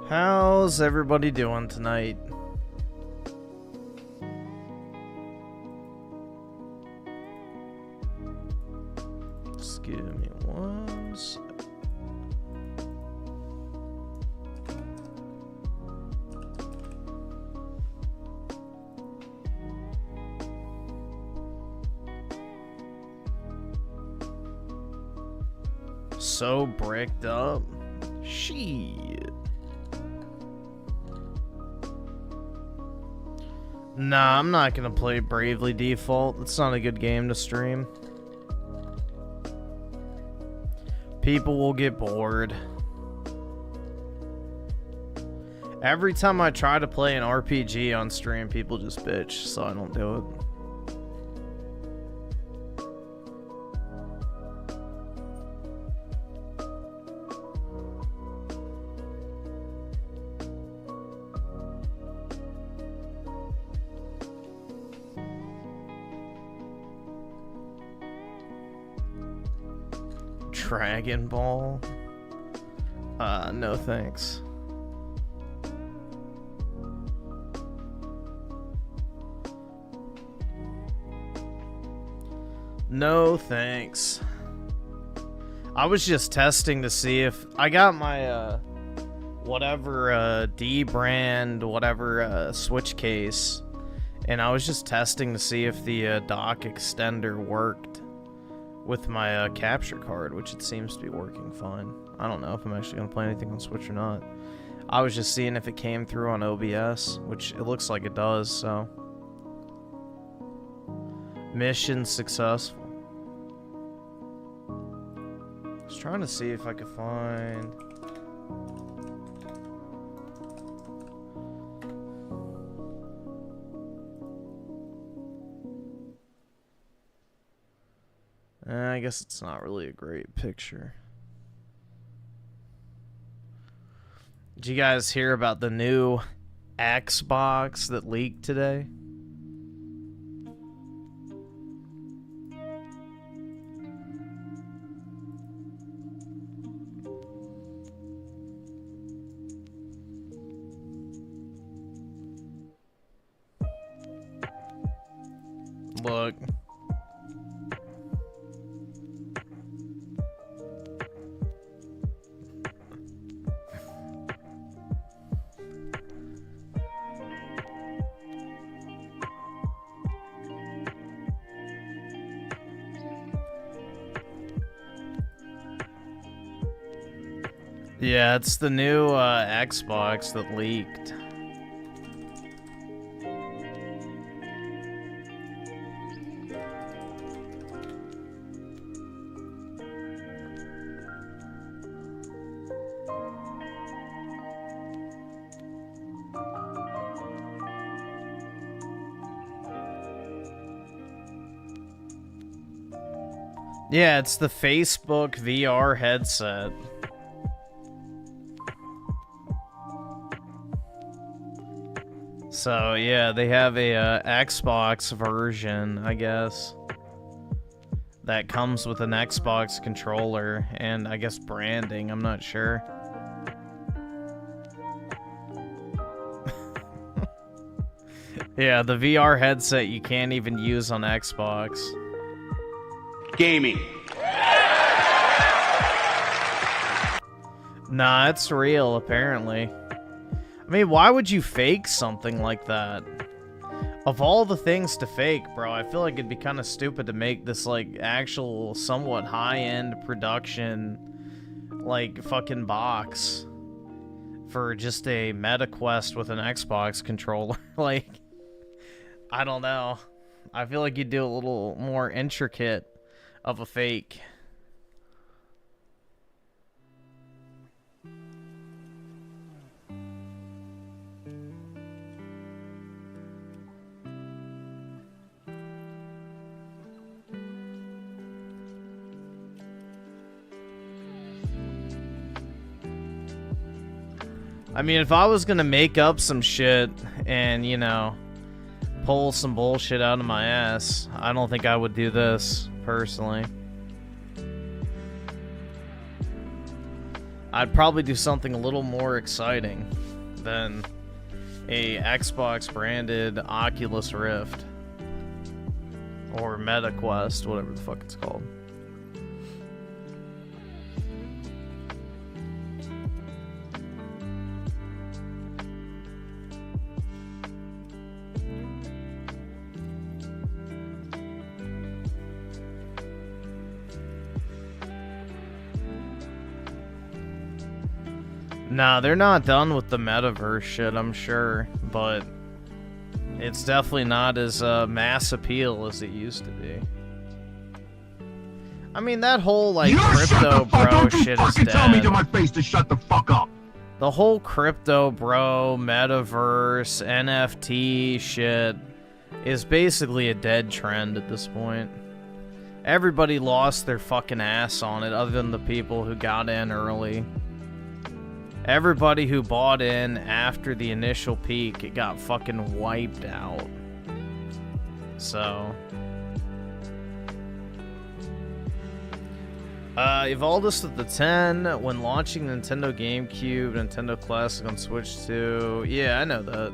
How's everybody doing tonight? Just give me 1 sec. So bricked up. Shit. Nah, I'm not gonna play Bravely Default. It's not a good game to stream. People will get bored. Every time I try to play an RPG on stream, people just bitch, so I don't do it. Dragon Ball? No thanks. No thanks. I was just testing to see if I got my whatever D brand whatever switch case, and I was just testing to see if the dock extender worked with my capture card, which it seems to be working fine. I don't know if I'm actually going to play anything on Switch or not. I was just seeing if it came through on OBS, which it looks like it does, so. Mission successful. I was trying to see if I could find... I guess it's not really a great picture. Did you guys hear about the new Xbox that leaked today? Look. Yeah, it's the new Xbox that leaked. Yeah, it's the Facebook VR headset. So, yeah, they have a Xbox version, I guess, that comes with an Xbox controller and, I guess, branding. I'm not sure. Yeah, the VR headset you can't even use on Xbox. Gaming. Nah, it's real, apparently. I mean, why would you fake something like that? Of all the things to fake, bro, I feel like it'd be kind of stupid to make this, like, actual, somewhat high-end production, like, fucking box for just a MetaQuest with an Xbox controller. Like, I don't know. I feel like you'd do a little more intricate of a fake. I mean, if I was gonna make up some shit and, you know, pull some bullshit out of my ass, I don't think I would do this, personally. I'd probably do something a little more exciting than a Xbox branded Oculus Rift or Meta Quest, whatever the fuck it's called. Nah, they're not done with the metaverse shit, I'm sure, but it's definitely not as mass appeal as it used to be. I mean, that whole, like, crypto bro shit is dead. Tell me to my face to shut the fuck up. The whole crypto bro, metaverse, NFT shit is basically a dead trend at this point. Everybody lost their fucking ass on it, other than the people who got in early. Everybody who bought in after the initial peak, it got fucking wiped out. So... Evaldus with the 10, when launching Nintendo GameCube, Nintendo Classic on Switch 2. Yeah, I know that.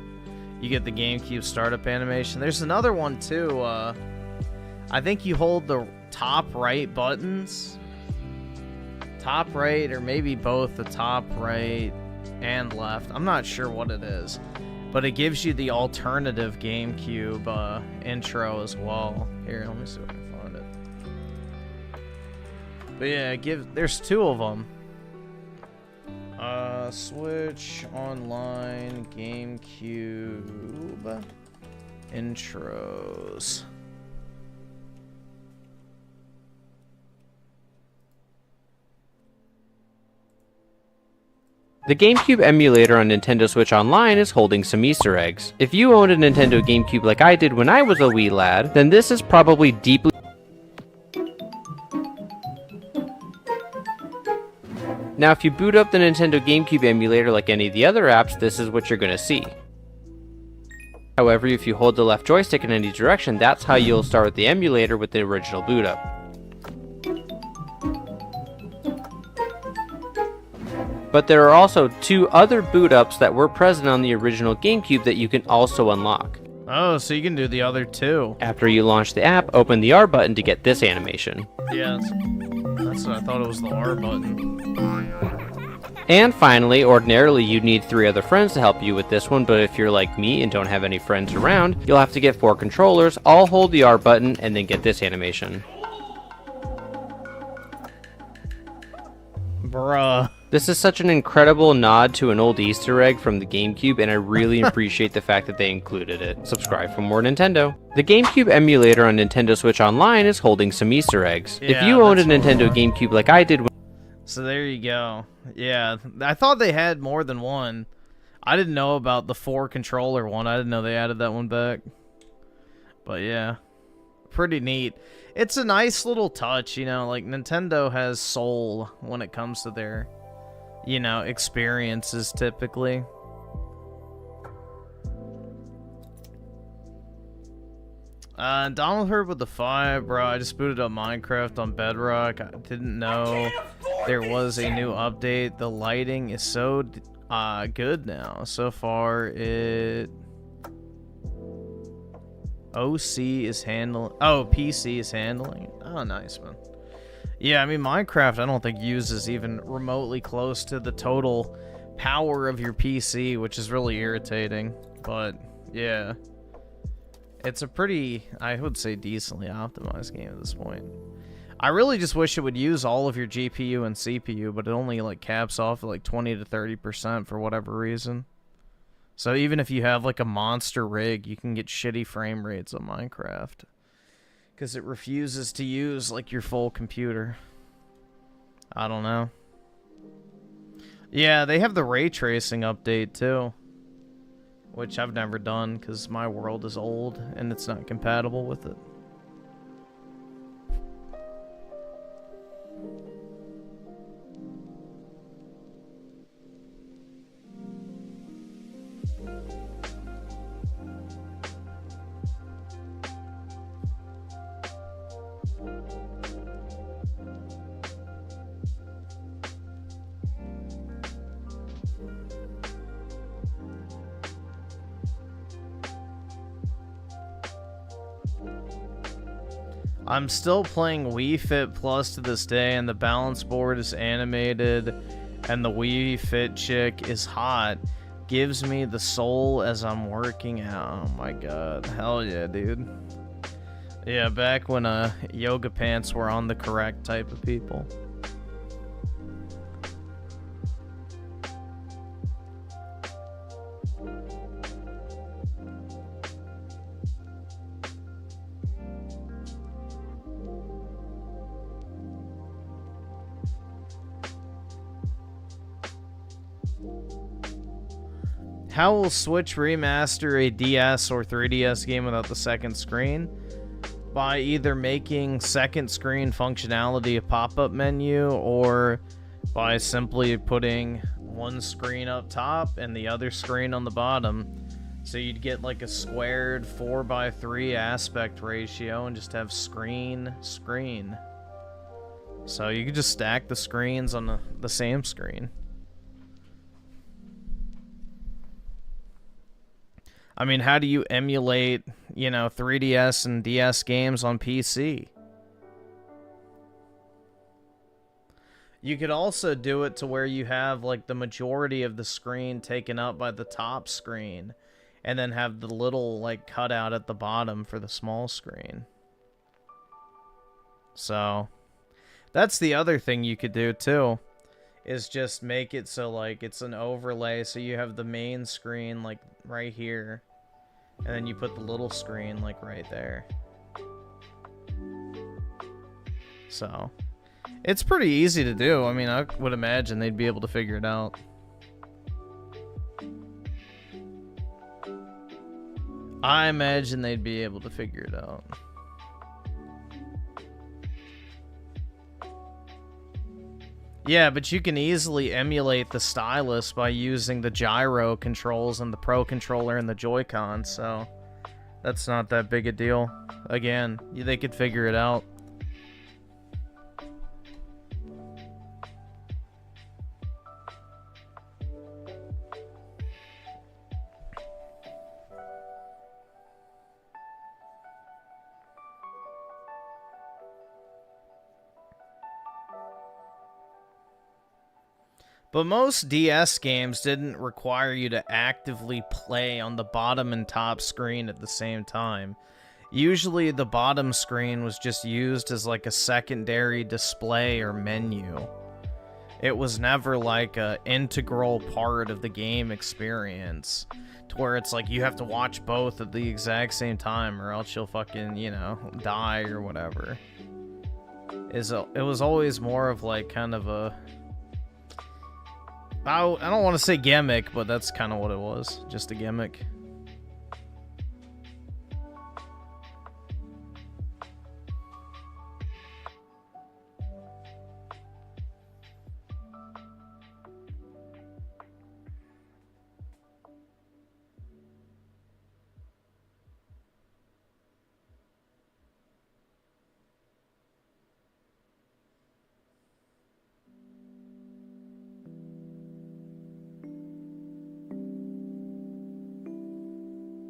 You get the GameCube startup animation. There's another one too, I think you hold the top right buttons. Top right, or maybe both the top right and left. I'm not sure what it is. But it gives you the alternative GameCube intro as well. Here, let me see if I can find it. But yeah, there's two of them. Switch Online GameCube intros. The GameCube emulator on Nintendo Switch Online is holding some Easter eggs. If you owned a Nintendo GameCube like I did when I was a wee lad, then this is probably deeply... Now if you boot up the Nintendo GameCube emulator like any of the other apps, this is what you're gonna see. However, if you hold the left joystick in any direction, that's how you'll start with the emulator with the original boot up. But there are also two other boot ups that were present on the original GameCube that you can also unlock. Oh, so you can do the other two. After you launch the app, open the R button to get this animation. Yeah, that's what I thought it was, the R button. And finally, ordinarily you'd need 3 other friends to help you with this one, but if you're like me and don't have any friends around, you'll have to get 4 controllers, all hold the R button, and then get this animation. Bruh. This is such an incredible nod to an old Easter egg from the GameCube, and I really appreciate the fact that they included it. Subscribe for more Nintendo. The GameCube emulator on Nintendo Switch Online is holding some Easter eggs. Yeah, if you owned a Nintendo GameCube like I did... So there you go. Yeah, I thought they had more than one. I didn't know about the 4 controller one. I didn't know they added that one back. But yeah, pretty neat. It's a nice little touch, you know, like Nintendo has soul when it comes to their, you know, experiences typically. Donald Herb with the 5, bro. I just booted up Minecraft on Bedrock. I didn't know there was a new update. The lighting is so good now. So far, OC is handling. Oh, PC is handling. Oh, nice, man. Yeah, I mean, Minecraft, I don't think uses even remotely close to the total power of your PC, which is really irritating. But yeah, it's a pretty, I would say, decently optimized game at this point. I really just wish it would use all of your GPU and CPU, but it only like caps off at like 20 to 30% for whatever reason. So even if you have like a monster rig, you can get shitty frame rates on Minecraft because it refuses to use like your full computer. I don't know. Yeah, they have the ray tracing update too, which I've never done because my world is old and it's not compatible with it. I'm still playing Wii Fit Plus to this day, and the balance board is animated, and the Wii Fit chick is hot. Gives me the soul as I'm working out. Oh my god. Hell yeah, dude. Yeah, back when yoga pants were on the correct type of people. How will Switch remaster a DS or 3DS game without the second screen? By either making second screen functionality a pop-up menu, or by simply putting one screen up top and the other screen on the bottom. So you'd get like a squared 4:3 aspect ratio and just have screen. So you could just stack the screens on the same screen. I mean, how do you emulate, 3DS and DS games on PC? You could also do it to where you have, like, the majority of the screen taken up by the top screen, and then have the little, like, cutout at the bottom for the small screen. So, that's the other thing you could do, too, is just make it so, like, it's an overlay, so you have the main screen, like, right here, and then you put the little screen, like, right there. So, it's pretty easy to do. I mean, I would imagine they'd be able to figure it out. I imagine they'd be able to figure it out. Yeah, but you can easily emulate the stylus by using the gyro controls and the Pro Controller and the Joy-Con, so that's not that big a deal. Again, they could figure it out. But most DS games didn't require you to actively play on the bottom and top screen at the same time. Usually the bottom screen was just used as like a secondary display or menu. It was never like an integral part of the game experience, to where it's like you have to watch both at the exact same time or else you'll fucking, die or whatever. It was always more of like kind of a... I don't want to say gimmick, but that's kind of what it was. Just a gimmick.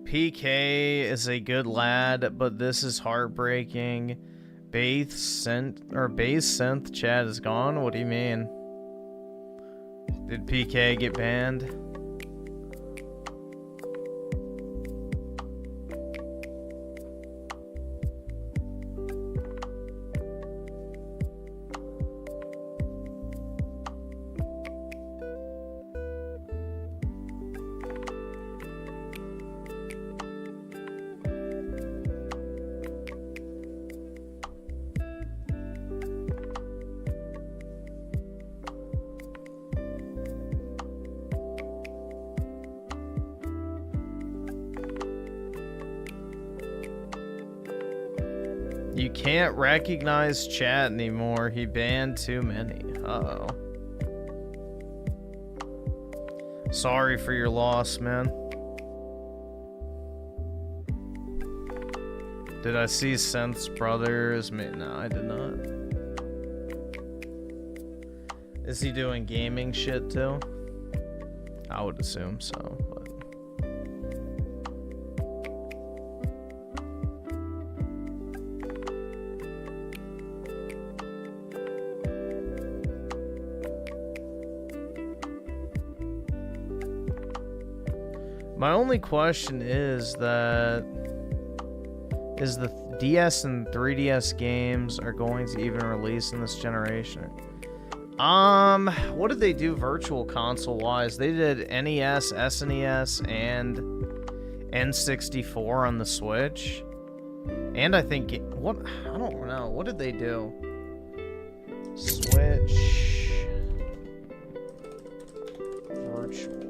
PK is a good lad, but this is heartbreaking. Base synth chat is gone? What do you mean? Did PK get banned? You can't recognize chat anymore. He banned too many. Uh-oh. Sorry for your loss, man. Did I see Synth's brothers? No, I did not. Is he doing gaming shit too? I would assume so, but... My only question is that the DS and 3DS games are going to even release in this generation. What did they do virtual console wise? They did NES, SNES, and N64 on the Switch. And I think what, I don't know, what did they do? Switch virtual console.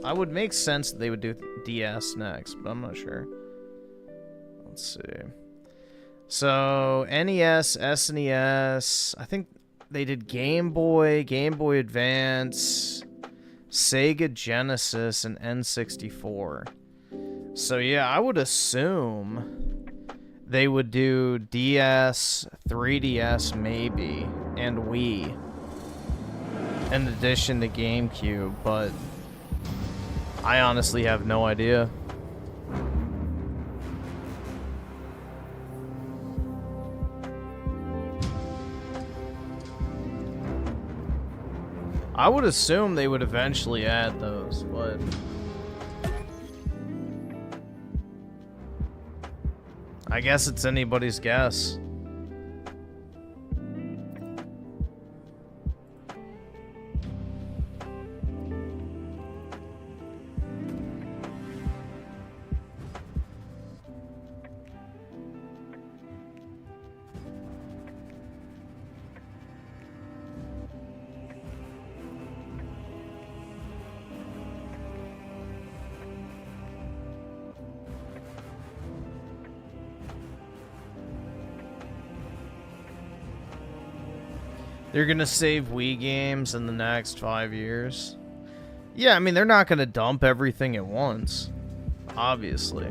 I would make sense that they would do DS next, but I'm not sure. Let's see. So NES, SNES, I think they did Game Boy, Game Boy Advance, Sega Genesis, and N64. So yeah, I would assume they would do DS, 3DS maybe, and Wii, in addition to GameCube, but I honestly have no idea. I would assume they would eventually add those, but I guess it's anybody's guess. They're gonna save Wii games in the next 5 years. Yeah, I mean, they're not gonna dump everything at once, obviously.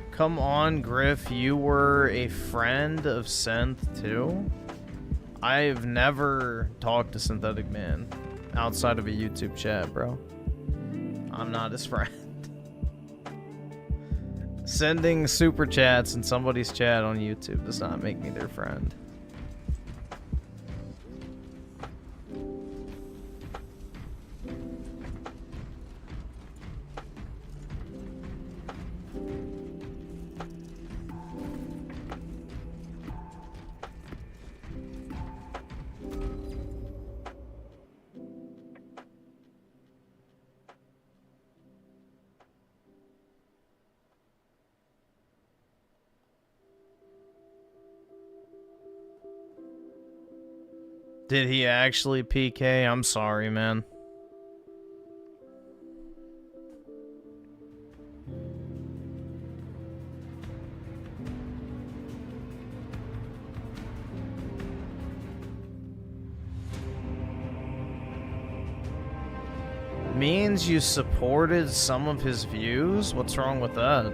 Come on, Griff, you were a friend of Synth too? I've never talked to Synthetic Man outside of a YouTube chat, bro. I'm not his friend. Sending super chats in somebody's chat on YouTube does not make me their friend. Did he actually PK? I'm sorry, man. Means you supported some of his views? What's wrong with that?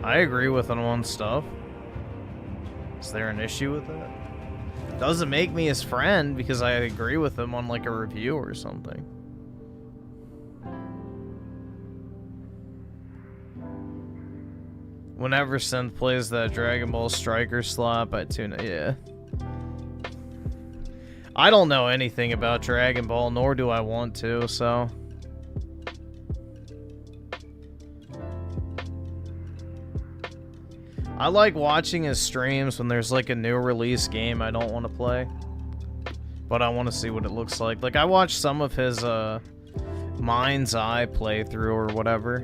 I agree with him on stuff. Is there an issue with that? Doesn't make me his friend because I agree with him on like a review or something. Whenever Synth plays that Dragon Ball Striker slap, I tune it. Yeah. I don't know anything about Dragon Ball, nor do I want to, so. I like watching his streams when there's like a new release game I don't want to play, but I want to see what it looks like. Like I watched some of his Mind's Eye playthrough or whatever.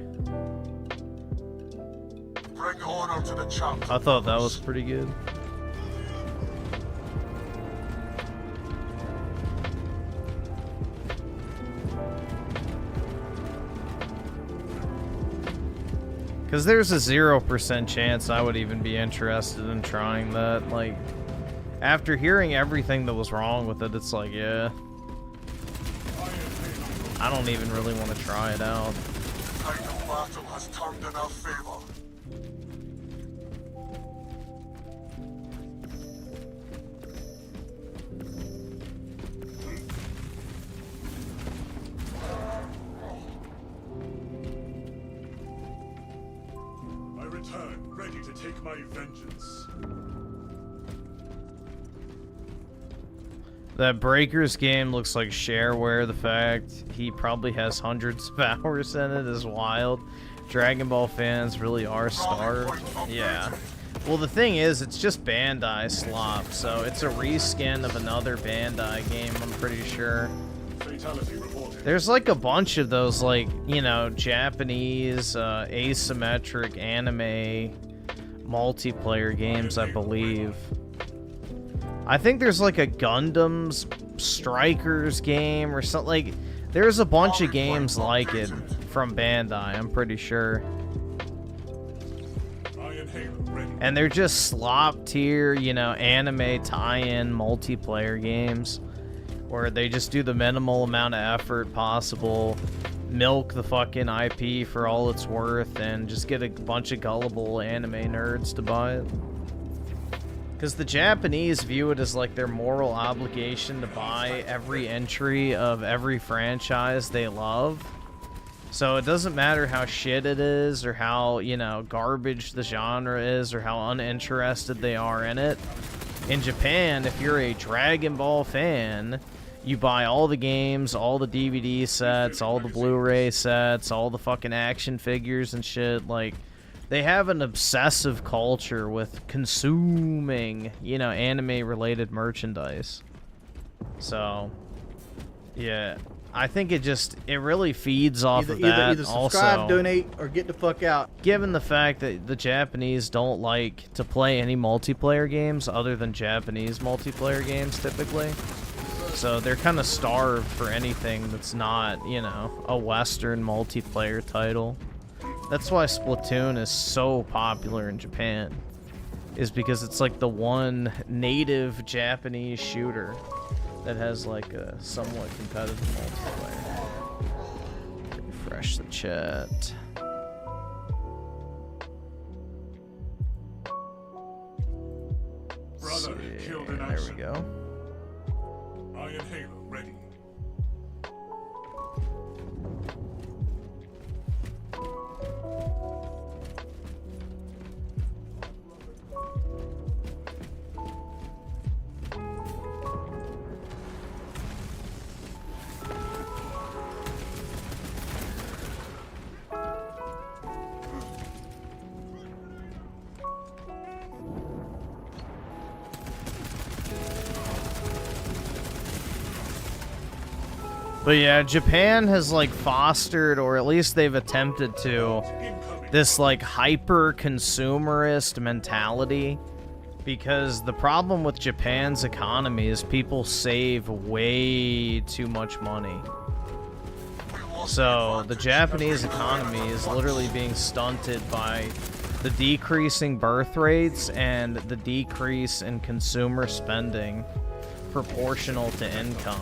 Bring honor to the champ. I thought that was pretty good. Because there's a 0% chance I would even be interested in trying that. Like, after hearing everything that was wrong with it, it's like, yeah. I don't even really want to try it out. The tide of battle has turned in our favor. Ready to take my vengeance. That Breakers game looks like shareware. The fact he probably has hundreds of hours in it is wild. Dragon Ball fans really are starved. Yeah. Well, the thing is, it's just Bandai slop, so it's a reskin of another Bandai game, I'm pretty sure. There's like a bunch of those, like, you know, Japanese asymmetric anime multiplayer games, I believe. I think there's like a Gundam's Strikers game or something. Like, there's a bunch of games like it from Bandai, I'm pretty sure. And they're just slop tier, you know, anime tie-in multiplayer games where they just do the minimal amount of effort possible, milk the fucking IP for all it's worth, and just get a bunch of gullible anime nerds to buy it. Because the Japanese view it as like their moral obligation to buy every entry of every franchise they love. So it doesn't matter how shit it is, or how, you know, garbage the genre is, or how uninterested they are in it. In Japan, if you're a Dragon Ball fan, you buy all the games, all the DVD sets, all the Blu-ray sets, all the fucking action figures and shit. Like, they have an obsessive culture with consuming, you know, anime-related merchandise. So, yeah. I think it really feeds off of that. Either subscribe, also, donate, or get the fuck out. Given the fact that the Japanese don't like to play any multiplayer games other than Japanese multiplayer games typically, so they're kind of starved for anything that's not, you know, a Western multiplayer title. That's why Splatoon is so popular in Japan, is because it's like the one native Japanese shooter that has like a somewhat competitive multiplayer. Refresh the chat. Brother, killed in There action. we go. Iron Halo ready. But yeah, Japan has like fostered, or at least they've attempted to, this like hyper consumerist mentality, because the problem with Japan's economy is people save way too much money. So the Japanese economy is literally being stunted by the decreasing birth rates and the decrease in consumer spending proportional to income.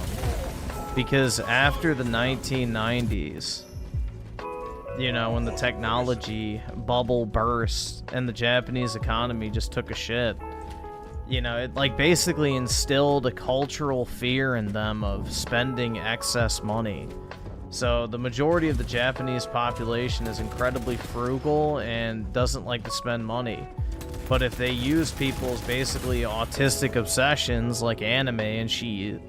Because after the 1990s, you know, when the technology bubble burst and the Japanese economy just took a shit, you know, it like basically instilled a cultural fear in them of spending excess money. So the majority of the Japanese population is incredibly frugal and doesn't like to spend money. But if they use people's basically autistic obsessions like anime and shit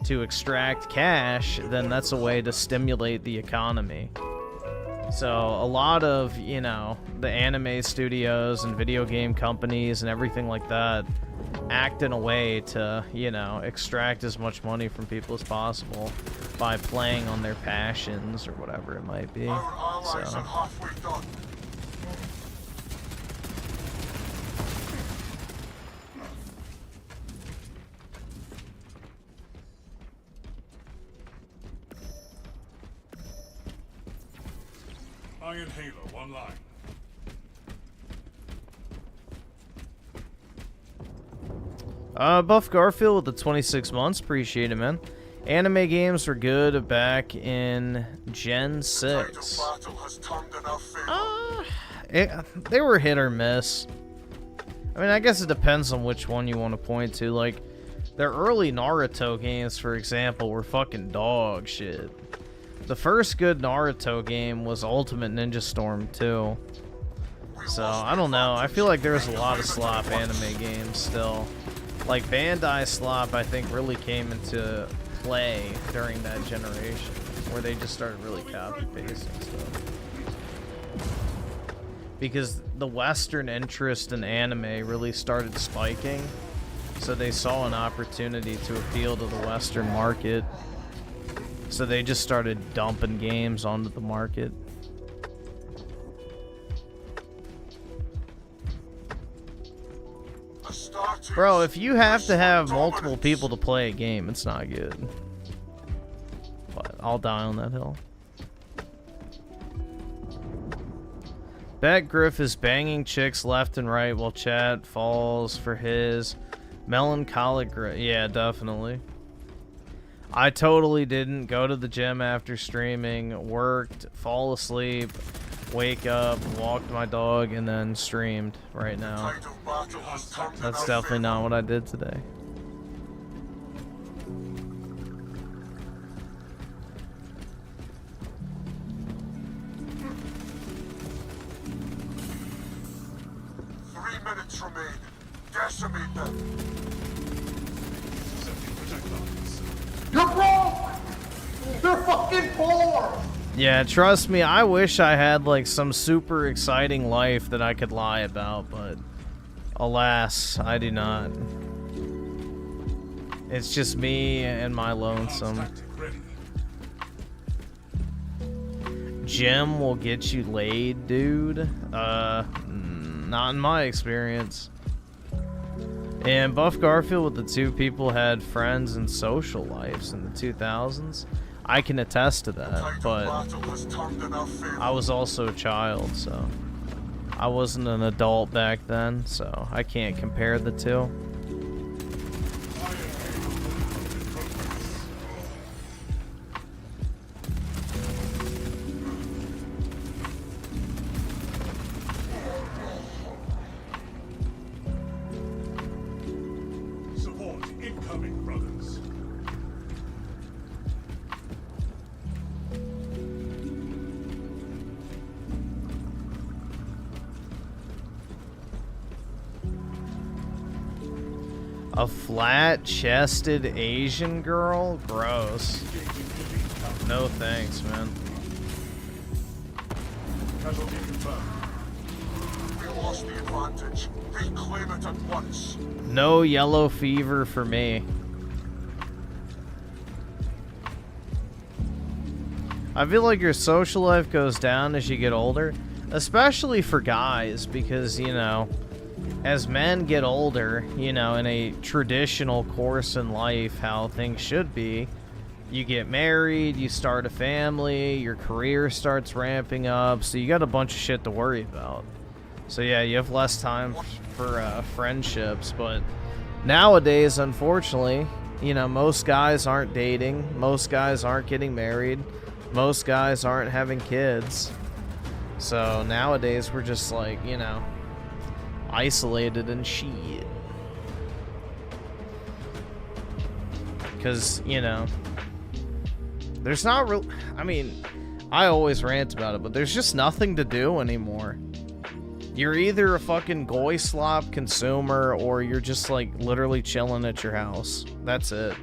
to extract cash, then that's a way to stimulate the economy. So a lot of, you know, the anime studios and video game companies and everything like that act in a way to, you know, extract as much money from people as possible by playing on their passions or whatever it might be. Our allies So are halfway done. Iron Halo online. Buff Garfield with the 26 months, appreciate it, man. Anime games were good back in Gen 6. Battle has turned in our favor. They were hit or miss. I mean, I guess it depends on which one you want to point to. Like, their early Naruto games, for example, were fucking dog shit. The first good Naruto game was Ultimate Ninja Storm 2. So, I don't know. I feel like there's a lot of slop anime games still. Like, Bandai Slop, I think, really came into play during that generation, where they just started really copy-pasting stuff. Because the Western interest in anime really started spiking, so they saw an opportunity to appeal to the Western market. So they just started dumping games onto the market. Bro, if you have to have multiple people to play a game, it's not good. But I'll die on that hill. Bet Griff is banging chicks left and right while chat falls for his melancholic. Yeah, definitely. I totally didn't go to the gym after streaming, worked, fall asleep, wake up, walked my dog, and then streamed right now. That's definitely not what I did today. Remain. Decimate them. You're broke! You're fucking poor! Yeah, trust me, I wish I had like some super exciting life that I could lie about, but alas, I do not. It's just me and my lonesome. Gym will get you laid, dude. Not in my experience. And Buff Garfield with the two people had friends and social lives in the 2000s. I can attest to that, but I was also a child, so I wasn't an adult back then, so I can't compare the two. A flat-chested Asian girl? Gross. No thanks, man. We lost the advantage. Reclaim it at once. No yellow fever for me. I feel like your social life goes down as you get older, especially for guys, because, you know, as men get older, you know, in a traditional course in life, how things should be, you get married, you start a family, your career starts ramping up, so you got a bunch of shit to worry about. So yeah, you have less time for friendships, but nowadays, unfortunately, you know, most guys aren't dating, most guys aren't getting married, most guys aren't having kids. So nowadays, we're just like, you know, isolated and shit. Because, you know, there's not real. I mean, I always rant about it, but there's just nothing to do anymore. You're either a fucking goy slop consumer or you're just like literally chilling at your house. That's it.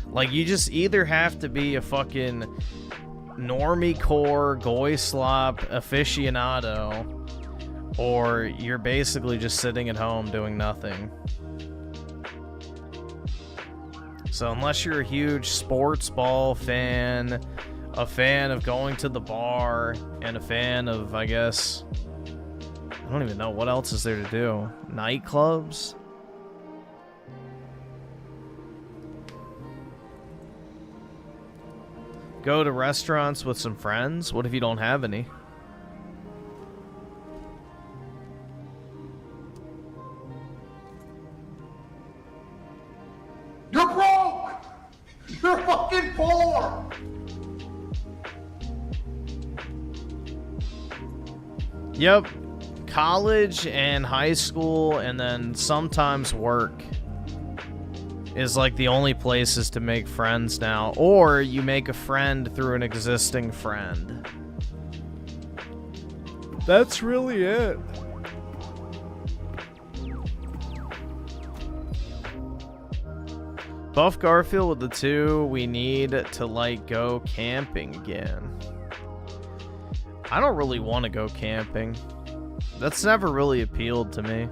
Like, you just either have to be a fucking normie core goy slop aficionado, or you're basically just sitting at home doing nothing. So unless you're a huge sports ball fan, a fan of going to the bar, and a fan of, I guess, I don't even know what else is there to do. Nightclubs? Go to restaurants with some friends? What if you don't have any? You're broke! You're fucking poor! Yep. College and high school and then sometimes work is like the only places to make friends now. Or you make a friend through an existing friend. That's really it. Buff Garfield with the 2. We need to, like, go camping again. I don't really want to go camping. That's never really appealed to me.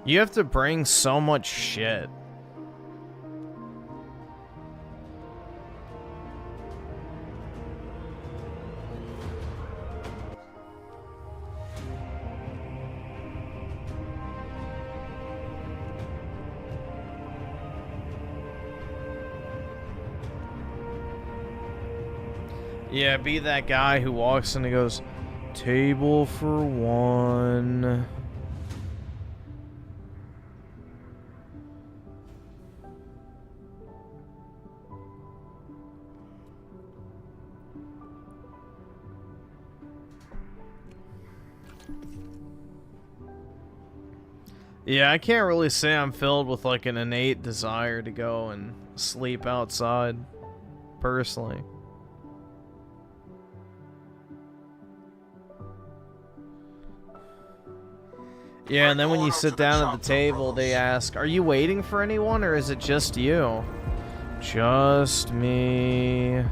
You have to bring so much shit. Yeah, be that guy who walks in and goes, table for 1. Yeah, I can't really say I'm filled with like an innate desire to go and sleep outside, personally. Yeah, and then when you sit down at the table, they ask, are you waiting for anyone, or is it just you? Just me.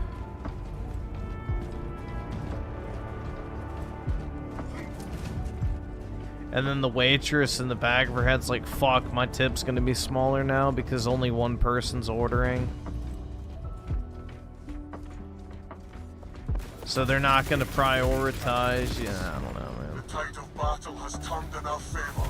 And then the waitress in the back of her head's like, fuck, my tip's gonna be smaller now because only one person's ordering. So they're not gonna prioritize. Yeah, I don't know, man. The tide of battle has turned in our favor.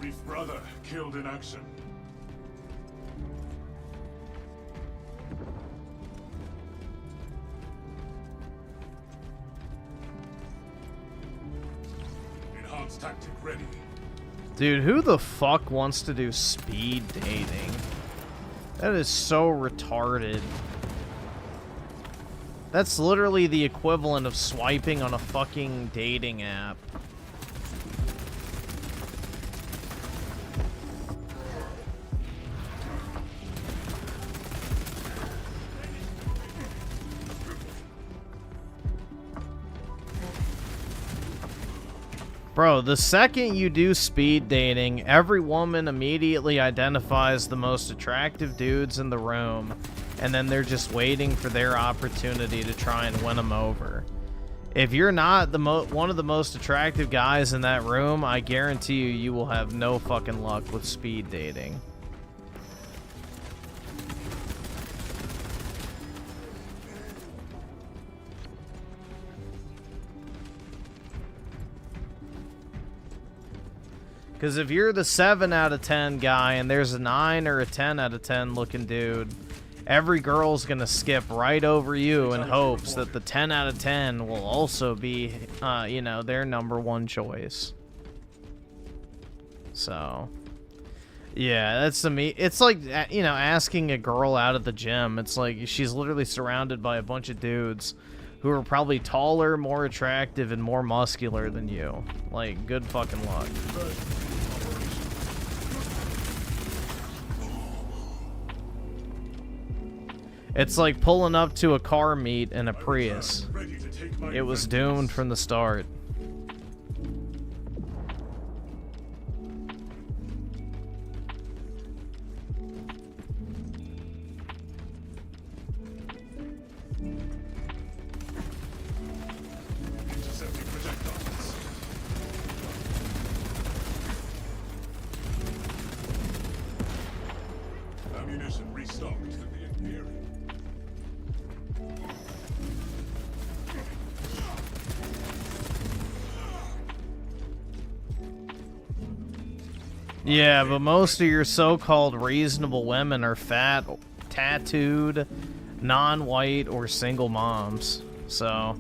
Brief brother killed in action. Enhanced tactic ready. Dude, who the fuck wants to do speed dating? That is so retarded. That's literally the equivalent of swiping on a fucking dating app. Bro, the second you do speed dating, every woman immediately identifies the most attractive dudes in the room, and then they're just waiting for their opportunity to try and win them over. If you're not the one of the most attractive guys in that room, I guarantee you, you will have no fucking luck with speed dating. Because if you're the 7 out of 10 guy and there's a 9 or a 10 out of 10 looking dude, every girl's going to skip right over you in hopes that the 10 out of 10 will also be, you know, their #1 choice. So, yeah, that's it's like, you know, asking a girl out at the gym. It's like she's literally surrounded by a bunch of dudes who are probably taller, more attractive, and more muscular than you. Like, good fucking luck. It's like pulling up to a car meet in a Prius. It was doomed from the start. Ammunition restocked. Yeah, but most of your so-called reasonable women are fat, tattooed, non-white, or single moms. So,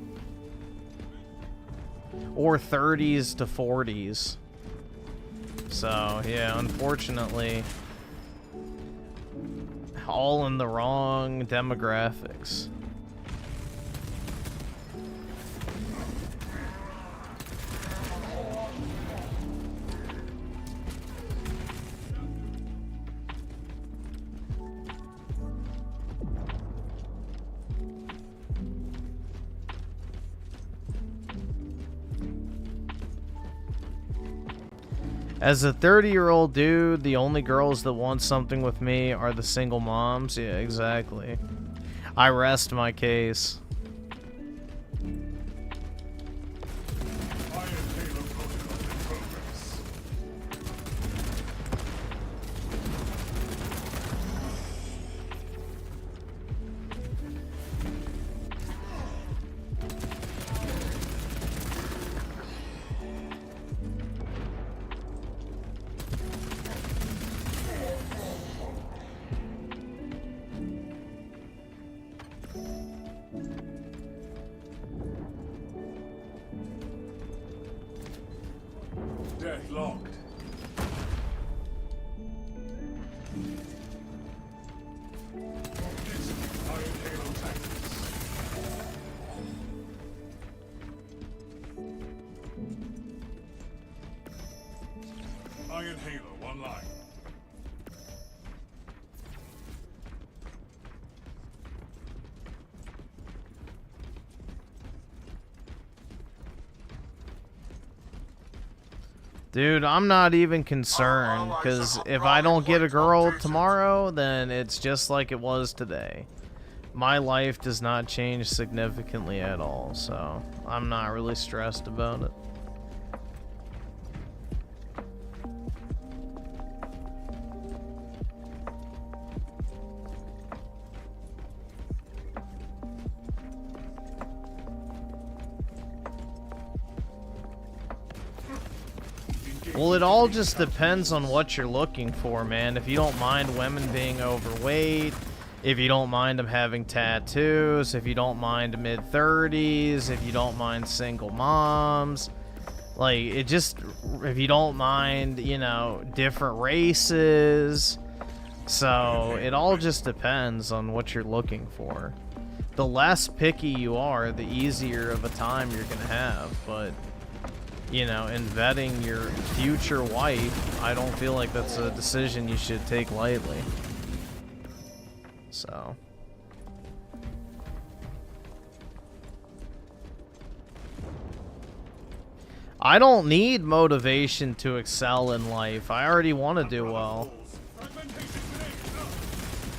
or 30s to 40s. So, yeah, unfortunately, all in the wrong demographics. As a 30-year-old dude, the only girls that want something with me are the single moms. Yeah, exactly. I rest my case. Deadlocked. Iron Halo tactics. Iron Halo online. Dude, I'm not even concerned, because if I don't get a girl tomorrow, then it's just like it was today. My life does not change significantly at all, so I'm not really stressed about it. Well, it all just depends on what you're looking for, man. If you don't mind women being overweight, if you don't mind them having tattoos, if you don't mind mid-30s, if you don't mind single moms, like, it just, if you don't mind, you know, different races. So, it all just depends on what you're looking for. The less picky you are, the easier of a time you're gonna have, but... you know, in vetting your future wife, I don't feel like that's a decision you should take lightly. So. I don't need motivation to excel in life. I already want to do well.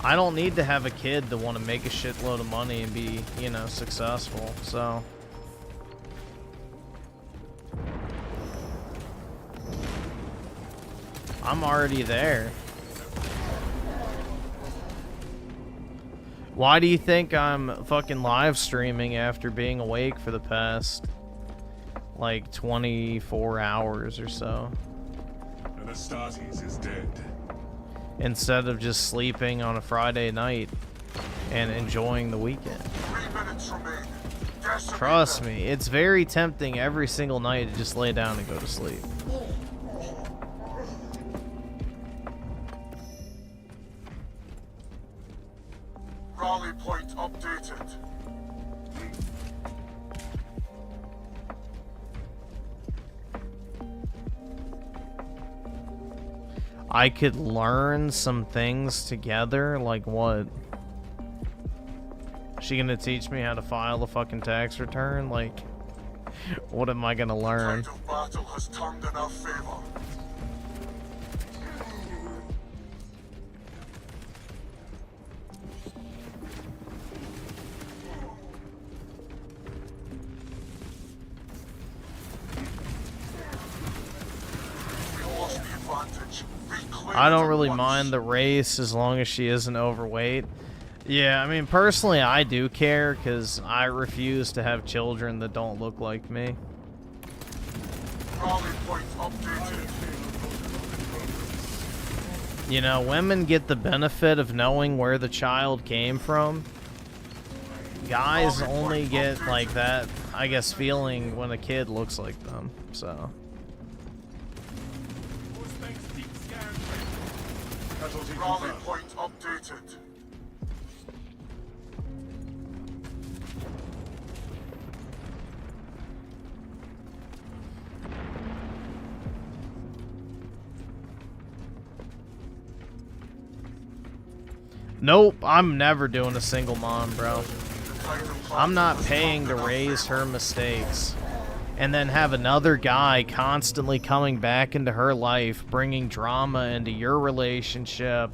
I don't need to have a kid to want to make a shitload of money and be, you know, successful. So. I'm already there. Why do you think I'm fucking live streaming after being awake for the past, like, 24 hours or so? Anastastes is dead. Instead of just sleeping on a Friday night and enjoying the weekend. 3 minutes remain. Trust me, it's very tempting every single night to just lay down and go to sleep. Rally point updated. I could learn some things together, like what? She gonna teach me how to file a fucking tax return? Like, what am I gonna learn? Tide of battle has turned in our favor. I don't really mind the race as long as she isn't overweight. Yeah, I mean, personally, I do care because I refuse to have children that don't look like me. You know, women get the benefit of knowing where the child came from. Guys only get, like, that, I guess, feeling when a kid looks like them, so... Rally point updated. Nope, I'm never doing a single mom, bro. I'm not paying to raise her mistakes. and then have another guy constantly coming back into her life, bringing drama into your relationship.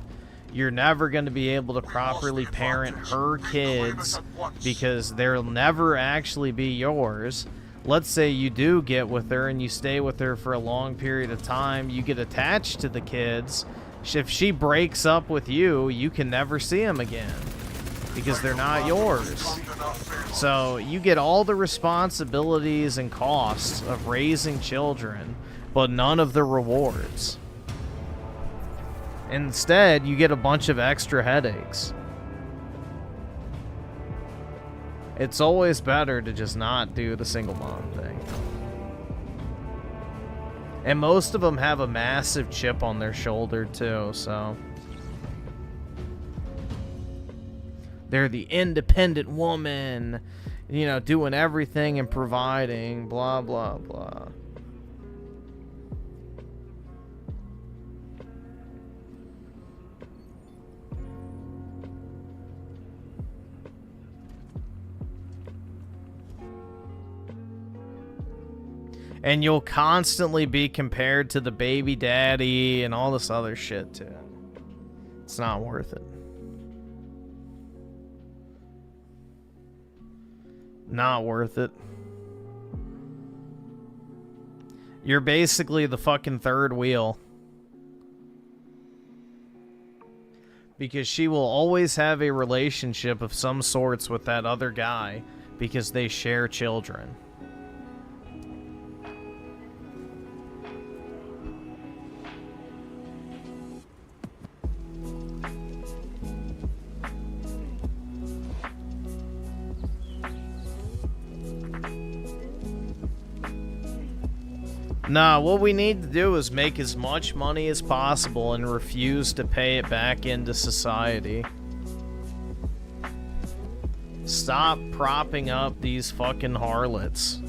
You're never going to be able to properly parent her kids because they'll never actually be yours. Let's say you do get with her and you stay with her for a long period of time. You get attached to the kids. If she breaks up with you, you can never see them again because they're not yours. So you get all the responsibilities and costs of raising children, but none of the rewards. Instead, you get a bunch of extra headaches. It's always better to just not do the single mom thing. And most of them have a massive chip on their shoulder too, so they're the independent woman, you know, doing everything and providing, blah, blah, blah. And you'll constantly be compared to the baby daddy and all this other shit, too. It's not worth it. Not worth it. You're basically the fucking third wheel. Because she will always have a relationship of some sorts with that other guy because they share children. Nah, what we need to do is make as much money as possible and refuse to pay it back into society. Stop propping up these fucking harlots.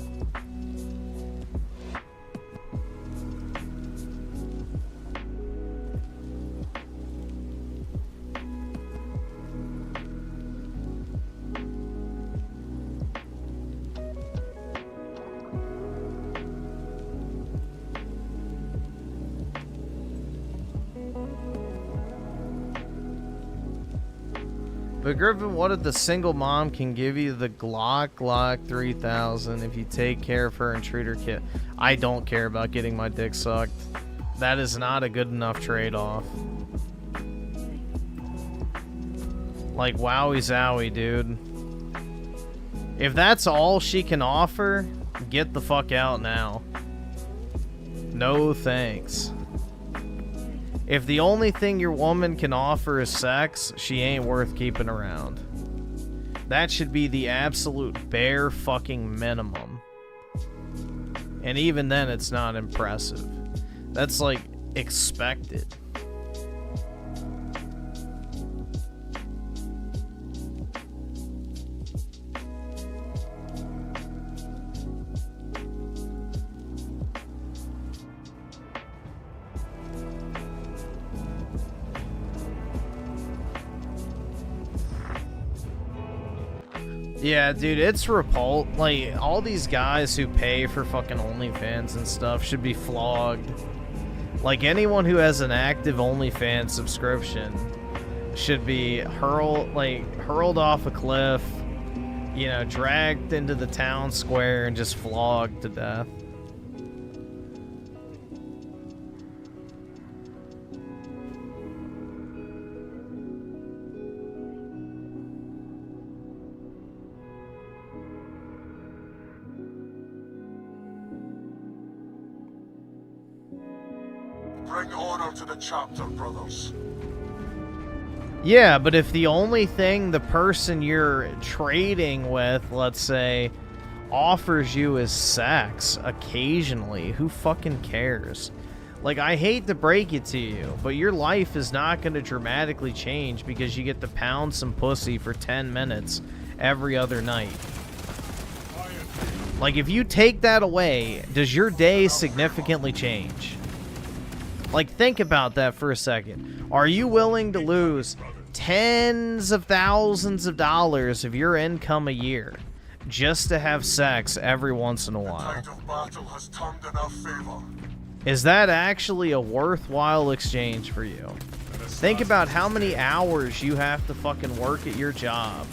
But Griffin, what if the single mom can give you the Glock 3000 if you take care of her and treat her kid? I don't care about getting my dick sucked. That is not a good enough trade-off. Like, wowie zowie, dude. If that's all she can offer, get the fuck out now. No thanks. If the only thing your woman can offer is sex, she ain't worth keeping around. That should be the absolute bare fucking minimum. And even then, it's not impressive. That's like expected. Yeah, dude, it's repult. Like, all these guys who pay for fucking OnlyFans and stuff should be flogged. Like, anyone who has an active OnlyFans subscription should be hurled off a cliff, you know, dragged into the town square and just flogged to death. Bring order to the chapter, brothers. Yeah, but if the only thing the person you're trading with, let's say, offers you is sex occasionally, who fucking cares? Like, I hate to break it to you, but your life is not going to dramatically change because you get to pound some pussy for 10 minutes every other night. Like, if you take that away, does your day significantly change? Like, think about that for a second. Are you willing to lose tens of thousands of dollars of your income a year just to have sex every once in a while. Tide of battle has turned in our favor. Is that actually a worthwhile exchange for you? Think about how many hours you have to fucking work at your job.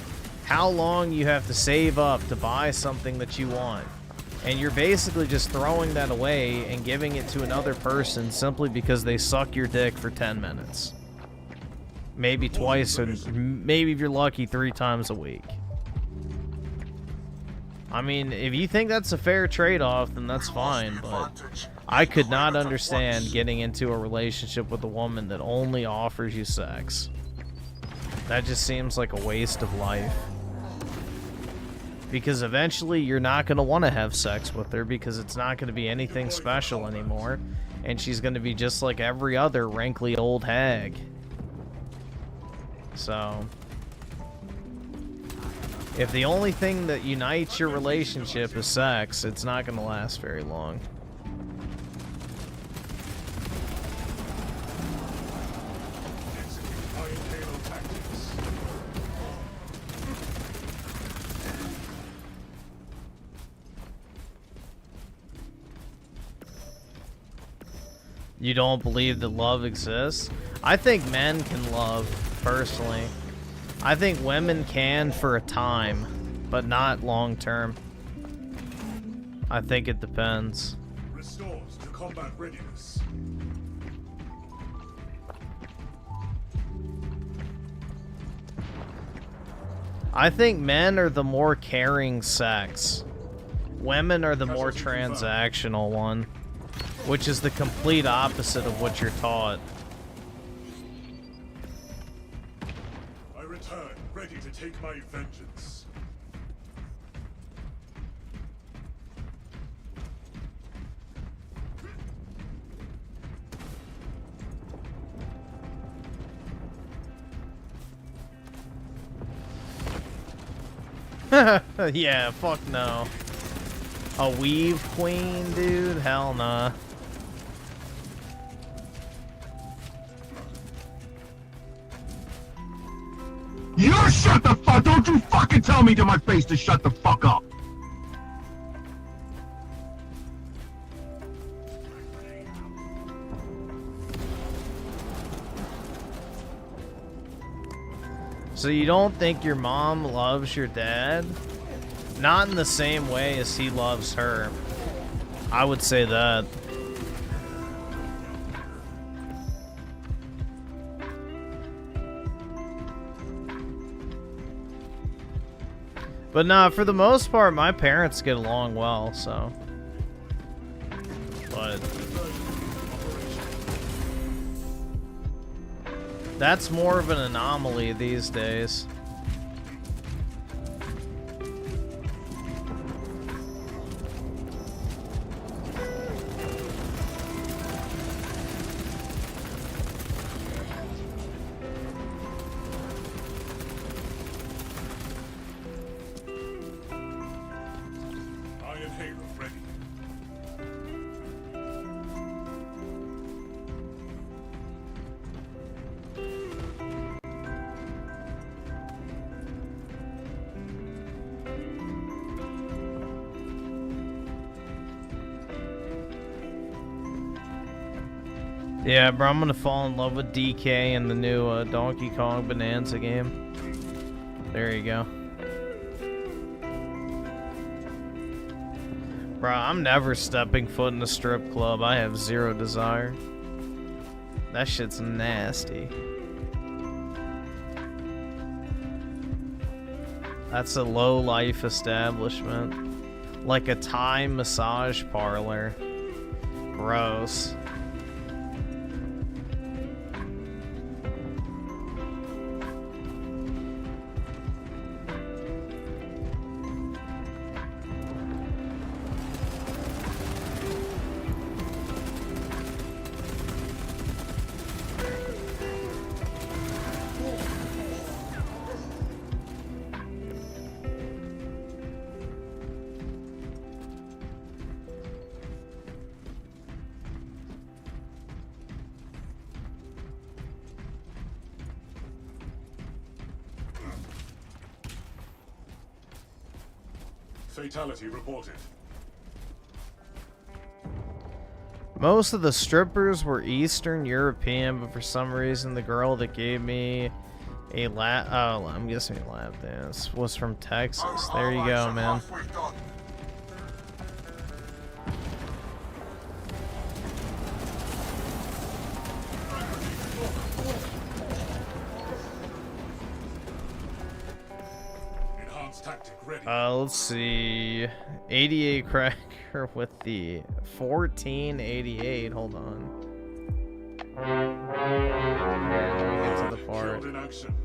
How long you have to save up to buy something that you want. And you're basically just throwing that away and giving it to another person simply because they suck your dick for 10 minutes. Maybe twice, or maybe if you're lucky, 3 times a week. I mean, if you think that's a fair trade-off, then that's fine, but I could not understand getting into a relationship with a woman that only offers you sex. That just seems like a waste of life. Because eventually you're not going to want to have sex with her because it's not going to be anything special anymore. And she's going to be just like every other wrinkly old hag. So, if the only thing that unites your relationship is sex, it's not going to last very long. You don't believe that love exists? I think men can love, personally. I think women can for a time, but not long term. I think it depends. Restores to combat readiness. I think men are the more caring sex. Women are the more transactional one. Which is the complete opposite of what you're taught. I return, ready to take my vengeance. Yeah, fuck no. A weave queen, dude? Hell nah. You shut the fuck! Don't you fucking tell me to my face to shut the fuck up! So you don't think your mom loves your dad? Not in the same way as he loves her. I would say that. But nah, for the most part, my parents get along well, so. But that's more of an anomaly these days. Yeah, bro, I'm gonna fall in love with DK in the new Donkey Kong Bonanza game. There you go. Bro, I'm never stepping foot in a strip club. I have zero desire. That shit's nasty. That's a low-life establishment. Like a Thai massage parlor. Gross. Fatality reported. Most of the strippers were Eastern European, but for some reason the girl that gave me a I'm guessing a lap dance was from Texas. There you go, man. Enhanced tactic ready. Let's see. 88 cracker with the 1488. Hold on. Get to the part. Killed in action.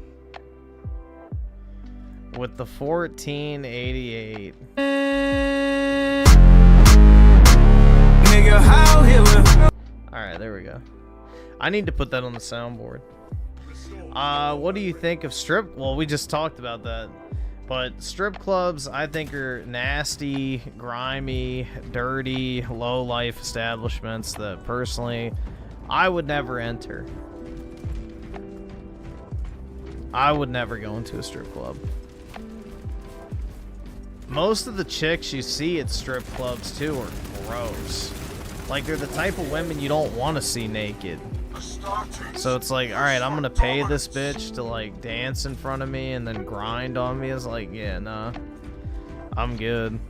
With the 1488. Alright, there we go. I need to put that on the soundboard. What do you think of strip? Well, we just talked about that. But strip clubs, I think, are nasty, grimy, dirty, low-life establishments that, personally, I would never enter. I would never go into a strip club. Most of the chicks you see at strip clubs, too, are gross. Like, they're the type of women you don't want to see naked. So it's like, alright, I'm gonna pay this bitch to, like, dance in front of me and then grind on me. It's like, yeah, nah. I'm good.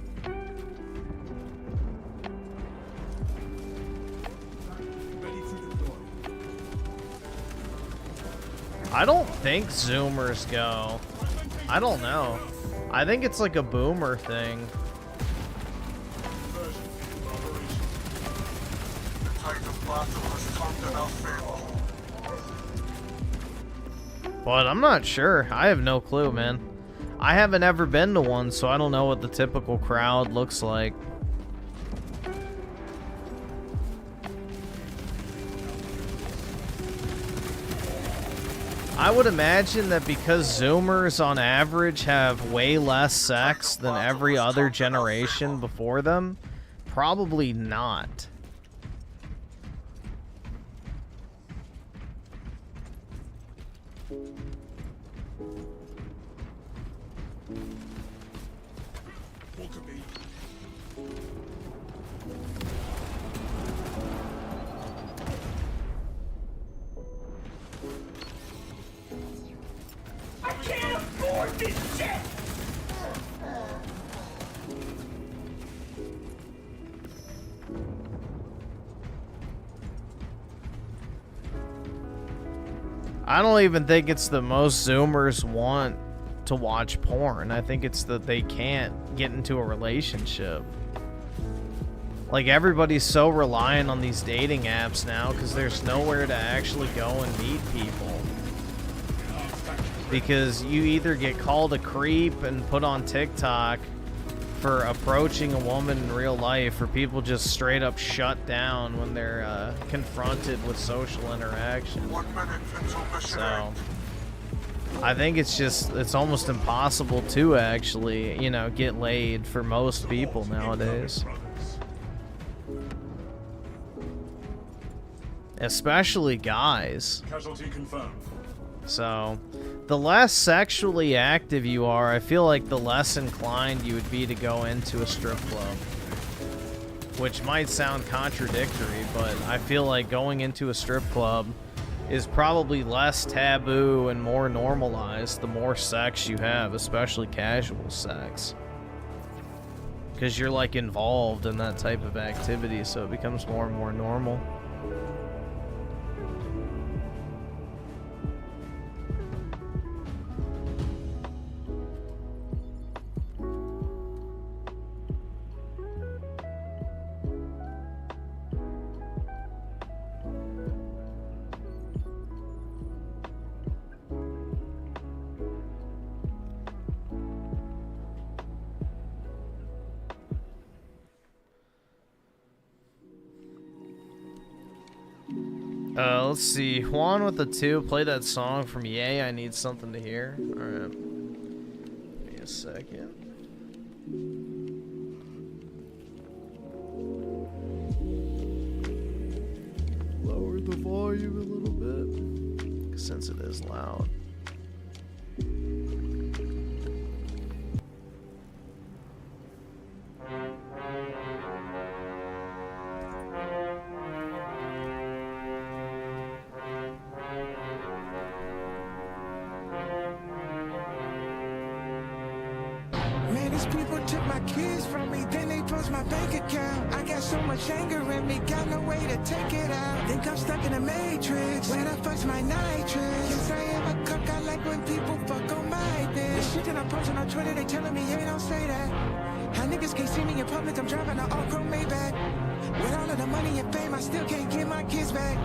I don't think Zoomers go. I don't know. I think it's like a boomer thing. But I'm not sure. I have no clue, man. I haven't ever been to one, so I don't know what the typical crowd looks like. I would imagine that because Zoomers on average have way less sex than every other generation before them, probably not. I don't even think it's the most Zoomers want to watch porn. I think it's that they can't get into a relationship. Like, everybody's so reliant on these dating apps now because there's nowhere to actually go and meet people. Because you either get called a creep and put on TikTok for approaching a woman in real life, or people just straight up shut down when they're confronted with social interaction. So I think it's almost impossible to actually, you know, get laid for most people nowadays. Especially guys. Casualty confirmed. So, the less sexually active you are, I feel like the less inclined you would be to go into a strip club. Which might sound contradictory, but I feel like going into a strip club is probably less taboo and more normalized the more sex you have, especially casual sex. Because you're, like, involved in that type of activity, so it becomes more and more normal. Let's see. Juan with the 2. Play that song from Yay, I Need Something to Hear. Alright. Give me a second. Lower the volume a little bit, since it is loud. people took my kids from me, then they froze my bank account. I got so much anger in me, got no way to take it out. Think I'm stuck in a matrix, where the fuck's my nitrous? Yes, I am a cuck, I like when people fuck on my bitch. The shit that I'm posting on Twitter, they telling me, hey, don't say that. How niggas can't see me in public, I'm driving an all-chrome Maybach. With all of the money and fame, I still can't get my kids back.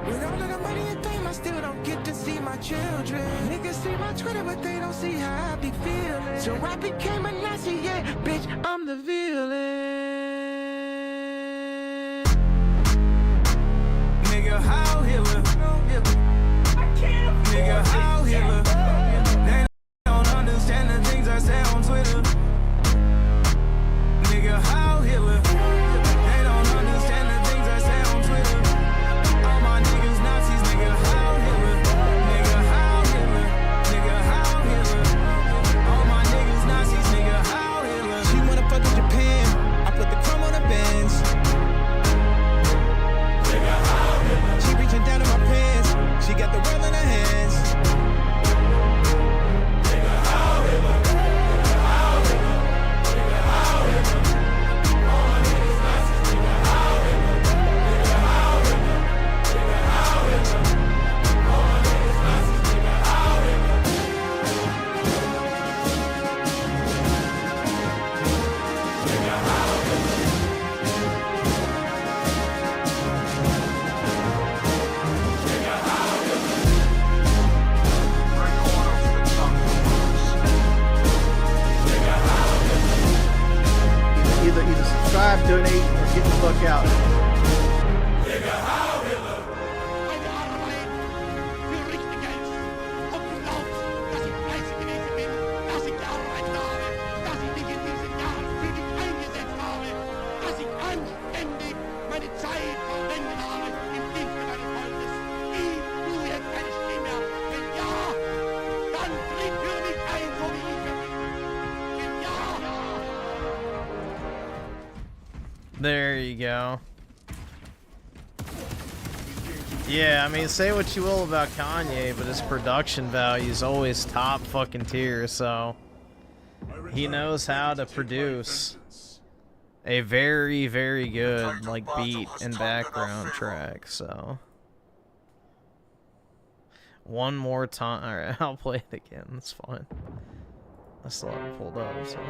With all of the money and fame, I still don't get to see my children. Niggas see my Twitter, but they don't see how I be feeling. So I became a Nazi, yeah, bitch, I'm the villain. Nigga, how Hitler? Nigga, how Hitler? They don't understand the things I say on Twitter. Nigga, how Hitler? They don't understand the things I say on Twitter. All my niggas Nazis, nigga, how Hitler? Nigga, how Hitler? Nigga, how Hitler? All my niggas Nazis, nigga, how Hitler? She wanna fuck with Japan, I put the chrome on the Benz. Nigga, how Hitler? She reaching down in my pants, she got the world in her hands. Nigga, how Hitler? Nigga, how Hitler? Nigga, how Hitler? All my niggas Nazis, nigga, how Hitler? Nigga, how Hitler? Nigga, how Hitler? All my niggas Nazis, nigga, how Hitler? Nigga, how Hitler? Nigga, how Hitler? Nigga, how Hitler? Either subscribe, donate, or get the fuck out. Nigga, how Hitler? Meine Arbeit für Richtiges und glaubt, dass ich fleißig gewesen bin, dass ich gearbeitet habe, dass ich mich in diesen Jahren für dich eingesetzt habe, dass ich anständig meine Zeit verwendet habe im Dienst deines Volkes. Wie du jetzt keine Stimme hast. Wenn ja, dann tritt für mich ein, so wie ich es bin. Wenn ja. There you go. Yeah, I mean, say what you will about Kanye, but his production value is always top fucking tier, so he knows how to produce a very, very good, like, beat and background track, so. One more time. Alright, I'll play it again, that's fine. I still haven't pulled up, so.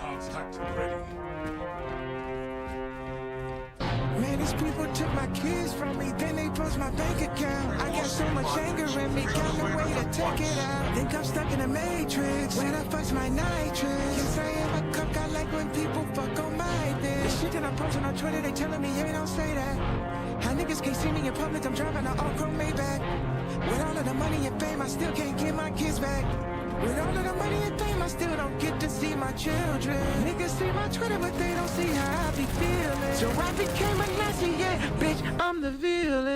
Arms hacked and ready. Man, these people took my kids from me, then they froze my bank account. I got so much anger in me, got no way to take it out. Think I'm stuck in a matrix, where the fuck's my nitrous? Yes, I am a cuck, I like when people fuck on my bitch. The shit that I'm posting on Twitter, they telling me, hey, don't say that. How niggas can't see me in public, I'm driving an all-chrome Maybach. With all of the money and fame, I still can't get my kids back. With all of the money and fame, I still don't get to see my children. Niggas see my Twitter, but they don't see how I be feeling. So I became a Nazi, yeah, bitch, I'm the villain.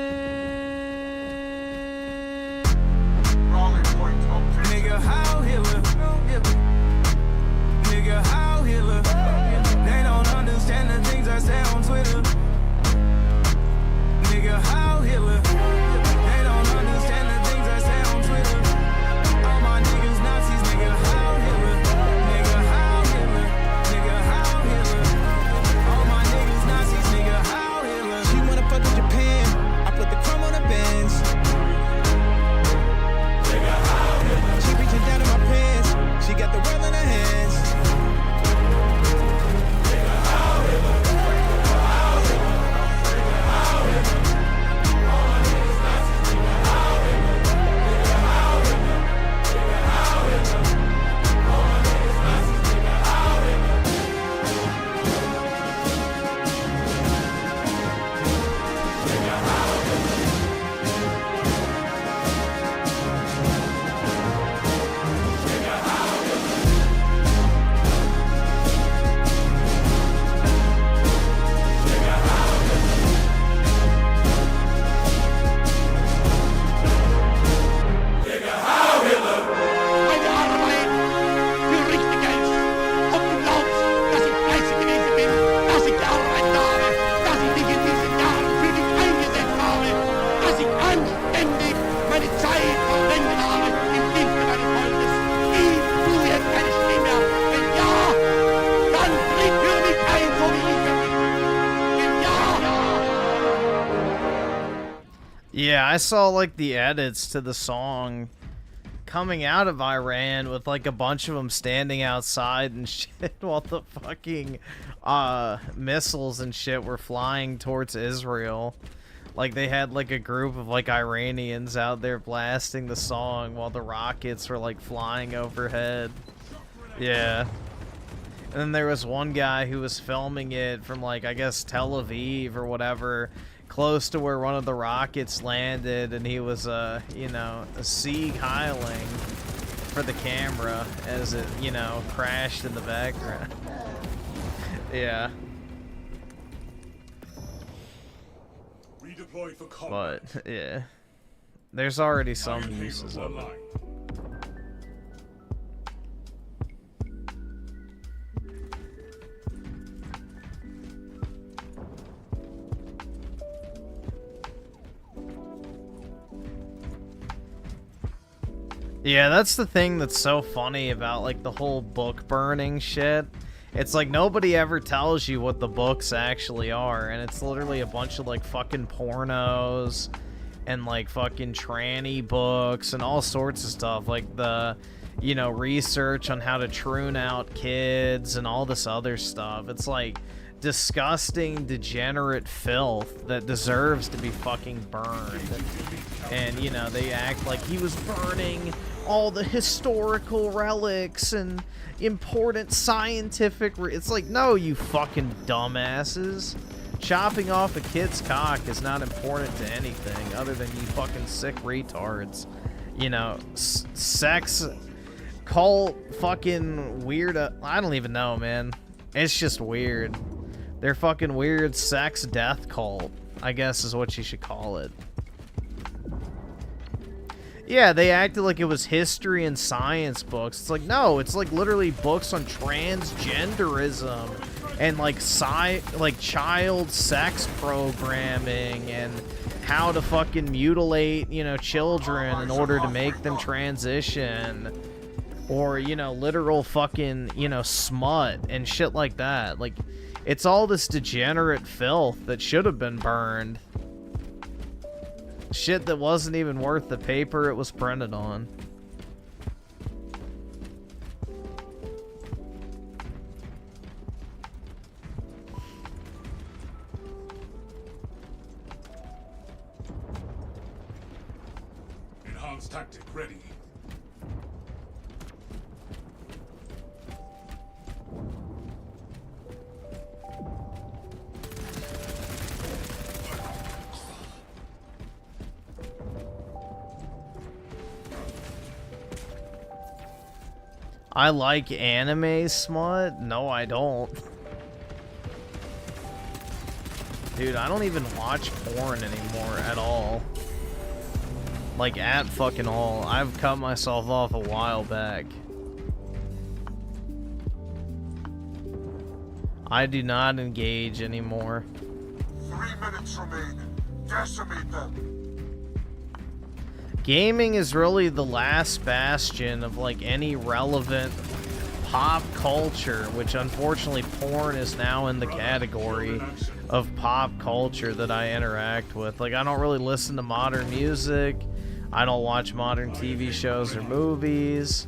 Nigga, how Hitler? Nigga, how Hitler? They don't understand the things I say on Twitter. Nigga, how Hitler? They don't understand the things I say on Twitter. All my niggas Nazis, nigga, how Hitler? Nigga, how Hitler? Nigga, how Hitler? All my niggas Nazis, nigga, how Hitler? She wanna fuck with Japan, I put the chrome on the Benz. Nigga, how Hitler? She reaching down in my pants. Yeah, I saw like the edits to the song coming out of Iran with like a bunch of them standing outside and shit while the fucking missiles and shit were flying towards Israel. Like they had like a group of like Iranians out there blasting the song while the rockets were like flying overhead. Yeah. And then there was one guy who was filming it from like, I guess, Tel Aviv or whatever, close to where one of the rockets landed, and he was, you know, Sieg Heiling for the camera as it, you know, crashed in the background. Yeah. Redeploy for combat. But, yeah. There's already some uses of it. Online. Yeah, that's the thing that's so funny about like the whole book burning shit. It's like nobody ever tells you what the books actually are, and it's literally a bunch of like fucking pornos and like fucking tranny books and all sorts of stuff, like the, you know, research on how to troon out kids and all this other stuff. It's like disgusting, degenerate filth that deserves to be fucking burned. And, you know, they act like he was burning all the historical relics and important scientific... It's like, no, you fucking dumbasses. Chopping off a kid's cock is not important to anything other than you fucking sick retards. You know, sex, cult, fucking weird... I don't even know, man. It's just weird. They're fucking weird sex death cult, I guess is what you should call it. Yeah, they acted like it was history and science books. It's like, no, it's like literally books on transgenderism and like child sex programming and how to fucking mutilate, you know, children in order to make them transition. Or, you know, literal fucking, you know, smut and shit like that. Like, it's all this degenerate filth that should have been burned. Shit that wasn't even worth the paper it was printed on. Enhanced tactic ready. I like anime smut? No, I don't. Dude, I don't even watch porn anymore at all. Like, at fucking all. I've cut myself off a while back. I do not engage anymore. 3 minutes remain. Decimate them. Gaming is really the last bastion of like any relevant pop culture, which unfortunately porn is now in the category of pop culture that I interact with. Like, I don't really listen to modern music. I don't watch modern TV shows or movies.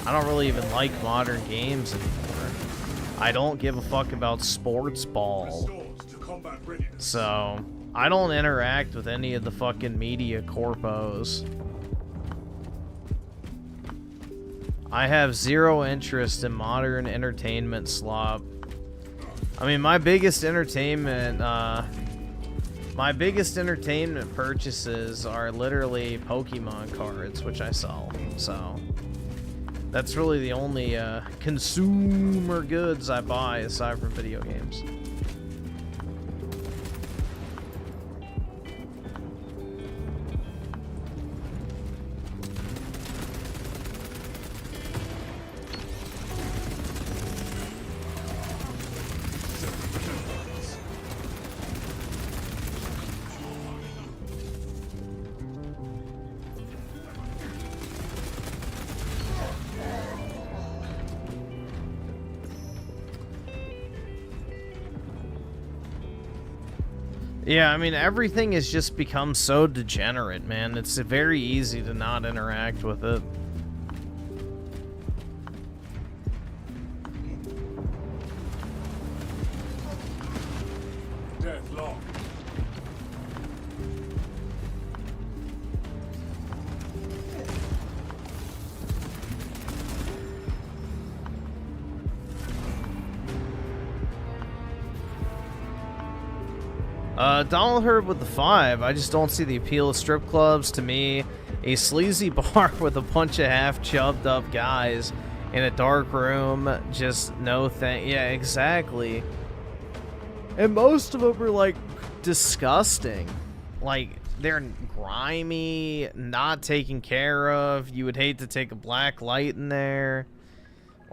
I don't really even like modern games anymore. I don't give a fuck about sports ball. So, I don't interact with any of the fucking media corpos. I have zero interest in modern entertainment slop. I mean, my biggest entertainment purchases are literally Pokemon cards, which I sell. So, that's really the only consumer goods I buy aside from video games. Yeah, I mean, everything has just become so degenerate, man. It's very easy to not interact with it. Deadlock. Donald Herb with the 5. I just don't see the appeal of strip clubs. To me, a sleazy bar with a bunch of half-chubbed up guys in a dark room, just no thing. Yeah, exactly. And most of them are, like, disgusting. Like, they're grimy, not taken care of. You would hate to take a black light in there.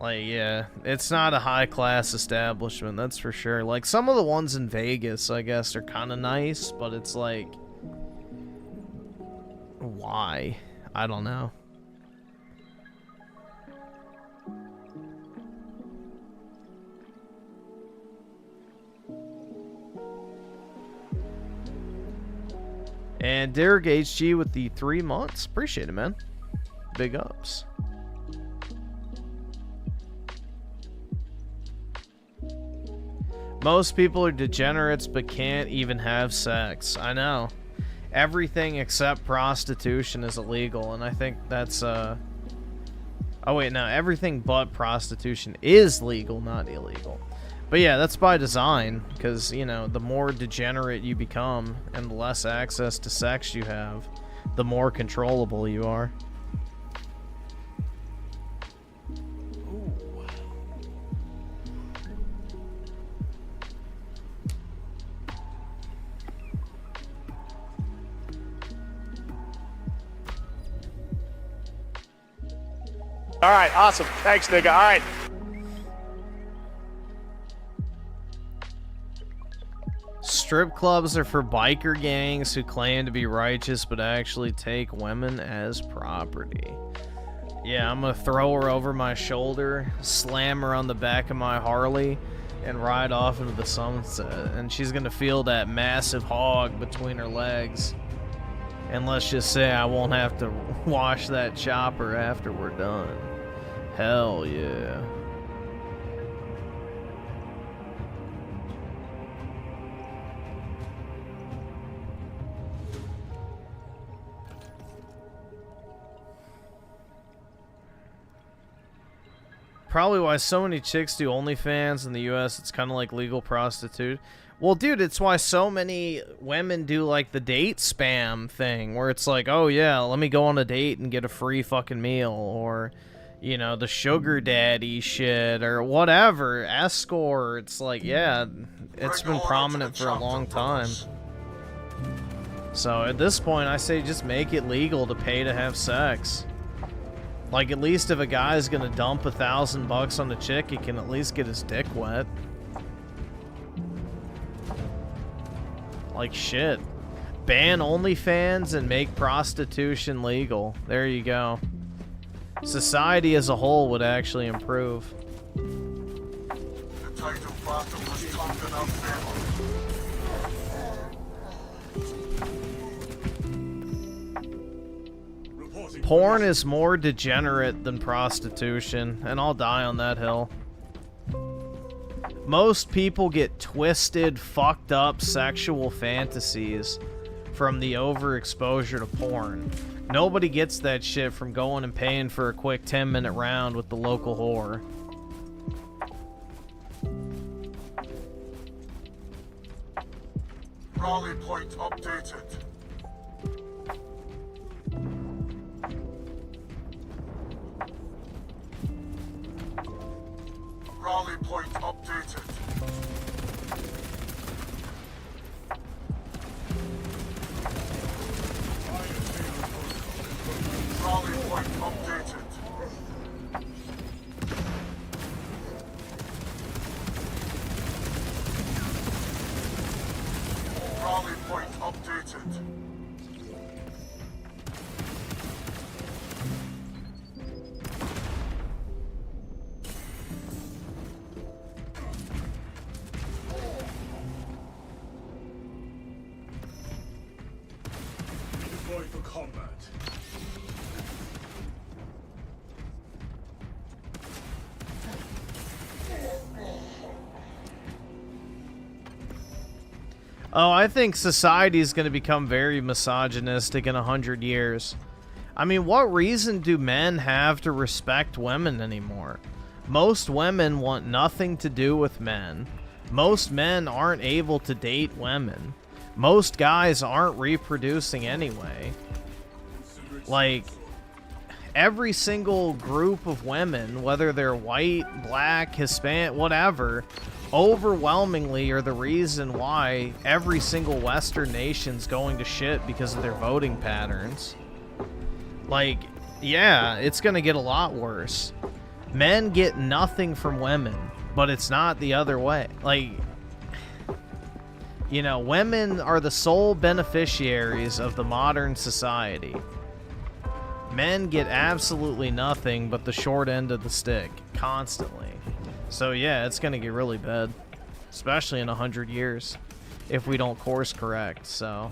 Like, yeah, it's not a high-class establishment, that's for sure. Like, some of the ones in Vegas, I guess, are kind of nice, but it's like... why? I don't know. And Derek HG with the 3 months. Appreciate it, man. Big ups. Most people are degenerates but can't even have sex. I know. Everything except prostitution is illegal, and I think that's, oh wait, no. Everything but prostitution is legal, not illegal. But yeah, that's by design, because, you know, the more degenerate you become and the less access to sex you have, the more controllable you are. All right, awesome. Thanks, nigga. All right. Strip clubs are for biker gangs who claim to be righteous but actually take women as property. Yeah, I'm gonna throw her over my shoulder, slam her on the back of my Harley, and ride off into the sunset. And she's gonna feel that massive hog between her legs. And let's just say I won't have to wash that chopper after we're done. Hell yeah. Probably why so many chicks do OnlyFans in the US. It's kind of like legal prostitute. Well, dude, it's why so many women do, like, the date spam thing, where it's like, oh, yeah, let me go on a date and get a free fucking meal, or, you know, the sugar daddy shit, or whatever, escort. It's like, yeah, it's been prominent for a long time. So, at this point, I say just make it legal to pay to have sex. Like, at least if a guy's gonna dump $1,000 on a chick, he can at least get his dick wet. Like, shit. Ban OnlyFans and make prostitution legal. There you go. Society as a whole would actually improve. Porn is more degenerate than prostitution, and I'll die on that hill. Most people get twisted, fucked up sexual fantasies from the overexposure to porn. Nobody gets that shit from going and paying for a quick 10-minute round with the local whore. Raleigh point updated. Raleigh point updated. Raleigh point updated. Raleigh point updated. Oh, I think society is going to become very misogynistic in 100 years. I mean, what reason do men have to respect women anymore? Most women want nothing to do with men. Most men aren't able to date women. Most guys aren't reproducing anyway. Like, every single group of women, whether they're white, black, Hispanic, whatever, overwhelmingly are the reason why every single Western nation's going to shit because of their voting patterns. Like, yeah, it's gonna get a lot worse. Men get nothing from women, but it's not the other way. Like, you know, women are the sole beneficiaries of the modern society. Men get absolutely nothing but the short end of the stick, constantly. So yeah, it's gonna get really bad. Especially in 100 years, if we don't course correct, so...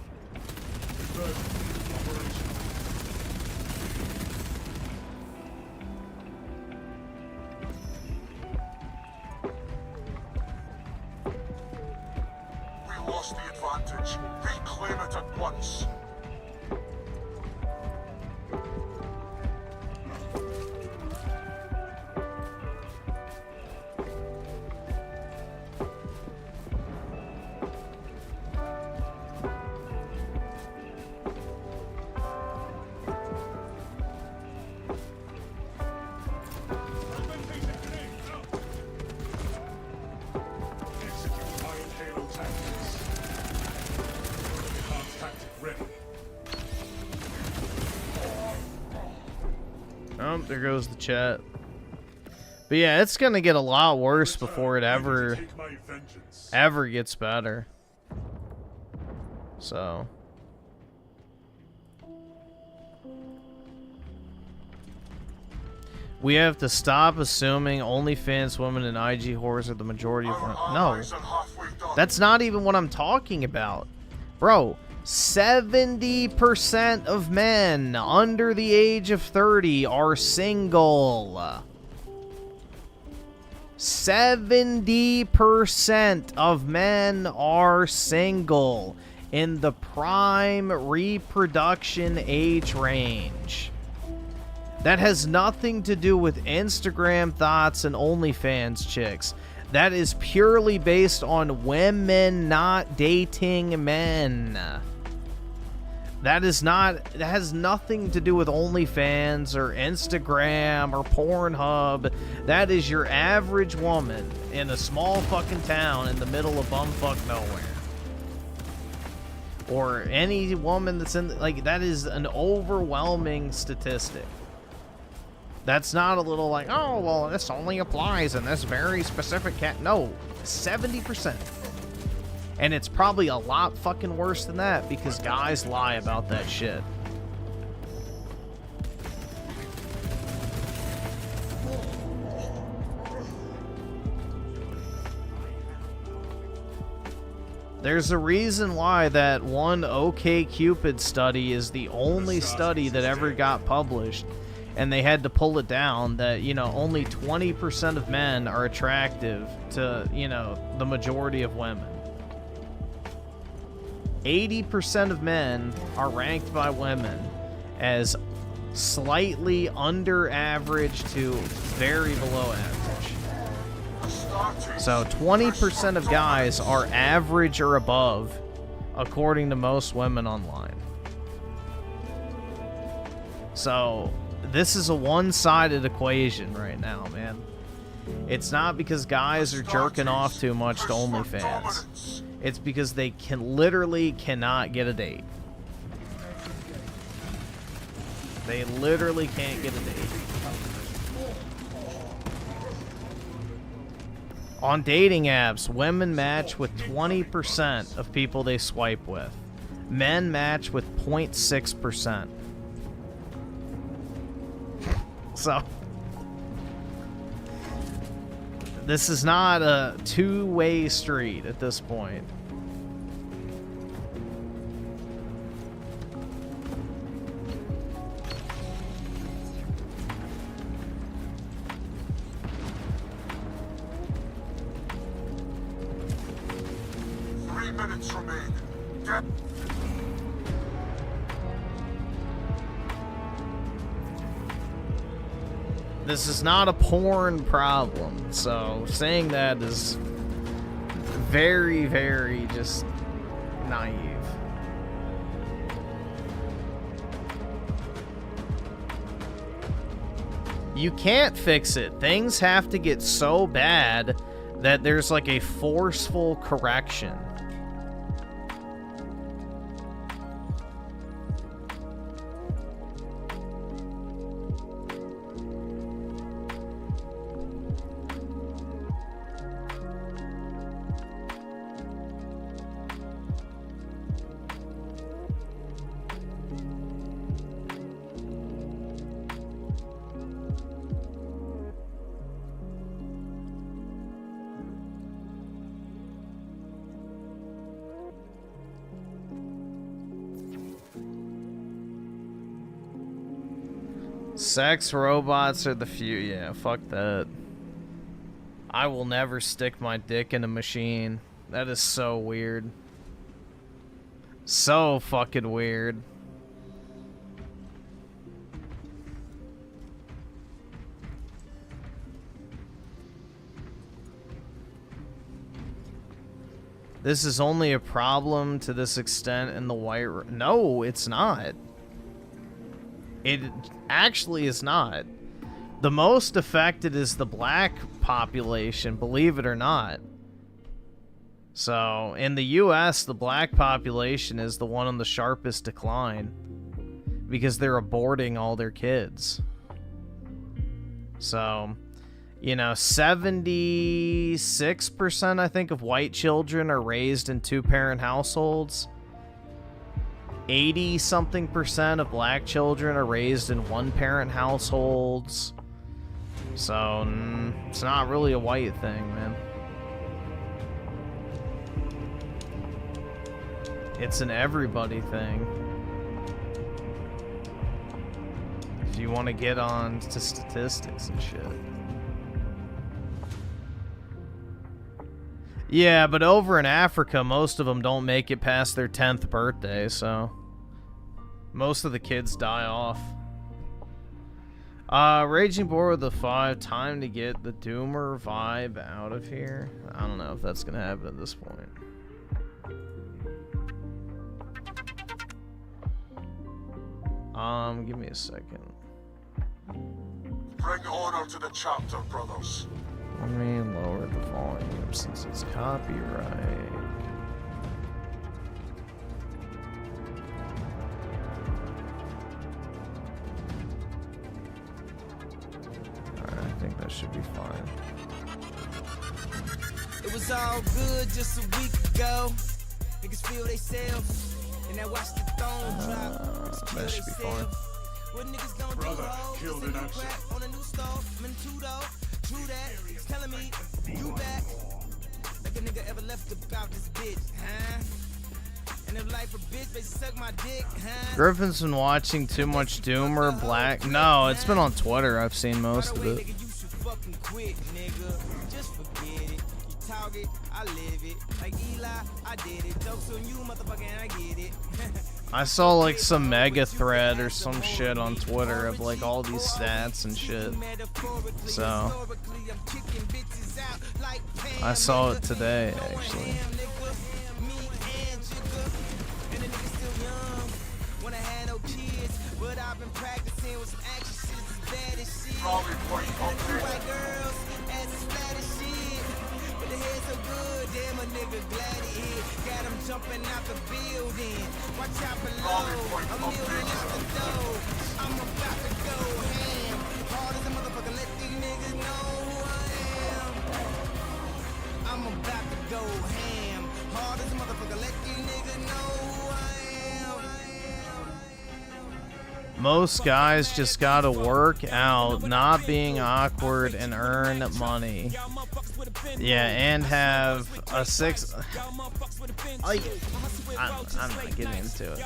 We lost the advantage. Reclaim it at once. Oh, there goes the chat. But yeah, it's gonna get a lot worse before it ever gets better. So... we have to stop assuming OnlyFans women and IG whores are the majority of women. No. That's not even what I'm talking about. Bro, 70% of men under the age of 30 are single. 70% of men are single in the prime reproduction age range. That has nothing to do with Instagram thoughts and OnlyFans chicks. That is purely based on women not dating men. That has nothing to do with OnlyFans or Instagram or Pornhub. That is your average woman in a small fucking town in the middle of bumfuck nowhere. Or any woman that's in, like, that is an overwhelming statistic. That's not a little like, oh, well, this only applies in this very specific cat. No, 70%. And it's probably a lot fucking worse than that because guys lie about that shit. There's a reason why that one OkCupid study is the only study that ever got published. And they had to pull it down that, you know, only 20% of men are attractive to, you know, the majority of women. 80% of men are ranked by women as slightly under average to very below average. So 20% of guys are average or above, according to most women online. So... this is a one-sided equation right now, man. It's not because guys are jerking off too much to OnlyFans. It's because they literally cannot get a date. They literally can't get a date. On dating apps, women match with 20% of people they swipe with. Men match with 0.6%. So, this is not a two-way street at this point. minutes remain. This is not a porn problem, so saying that is very, very just naive. You can't fix it. Things have to get so bad that there's like a forceful correction. Sex robots are the few. Yeah, fuck that. I will never stick my dick in a machine. That is so weird. So fucking weird. This is only a problem to this extent in the white... No, it's not. It actually is not. The most affected is the black population, believe it or not. So, in the US, the black population is the one on the sharpest decline because they're aborting all their kids. So, you know, 76%, I think, of white children are raised in two-parent households. 80-something% of black children are raised in one-parent households. So, it's not really a white thing, man. It's an everybody thing. If you want to get on to statistics and shit. Yeah, but over in Africa, most of them don't make it past their 10th birthday, so most of the kids die off. Raging Boar with the 5, time to get the Doomer vibe out of here. I don't know if that's gonna happen at this point. Give me a second. Bring order to the chapter, brothers. Let me lower the volume since it's copyright. Alright, I think that should be fine. It was all good just a week ago. Niggas feel they self. And I watch the throne drop. That should be fine. What niggas gon' Brother killed in action. on a new stove, I'm in two though. True that, it's telling me you back. Like a nigga ever left about this bitch, huh? And if life a bitch, they suck my dick, huh? Griffin's been watching too much Doomer Black. No, it's been on Twitter. I've seen most of it. Nigga, you should fucking quit, nigga. Just forget it. You talk it, I live it. Like Eli, I did it. Jokes on you, motherfucker, and I get it. I saw like some mega thread or some shit on Twitter of like all these stats and shit. So I saw it today actually. Damn, a nigga glad he hit. Got him jumping out the building. Watch out below. A million out the door. I'm about to go ham. Hard as a motherfucker, let these niggas know who I am. I'm about to go ham. Hard as a motherfucker, let these niggas know who I am. Most guys just gotta work out, not being awkward, and earn money. Yeah, and have a 6. I'm not getting into it.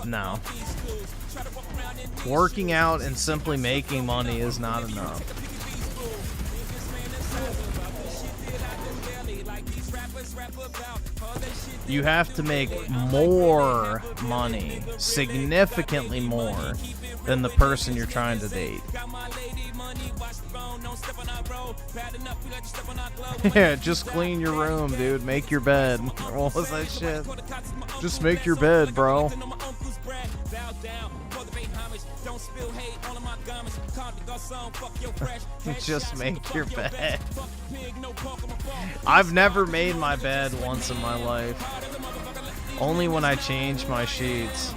No. Working out and simply making money is not enough. You have to make more money, significantly more, than the person you're trying to date. Yeah, just clean your room, dude. Make your bed. What was that shit? Just make your bed, bro. Just make your bed. I've never made my bed once in my life. Only when I change my sheets.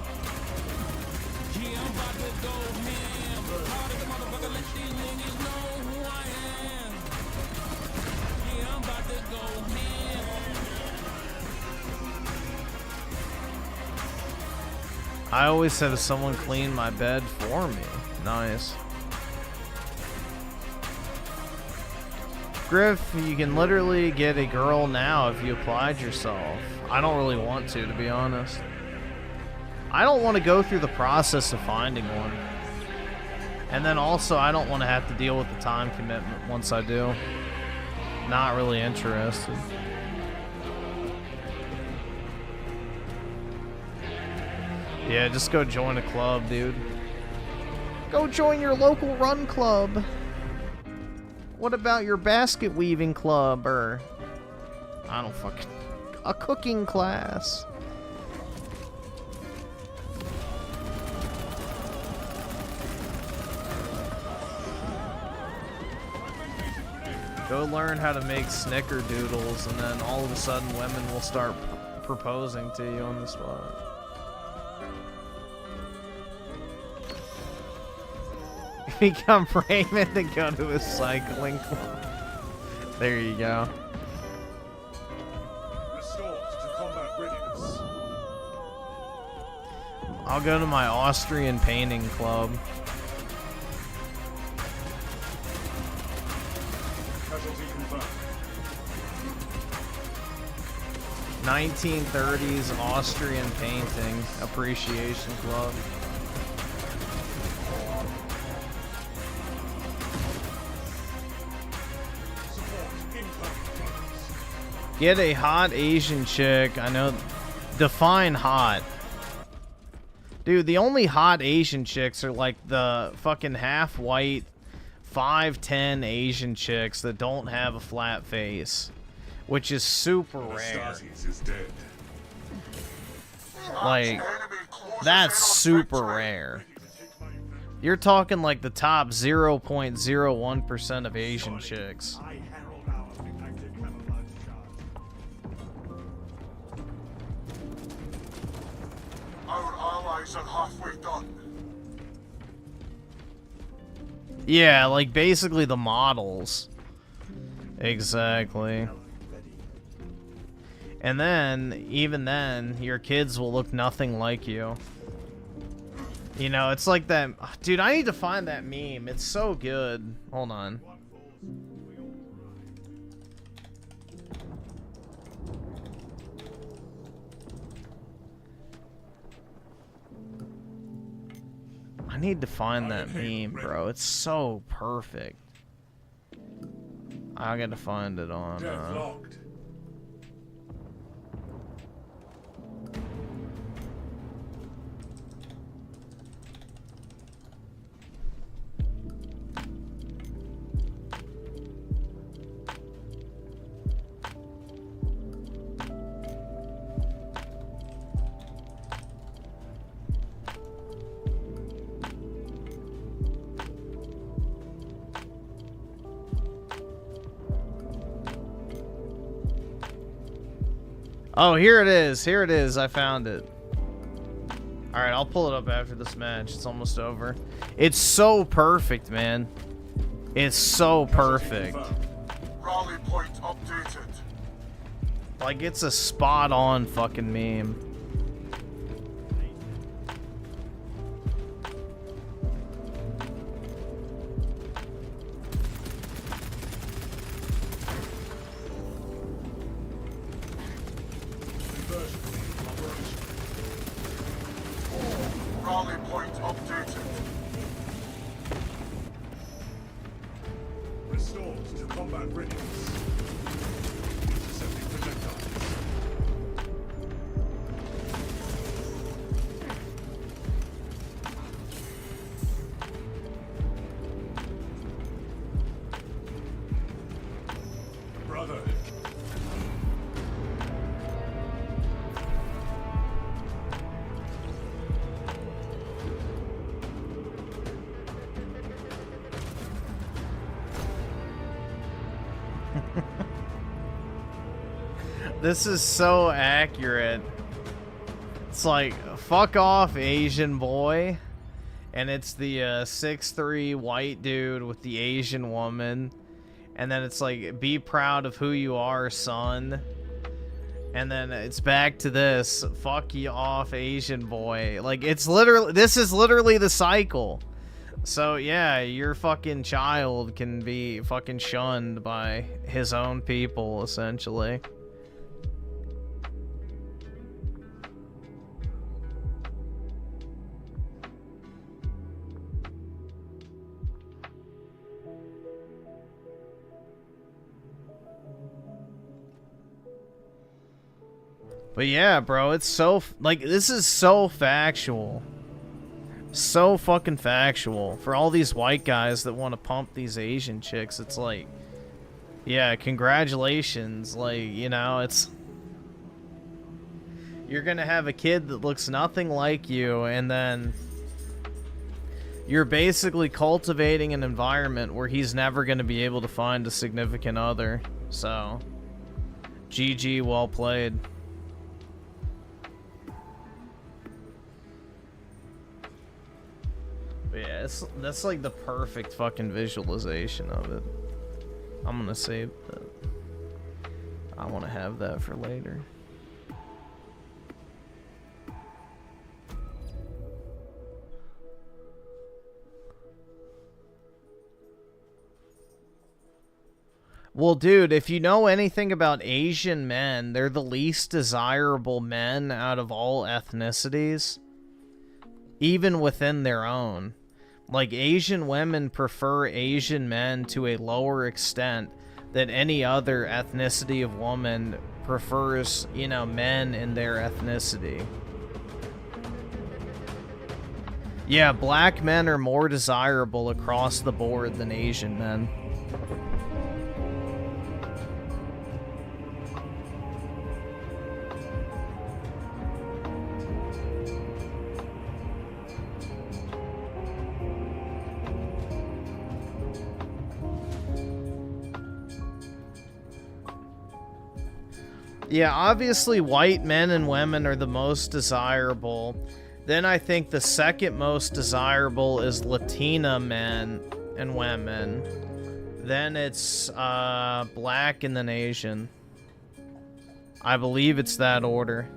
I always have someone clean my bed for me. Nice. Griff, you can literally get a girl now if you applied yourself. I don't really want to be honest. I don't want to go through the process of finding one. And then also, I don't want to have to deal with the time commitment once I do. Not really interested. Yeah, just go join a club, dude. Go join your local run club. What about your basket weaving club or I don't fucking a cooking class? Go learn how to make snickerdoodles and then all of a sudden women will start proposing to you on the spot. Become Raymond and go to a cycling club. There you go. Restored to combat readiness. I'll go to my Austrian painting club. Casualty confirmed. 1930s Austrian painting appreciation club. Get a hot Asian chick. I know. Define hot. Dude, the only hot Asian chicks are like the fucking half white 5'10" Asian chicks that don't have a flat face, which is super rare. Is dead. Like, that's super rare. You're talking like the top 0.01% of Asian chicks. Our allies are halfway done. Yeah, like basically the models. Exactly. And then, even then, your kids will look nothing like you. You know, it's like that. Dude, I need to find that meme. It's so good. Hold on. I need to find that meme, bro. It's so perfect. I gotta find it on. Deadlocked. Oh, here it is. Here it is. I found it. Alright, I'll pull it up after this match. It's almost over. It's so perfect, man. It's so perfect. Rally point updated. Like, it's a spot-on fucking meme. Rally point updated. Restored to combat readiness. Intercepting brother. This is so accurate. It's like, fuck off, Asian boy. And it's the 6'3" white dude with the Asian woman. And then it's like, be proud of who you are, son. And then it's back to this, fuck you off, Asian boy. Like, it's literally, this is literally the cycle. So yeah, your fucking child can be fucking shunned by his own people, essentially. But yeah, bro, it's so, like, this is so factual. So fucking factual. For all these white guys that want to pump these Asian chicks, it's like, yeah, congratulations. Like, you know, it's... You're gonna have a kid that looks nothing like you, and then... You're basically cultivating an environment where he's never gonna be able to find a significant other. So... GG, well played. But yeah, that's like the perfect fucking visualization of it. I'm gonna save that. I want to have that for later. Well, dude, if you know anything about Asian men, they're the least desirable men out of all ethnicities, even within their own. Like, Asian women prefer Asian men to a lower extent than any other ethnicity of woman prefers, you know, men in their ethnicity. Yeah, black men are more desirable across the board than Asian men. Yeah, obviously white men and women are the most desirable. Then I think the second most desirable is Latina men and women. Then it's black and then Asian. I believe it's that order.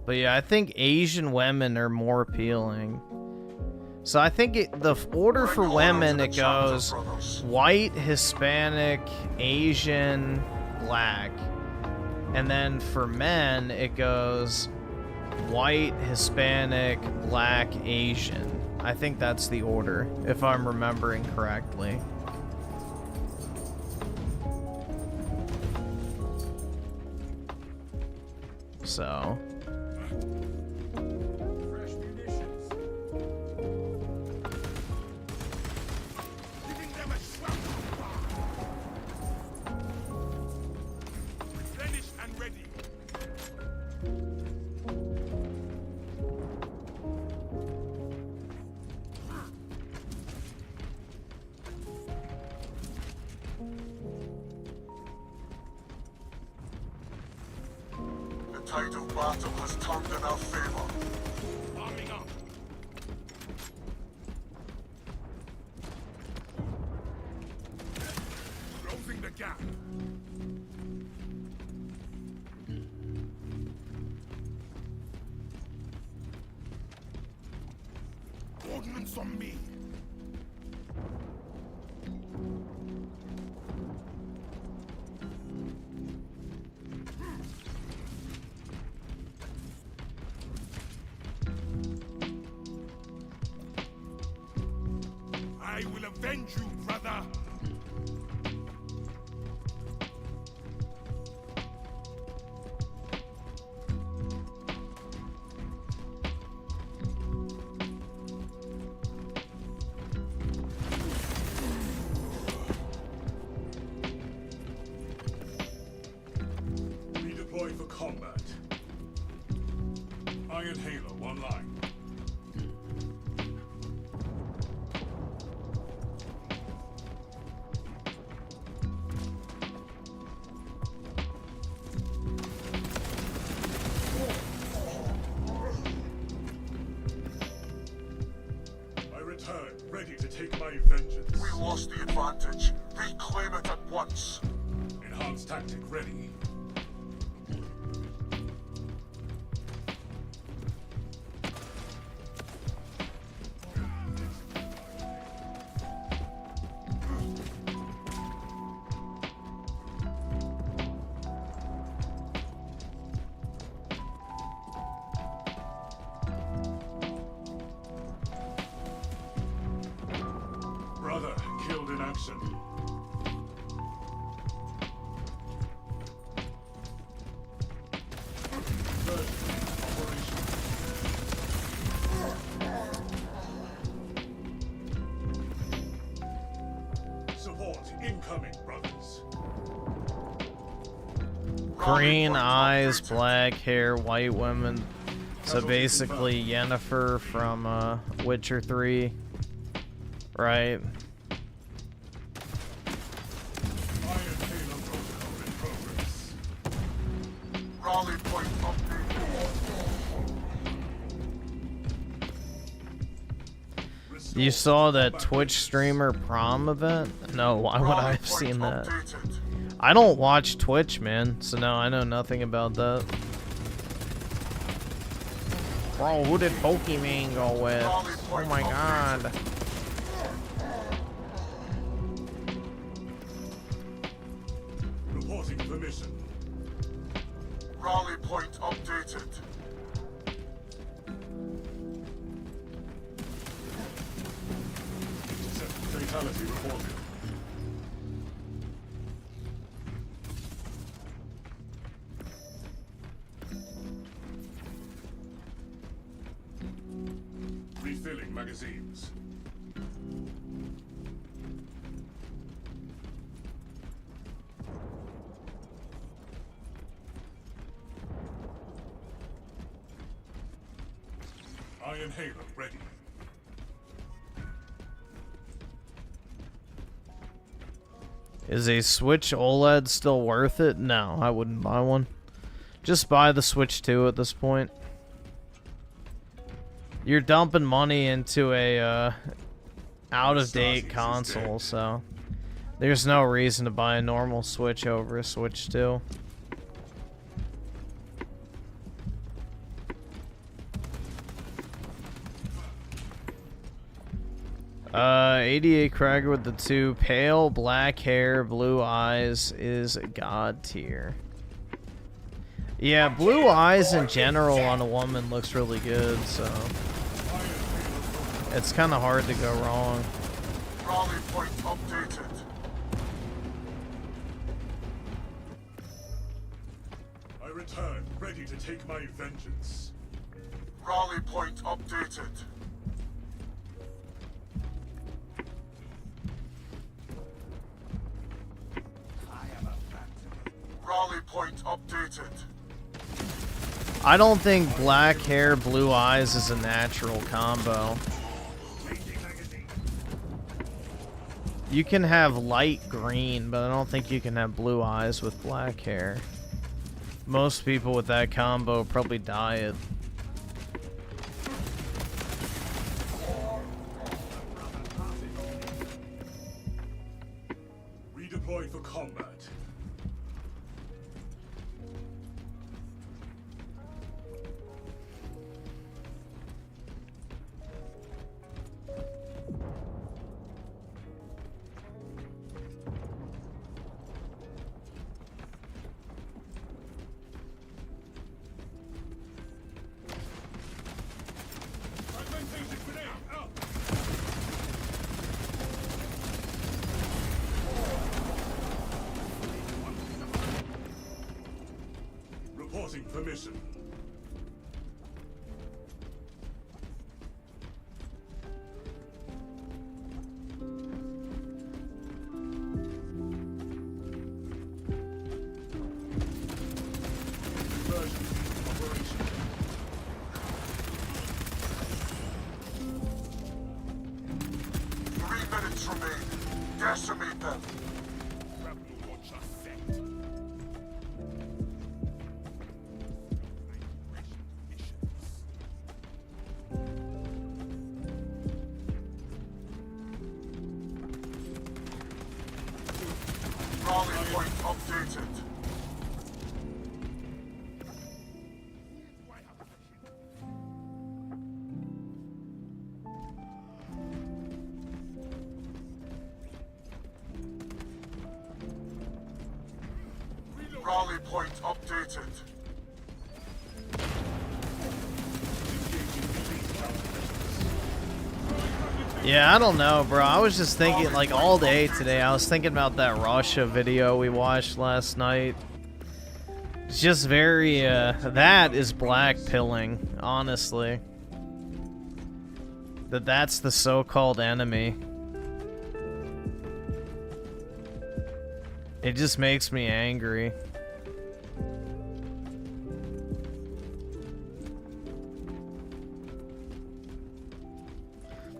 But yeah, I think Asian women are more appealing. So I think the order for women, it goes white, Hispanic, Asian, black. And then for men, it goes white, Hispanic, black, Asian. I think that's the order, if I'm remembering correctly. So... Title battle has turned in our favor. Arming up. Closing the gap. Ordnance on me. I will avenge you, brother. combat. Iron Halo online. I return, ready to take my vengeance. We lost the advantage. Reclaim it at once. Enhanced tactic ready. Brother killed in action. Support incoming, brothers. Green eyes, black hair, white women. So basically Yennefer from Witcher 3. Right. Iron Halo protocol in progress. Rally point update. You saw that Twitch streamer prom event? No, why would I have seen that? I don't watch Twitch, man, so no, I know nothing about that. Bro, who did Pokemon go with? Oh my god. Reporting for mission. Rally point updated. Fatality reported. Refilling magazines. Iron Halo ready. Is a Switch OLED still worth it? No, I wouldn't buy one. Just buy the Switch 2 at this point. You're dumping money into a out-of-date console, so there's no reason to buy a normal Switch over a Switch 2. 88 Krager with the 2 pale black hair, blue eyes is god tier. Yeah, blue eyes in general on a woman looks really good, so it's kind of hard to go wrong. Rally point updated. I return, ready to take my vengeance. Rally point updated. Rally point updated. I don't think black hair, blue eyes is a natural combo. You can have light green, but I don't think you can have blue eyes with black hair. Most people with that combo probably dye it. Redeploy for combat. Reporting for mission. point updated. Rally point updated. Yeah, I don't know, bro. I was just thinking, like, all day today, I was thinking about that Russia video we watched last night. It's just very, that is black pilling, honestly. That's the so-called enemy. It just makes me angry.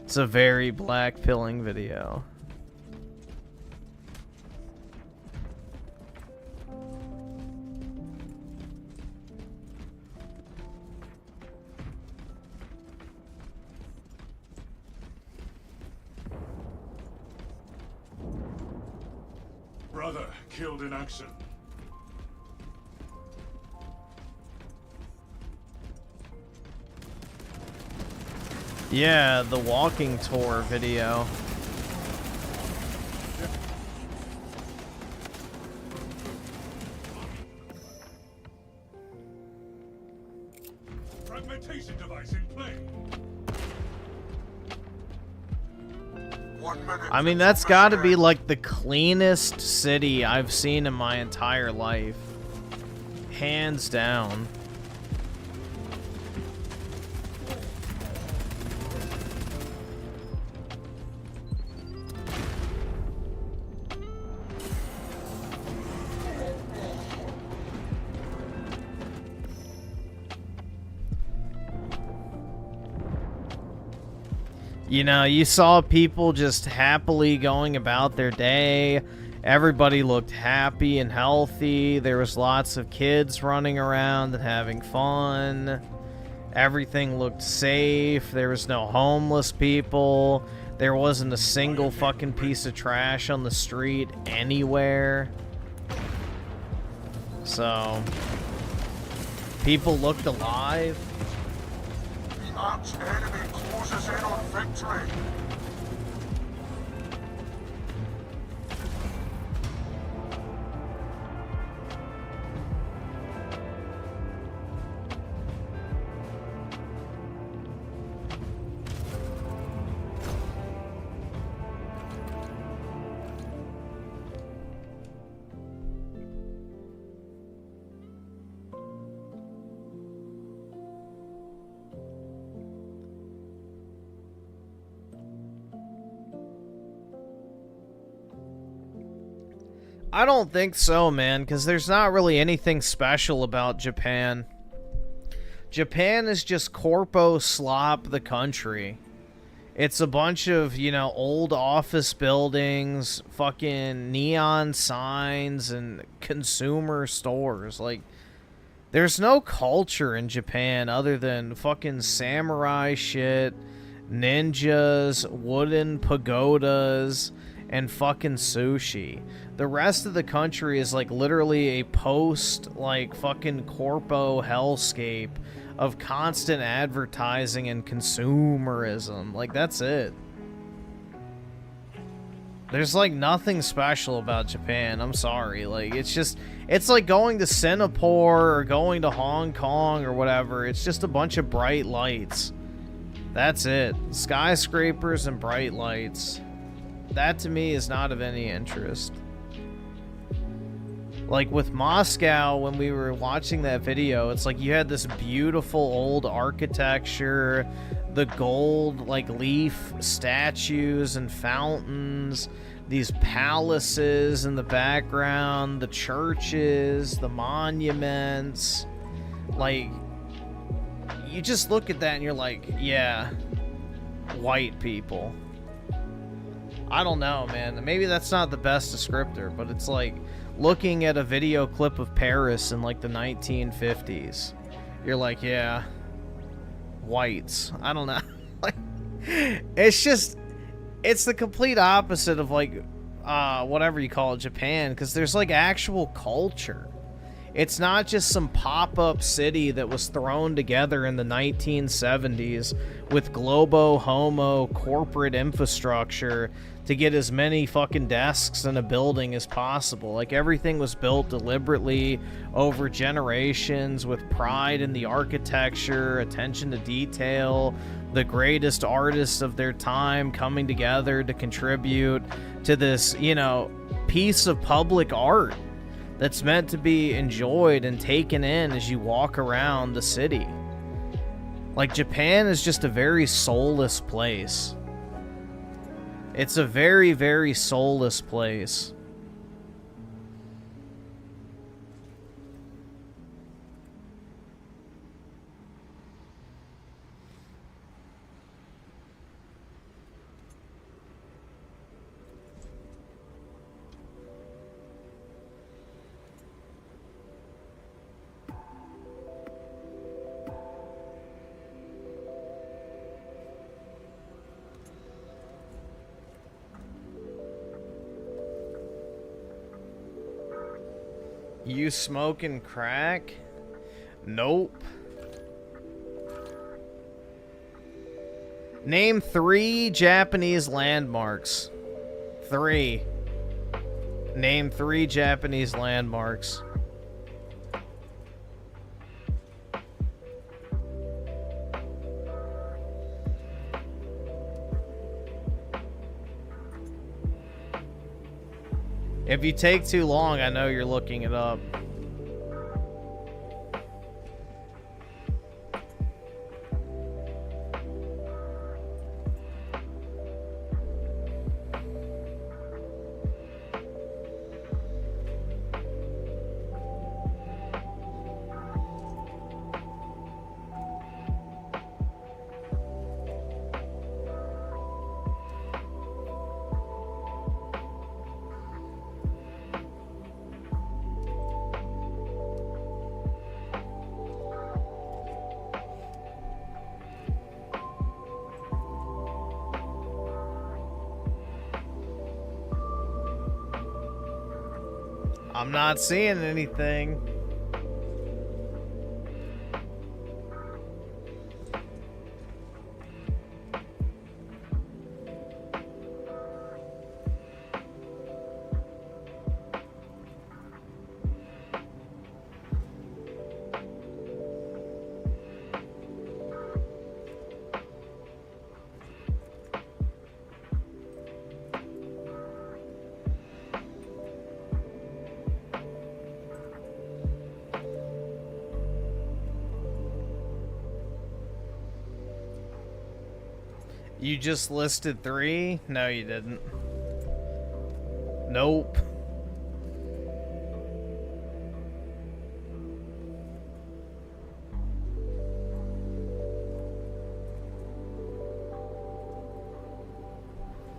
It's a very black pilling video. Brother killed in action. Yeah, the walking tour video. Fragmentation device in play. 1 minute. I mean, that's gotta be like the cleanest city I've seen in my entire life. Hands down. You know, you saw people just happily going about their day. Everybody looked happy and healthy. There was lots of kids running around and having fun. Everything looked safe. There was no homeless people. There wasn't a single fucking piece of trash on the street anywhere. So, people looked alive. The arch enemy closes in on victory. I don't think so, man, because there's not really anything special about Japan. Japan is just corpo slop the country. It's a bunch of, you know, old office buildings, fucking neon signs, and consumer stores. Like, there's no culture in Japan other than fucking samurai shit, ninjas, wooden pagodas, and fucking sushi. The rest of the country is like literally a post like fucking corpo hellscape of constant advertising and consumerism. Like, that's it. There's like nothing special about Japan. I'm sorry. Like, it's like going to Singapore or going to Hong Kong or whatever. It's just a bunch of bright lights. That's it. Skyscrapers and bright lights. That to me is not of any interest. Like with Moscow, when we were watching that video, it's like you had this beautiful old architecture, the gold like leaf statues and fountains, these palaces in the background, the churches, the monuments. Like, you just look at that and you're like, yeah, white people. I don't know, man. Maybe that's not the best descriptor, but it's like looking at a video clip of Paris in like the 1950s. You're like, yeah, whites. I don't know. Like, it's the complete opposite of like whatever you call it, Japan, because there's like actual culture. It's not just some pop-up city that was thrown together in the 1970s with globo homo corporate infrastructure to get as many fucking desks in a building as possible. Like, everything was built deliberately over generations with pride in the architecture, attention to detail, the greatest artists of their time coming together to contribute to this, you know, piece of public art that's meant to be enjoyed and taken in as you walk around the city. Like, Japan is just a very soulless place. It's a very, very soulless place. You smoking crack? Nope. Name 3 Japanese landmarks. 3. Name 3 Japanese landmarks. If you take too long, I know you're looking it up. I'm not seeing anything. You just listed 3? No, you didn't. Nope.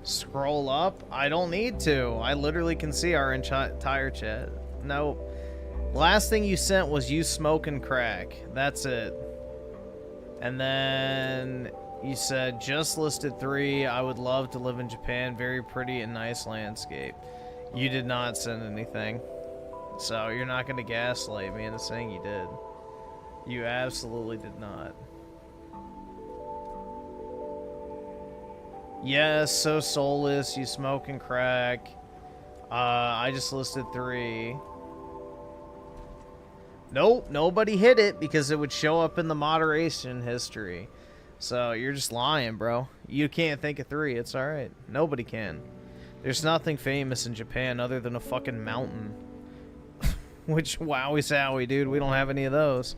Scroll up? I don't need to. I literally can see our entire chat. Nope. Last thing you sent was you smoking crack. That's it. And then you said, just listed 3. I would love to live in Japan. Very pretty and nice landscape. You did not send anything. So you're not going to gaslight me into saying you did. You absolutely did not. Yes, so soulless. You smoking crack. I just listed 3. Nope, nobody hit it because it would show up in the moderation history. So you're just lying, bro. You can't think of 3. It's alright. Nobody can. There's nothing famous in Japan other than a fucking mountain. Which, wowie zowie, dude. We don't have any of those.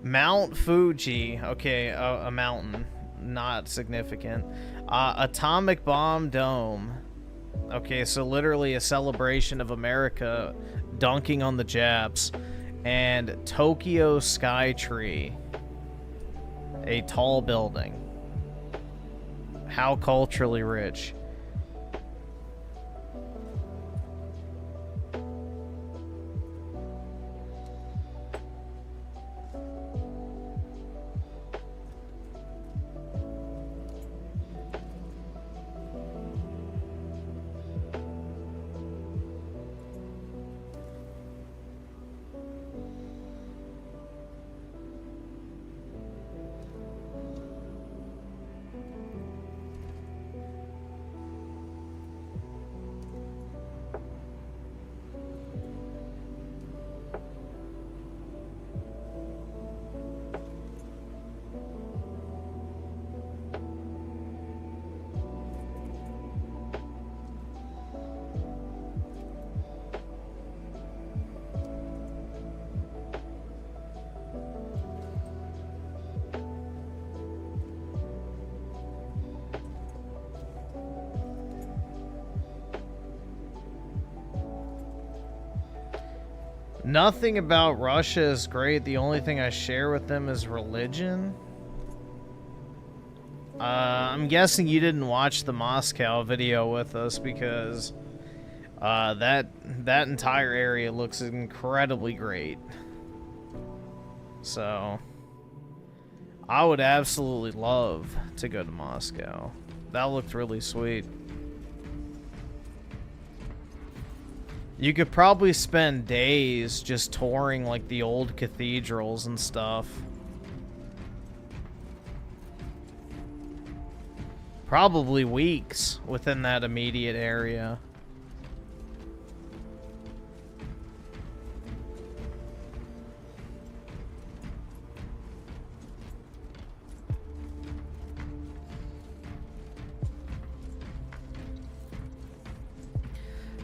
Mount Fuji. Okay, a mountain. Not significant. Atomic Bomb Dome. Okay, so literally a celebration of America dunking on the Japs. And Tokyo Sky Tree. A tall building. How culturally rich. Nothing about Russia is great. The only thing I share with them is religion. I'm guessing you didn't watch the Moscow video with us because that entire area looks incredibly great. So I would absolutely love to go to Moscow. That looked really sweet. You could probably spend days just touring like the old cathedrals and stuff. Probably weeks within that immediate area.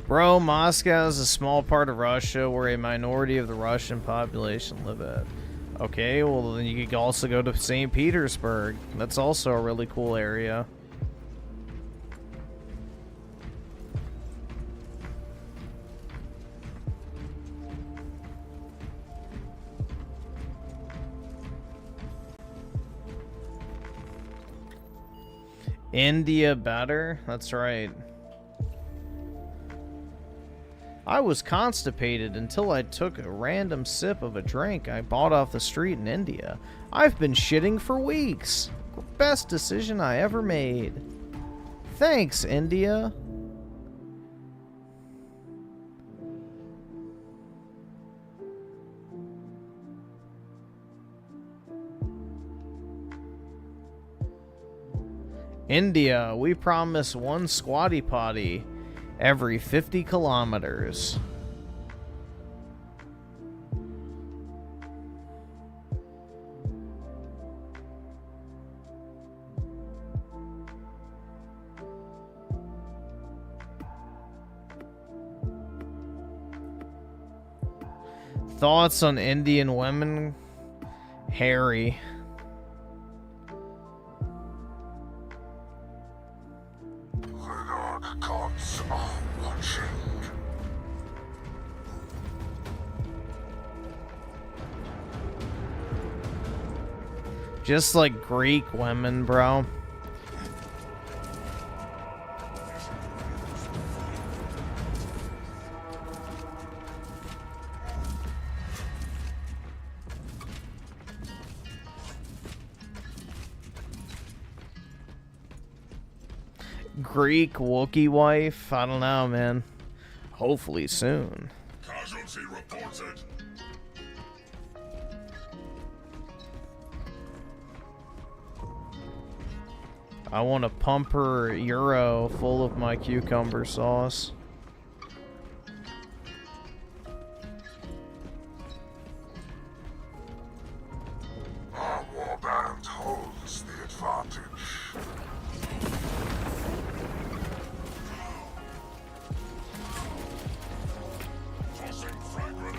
Bro, Moscow is a small part of Russia where a minority of the Russian population live at. Okay, well then you could also go to St. Petersburg. That's also a really cool area. India better? That's right. I was constipated until I took a random sip of a drink I bought off the street in India. I've been shitting for weeks. Best decision I ever made. Thanks, India. India, we promise one squatty potty every 50 kilometers. Thoughts on Indian women? Hairy. Just like Greek women, bro. Greek Wookiee wife? I don't know, man. Hopefully soon. Casualty reported. I want to pump her Euro full of my cucumber sauce. Our warband holds the advantage. Tossing frag grenade.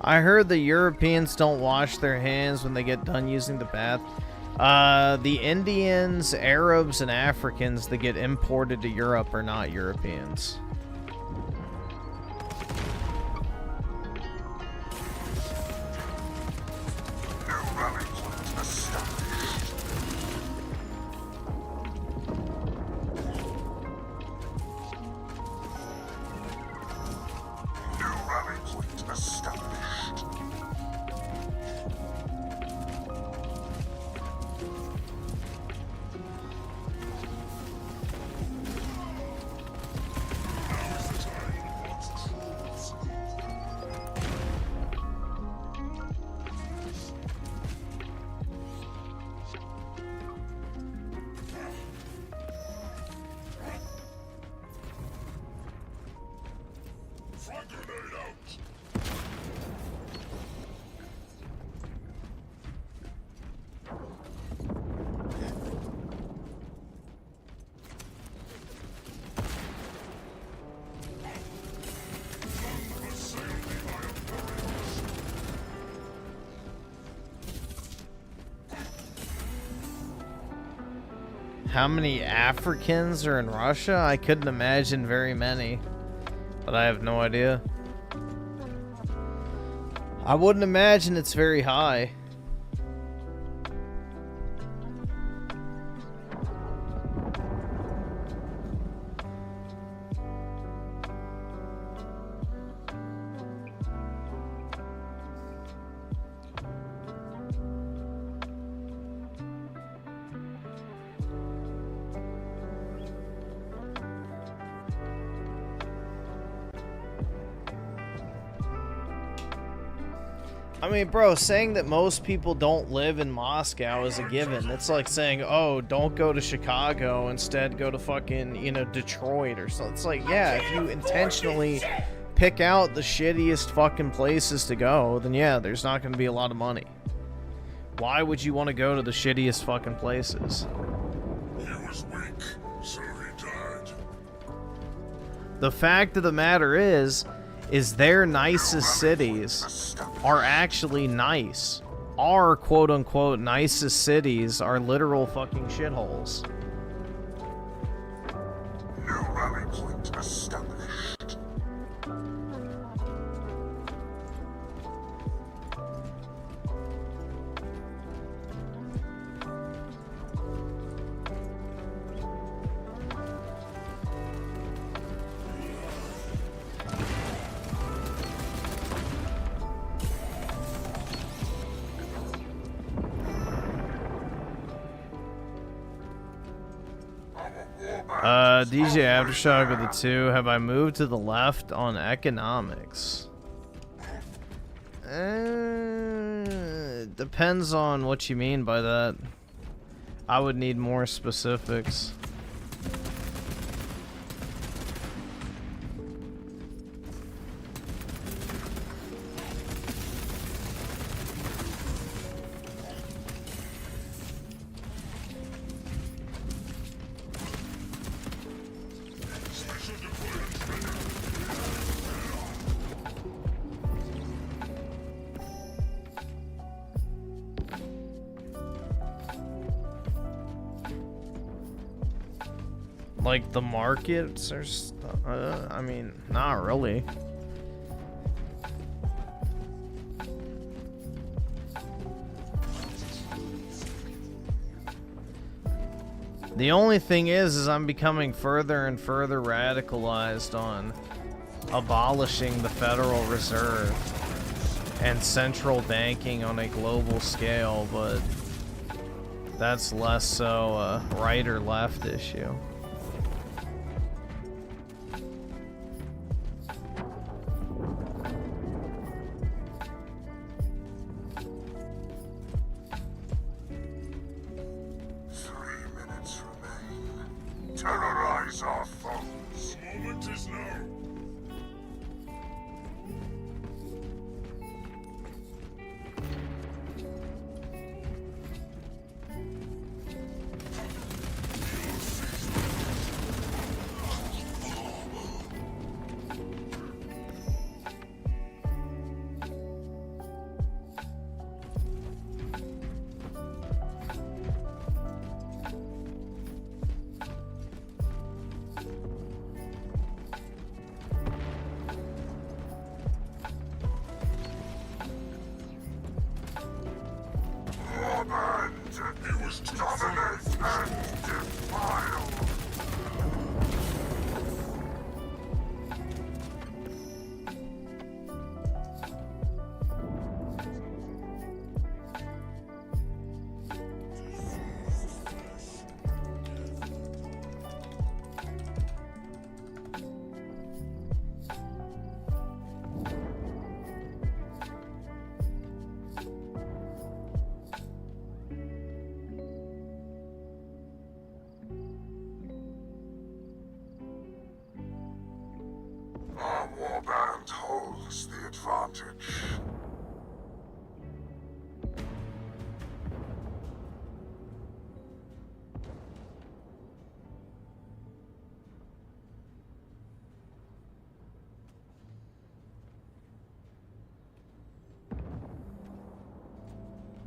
I heard the Europeans don't wash their hands when they get done using the bath. The Indians, Arabs, and Africans that get imported to Europe are not Europeans. How many Africans are in Russia? I couldn't imagine very many, but I have no idea. I wouldn't imagine it's very high. I mean, bro, saying that most people don't live in Moscow is a given. It's like saying, oh, don't go to Chicago, instead go to fucking, you know, Detroit or something. It's like, yeah, if you intentionally pick out the shittiest fucking places to go, then yeah, there's not going to be a lot of money. Why would you want to go to the shittiest fucking places? He was weak, so he died. The fact of the matter is their nicest cities are actually nice. Our quote-unquote nicest cities are literal fucking shitholes. New rally point established. DJ Aftershock with the 2. Have I moved to the left on economics? Depends on what you mean by that. I would need more specifics. Like the markets or stuff? I mean, not really. The only thing is I'm becoming further and further radicalized on abolishing the Federal Reserve and central banking on a global scale, but that's less so a right or left issue. Terrorize our foes. The moment is now. He was dominate and defile. Our warband holds the advantage.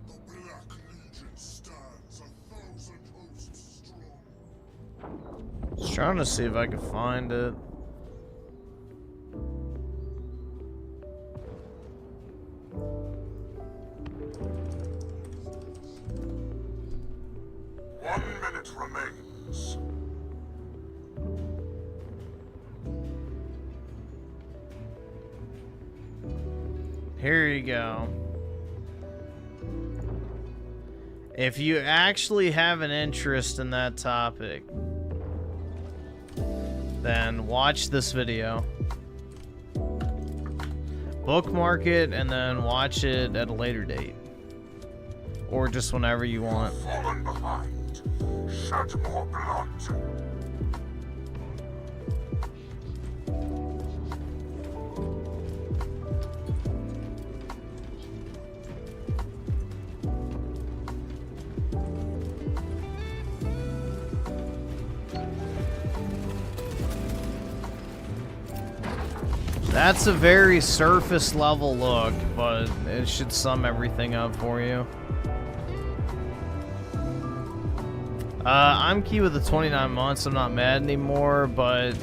The Black Legion stands 1,000 hosts strong. Just trying to see if I can find it. Remains. Here you go. If you actually have an interest in that topic, then watch this video. Bookmark it and then watch it at a later date. Or just whenever you want. Fallen behind. Shed more blood. That's a very surface level look, but it should sum everything up for you. I'm key with the 29 months. I'm not mad anymore, but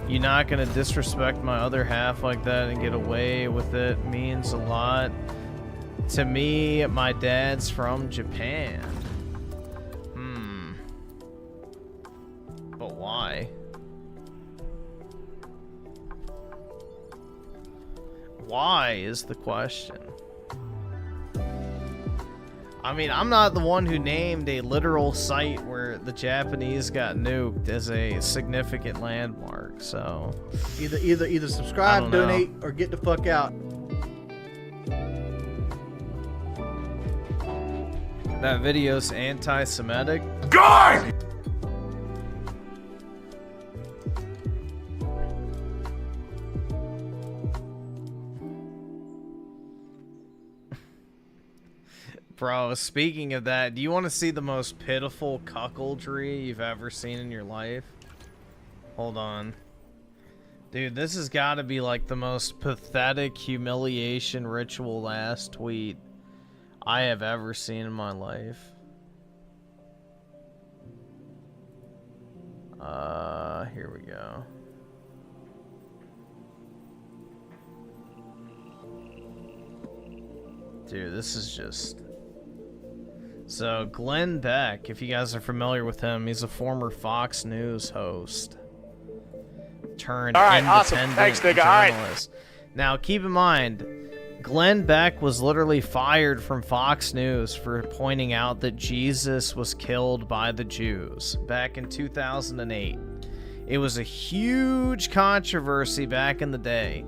you're not gonna disrespect my other half like that and get away with it means a lot. To me, my dad's from Japan. But why? Why is the question. I mean, I'm not the one who named a literal site where the Japanese got nuked as a significant landmark, so Either subscribe, donate, or get the fuck out. That video's anti-Semitic. God! Bro, speaking of that, do you want to see the most pitiful cuckoldry you've ever seen in your life? Hold on. Dude, this has got to be like the most pathetic humiliation ritual ass tweet I have ever seen in my life. Here we go. Dude, this is just... So, Glenn Beck, if you guys are familiar with him, he's a former Fox News host. Turned independent Thanks, nigga. journalist. Now, keep in mind, Glenn Beck was literally fired from Fox News for pointing out that Jesus was killed by the Jews back in 2008. It was a huge controversy back in the day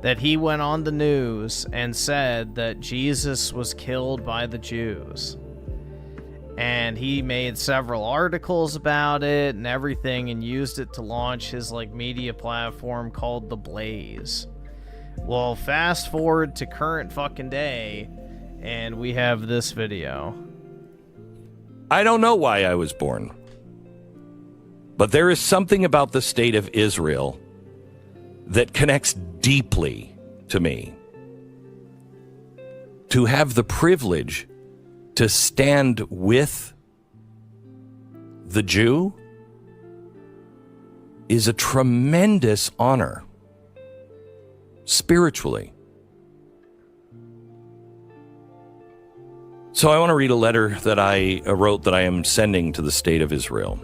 that he went on the news and said that Jesus was killed by the Jews. And he made several articles about it and everything and used it to launch his like media platform called The Blaze. Well, fast forward to current fucking day and we have this video. I don't know why I was born, but there is something about the state of Israel that connects deeply to me. To have the privilege to stand with the Jew is a tremendous honor, spiritually. So I want to read a letter that I wrote that I am sending to the state of Israel.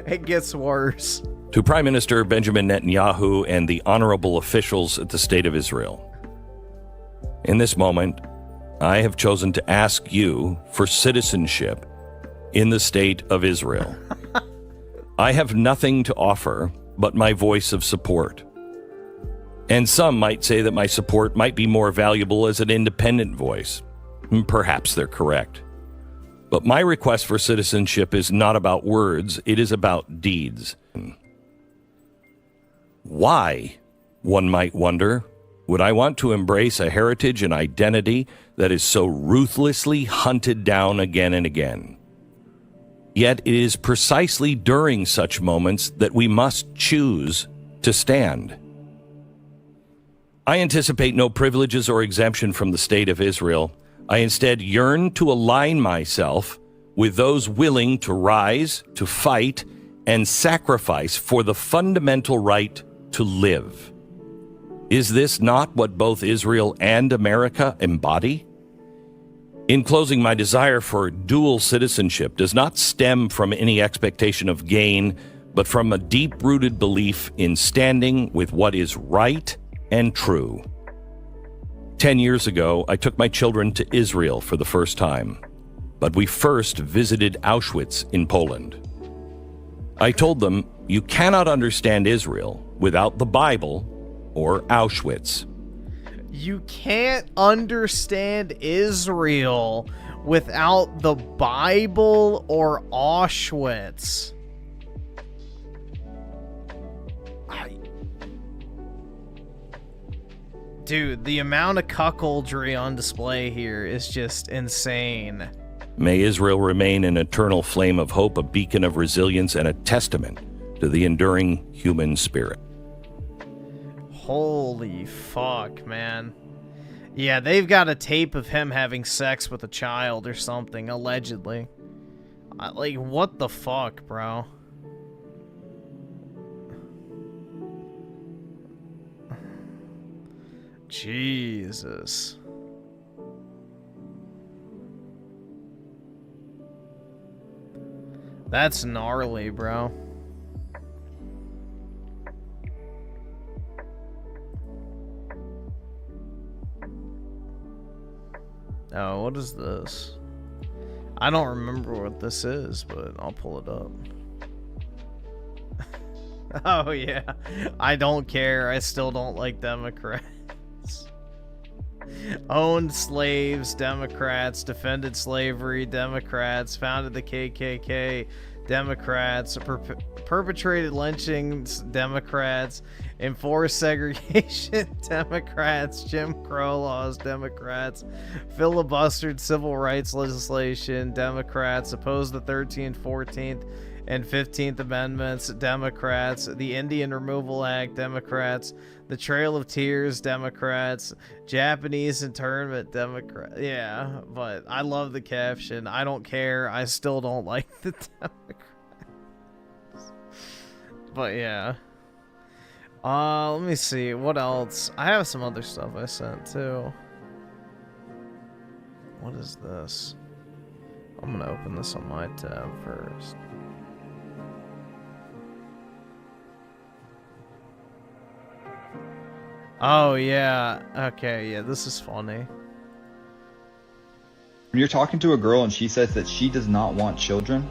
It gets worse. To Prime Minister Benjamin Netanyahu and the honorable officials at the state of Israel. In this moment, I have chosen to ask you for citizenship in the state of Israel. I have nothing to offer but my voice of support. And some might say that my support might be more valuable as an independent voice. Perhaps they're correct. But my request for citizenship is not about words, it is about deeds. Why, one might wonder, would I want to embrace a heritage and identity that is so ruthlessly hunted down again and again? Yet it is precisely during such moments that we must choose to stand. I anticipate no privileges or exemption from the state of Israel. I instead yearn to align myself with those willing to rise, to fight, and sacrifice for the fundamental right to live. Is this not what both Israel and America embody? In closing, my desire for dual citizenship does not stem from any expectation of gain, but from a deep-rooted belief in standing with what is right and true. 10 years ago, I took my children to Israel for the first time, but we first visited Auschwitz in Poland. I told them, you cannot understand Israel without the Bible or Auschwitz. You can't understand Israel without the Bible or Auschwitz. Dude, the amount of cuckoldry on display here is just insane. May Israel remain an eternal flame of hope, a beacon of resilience, and a testament to the enduring human spirit. Holy fuck, man. Yeah, they've got a tape of him having sex with a child or something, allegedly. Like, what the fuck, bro? Jesus. That's gnarly, bro. Oh, what is this? I don't remember what this is, but I'll pull it up. Oh, yeah. I don't care. I still don't like Democrats. Owned slaves, Democrats. Defended slavery, Democrats. Founded the KKK, Democrats. Perpetrated lynchings, Democrats. Enforced segregation, Democrats. Jim Crow laws, Democrats. Filibustered civil rights legislation, Democrats. Opposed the 13th, 14th, and 15th Amendments, Democrats. The Indian Removal Act, Democrats. The Trail of Tears, Democrats. Japanese internment, Democrats. Yeah, but I love the caption. I don't care. I still don't like the Democrats. But yeah. Let me see. What else? I have some other stuff I sent too. What is this? I'm gonna open this on my tab first. Oh, yeah. Okay, yeah, this is funny. When you're talking to a girl and she says that she does not want children,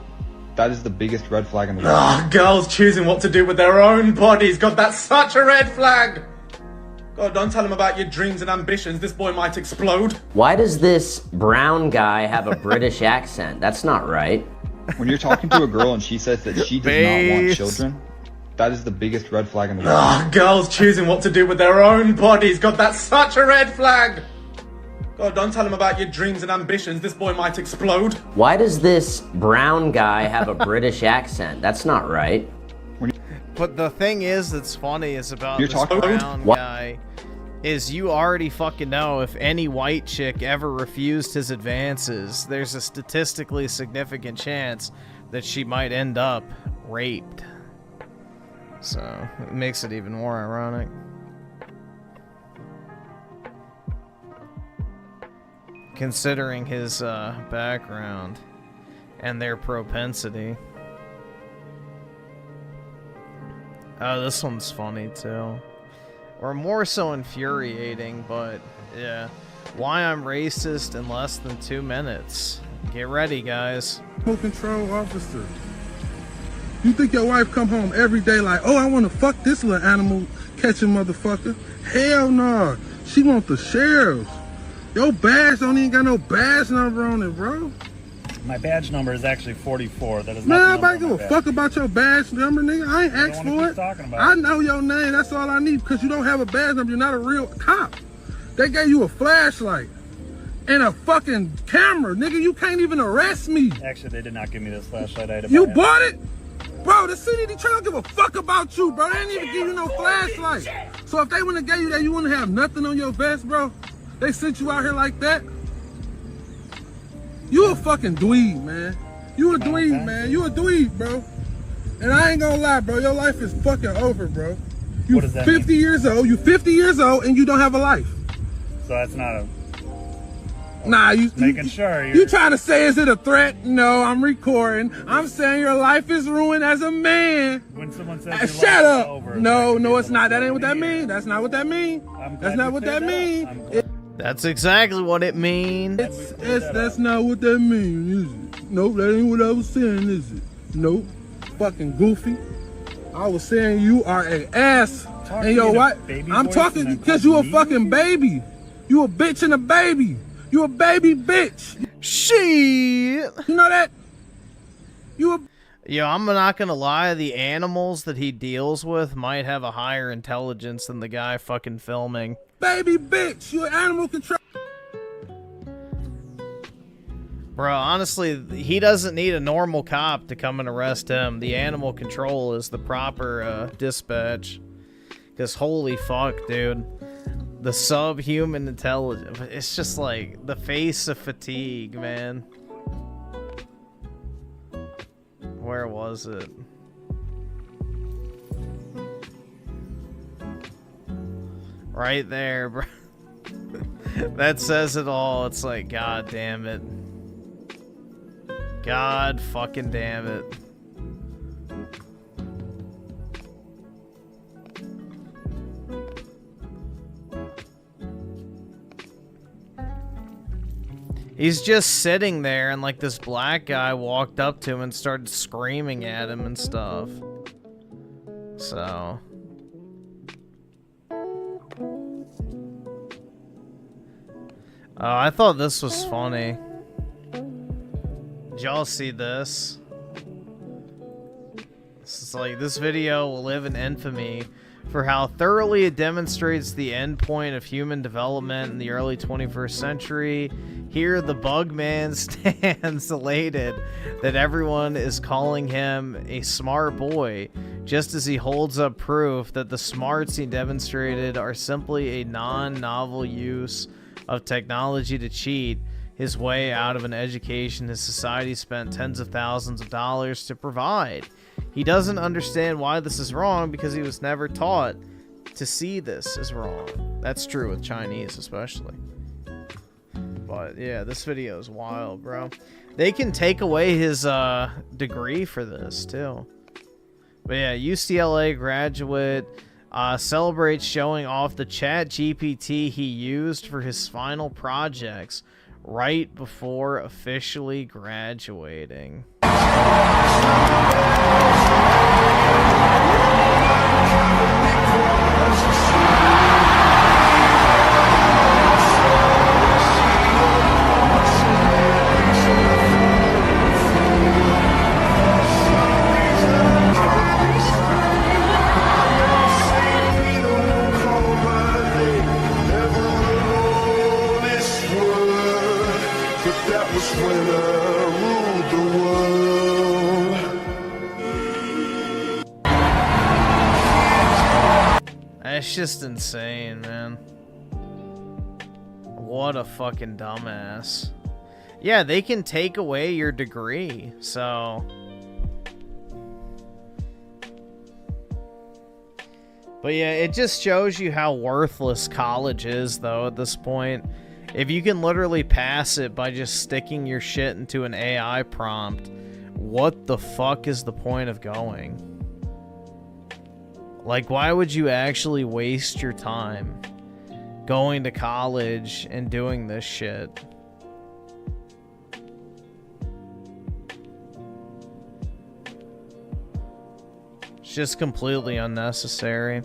that is the biggest red flag in the world. Ah, girls choosing what to do with their own bodies. God, that's such a red flag. God, don't tell him about your dreams and ambitions. This boy might explode. Why does this brown guy have a British accent? That's not right. When you're talking to a girl and she says that she does not want children, that is the biggest red flag in the world. Ah, girls choosing what to do with their own bodies. God, that's such a red flag. God, don't tell him about your dreams and ambitions. This boy might explode. Why does this brown guy have a British accent? That's not right. But the thing is that's funny is about this brown guy is you already fucking know if any white chick ever refused his advances, there's a statistically significant chance that she might end up raped. So, it makes it even more ironic. Considering his background and their propensity. Oh, this one's funny too. Or more so infuriating, but yeah. Why I'm racist in less than 2 minutes. Get ready, guys. Control officer. You think your wife come home every day like, oh, I want to fuck this little animal catching motherfucker? Hell no. She want the sheriff. Your badge don't even got no badge number on it, bro. My badge number is actually 44. That is Man, not nobody give a fuck about your badge number, nigga. I ain't asked for it. I know your name. That's all I need because you don't have a badge number. You're not a real cop. They gave you a flashlight and a fucking camera. Nigga, you can't even arrest me. Actually, they did not give me this flashlight. I had to You buy it. bought it? Bro, the city Detroit don't give a fuck about you, bro. They didn't even give you no flashlight. So if they wouldn't have gave you that, you wouldn't have nothing on your vest, bro. They sent you out here like that. You a fucking dweeb, man. You a dweeb, man. You a dweeb, bro. And I ain't gonna lie, bro. Your life is fucking over, bro. You What does that 50 mean? years old. You 50 years old and you don't have a life. So that's not a... Nah, making sure you trying to say, is it a threat? No, I'm recording. I'm saying your life is ruined as a man. When someone says your Shut life up. is over, No, it's not. That ain't what that mean. That's not what that mean. That's not what that mean. That's exactly what it means. That's not what that means, is it? Nope, that ain't what I was saying, is it? Nope. Fucking goofy. I was saying you are an ass. And yo, what? I'm talking because you a fucking baby. You a bitch and a baby. You a baby bitch. Shit. You know that? Yo, I'm not gonna lie, the animals that he deals with might have a higher intelligence than the guy fucking filming. Baby bitch, you an animal control. Bro, honestly, he doesn't need a normal cop to come and arrest him. The animal control is the proper dispatch. Because holy fuck, dude. The subhuman intelligence. It's just like the face of fatigue, man. Where was it? Right there, bro. That says it all. It's like, god damn it. God fucking damn it. He's just sitting there and like this black guy walked up to him and started screaming at him and stuff. So. Oh, I thought this was funny. Did y'all see this? It's like this video will live in infamy for how thoroughly it demonstrates the end point of human development in the early 21st century. Here, the bug man stands elated that everyone is calling him a smart boy, just as he holds up proof that the smarts he demonstrated are simply a non-novel use of technology to cheat his way out of an education his society spent tens of thousands of dollars to provide. He doesn't understand why this is wrong because he was never taught to see this as wrong. That's true with Chinese especially. But yeah, this video is wild, bro. They can take away his degree for this too. But yeah, UCLA graduate celebrates showing off the ChatGPT he used for his final projects right before officially graduating. That's just insane, man. What a fucking dumbass. Yeah, they can take away your degree, so... But yeah, it just shows you how worthless college is, though, at this point. If you can literally pass it by just sticking your shit into an AI prompt, what the fuck is the point of going? Like, why would you actually waste your time going to college and doing this shit? It's just completely unnecessary.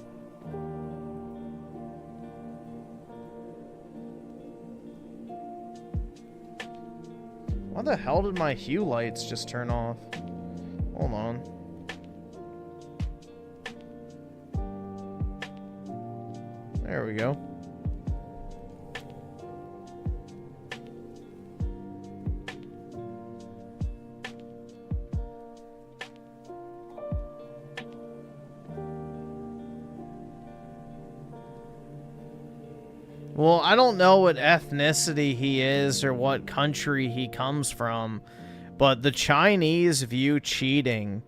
Why the hell did my hue lights just turn off? Hold on. There we go. Well, I don't know what ethnicity he is or what country he comes from, But the Chinese view cheating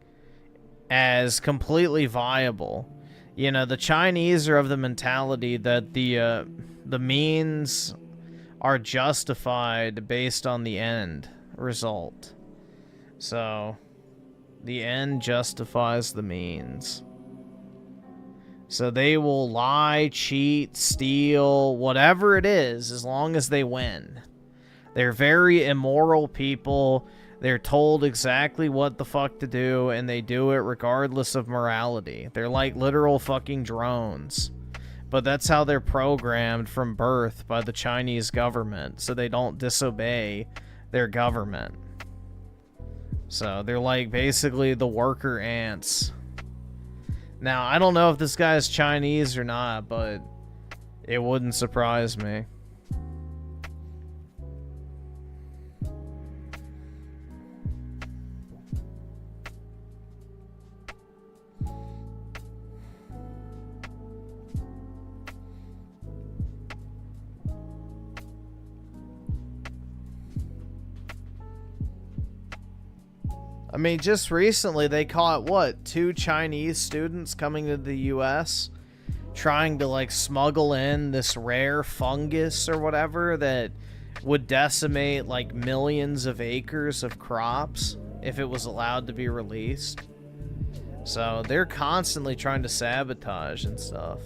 as completely viable. You know, the Chinese are of the mentality that the means are justified based on the end result. So, the end justifies the means. So they will lie, cheat, steal, whatever it is, as long as they win. They're very immoral people. They're told exactly what the fuck to do, and they do it regardless of morality. They're like literal fucking drones. But that's how they're programmed from birth by the Chinese government, so they don't disobey their government. So they're like basically the worker ants. Now, I don't know if this guy is Chinese or not, but it wouldn't surprise me. I mean, just recently they caught, what, 2 Chinese students coming to the US trying to, like, smuggle in this rare fungus or whatever that would decimate, like, millions of acres of crops if it was allowed to be released. So they're constantly trying to sabotage and stuff.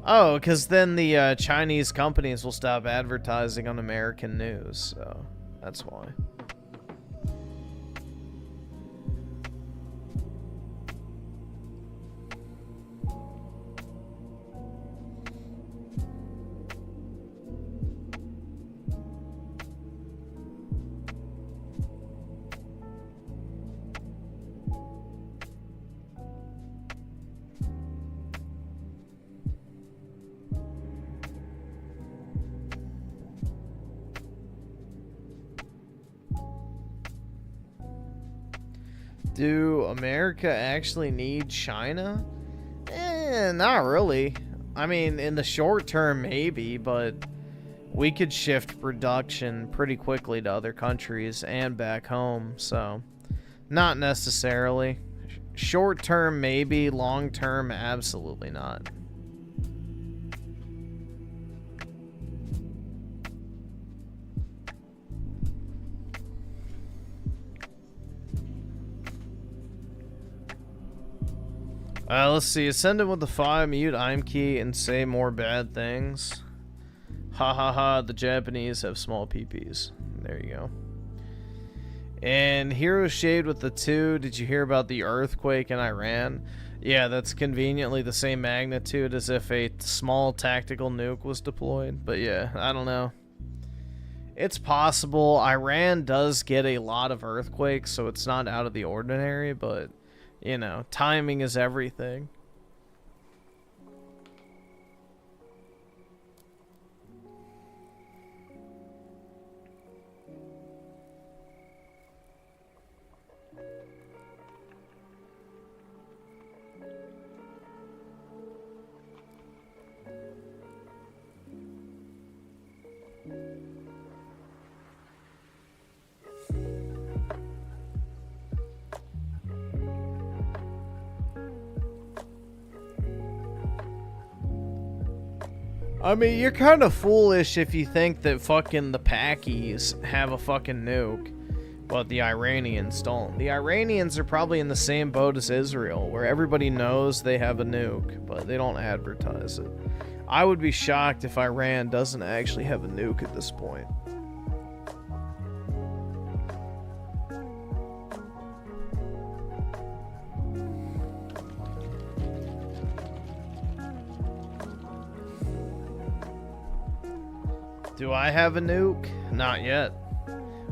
Oh, because then the Chinese companies will stop advertising on American news, so that's why. Do America actually need China? Not really. I mean, in the short term, maybe, but we could shift production pretty quickly to other countries and back home, so not necessarily. Short term, maybe. Long term, absolutely not. Let's see. Send it with the 5, mute I'm key, and say more bad things. Ha ha ha, the Japanese have small peepees. There you go. And Hero Shade with the 2. Did you hear about the earthquake in Iran? Yeah, that's conveniently the same magnitude as if a small tactical nuke was deployed. But yeah, I don't know. It's possible. Iran does get a lot of earthquakes, so it's not out of the ordinary, but you know, timing is everything. I mean, you're kind of foolish if you think that fucking the Pakis have a fucking nuke, but the Iranians don't. The Iranians are probably in the same boat as Israel, where everybody knows they have a nuke, but they don't advertise it. I would be shocked if Iran doesn't actually have a nuke at this point. Do I have a nuke? Not yet.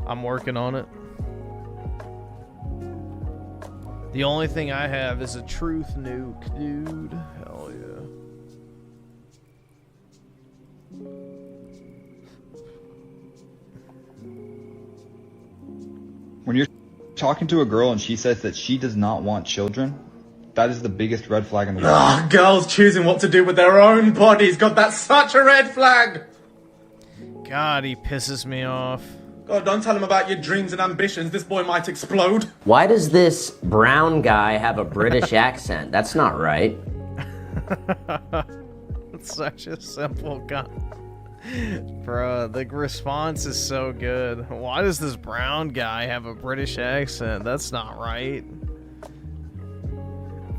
I'm working on it. The only thing I have is a truth nuke, dude. Hell yeah. When you're talking to a girl and she says that she does not want children, that is the biggest red flag in the world. Ah, girls choosing what to do with their own bodies. God, that's such a red flag. God, he pisses me off. God, don't tell him about your dreams and ambitions. This boy might explode. Why does this brown guy have a British accent? That's not right. It's such a simple gun. Bro, the response is so good. Why does this brown guy have a British accent? That's not right.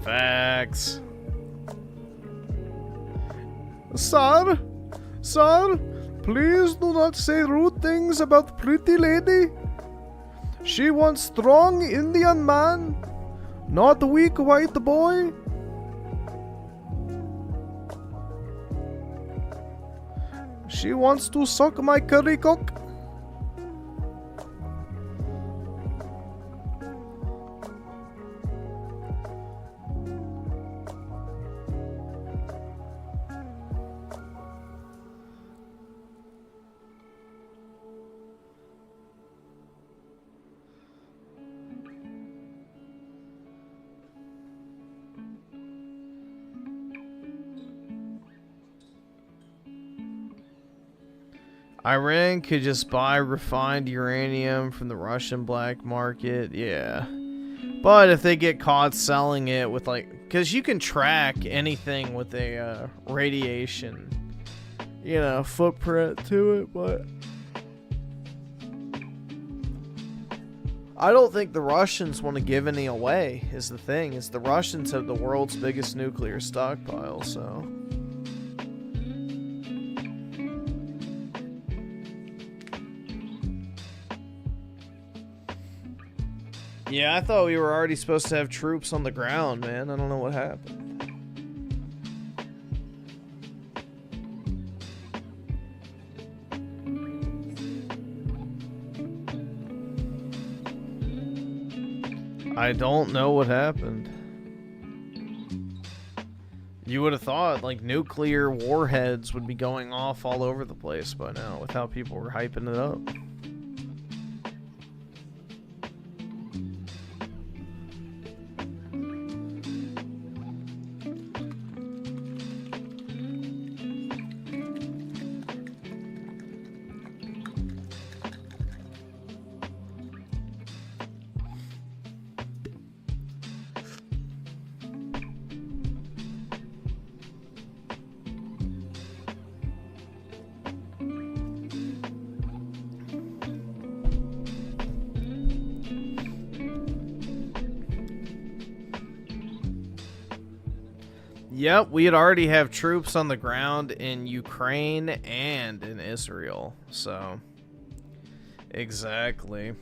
Facts. Sir? Sir? Please do not say rude things about pretty lady. She wants strong Indian man, not weak white boy. She wants to suck my curry cock. Iran could just buy refined uranium from the Russian black market, yeah. But if they get caught selling it with like, because you can track anything with a radiation, you know, footprint to it, but I don't think the Russians want to give any away, is the thing. Is the Russians have the world's biggest nuclear stockpile, so... Yeah, I thought we were already supposed to have troops on the ground, man. I don't know what happened. I don't know what happened. You would have thought, like, nuclear warheads would be going off all over the place by now with how people were hyping it up. Yep, we'd already have troops on the ground in Ukraine and in Israel, so... Exactly.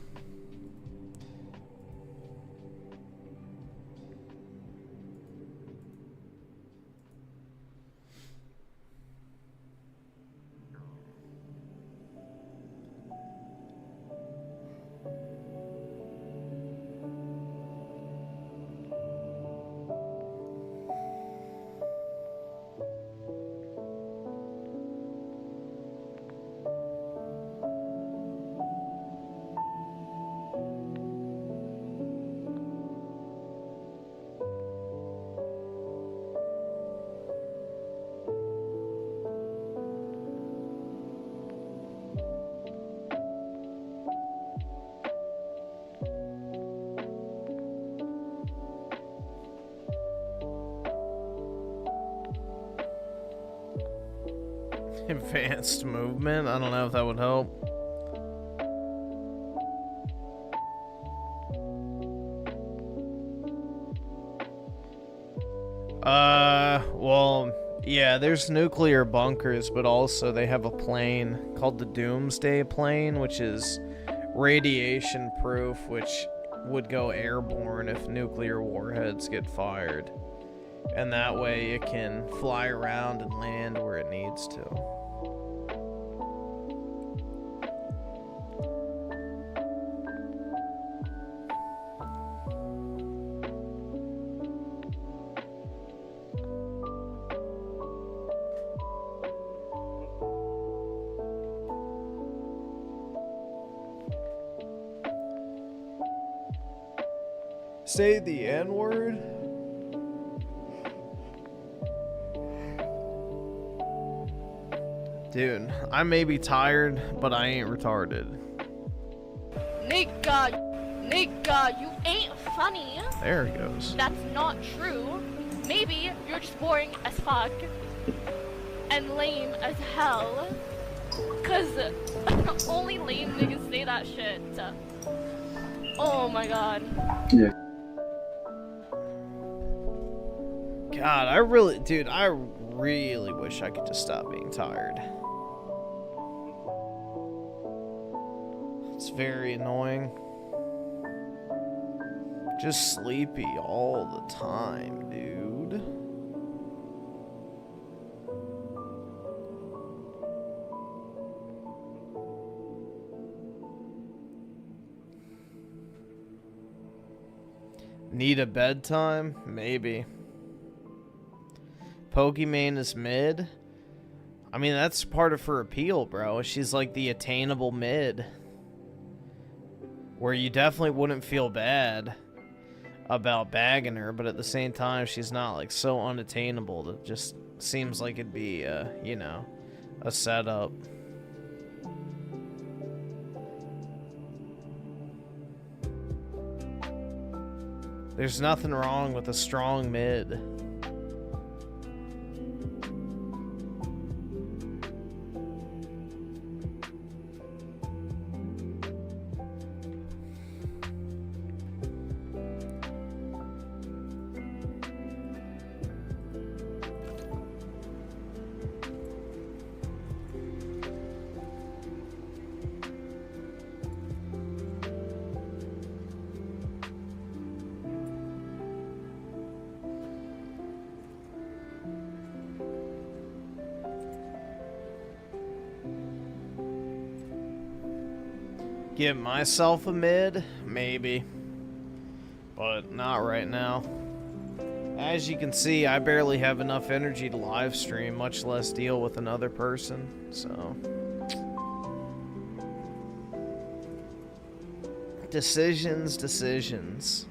Advanced movement? I don't know if that would help. Well, yeah, there's nuclear bunkers, but also they have a plane called the Doomsday plane, which is radiation proof, which would go airborne if nuclear warheads get fired. And that way it can fly around and land where it needs to. Say the N-word? Dude, I may be tired, but I ain't retarded. Nigga, you ain't funny. There it goes. That's not true. Maybe you're just boring as fuck and lame as hell. Cause only lame niggas say that shit. Oh my god. Yeah. God, I really wish I could just stop being tired. It's very annoying. Just sleepy all the time, dude. Need a bedtime? Maybe. Pokimane is mid? I mean, that's part of her appeal, bro. She's like the attainable mid. Where you definitely wouldn't feel bad about bagging her, but at the same time, she's not like so unattainable that it just seems like it'd be, you know, a setup. There's nothing wrong with a strong mid. Give myself a mid? Maybe. But not right now. As you can see, I barely have enough energy to live stream, much less deal with another person, so. Decisions.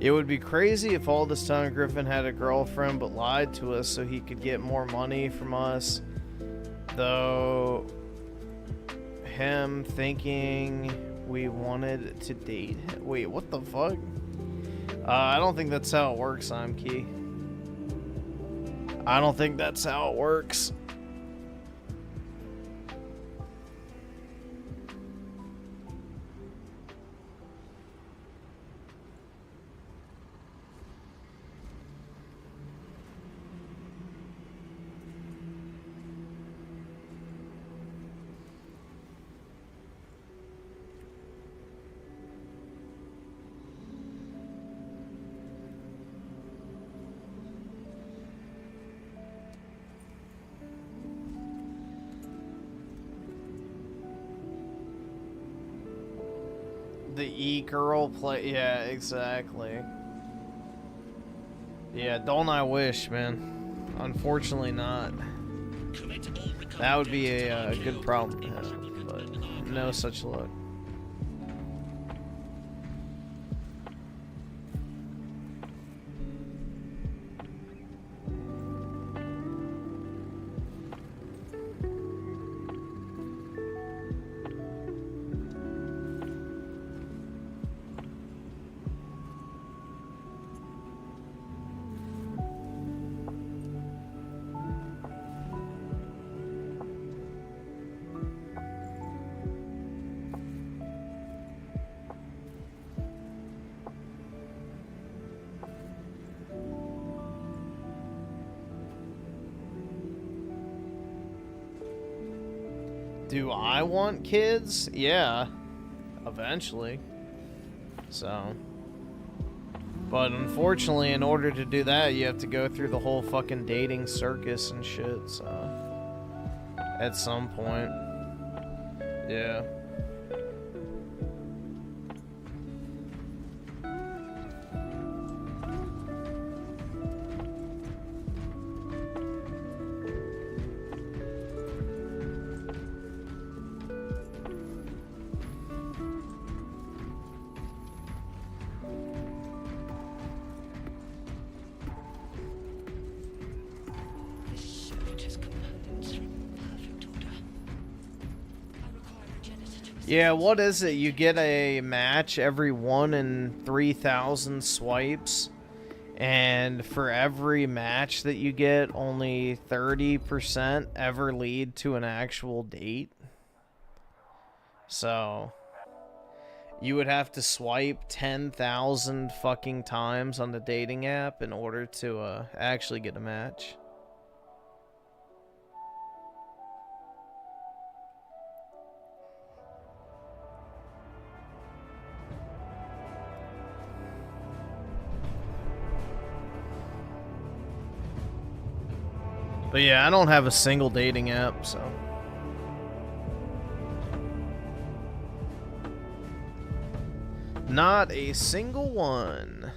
It would be crazy if all this time Griffin had a girlfriend but lied to us so he could get more money from us. Though him thinking we wanted to date him. Wait, what the fuck? I don't think that's how it works, I'm Key. I don't think that's how it works. The e-girl play, yeah, exactly. Yeah, don't I wish, man. Unfortunately not. That would be a good problem to have, but no such luck. Do I want kids? Yeah, eventually. So, but unfortunately, in order to do that, you have to go through the whole fucking dating circus and shit, so at some point. Yeah. Yeah, what is it? You get a match every 1 in 3,000 swipes, and for every match that you get, only 30% ever lead to an actual date. So you would have to swipe 10,000 fucking times on the dating app in order to actually get a match. But yeah, I don't have a single dating app, so. Not a single one.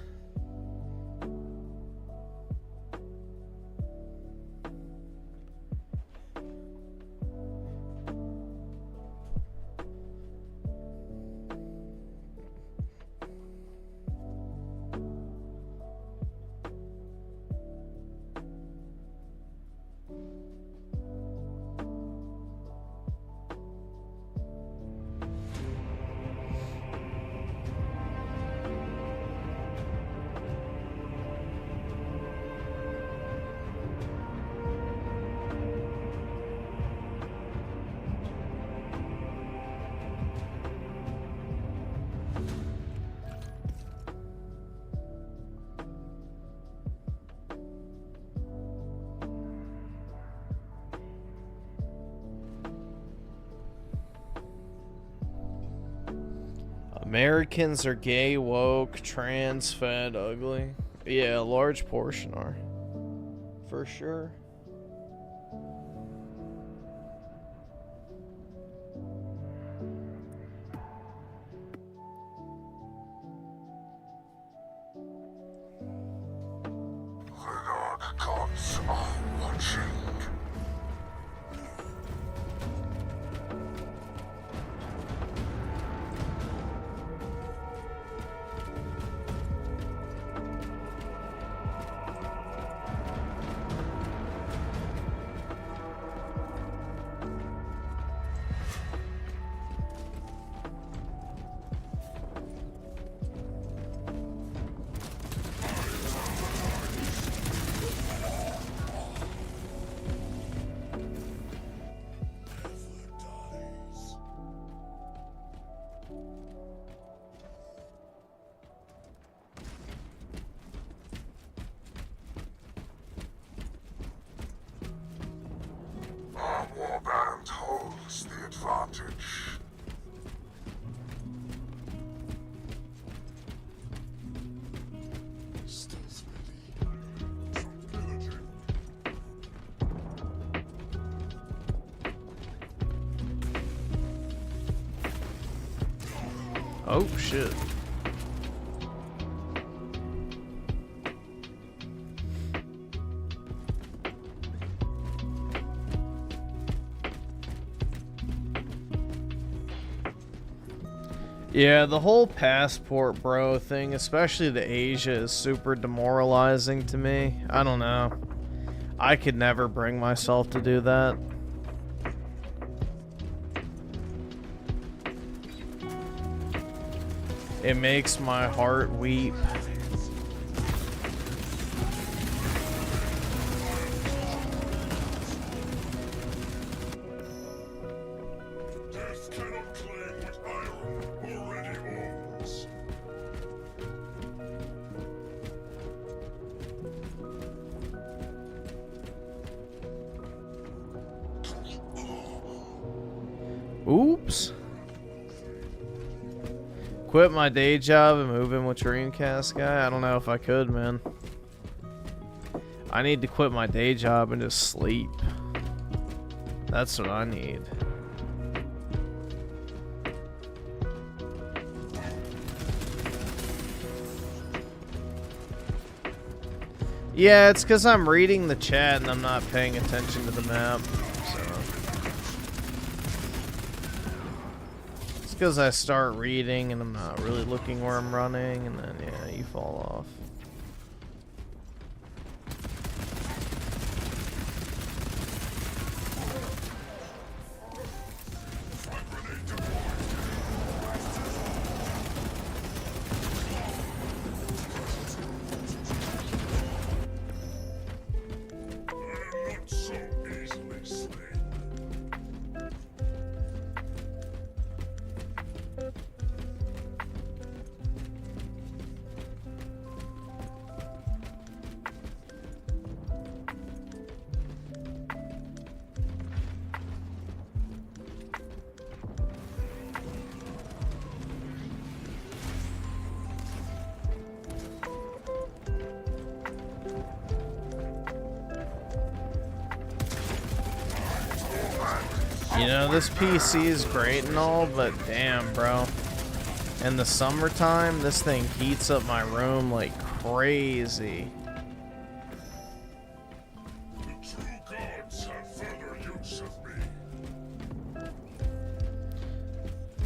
Americans are gay, woke, trans, fat, ugly. Yeah, a large portion are. For sure. The gods are watching. Our warband holds the advantage. Stealth ready. Pillaging. Oh shit. Yeah, the whole passport bro thing, especially to Asia, is super demoralizing to me. I don't know. I could never bring myself to do that. It makes my heart weep. Death cannot claim what Iron already owns. Oops. Quit my day job and move in with Dreamcast guy? I don't know if I could, man. I need to quit my day job and just sleep. That's what I need. Yeah, it's because I'm reading the chat and I'm not paying attention to the map. Because I start reading and I'm not really looking where I'm running, and then yeah, you fall off. You know, this PC is great and all, but damn, bro. In the summertime, this thing heats up my room like crazy. The true gods have further use of me.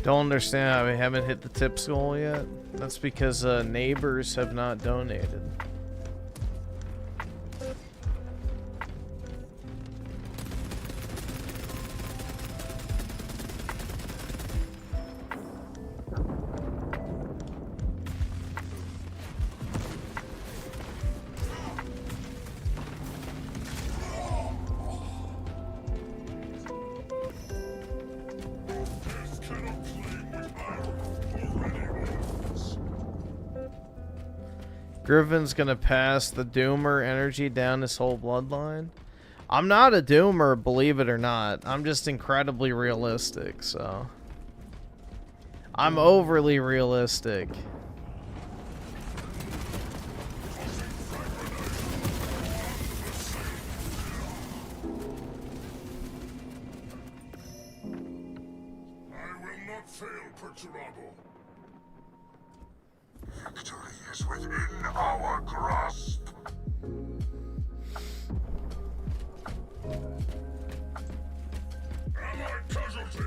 Don't understand how we haven't hit the tips goal yet. That's because neighbors have not donated. Griffin's gonna pass the Doomer energy down his whole bloodline. I'm not a Doomer, believe it or not. I'm just incredibly realistic, so. I'm overly realistic. I will not fail, Perturabo. Victory is within our grasp. Allied casualty.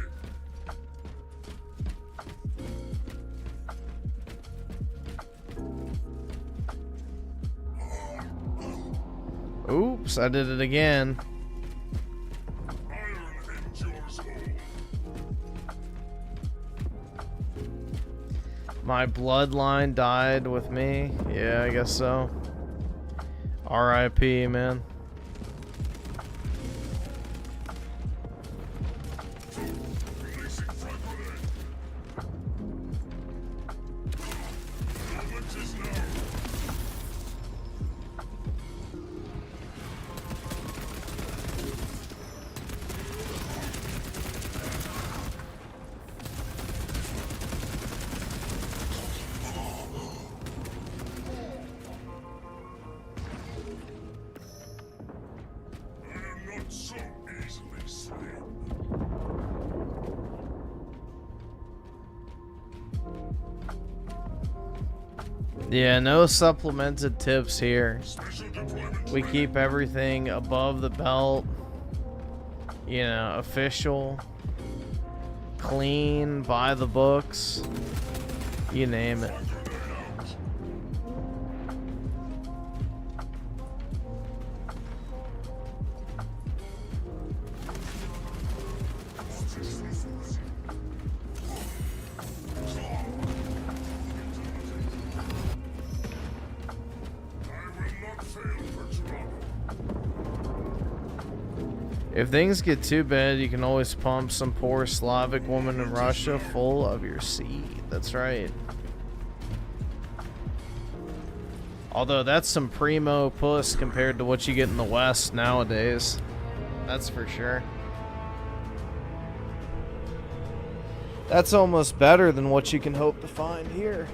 Oops, I did it again. Iron endures all. My bloodline died with me. Yeah, I guess so. R.I.P., man. Releasing front grenade. Movement is now. I am not so easily slain. Yeah, no supplemented tips here. Special deployment. We keep everything above the belt. You know, official, clean, by the books. You name it. If things get too bad, you can always pump some poor Slavic woman in Russia full of your seed. That's right. Although that's some primo puss compared to what you get in the West nowadays. That's for sure. That's almost better than what you can hope to find here.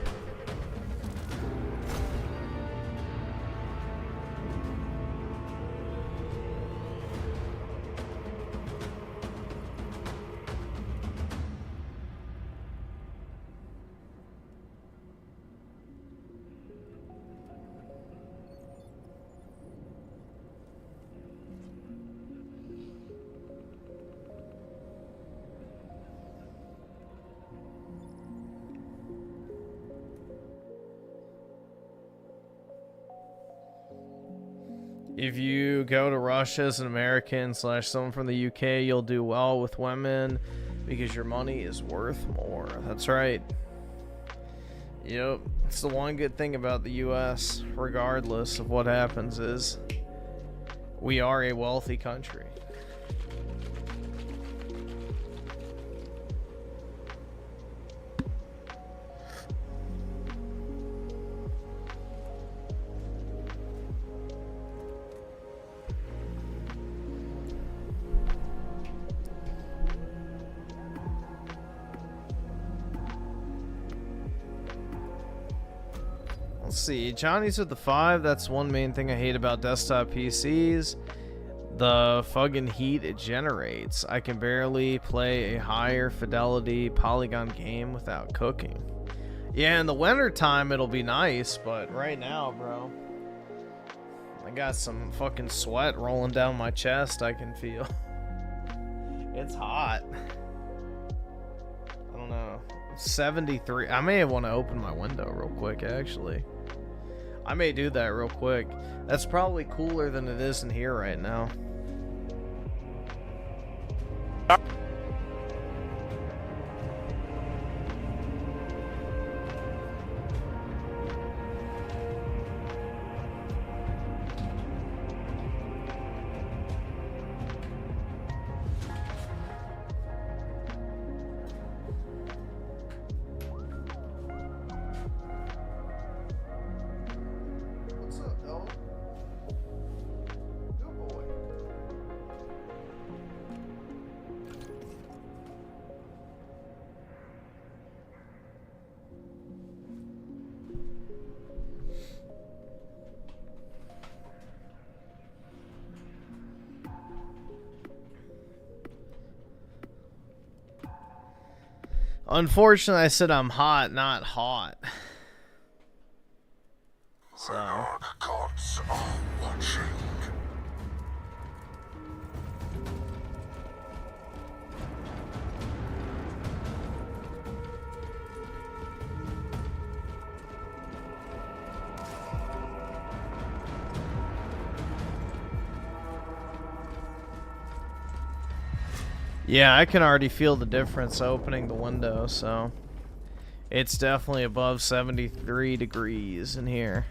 If you go to Russia as an American / someone from the UK, you'll do well with women because your money is worth more. That's right. Yep. It's the one good thing about the US, regardless of what happens, is we are a wealthy country. Let's see, Johnny's with the 5. That's one main thing I hate about desktop PCs. the fucking heat it generates. I can barely play a higher fidelity polygon game without cooking. Yeah, in the winter time it'll be nice, but right now, bro, I got some fucking sweat rolling down my chest I can feel. It's hot. I don't know. 73. I may want to open my window real quick, actually. I may do that real quick. That's probably cooler than it is in here right now. Unfortunately, I said I'm hot, not hot. So. The gods are watching. Yeah, I can already feel the difference opening the window, so it's definitely above 73 degrees in here.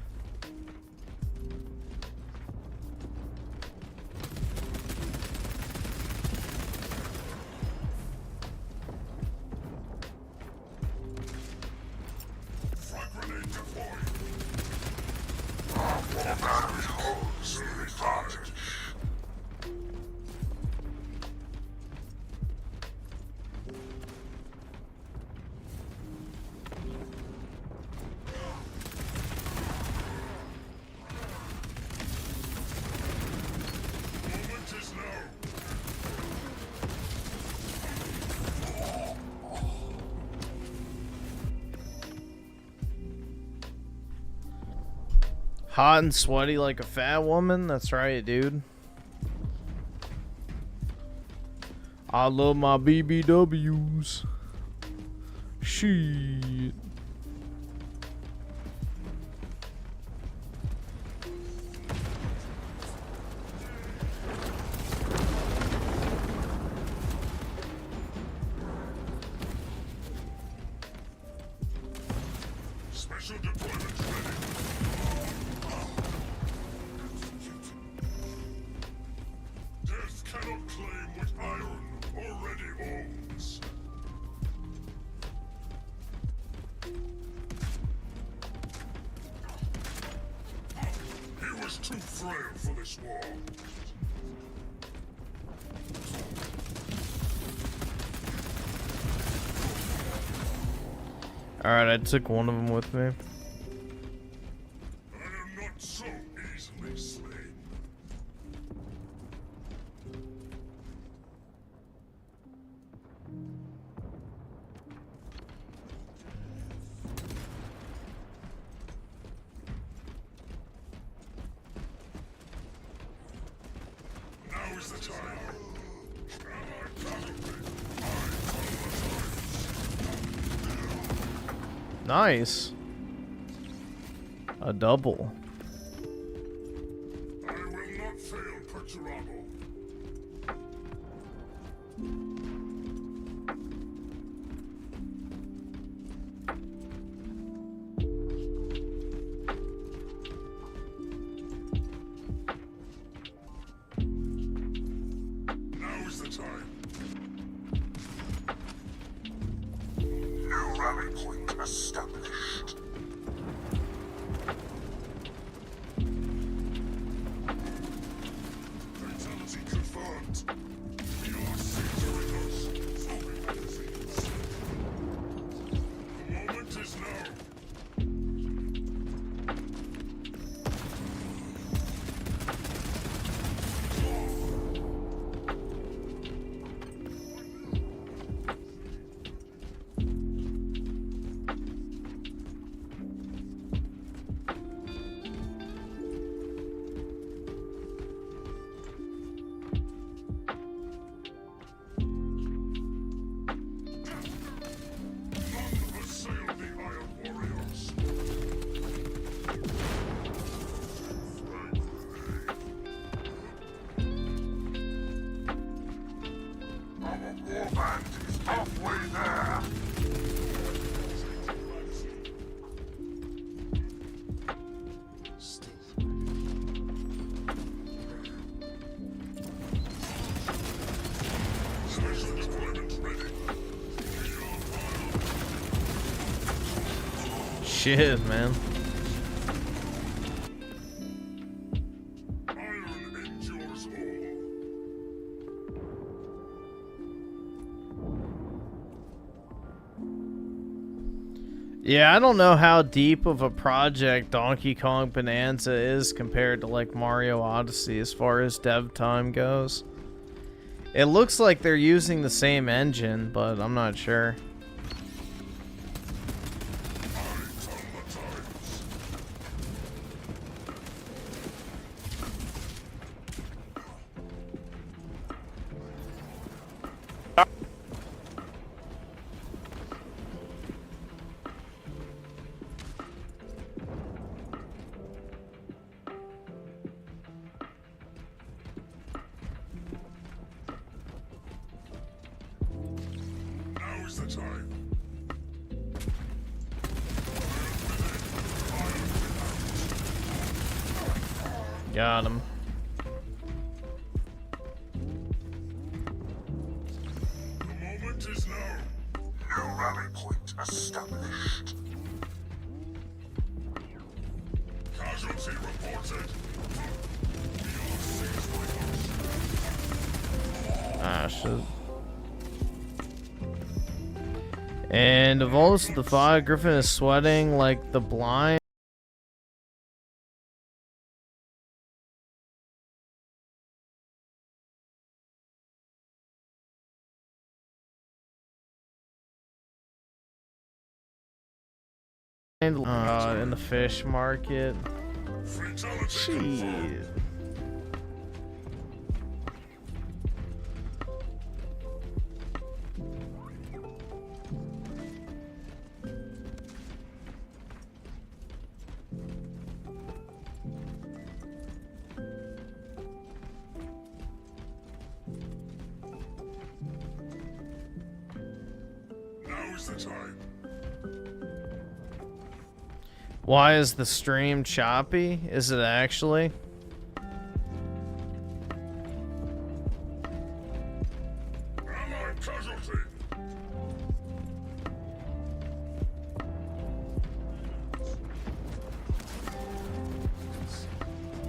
Hot and sweaty like a fat woman? That's right, dude. I love my BBWs. Shit. Special deployment ready. Death cannot claim what iron already owns. He was too frail for this war. Alright, I took one of them with me. I am not so easily slain. Now is the time. Nice. A double. I will not fail, Perturabo. Now is the time. New rally point established. Fatality confirmed. We are centering us. Zombie disease. The moment is now. Shit, man. Yeah, I don't know how deep of a project Donkey Kong Bonanza is compared to like Mario Odyssey as far as dev time goes. It looks like they're using the same engine, but I'm not sure. Got him. The moment is now. New rally point established. Casualty reported. Ah, shit. And of all this, the fog, Griffin is sweating like the blind. In the fish market. Jeez. Now is the time. Why is the stream choppy? Is it actually? Allied casualty.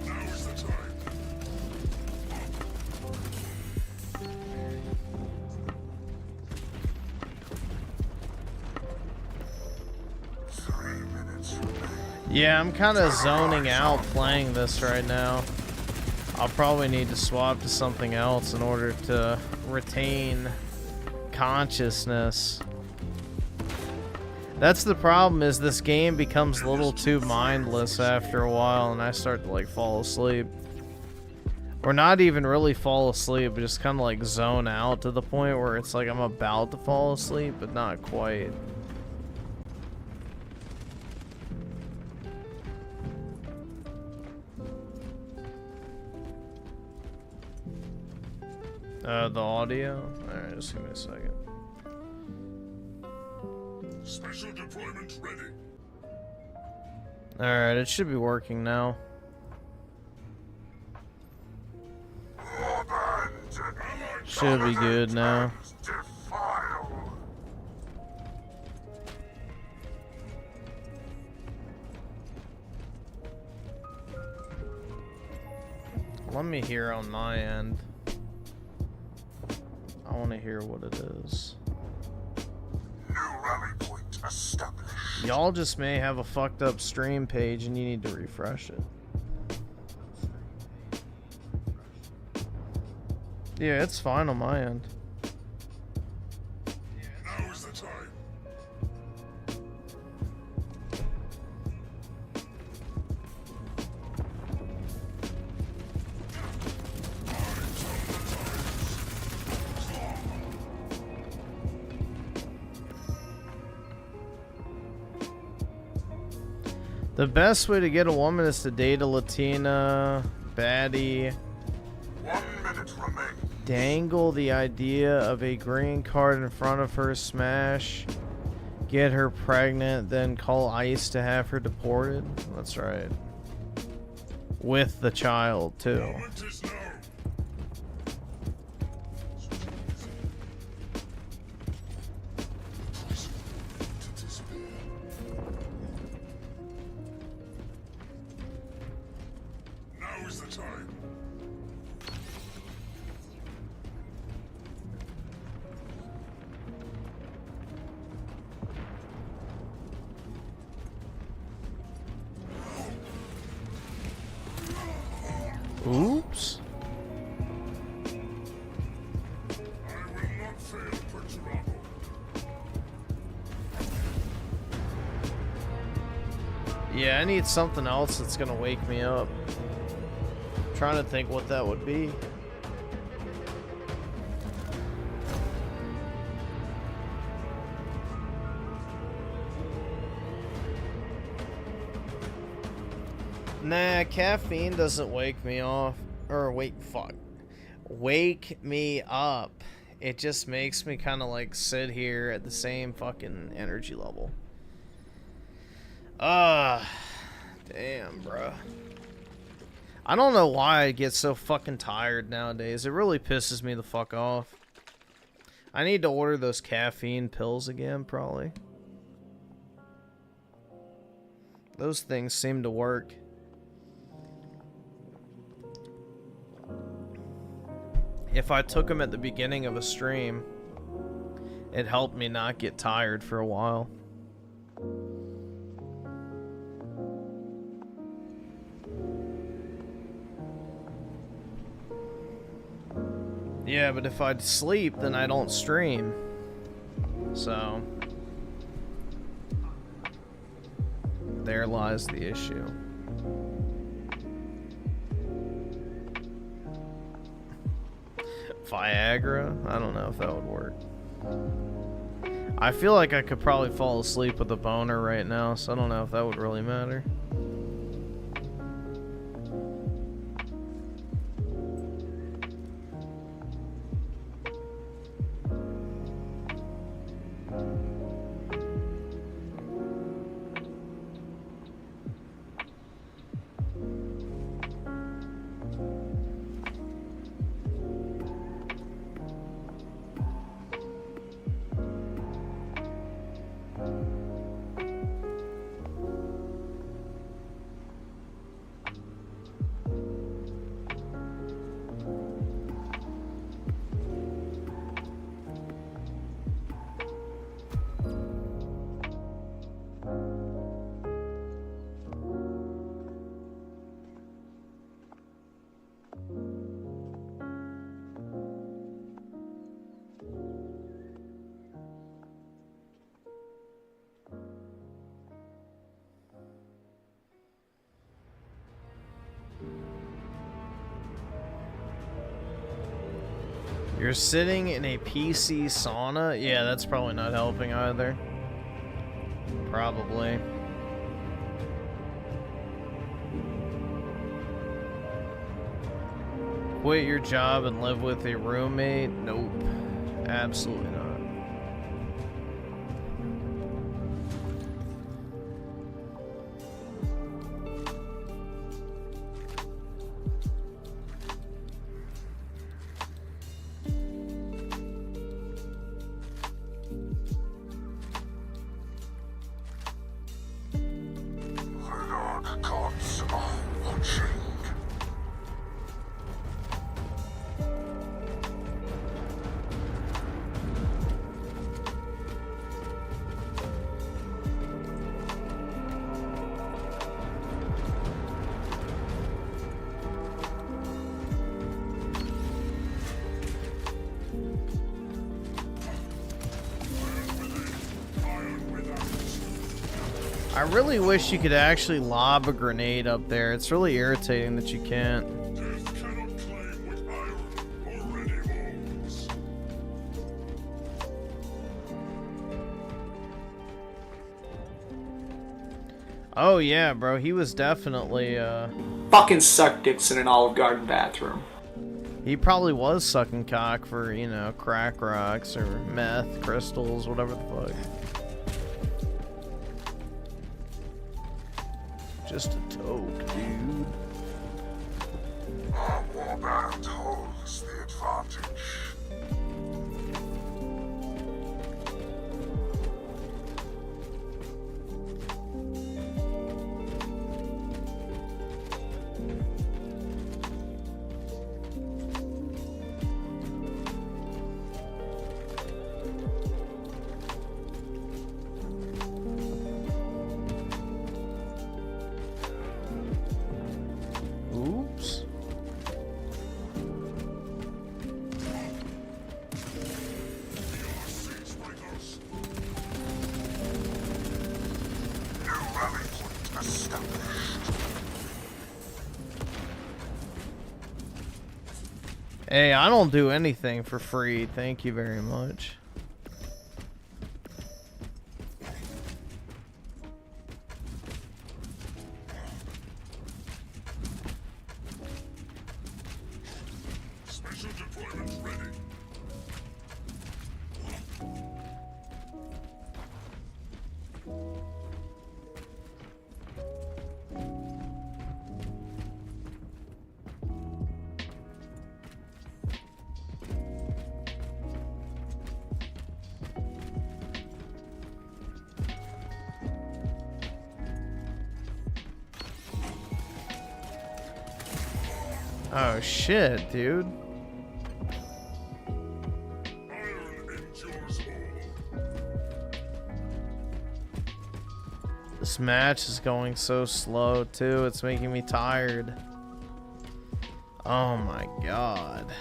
Now is the time. Yeah, I'm kind of zoning out playing this right now. I'll probably need to swap to something else in order to retain consciousness. That's the problem, is this game becomes a little too mindless after a while and I start to like fall asleep. Or not even really fall asleep, but just kind of like zone out to the point where it's like I'm about to fall asleep, but not quite. The audio? Alright, just give me a second. Special deployment ready. Alright, it should be working now. Should be good now. Let me hear on my end. I want to hear what it is. New rally point established. Y'all just may have a fucked up stream page and you need to refresh it. Yeah, it's fine on my end. Now is the time. The best way to get a woman is to date a Latina baddie. 1 minute remains. Dangle the idea of a green card in front of her, smash, get her pregnant, then call ICE to have her deported. That's right. With the child, too. Moment is now. Yeah, I need something else that's gonna wake me up. I'm trying to think what that would be. Nah, caffeine doesn't wake me off. Or wake me up. It just makes me kind of like sit here at the same fucking energy level. Damn, bro. I don't know why I get so fucking tired nowadays. It really pisses me the fuck off. I need to order those caffeine pills again, probably. Those things seem to work. If I took them at the beginning of a stream, it helped me not get tired for a while. Yeah, but if I'd sleep, then I don't stream. So, there lies the issue. Viagra? I don't know if that would work. I feel like I could probably fall asleep with a boner right now, so I don't know if that would really matter. You're sitting in a PC sauna? Yeah, that's probably not helping either. Probably. Quit your job and live with a roommate? Nope. Absolutely not. I really wish you could actually lob a grenade up there. It's really irritating that you can't. Oh yeah, bro, he was definitely fucking suck dicks in an Olive Garden bathroom. He probably was sucking cock for, you know, crack rocks or meth, crystals, whatever the fuck. Just a toke, dude. Our warband holds the advantage. Hey, I don't do anything for free. Thank you very much. Special deployment ready. Oh shit, dude. This match is going so slow too, it's making me tired. Oh my god.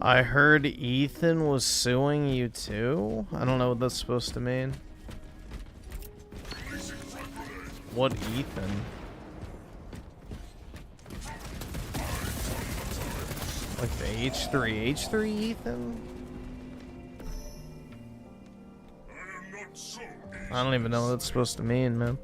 I heard Ethan was suing you too? I don't know what that's supposed to mean. What Ethan? Like the H3? H3 Ethan? I don't even know what that's supposed to mean, man.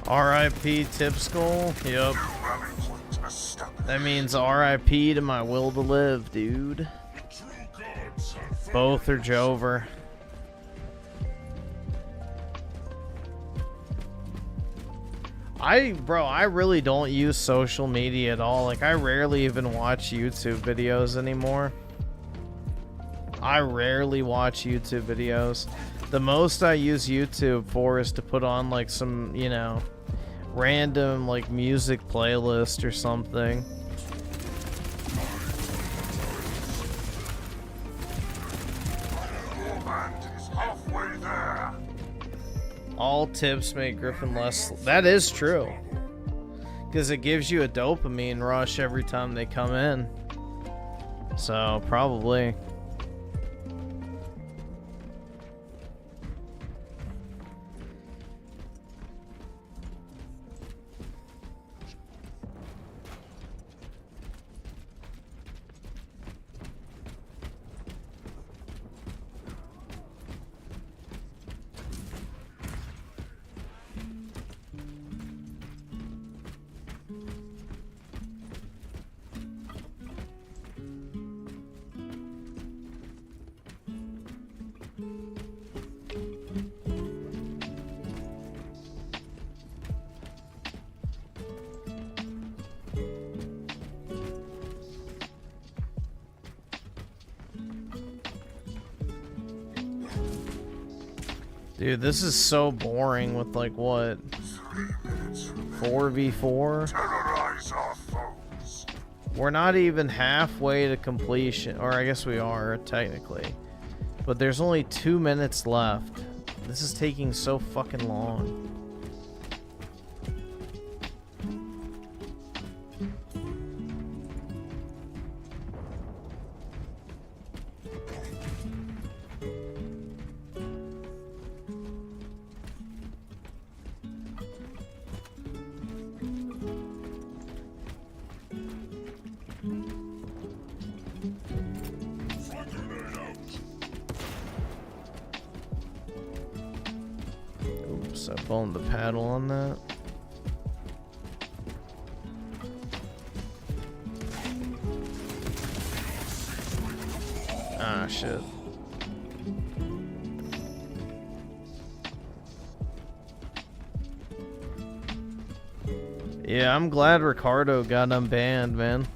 R.I.P. Tipskull? Yep. That means R.I.P. to my will to live, dude. Both are Jover. Bro, I really don't use social media at all. Like, I rarely even watch YouTube videos anymore. I rarely watch YouTube videos. The most I use YouTube for is to put on, like, some, you know, random, like, music playlist or something. All tips make Griffin less. That is true. Because it gives you a dopamine rush every time they come in. So, probably. Dude, this is so boring with like what? 4v4? Terrorize our foes. We're not even halfway to completion, or I guess we are technically. But there's only 2 minutes left. This is taking so fucking long. Oops, I boned the paddle on that. Ah, shit. Yeah, I'm glad Ricardo got unbanned, man.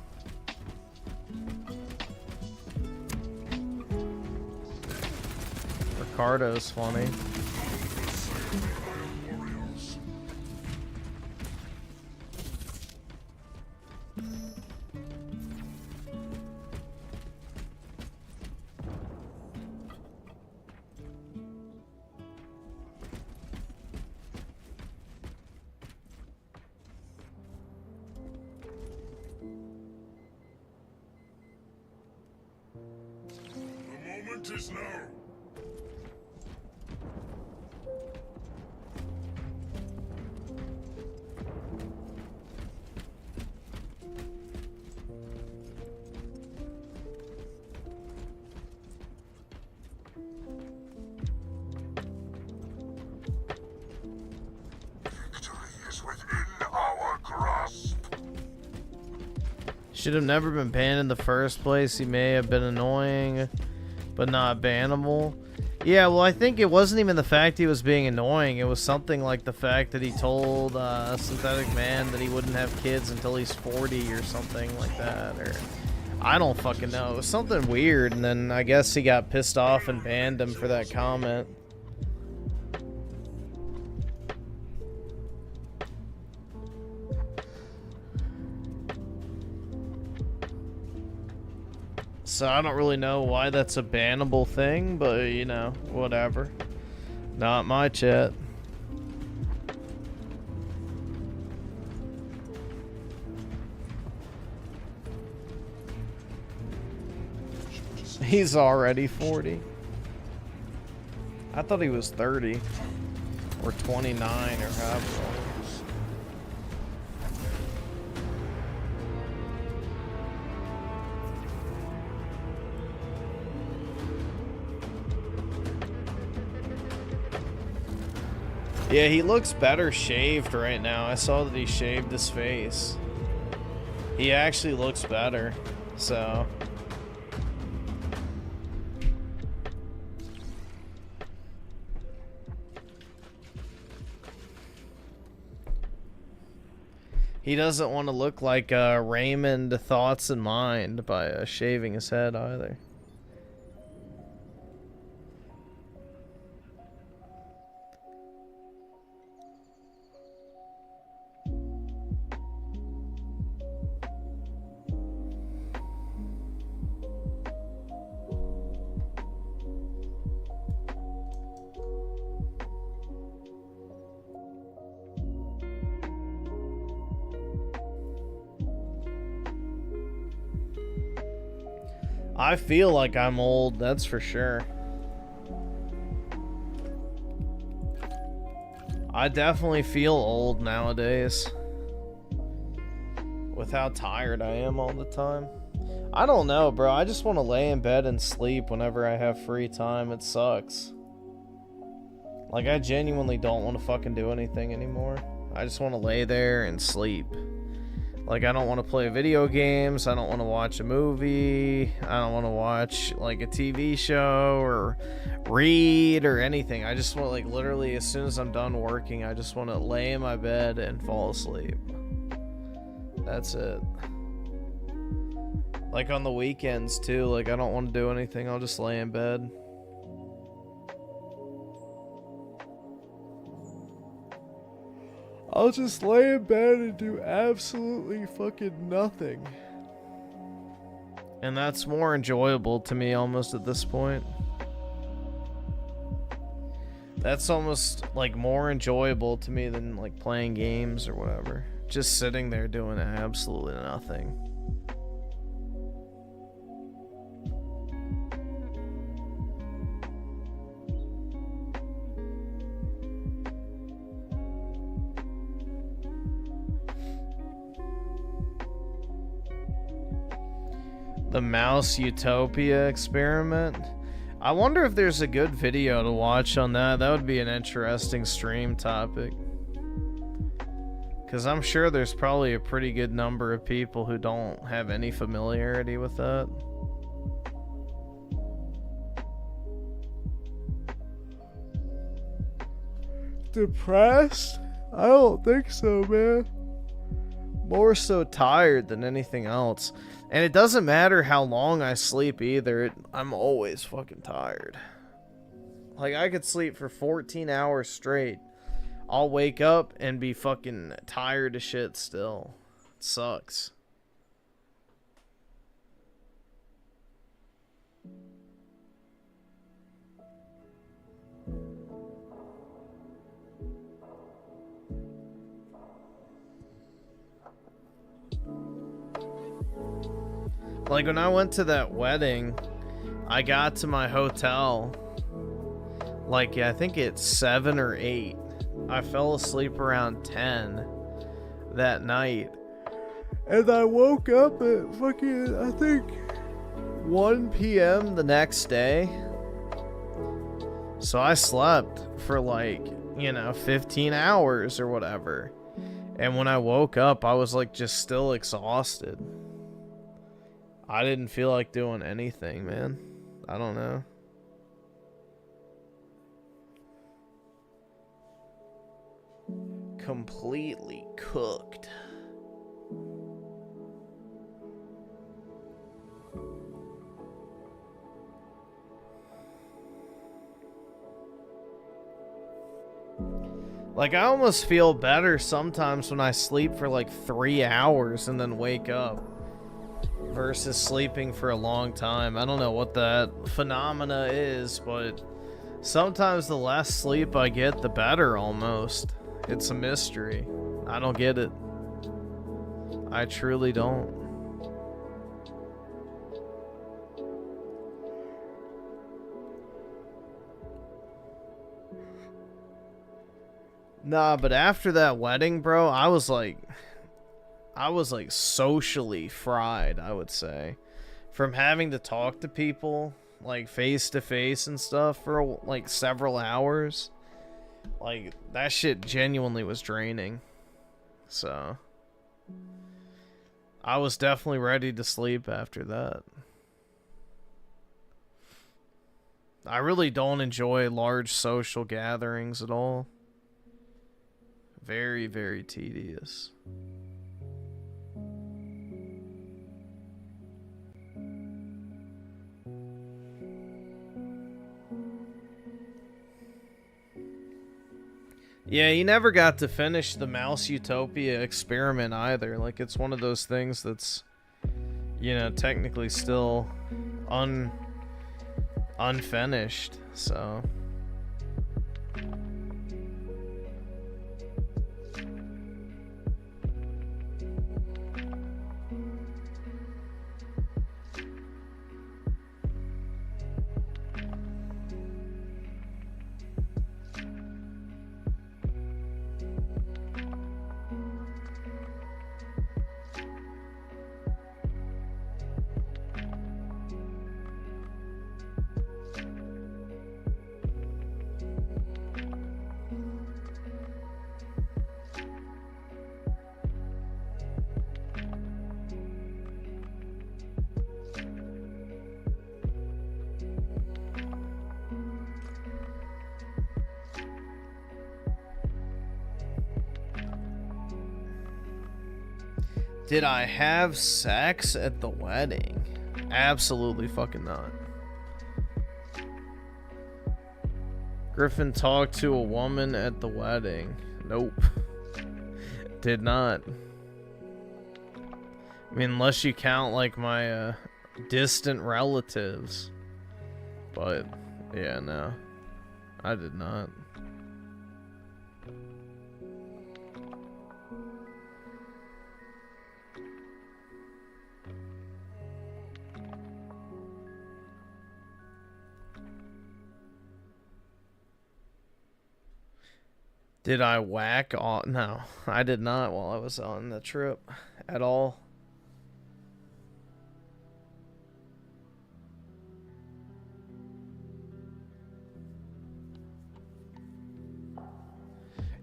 Ricardo's funny. The moment is now. Victory is within our grasp. Should have never been banned in the first place. He may have been annoying, but not bannable. Yeah, well, I think it wasn't even the fact he was being annoying. It was something like the fact that he told Synthetic Man that he wouldn't have kids until he's 40 or something like that. Or I don't fucking know. It was something weird, and then I guess he got pissed off and banned him for that comment. So I don't really know why that's a bannable thing, but you know, whatever. Not my chat. He's already 40. I thought he was 30 or 29 or however long. Yeah, he looks better shaved right now. I saw that he shaved his face. He actually looks better, so. He doesn't want to look like Raymond Thoughts in Mind by shaving his head either. I feel like I'm old, that's for sure. I definitely feel old nowadays. With how tired I am all the time. I don't know, bro. I just want to lay in bed and sleep whenever I have free time. It sucks. Like, I genuinely don't want to fucking do anything anymore. I just want to lay there and sleep. Like, I don't want to play video games, I don't want to watch a movie, I don't want to watch, like, a TV show, or read, or anything. I just want, like, literally, as soon as I'm done working, I just want to lay in my bed and fall asleep. That's it. Like, on the weekends, too, like, I don't want to do anything, I'll just lay in bed. I'll just lay in bed and do absolutely fucking nothing. And that's more enjoyable to me almost at this point. That's almost like more enjoyable to me than like playing games or whatever. Just sitting there doing absolutely nothing. The Mouse Utopia experiment. I wonder if there's a good video to watch on that. That would be an interesting stream topic. Because I'm sure there's probably a pretty good number of people who don't have any familiarity with that. Depressed? I don't think so, man. More so tired than anything else. And it doesn't matter how long I sleep either. I'm always fucking tired. Like, I could sleep for 14 hours straight. I'll wake up and be fucking tired as shit still. It sucks. Like, when I went to that wedding, I got to my hotel, like, I think it's 7 or 8. I fell asleep around 10 that night. And I woke up at fucking, I think, 1 p.m. the next day. So I slept for like, 15 hours or whatever. And when I woke up, I was like just still exhausted. I didn't feel like doing anything, man. I don't know. Completely cooked. Like, I almost feel better sometimes when I sleep for like 3 hours and then wake up versus sleeping for a long time. I don't know what that phenomena is, but sometimes the less sleep I get, the better almost. It's a mystery. I don't get it. I truly don't. Nah, but after that wedding, bro, I was like socially fried, I would say. From having to talk to people, like, face to face and stuff for, like, several hours. Like, that shit genuinely was draining. So, I was definitely ready to sleep after that. I really don't enjoy large social gatherings at all. Very, very tedious. Yeah, you never got to finish the Mouse Utopia experiment either. Like, it's one of those things that's, technically still unfinished, so... Did I have sex at the wedding? Absolutely fucking not. Griffin talked to a woman at the wedding. Nope. Did not. I mean, unless you count, like, my, distant relatives. But, yeah, no. I did not. Did I whack all? No, I did not while I was on the trip at all.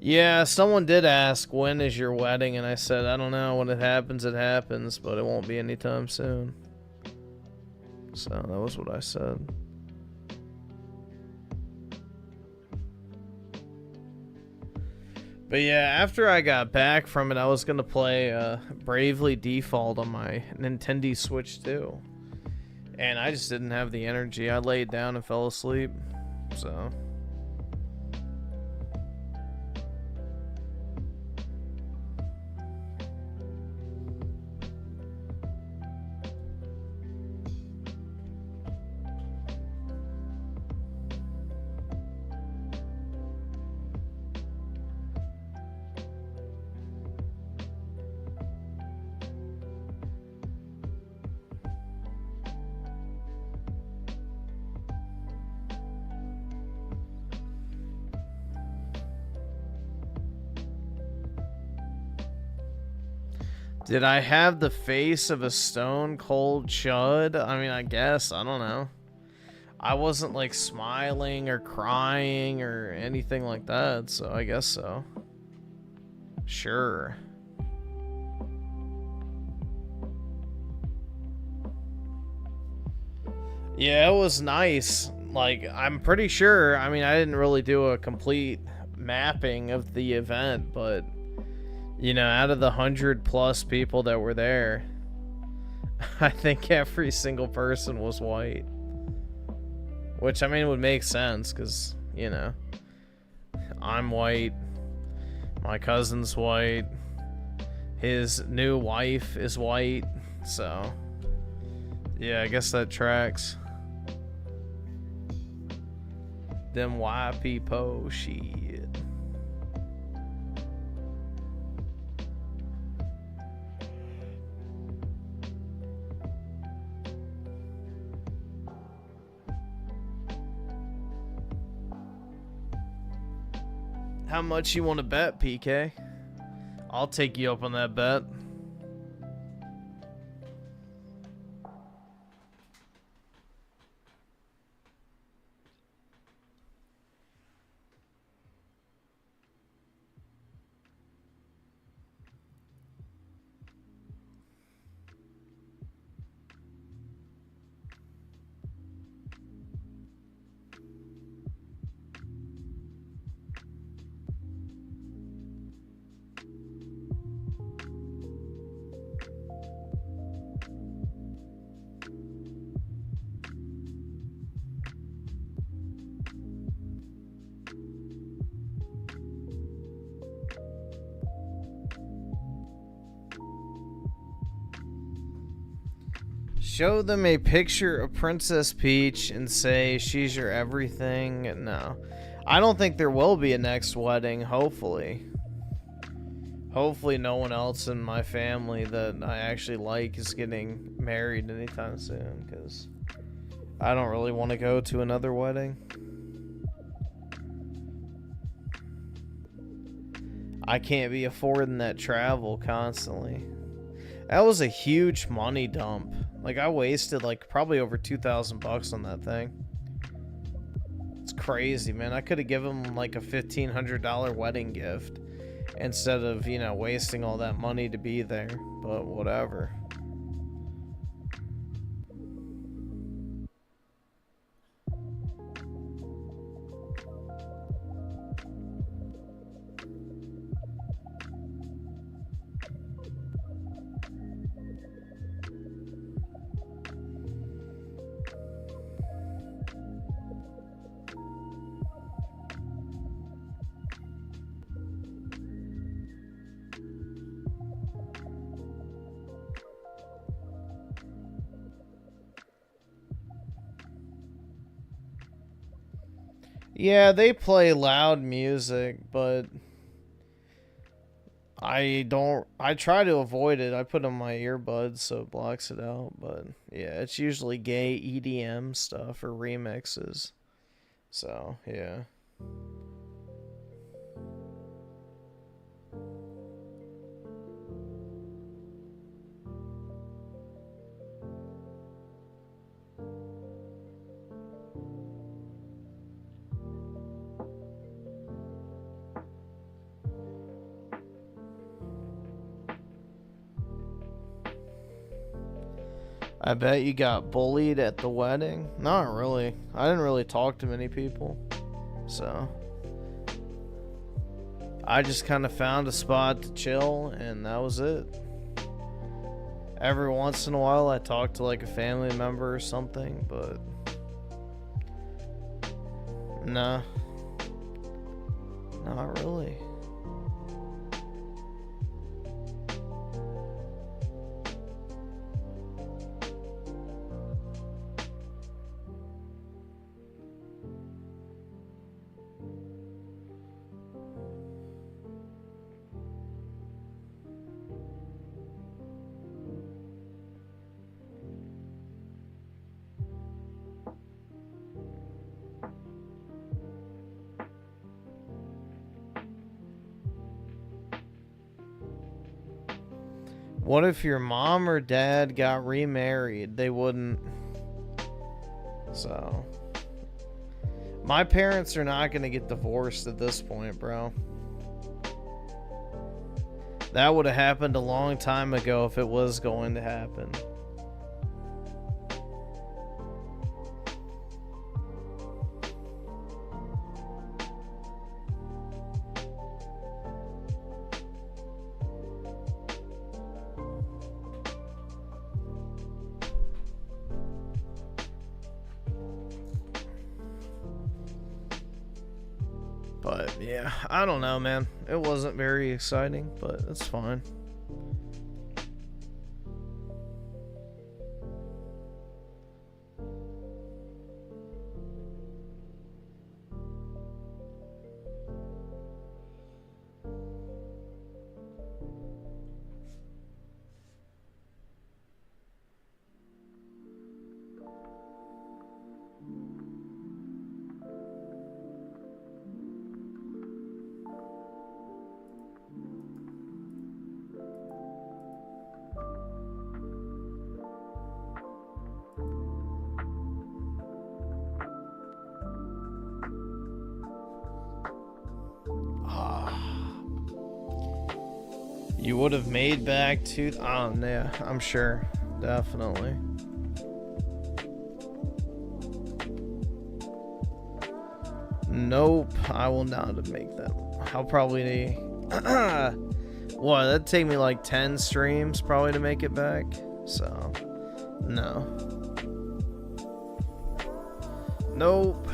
Yeah, someone did ask, when is your wedding? And I said, I don't know. When it happens, but it won't be anytime soon. So that was what I said. But yeah, after I got back from it, I was going to play Bravely Default on my Nintendo Switch too. And I just didn't have the energy. I laid down and fell asleep. So... Did I have the face of a stone cold chud? I mean, I guess. I don't know. I wasn't like smiling or crying or anything like that, so I guess so. Sure. Yeah, it was nice. Like, I'm pretty sure, I mean, I didn't really do a complete mapping of the event, but... You know, out of the 100+ people that were there, I think every single person was white. Which, I mean, would make sense, because, you know, I'm white, my cousin's white, his new wife is white, so, yeah, I guess that tracks. Them white people, shit. How much you want to bet, PK? I'll take you up on that bet. Show them a picture of Princess Peach and say she's your everything. No. I don't think there will be a next wedding, hopefully. Hopefully no one else in my family that I actually like is getting married anytime soon, because I don't really want to go to another wedding. I can't be affording that travel constantly. That was a huge money dump. Like, I wasted like probably over $2,000 on that thing. It's crazy, man. I could have given him like a $1,500 wedding gift instead of, you know, wasting all that money to be there. But whatever. Yeah, they play loud music, but I try to avoid it. I put on my earbuds so it blocks it out, but yeah, it's usually gay EDM stuff or remixes. So, yeah. I bet you got bullied at the wedding? Not really. I didn't really talk to many people. So I just kind of found a spot to chill and that was it. Every once in a while I talk to like a family member or something, but nah. Not really. What if your mom or dad got remarried? They wouldn't. So. My parents are not going to get divorced at this point, bro. That would have happened a long time ago if it was going to happen. But yeah, I don't know, man. It wasn't very exciting, but it's fine. You would have made back to... Oh, yeah, I'm sure. Definitely. Nope, I will not make that. I'll probably... What, that'd take me like 10 streams probably to make it back. So, no. Nope.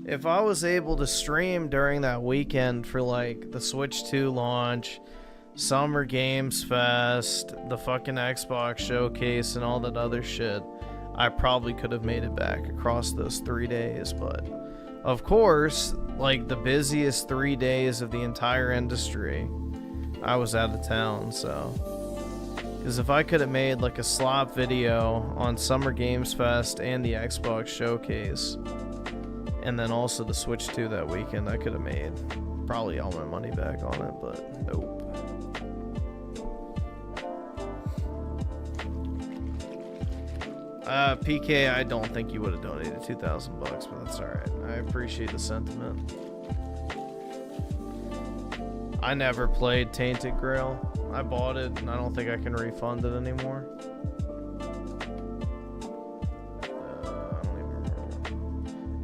If I was able to stream during that weekend for like the Switch 2 launch, Summer Games Fest, the fucking Xbox showcase, and all that other shit, I probably could have made it back across those 3 days. But of course, like the busiest 3 days of the entire industry, I was out of town. So, because if I could have made like a slop video on Summer Games Fest and the Xbox showcase, and then also the Switch 2 that weekend, I could have made probably all my money back on it, but nope. PK, I don't think you would have donated $2,000, but that's alright. I appreciate the sentiment. I never played Tainted Grail. I bought it, and I don't think I can refund it anymore.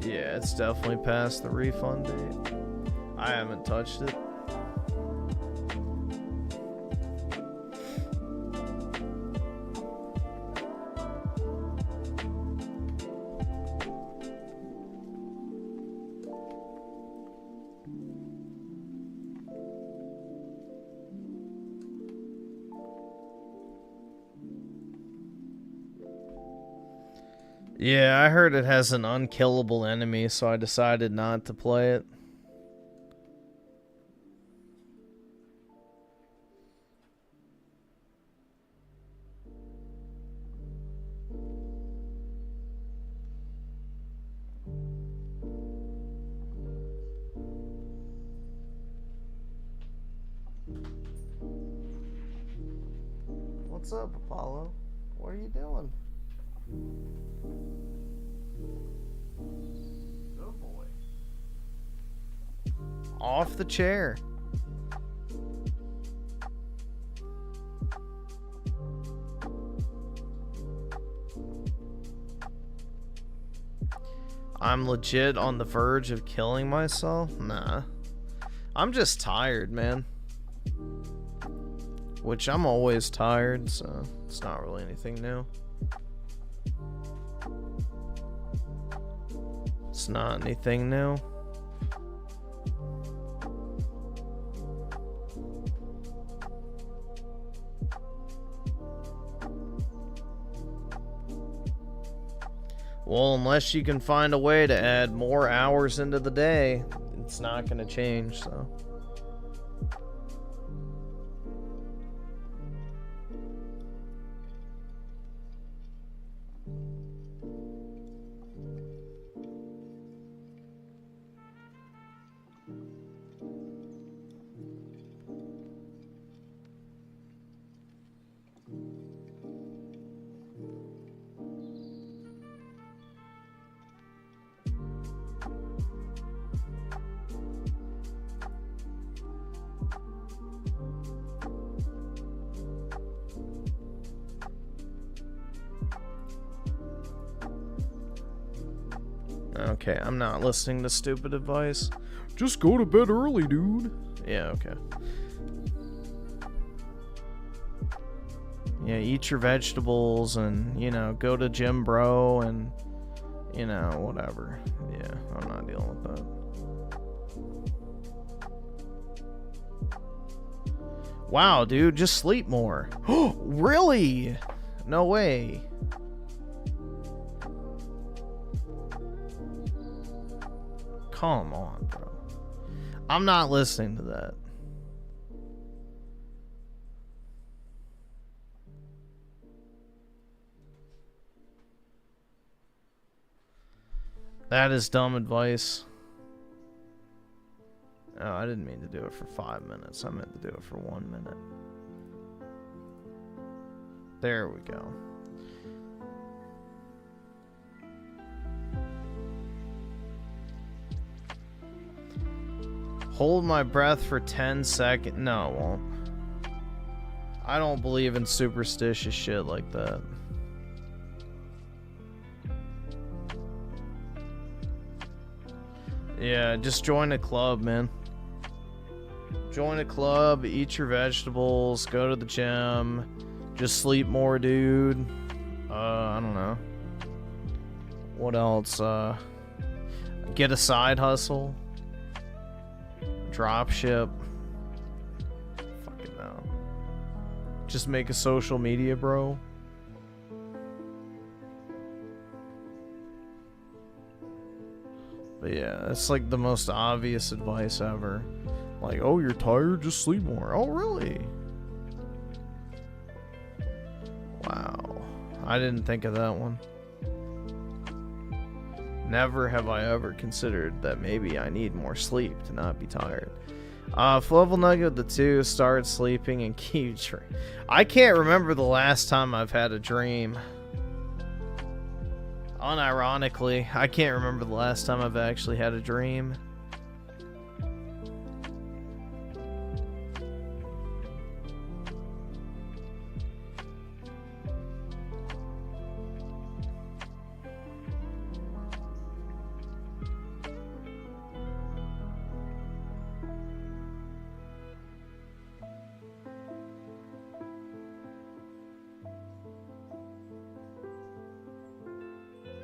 Yeah, it's definitely past the refund date. I haven't touched it. Yeah, I heard it has an unkillable enemy, so I decided not to play it. What's up, Apollo? What are you doing? Good boy. Off the chair. I'm legit on the verge of killing myself? Nah. I'm just tired, man. Which I'm always tired, so it's not really anything new. It's not anything new. Well, unless you can find a way to add more hours into the day, it's not going to change, so. Okay, I'm not listening to stupid advice. Just go to bed early, dude. Yeah, okay. Yeah, eat your vegetables and, you know, go to gym, bro, and, you know, whatever. Yeah, I'm not dealing with that. Wow, dude, just sleep more. Really? No way. Come on, bro. I'm not listening to that. That is dumb advice. Oh, I didn't mean to do it for 5 minutes. I meant to do it for 1 minute. There we go. Hold my breath for 10 seconds. No, it won't. I don't believe in superstitious shit like that. Yeah, just join a club, man. Join a club, eat your vegetables, go to the gym, just sleep more, dude. I don't know. What else? Get a side hustle. Drop ship. Fucking no. Just make a social media, bro. But yeah, it's like the most obvious advice ever. Like, oh, you're tired? Just sleep more. Oh, really? Wow. I didn't think of that one. Never have I ever considered that maybe I need more sleep to not be tired. Level Nugget the 2, start sleeping and keep dreaming. I can't remember the last time I've had a dream. Unironically, I can't remember the last time I've actually had a dream.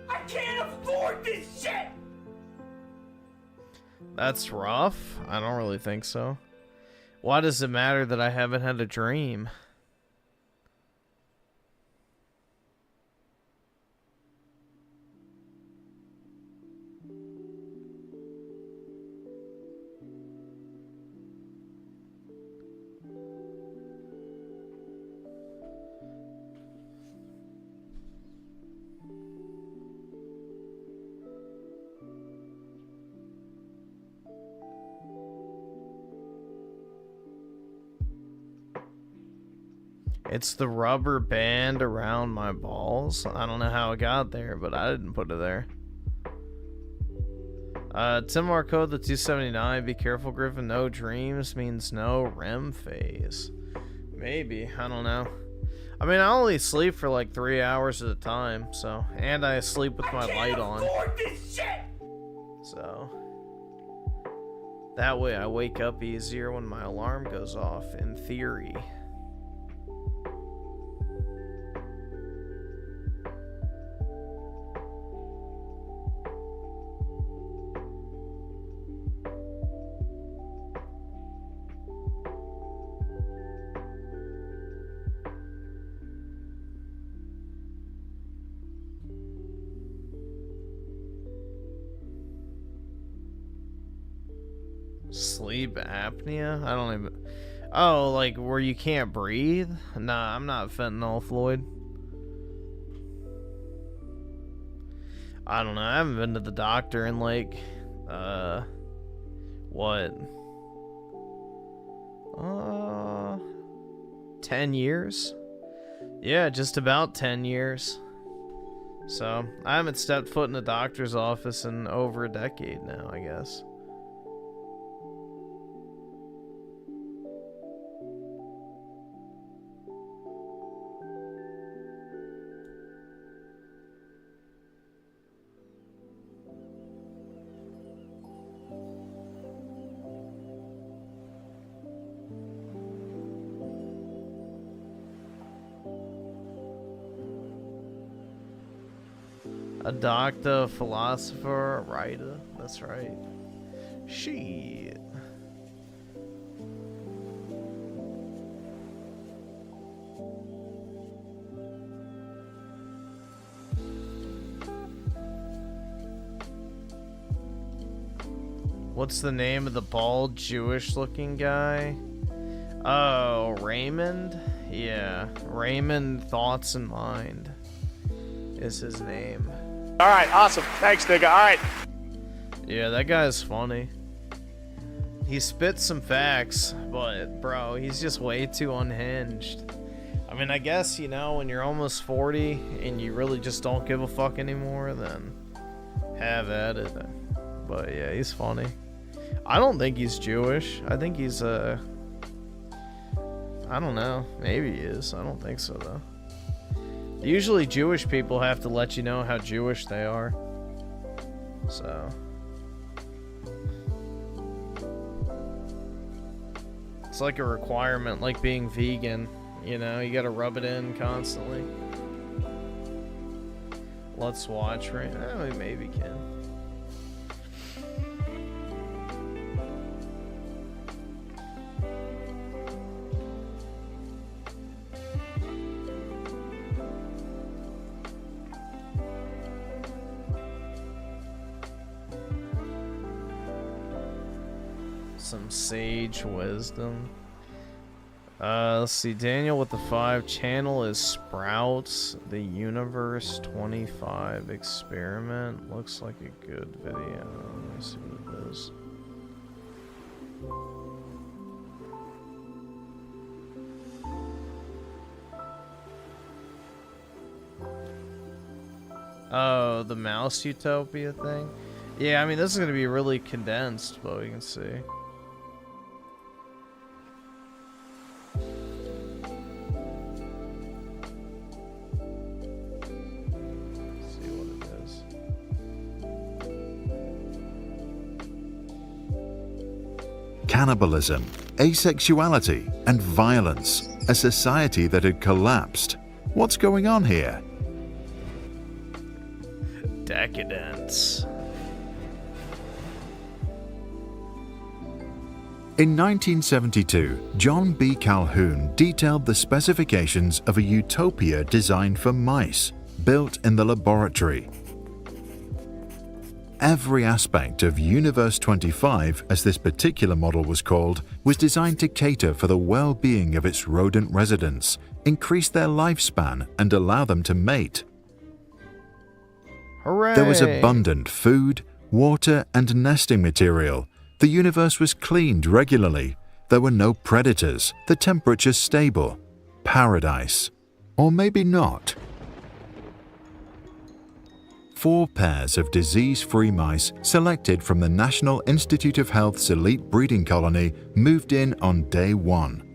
I can't afford this shit! That's rough? I don't really think so. Why does it matter that I haven't had a dream? It's the rubber band around my balls. I don't know how it got there, but I didn't put it there. Tim Marco, the 279. Be careful, Griffin. No dreams means no REM phase. Maybe. I don't know. I mean, I only sleep for like 3 hours at a time, so. And I sleep with my light on. So. That way I wake up easier when my alarm goes off, in theory. Sleep apnea? I don't even... Oh, like where you can't breathe? Nah, I'm not fentanyl, Floyd. I don't know. I haven't been to the doctor in like... What? 10 years? Yeah, just about 10 years. So, I haven't stepped foot in a doctor's office in over a decade now, I guess. A doctor, philosopher, a writer. That's right. Shit. What's the name of the bald Jewish-looking guy? Oh, Raymond? Yeah, Raymond Thoughts in Mind is his name. All right, awesome. Thanks, nigga. All right. Yeah, that guy's funny. He spits some facts, but bro, he's just way too unhinged. I mean, I guess, you know, when you're almost 40 and you really just don't give a fuck anymore, then have at it. But yeah, he's funny. I don't think he's Jewish. I think he's I don't know. Maybe he is. I don't think so though. Usually Jewish people have to let you know how Jewish they are. So. It's like a requirement, like being vegan. You know, you gotta rub it in constantly. Let's watch right now. We maybe can. Some sage wisdom. Let's see. Daniel with the 5. Channel is Sprouts. The Universe 25 Experiment. Looks like a good video. Let me see what it is. Oh, the Mouse Utopia thing? Yeah, I mean, this is going to be really condensed, but we can see. Cannibalism, asexuality, and violence. A society that had collapsed. What's going on here? Decadence. In 1972, John B. Calhoun detailed the specifications of a utopia designed for mice, built in the laboratory. Every aspect of Universe 25, as this particular model was called, was designed to cater for the well-being of its rodent residents, increase their lifespan, and allow them to mate. Hooray! There was abundant food, water, and nesting material. The universe was cleaned regularly. There were no predators, the temperature stable. paradise. Or maybe not. 4 pairs of disease-free mice selected from the National Institute of Health's elite breeding colony moved in on day 1.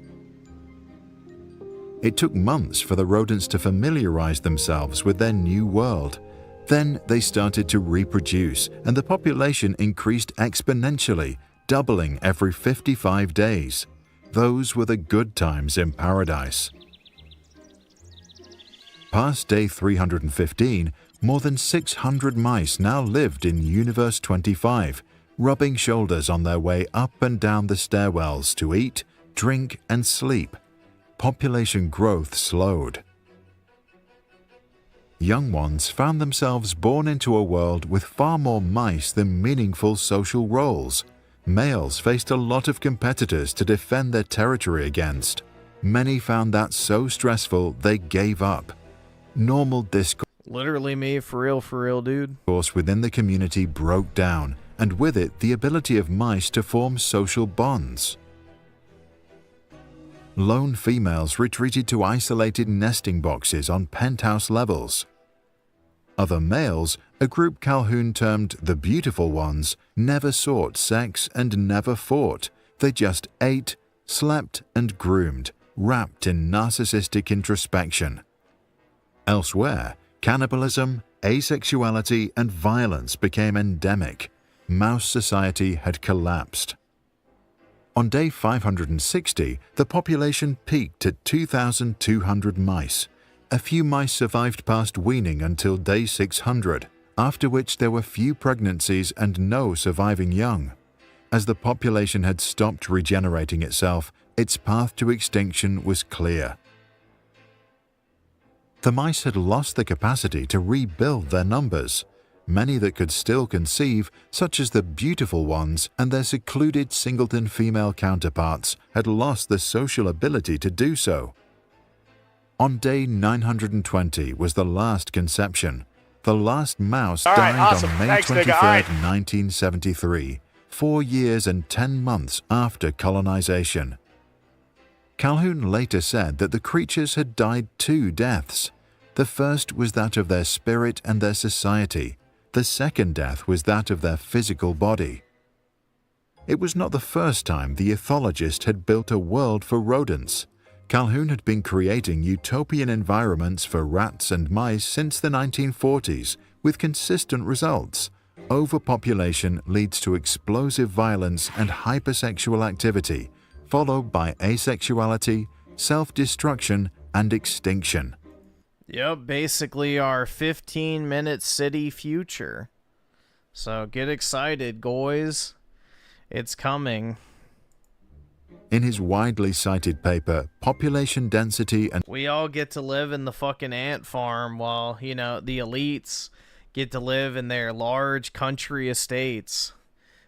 It took months for the rodents to familiarize themselves with their new world. Then they started to reproduce, and the population increased exponentially, doubling every 55 days. Those were the good times in paradise. Past day 315, more than 600 mice now lived in Universe 25, rubbing shoulders on their way up and down the stairwells to eat, drink, and sleep. Population growth slowed. Young ones found themselves born into a world with far more mice than meaningful social roles. Males faced a lot of competitors to defend their territory against. Many found that so stressful they gave up. Normal discourse Literally me, for real, dude. Within the community broke down, and with it the ability of mice to form social bonds. Lone females retreated to isolated nesting boxes on penthouse levels. Other males, a group Calhoun termed the beautiful ones, never sought sex and never fought. They just ate, slept, and groomed, wrapped in narcissistic introspection. Elsewhere, cannibalism, asexuality, and violence became endemic. Mouse society had collapsed. On day 560, the population peaked at 2,200 mice. A few mice survived past weaning until day 600, after which there were few pregnancies and no surviving young. As the population had stopped regenerating itself, its path to extinction was clear. The mice had lost the capacity to rebuild their numbers. Many that could still conceive, such as the beautiful ones and their secluded singleton female counterparts, had lost the social ability to do so. On day 920 was the last conception. The last mouse died on May 23, 1973, 4 years and 10 months after colonization. Calhoun later said that the creatures had died 2 deaths. The first was that of their spirit and their society. The second death was that of their physical body. It was not the first time the ethologist had built a world for rodents. Calhoun had been creating utopian environments for rats and mice since the 1940s, with consistent results. Overpopulation leads to explosive violence and hypersexual activity, followed by asexuality, self-destruction, and extinction. Yep, basically our 15-minute city future. So get excited, guys. It's coming. In his widely cited paper, Population Density and... We all get to live in the fucking ant farm while, you know, the elites get to live in their large country estates,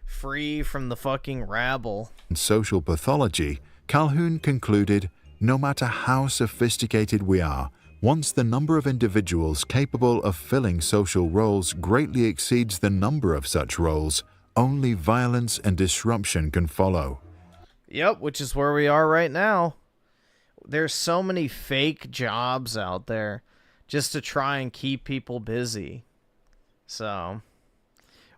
free from the fucking rabble. Social pathology, Calhoun concluded, no matter how sophisticated we are, once the number of individuals capable of filling social roles greatly exceeds the number of such roles, only violence and disruption can follow. Yep, which is where we are right now. There's so many fake jobs out there just to try and keep people busy. So,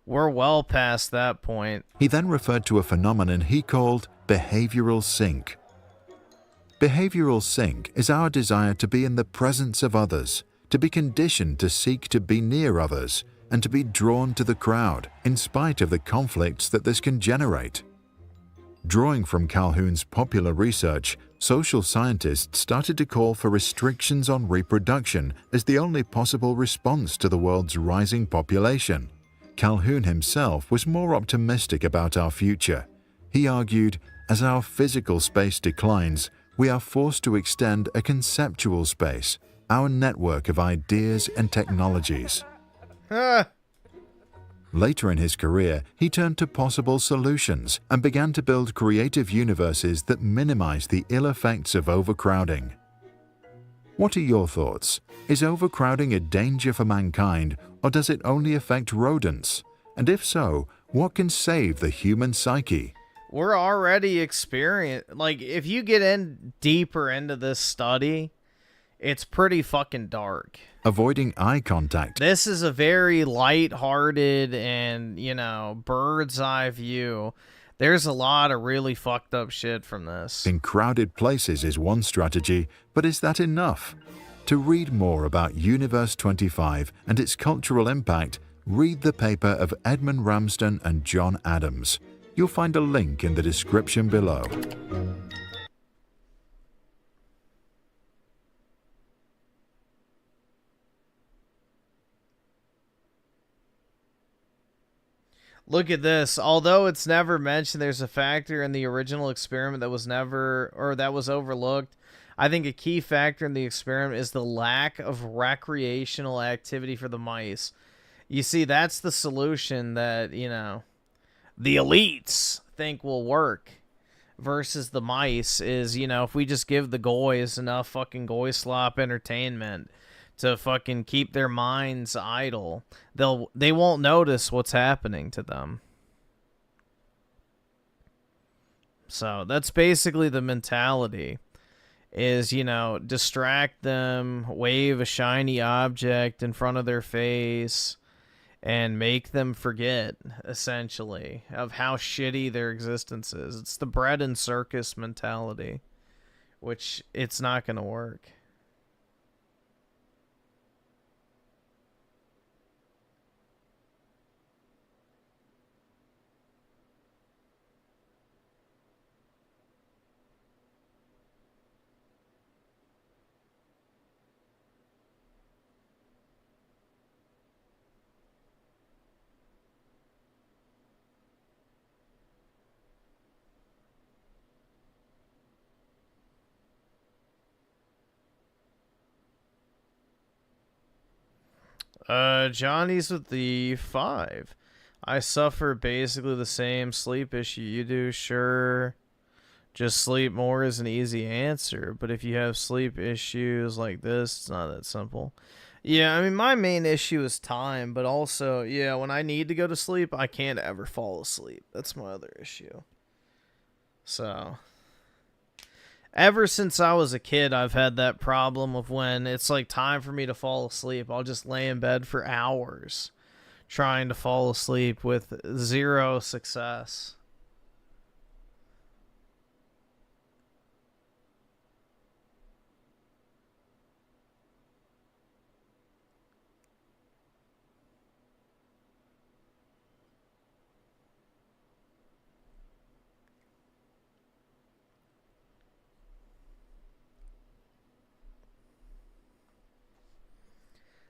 we're well past that point. He then referred to a phenomenon he called behavioral sync. Behavioral sync is our desire to be in the presence of others, to be conditioned to seek to be near others, and to be drawn to the crowd, in spite of the conflicts that this can generate. Drawing from Calhoun's popular research, social scientists started to call for restrictions on reproduction as the only possible response to the world's rising population. Calhoun himself was more optimistic about our future. He argued, as our physical space declines, we are forced to extend a conceptual space, our network of ideas and technologies. Later in his career, he turned to possible solutions and began to build creative universes that minimize the ill effects of overcrowding. What are your thoughts? Is overcrowding a danger for mankind, or does it only affect rodents? And if so, what can save the human psyche? We're already like, if you get in deeper into this study, it's pretty fucking dark. Avoiding eye contact. This is a very light-hearted and, you know, bird's eye view. There's a lot of really fucked up shit from this. In crowded places is one strategy, but is that enough? To read more about Universe 25 and its cultural impact, read the paper of Edmund Ramsden and John Adams. You'll find a link in the description below. Look at this. Although it's never mentioned, there's a factor in the original experiment that was overlooked. I think a key factor in the experiment is the lack of recreational activity for the mice. You see, that's the solution that, you know, the elites think will work versus the mice is, you know, if we just give the goys enough fucking goy slop entertainment to fucking keep their minds idle, they won't notice what's happening to them. So that's basically the mentality, is, you know, distract them, wave a shiny object in front of their face, and make them forget, essentially, of how shitty their existence is. It's the bread and circus mentality, which it's not going to work. Johnny's with the 5. I suffer basically the same sleep issue you do. Sure, just sleep more is an easy answer, but if you have sleep issues like this, it's not that simple. Yeah, I mean, my main issue is time, but also, yeah, when I need to go to sleep, I can't ever fall asleep. That's my other issue. So, ever since I was a kid, I've had that problem of when it's like time for me to fall asleep, I'll just lay in bed for hours trying to fall asleep with zero success.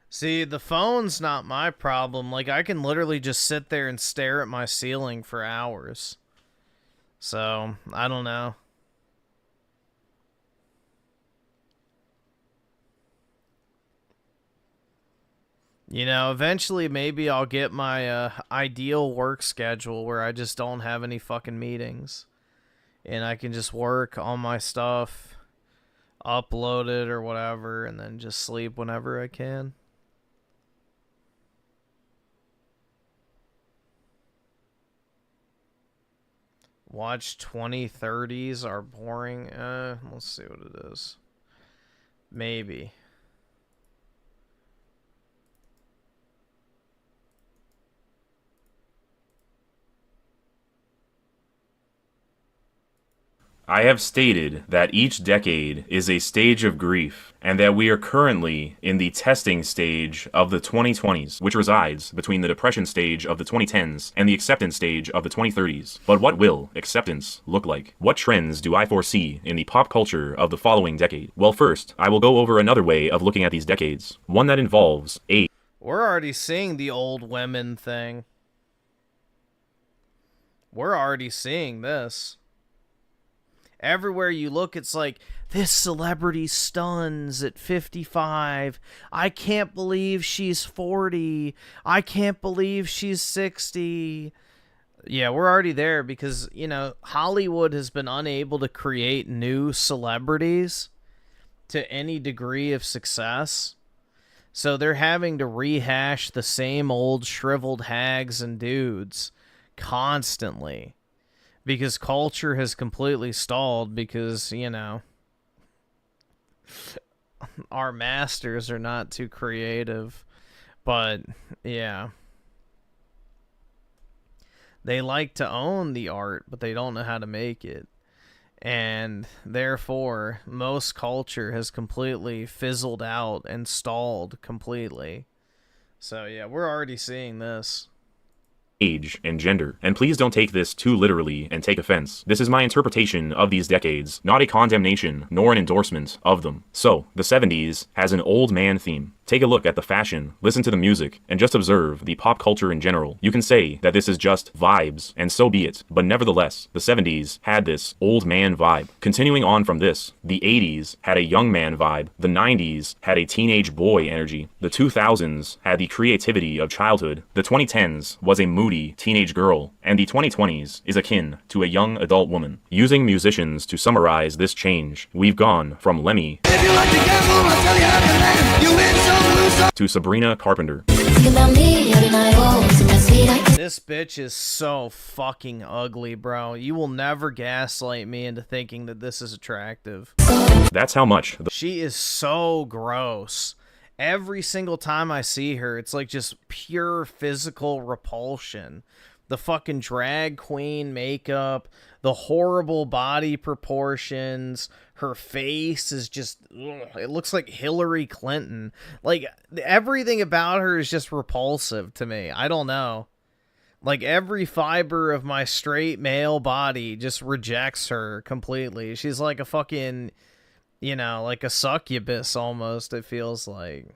See, the phone's not my problem. Like, I can literally just sit there and stare at my ceiling for hours. So, I don't know. You know, eventually maybe I'll get my ideal work schedule where I just don't have any fucking meetings. And I can just work on my stuff, upload it or whatever, and then just sleep whenever I can. Watch 2030's are boring. Let's see what it is. Maybe. I have stated that each decade is a stage of grief, and that we are currently in the testing stage of the 2020s, which resides between the depression stage of the 2010s and the acceptance stage of the 2030s. But what will acceptance look like? What trends do I foresee in the pop culture of the following decade? Well, first, I will go over another way of looking at these decades, one that involves age. We're already seeing the old women thing. We're already seeing this. Everywhere you look, it's like, this celebrity stuns at 55. I can't believe she's 40. I can't believe she's 60. Yeah, we're already there because, you know, Hollywood has been unable to create new celebrities to any degree of success. So they're having to rehash the same old shriveled hags and dudes constantly. Because culture has completely stalled because, you know, our masters are not too creative. But, yeah. They like to own the art, but they don't know how to make it. And therefore, most culture has completely fizzled out and stalled completely. So, yeah, we're already seeing this. Age and gender. And please don't take this too literally and take offense. This is my interpretation of these decades, not a condemnation nor an endorsement of them. So, the 70s has an old man theme. Take a look at the fashion, listen to the music, and just observe the pop culture in general. You can say that this is just vibes, and so be it, but nevertheless, the 70s had this old man vibe. Continuing on from this, the 80s had a young man vibe, the 90s had a teenage boy energy, the 2000s had the creativity of childhood, the 2010s was a moody teenage girl, and the 2020s is akin to a young adult woman. Using musicians to summarize this change, we've gone from Lemmy to Sabrina Carpenter. This bitch is so fucking ugly, bro. You will never gaslight me into thinking that this is attractive. That's how much She is so gross. Every single time I see her, it's like just pure physical repulsion. The fucking drag queen makeup, the horrible body proportions, her face is just, ugh, it looks like Hillary Clinton. Like, everything about her is just repulsive to me. I don't know. Like, every fiber of my straight male body just rejects her completely. She's like a fucking, you know, like a succubus almost, it feels like.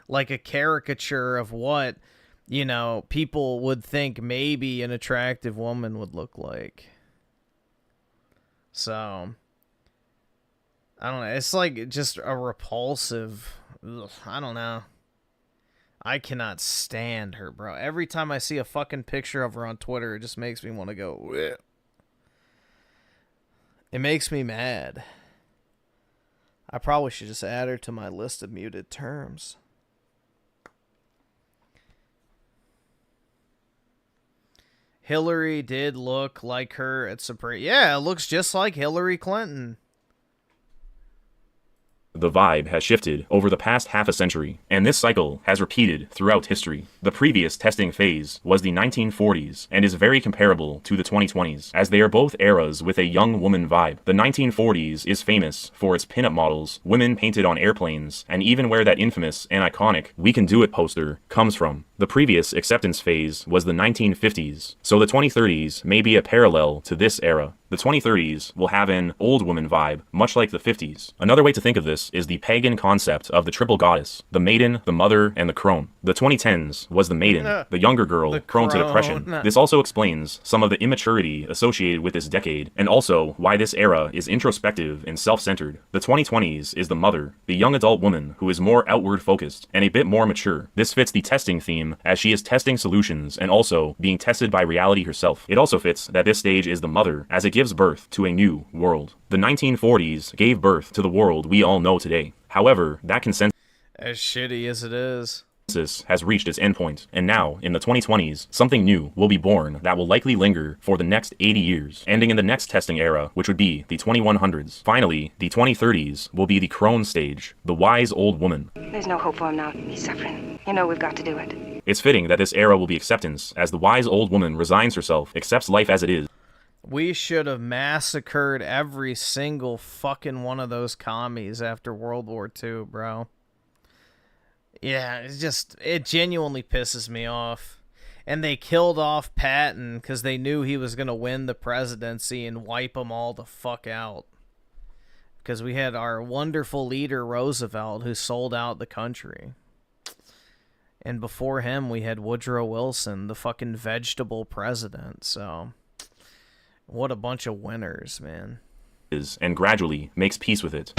Like a caricature of what, you know, people would think maybe an attractive woman would look like. So, I don't know. It's like just a repulsive, ugh, I don't know. I cannot stand her, bro. Every time I see a fucking picture of her on Twitter, it just makes me want to go, bleh. It makes me mad. I probably should just add her to my list of muted terms. Hillary did look like her at Supreme. Yeah, it looks just like Hillary Clinton. The vibe has shifted over the past half a century, and this cycle has repeated throughout history. The previous testing phase was the 1940s, and is very comparable to the 2020s, as they are both eras with a young woman vibe. The 1940s is famous for its pinup models, women painted on airplanes, and even where that infamous and iconic "We Can Do It" poster comes from. The previous acceptance phase was the 1950s, so the 2030s may be a parallel to this era. The 2030s will have an old woman vibe, much like the 50s. Another way to think of this is the pagan concept of the triple goddess, the maiden, the mother, and the crone. The 2010s was the maiden, the younger girl, prone to depression. This also explains some of the immaturity associated with this decade, and also why this era is introspective and self-centered. The 2020s is the mother, the young adult woman who is more outward focused and a bit more mature. This fits the testing theme, as she is testing solutions and also being tested by reality herself. It also fits that this stage is the mother, as it gives birth to a new world. The 1940s gave birth to the world we all know today. However, that consensus, as shitty as it is, has reached its endpoint, and now, in the 2020s, something new will be born that will likely linger for the next 80 years, ending in the next testing era, which would be the 2100s. Finally, the 2030s will be the crone stage, the wise old woman. There's no hope for him now. He's suffering. You know we've got to do it. It's fitting that this era will be acceptance, as the wise old woman resigns herself, accepts life as it is. We should have massacred every single fucking one of those commies after World War II, bro. Yeah, it genuinely pisses me off. And they killed off Patton because they knew he was going to win the presidency and wipe them all the fuck out. Because we had our wonderful leader, Roosevelt, who sold out the country. And before him, we had Woodrow Wilson, the fucking vegetable president, so... What a bunch of winners, man. And gradually makes peace with it.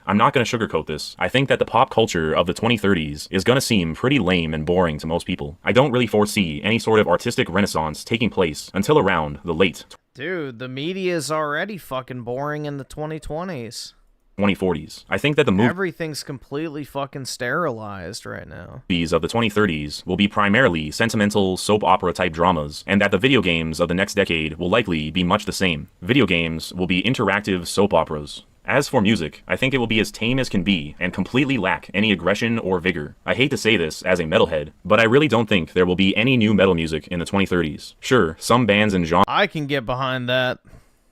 I'm not going to sugarcoat this. I think that the pop culture of the 2030s is going to seem pretty lame and boring to most people. I don't really foresee any sort of artistic renaissance taking place until around the late... Dude, the media is already fucking boring in the 2020s. 2040s. I think that the Everything's completely fucking sterilized right now. movies of the 2030s will be primarily sentimental soap opera type dramas, and that the video games of the next decade will likely be much the same. Video games will be interactive soap operas. As for music, I think it will be as tame as can be and completely lack any aggression or vigor. I hate to say this as a metalhead, but I really don't think there will be any new metal music in the 2030s. Sure, some bands and genres I can get behind that.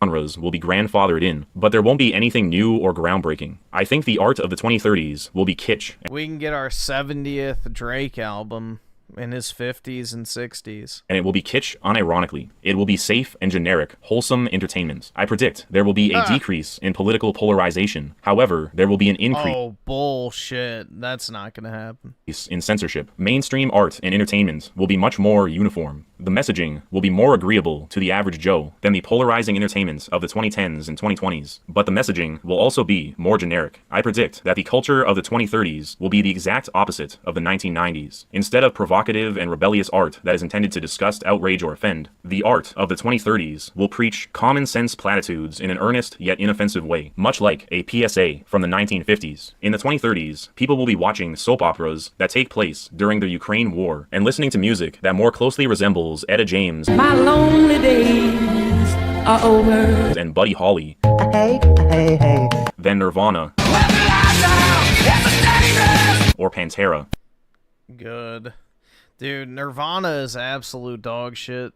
Will be grandfathered in, but there won't be anything new or groundbreaking. I think the art of the 2030s will be kitsch. We can get our 70th Drake album in his 50s and 60s. And it will be kitsch unironically. It will be safe and generic, wholesome entertainment. I predict there will be a decrease in political polarization. However, there will be an increase Oh, bullshit. That's not gonna happen. in censorship. Mainstream art and entertainment will be much more uniform. The messaging will be more agreeable to the average Joe than the polarizing entertainment of the 2010s and 2020s. But the messaging will also be more generic. I predict that the culture of the 2030s will be the exact opposite of the 1990s. Instead of provocative and rebellious art that is intended to disgust, outrage, or offend, the art of the 2030s will preach common sense platitudes in an earnest yet inoffensive way, much like a PSA from the 1950s. In the 2030s, people will be watching soap operas that take place during the Ukraine war and listening to music that more closely resembles Etta James, My lonely days are over. and Buddy Holly than Nirvana or Pantera. Good. Dude, Nirvana is absolute dog shit.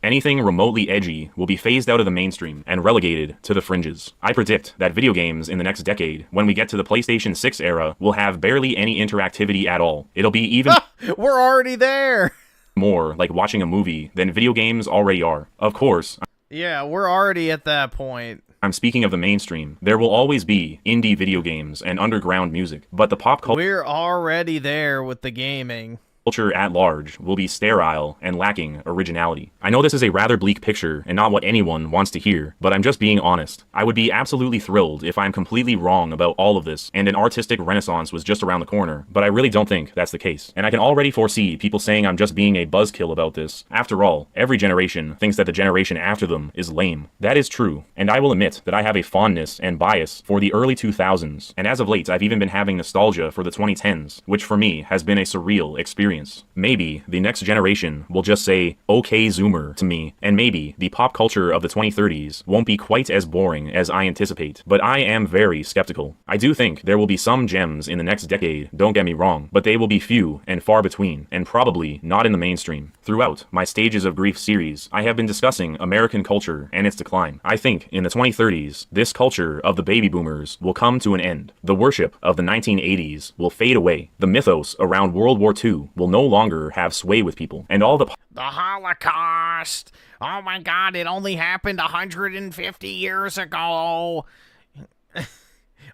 Anything remotely edgy will be phased out of the mainstream and relegated to the fringes. I predict that video games in the next decade, when we get to the PlayStation 6 era, will have barely any interactivity at all. It'll be even We're already there! more like watching a movie than video games already are. Of course, Yeah, we're already at that point. I'm speaking of the mainstream. There will always be indie video games and underground music, but the pop culture We're already there with the gaming. culture at large will be sterile and lacking originality. I know this is a rather bleak picture and not what anyone wants to hear, but I'm just being honest. I would be absolutely thrilled if I'm completely wrong about all of this and an artistic renaissance was just around the corner, but I really don't think that's the case. And I can already foresee people saying I'm just being a buzzkill about this. After all, every generation thinks that the generation after them is lame. That is true, and I will admit that I have a fondness and bias for the early 2000s, and as of late I've even been having nostalgia for the 2010s, which for me has been a surreal experience. Maybe the next generation will just say, okay Zoomer to me, and maybe the pop culture of the 2030s won't be quite as boring as I anticipate, but I am very skeptical. I do think there will be some gems in the next decade, don't get me wrong, but they will be few and far between, and probably not in the mainstream. Throughout my Stages of Grief series, I have been discussing American culture and its decline. I think in the 2030s, this culture of the baby boomers will come to an end. The worship of the 1980s will fade away. The mythos around World War II will no longer have sway with people, and all the Holocaust! Oh my god, it only happened 150 years ago!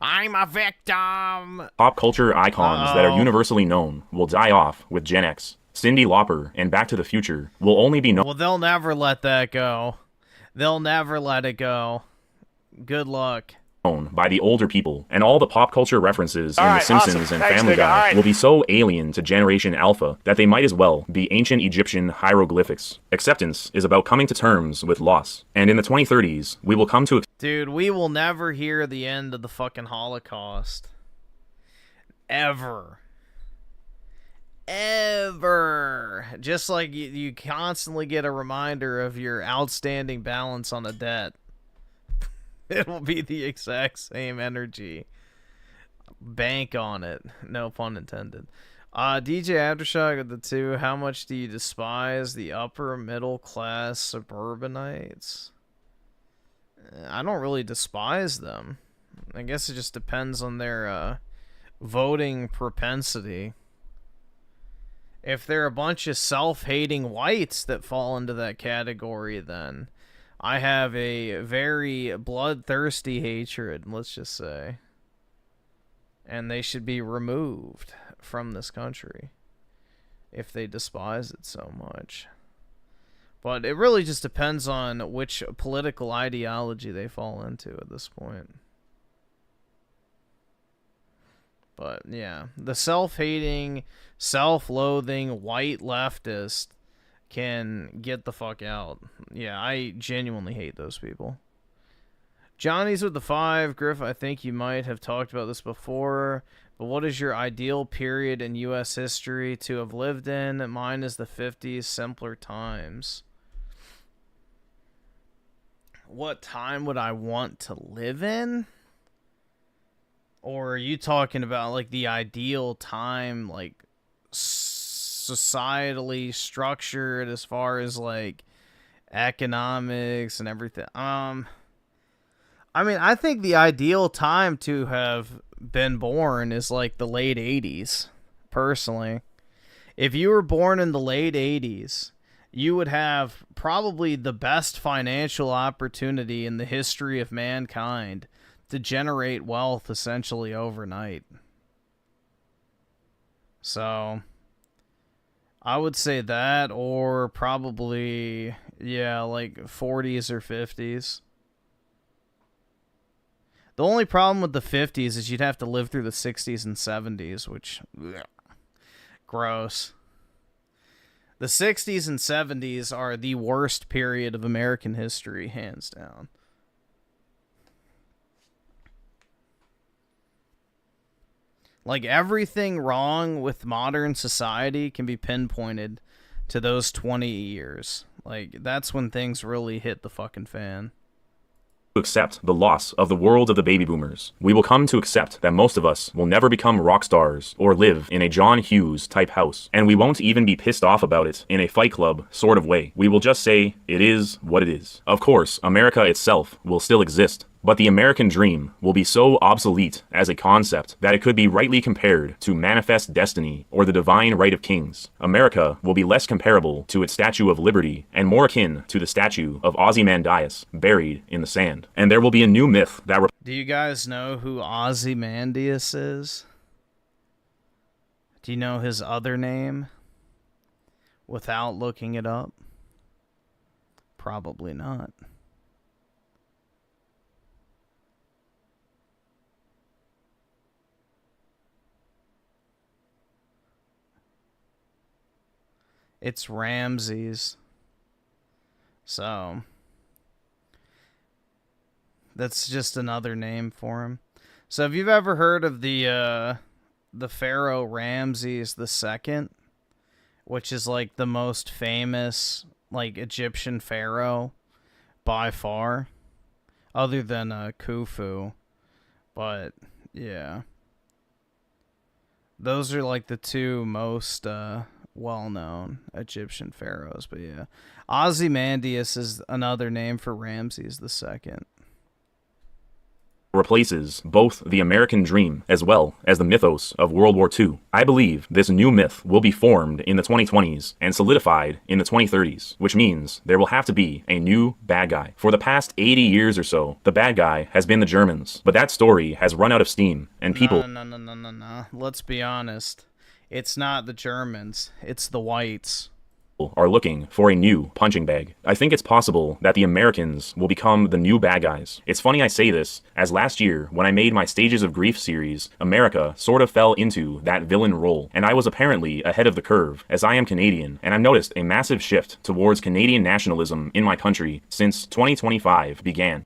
I'm a victim! pop culture icons that are universally known will die off with Gen X. Cyndi Lauper and Back to the Future will only be known Well, they'll never let that go. They'll never let it go. Good luck. by the older people, and all the pop culture references in The Alright, Simpsons awesome. and Thanks, Family nigga. Guy Alright. will be so alien to Generation Alpha that they might as well be ancient Egyptian hieroglyphics. Acceptance is about coming to terms with loss, and in the 2030s, we will come to Dude, we will never hear the end of the fucking Holocaust. Ever. Ever. Just like you constantly get a reminder of your outstanding balance on a debt. It will be the exact same energy. Bank on it. No pun intended. DJ Aftershock of the two, how much do you despise the upper middle class suburbanites? I don't really despise them. I guess it just depends on their voting propensity. If they're a bunch of self-hating whites that fall into that category, then I have a very bloodthirsty hatred, let's just say. And they should be removed from this country if they despise it so much. But it really just depends on which political ideology they fall into at this point. But yeah, the self-hating, self-loathing white leftist can get the fuck out. Yeah, I genuinely hate those people. Johnny's with the 5. Griff, I think you might have talked about this before, but what is your ideal period in U.S. history to have lived in? Mine is the 50s, simpler times. What time would I want to live in? Or are you talking about, like, the ideal time, like, societally structured as far as, like, economics and everything? I mean, I think the ideal time to have been born is like the late 80s, personally. If you were born in the late 80s, you would have probably the best financial opportunity in the history of mankind to generate wealth essentially overnight. So, I would say that, or probably, yeah, like 40s or 50s. The only problem with the 50s is you'd have to live through the 60s and 70s, which, ugh, gross. The 60s and 70s are the worst period of American history, hands down. Like, everything wrong with modern society can be pinpointed to those 20 years. Like, that's when things really hit the fucking fan. Accept the loss of the world of the baby boomers. We will come to accept that most of us will never become rock stars or live in a John Hughes type house, and we won't even be pissed off about it in a Fight Club sort of way. We will just say it is what it is. Of course, America itself will still exist, but the American dream will be so obsolete as a concept that it could be rightly compared to manifest destiny or the divine right of kings. America will be less comparable to its Statue of Liberty and more akin to the statue of Ozymandias buried in the sand. And there will be a new myth that... Do you guys know who Ozymandias is? Do you know his other name? Without looking it up? Probably not. It's Ramses. So, that's just another name for him. So, have you ever heard of the Pharaoh Ramses II, which is like the most famous like Egyptian pharaoh by far, other than Khufu? But yeah, those are like the two most well-known Egyptian pharaohs. But yeah, Ozymandias is another name for Ramses II. Replaces both the American dream as well as the mythos of World War II. I believe this new myth will be formed in the 2020s and solidified in the 2030s, which means there will have to be a new bad guy. For the past 80 years or so, the bad guy has been the Germans, but that story has run out of steam, and people... No. Let's be honest. It's not the Germans. It's the whites. Are looking for a new punching bag. I think it's possible that the Americans will become the new bad guys. It's funny I say this, as last year, when I made my Stages of Grief series, America sort of fell into that villain role, and I was apparently ahead of the curve, as I am Canadian, and I've noticed a massive shift towards Canadian nationalism in my country since 2025 began.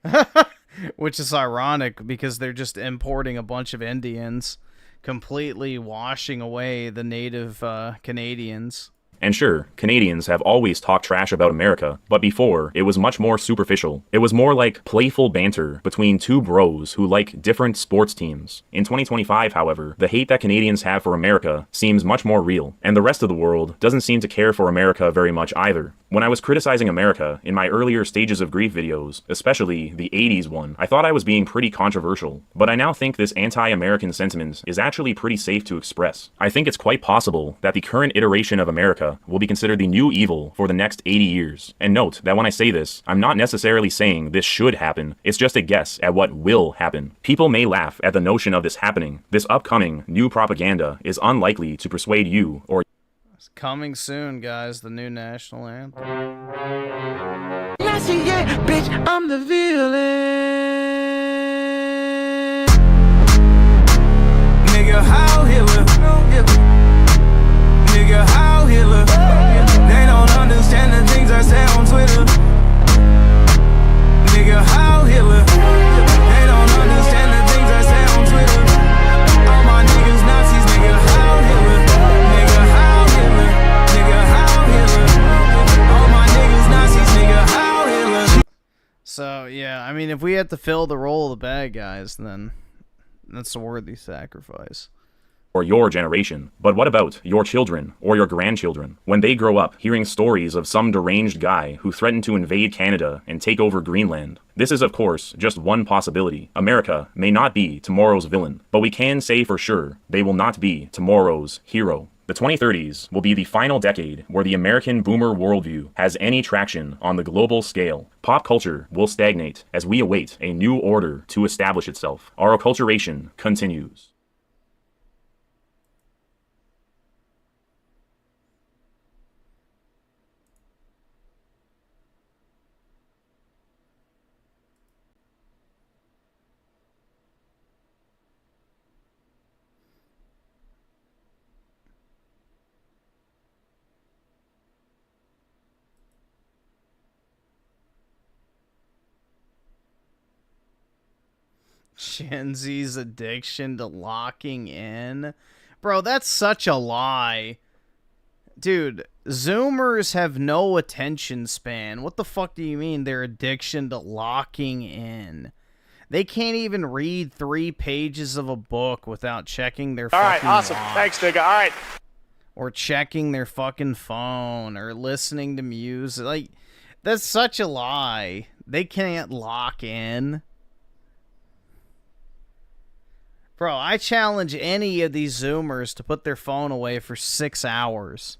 Which is ironic, because they're just importing a bunch of Indians, completely washing away the native Canadians. And sure, Canadians have always talked trash about America, but before, it was much more superficial. It was more like playful banter between two bros who like different sports teams. In 2025, however, the hate that Canadians have for America seems much more real, and the rest of the world doesn't seem to care for America very much either. When I was criticizing America in my earlier Stages of Grief videos, especially the 80s one, I thought I was being pretty controversial, but I now think this anti-American sentiment is actually pretty safe to express. I think it's quite possible that the current iteration of America will be considered the new evil for the next 80 years. And note that when I say this, I'm not necessarily saying this should happen, it's just a guess at what will happen. People may laugh at the notion of this happening. This upcoming new propaganda is unlikely to persuade you or... It's coming soon, guys, the new national anthem. Yeah, bitch, I'm the villain. Nigga, how Hitler? Nigga, how Hitler? They don't understand the things I say on Twitter. Nigga, how Hitler? So, yeah, I mean, if we had to fill the role of the bad guys, then that's a worthy sacrifice. Or your generation. But what about your children or your grandchildren? When they grow up hearing stories of some deranged guy who threatened to invade Canada and take over Greenland. This is, of course, just one possibility. America may not be tomorrow's villain, but we can say for sure they will not be tomorrow's hero. The 2030s will be the final decade where the American boomer worldview has any traction on the global scale. Pop culture will stagnate as we await a new order to establish itself. Our acculturation continues. Gen Z's addiction to locking in. Bro, that's such a lie. Dude, Zoomers have no attention span. What the fuck do you mean their addiction to locking in? They can't even read 3 pages of a book without checking their All right, fucking awesome. watch. Thanks, nigga. All right. Or checking their fucking phone or listening to music. Like, that's such a lie. They can't lock in. Bro, I challenge any of these Zoomers to put their phone away for 6 hours.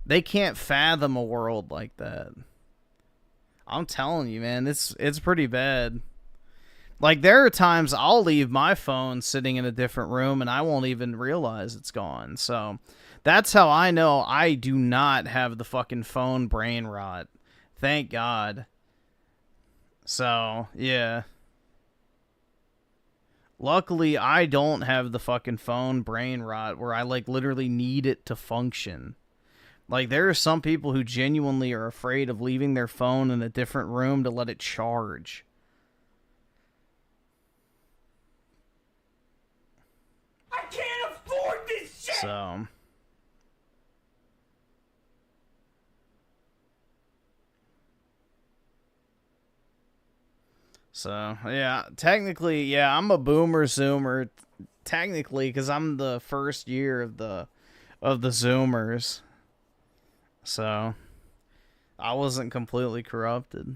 They can't fathom a world like that. I'm telling you, man, it's pretty bad. Like, there are times I'll leave my phone sitting in a different room and I won't even realize it's gone. So, that's how I know I do not have the fucking phone brain rot. Thank God. So, yeah. Luckily, I don't have the fucking phone brain rot where I, like, literally need it to function. Like, there are some people who genuinely are afraid of leaving their phone in a different room to let it charge. I can't afford this shit! So, yeah, technically, yeah, I'm a boomer Zoomer, technically, because I'm the first year of the Zoomers. So, I wasn't completely corrupted.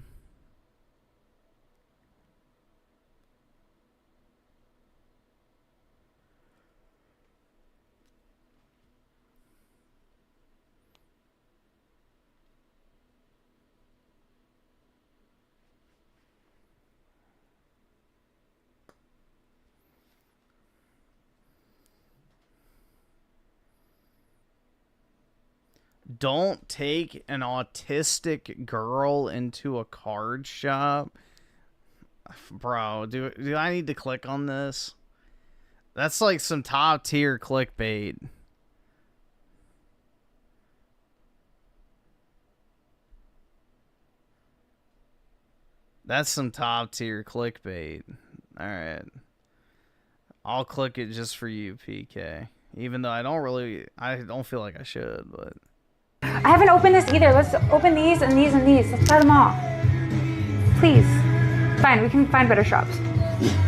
Don't take an autistic girl into a card shop. Bro, do I need to click on this? That's like some top tier clickbait. That's some top tier clickbait. Alright. I'll click it just for you, PK. Even though I don't feel like I should, but... I haven't opened this either. Let's open these and these and these. Let's try them all. Please. Fine, we can find better shops.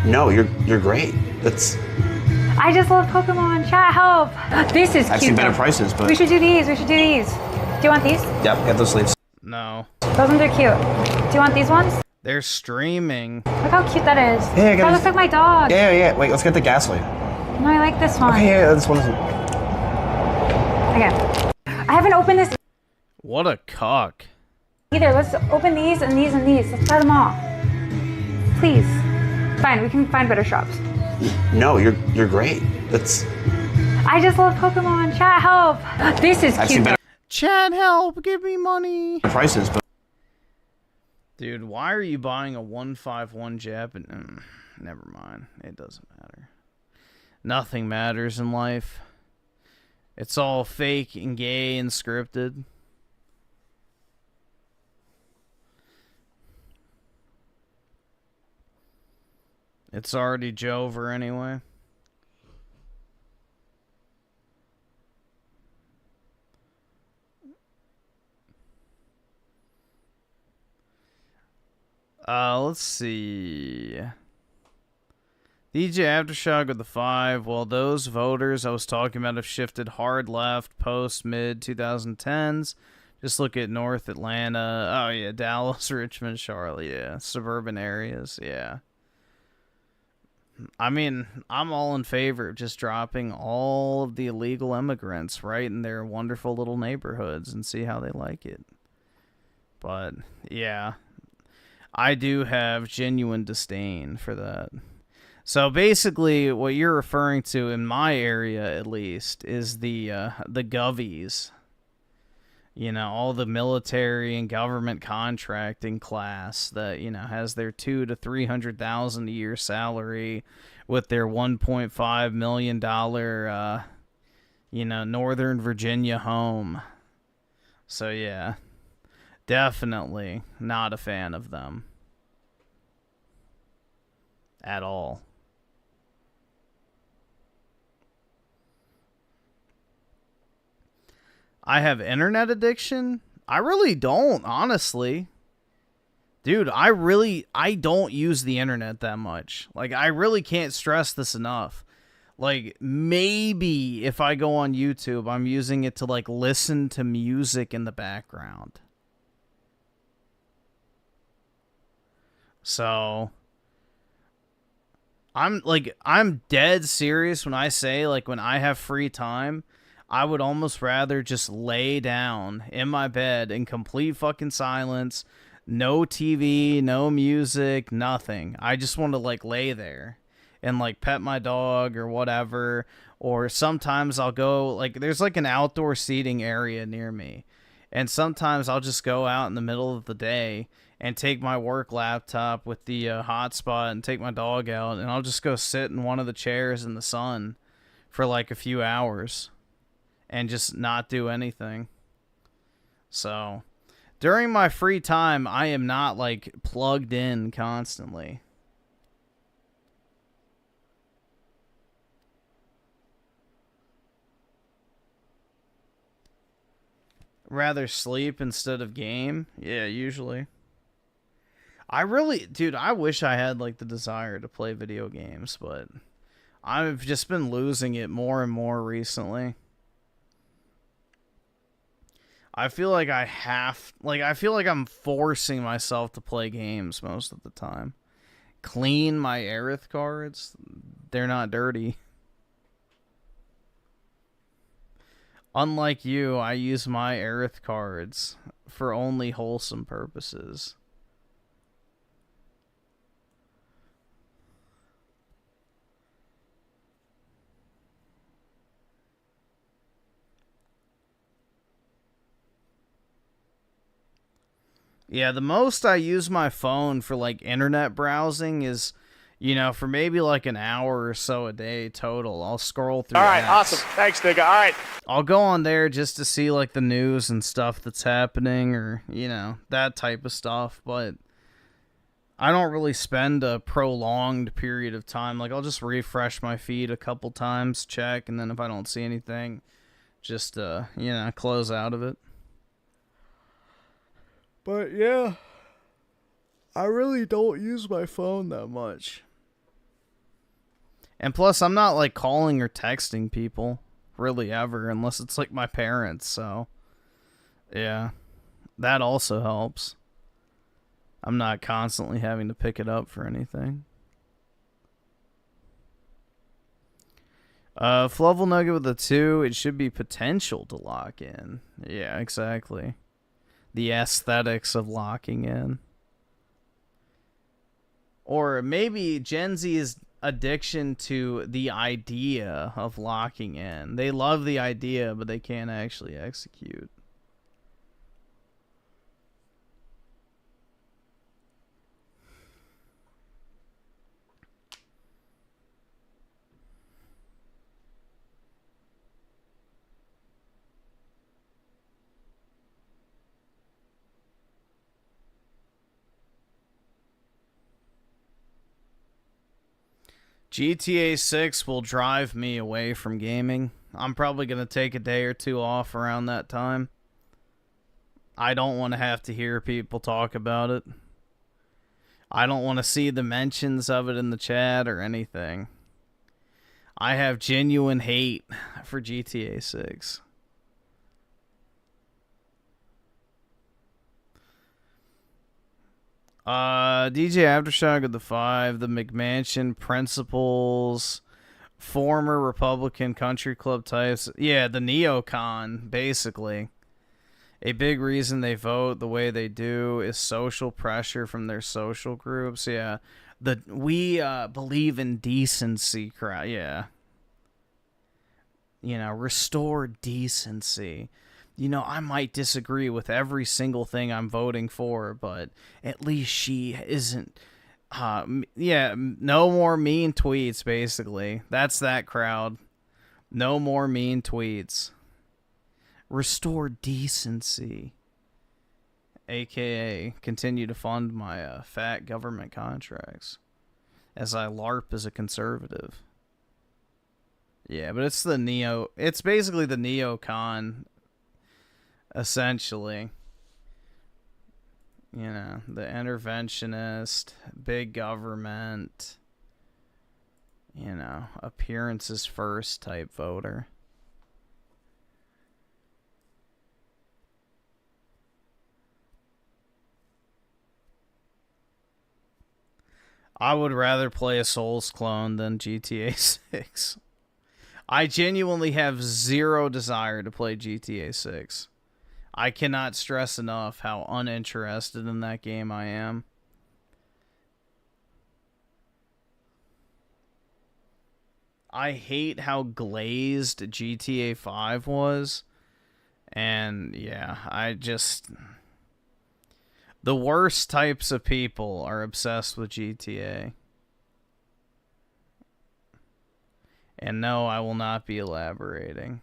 No, you're great. That's... I just love Pokemon. Chat, help. This is cute. I've seen better prices, but... We should do these. We should do these. Do you want these? Yep, get those sleeves. No. Those ones are cute. Do you want these ones? They're streaming. Look how cute that is. Yeah, that looks like my dog. Yeah. Wait, let's get the Ghastly. No, I like this one. Okay, yeah, this one isn't... Okay. I haven't opened this What a cock. either. Let's open these and these and these. Let's try them all. Please. Fine, we can find better shops. No, you're great. That's... I just love Pokemon. Chat, help. This is I've cute. seen better Chad, help! Give me money! prices, but... Dude, why are you buying a 151 Japan? Never mind. It doesn't matter. Nothing matters in life. It's all fake and gay and scripted. It's already Jover anyway. Let's see. DJ Aftershock with the 5. Well, those voters I was talking about have shifted hard left post mid 2010s. Just look at North Atlanta. Oh yeah, Dallas, Richmond, Charlotte. Yeah, suburban areas. Yeah. I mean, I'm all in favor of just dropping all of the illegal immigrants right in their wonderful little neighborhoods and see how they like it. But yeah, I do have genuine disdain for that. So basically, what you're referring to in my area, at least, is the govies. You know, all the military and government contracting class that, you know, has their $200,000 to $300,000 a year salary with their $1.5 million, you know, Northern Virginia home. So yeah, definitely not a fan of them at all. I have internet addiction? I really don't, honestly. Dude, I don't use the internet that much. Like, I really can't stress this enough. Like, maybe if I go on YouTube, I'm using it to, like, listen to music in the background. So, I'm dead serious when I say, like, when I have free time, I would almost rather just lay down in my bed in complete fucking silence. No TV, no music, nothing. I just want to, like, lay there and, like, pet my dog or whatever. Or sometimes I'll go, like, there's, like, an outdoor seating area near me. And sometimes I'll just go out in the middle of the day and take my work laptop with the hotspot and take my dog out. And I'll just go sit in one of the chairs in the sun for, like, a few hours. And just not do anything. So, during my free time, I am not, like, plugged in constantly. Rather sleep instead of game? Yeah, usually. Dude, I wish I had, like, the desire to play video games, but I've just been losing it more and more recently. I feel like I feel like I'm forcing myself to play games most of the time. Clean my Aerith cards. They're not dirty. Unlike you, I use my Aerith cards for only wholesome purposes. Yeah, the most I use my phone for, like, internet browsing is, you know, for maybe, like, an hour or so a day total. I'll scroll through All right, apps. awesome. Thanks, nigga. All right. I'll go on there just to see, like, the news and stuff that's happening or, you know, that type of stuff. But I don't really spend a prolonged period of time. Like, I'll just refresh my feed a couple times, check, and then if I don't see anything, just, you know, close out of it. But yeah, I really don't use my phone that much. And plus, I'm not, like, calling or texting people really ever, unless it's, like, my parents, so yeah, that also helps. I'm not constantly having to pick it up for anything. Fluffle Nugget with a 2, it should be potential to lock in. Yeah, exactly. The aesthetics of locking in. Or maybe Gen Z's addiction to the idea of locking in. They love the idea, but they can't actually execute. GTA 6 will drive me away from gaming. I'm probably going to take a day or two off around that time. I don't want to have to hear people talk about it. I don't want to see the mentions of it in the chat or anything. I have genuine hate for GTA 6. DJ Aftershock of the 5, the McMansion Principles, former Republican country club types. Yeah, the neocon, basically. A big reason they vote the way they do is social pressure from their social groups. Yeah, we believe in decency, crowd. Yeah. You know, restore decency. You know, I might disagree with every single thing I'm voting for, but at least she isn't. Yeah, no more mean tweets, basically. That's that crowd. No more mean tweets. Restore decency. AKA, continue to fund my fat government contracts as I LARP as a conservative. Yeah, but it's it's basically the neocon, essentially. You know, the interventionist, big government, you know, appearances first type voter. I would rather play a Souls clone than GTA 6. I genuinely have zero desire to play GTA 6. I cannot stress enough how uninterested in that game I am. I hate how glazed GTA 5 was. And yeah, the worst types of people are obsessed with GTA. And no, I will not be elaborating.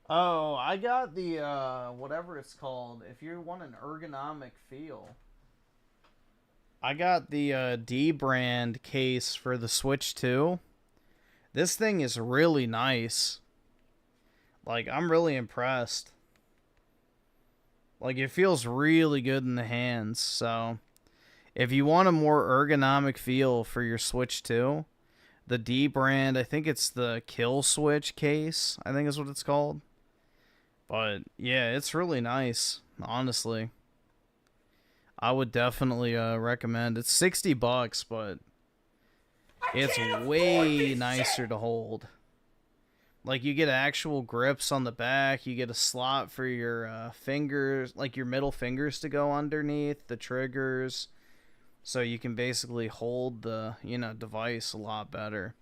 Oh, I got the, whatever it's called. If you want an ergonomic feel, I got the D-brand case for the Switch 2. This thing is really nice. Like, I'm really impressed. Like, it feels really good in the hands, so if you want a more ergonomic feel for your Switch 2, the D-brand, I think it's the Kill Switch case, I think is what it's called. But, yeah, it's really nice, honestly. I would definitely recommend. It's $60, but it's way nicer to hold. Like, you get actual grips on the back. You get a slot for your fingers, like your middle fingers to go underneath the triggers. So you can basically hold the, device a lot better.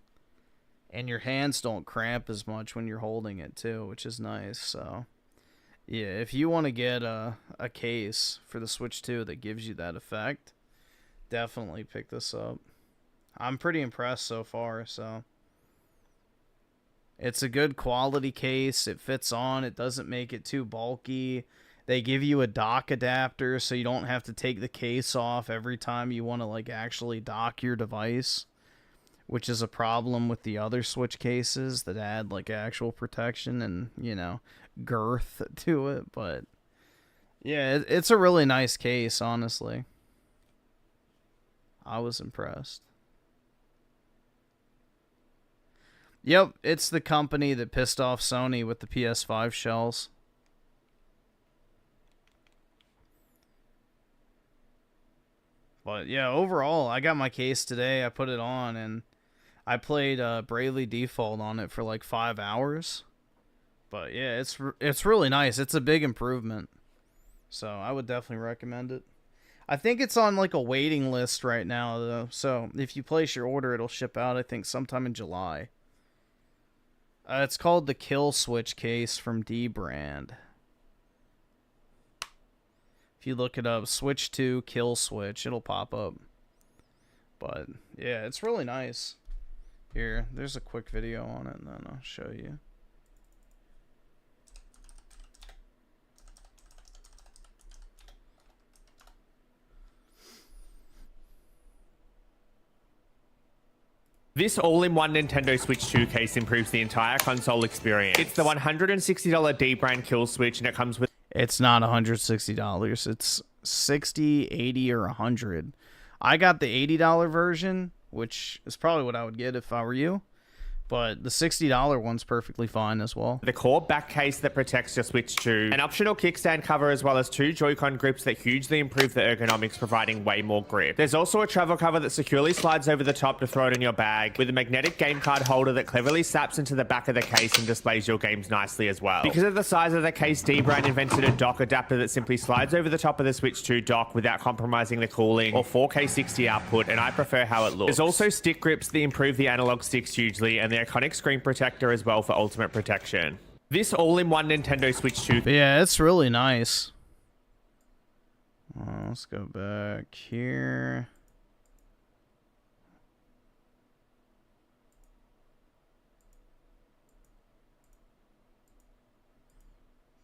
And your hands don't cramp as much when you're holding it, too, which is nice, so... Yeah, if you want to get a case for the Switch 2 that gives you that effect, definitely pick this up. I'm pretty impressed so far, so... It's a good quality case. It fits on. It doesn't make it too bulky. They give you a dock adapter, so you don't have to take the case off every time you want to, like, actually dock your device, which is a problem with the other Switch cases that add, like, actual protection and, girth to it. But yeah, it's a really nice case, honestly. I was impressed. Yep, it's the company that pissed off Sony with the PS5 shells. But yeah, overall, I got my case today. I put it on and I played Bravely Default on it for like 5 hours. But yeah, it's really nice. It's a big improvement. So I would definitely recommend it. I think it's on like a waiting list right now, though. So if you place your order, it'll ship out, I think, sometime in July. It's called the Kill Switch case from D-Brand. If you look it up, switch to kill switch, it'll pop up. But yeah, it's really nice. Here, there's a quick video on it, and then I'll show you. This all-in-one Nintendo Switch 2 case improves the entire console experience. It's the $160 D-brand kill switch, and it comes with... It's not $160. It's $60, $80, or $100. I got the $80 version, which is probably what I would get if I were you. But the $60 one's perfectly fine as well. The core back case that protects your Switch 2, an optional kickstand cover, as well as 2 Joy-Con grips that hugely improve the ergonomics, providing way more grip. There's also a travel cover that securely slides over the top to throw it in your bag, with a magnetic game card holder that cleverly snaps into the back of the case and displays your games nicely as well. Because of the size of the case, D-Brand invented a dock adapter that simply slides over the top of the Switch 2 dock without compromising the cooling or 4K 60 output, and I prefer how it looks. There's also stick grips that improve the analog sticks hugely, and the iconic screen protector as well for ultimate protection. This all-in-one Nintendo Switch 2... Yeah, it's really nice. Let's go back here.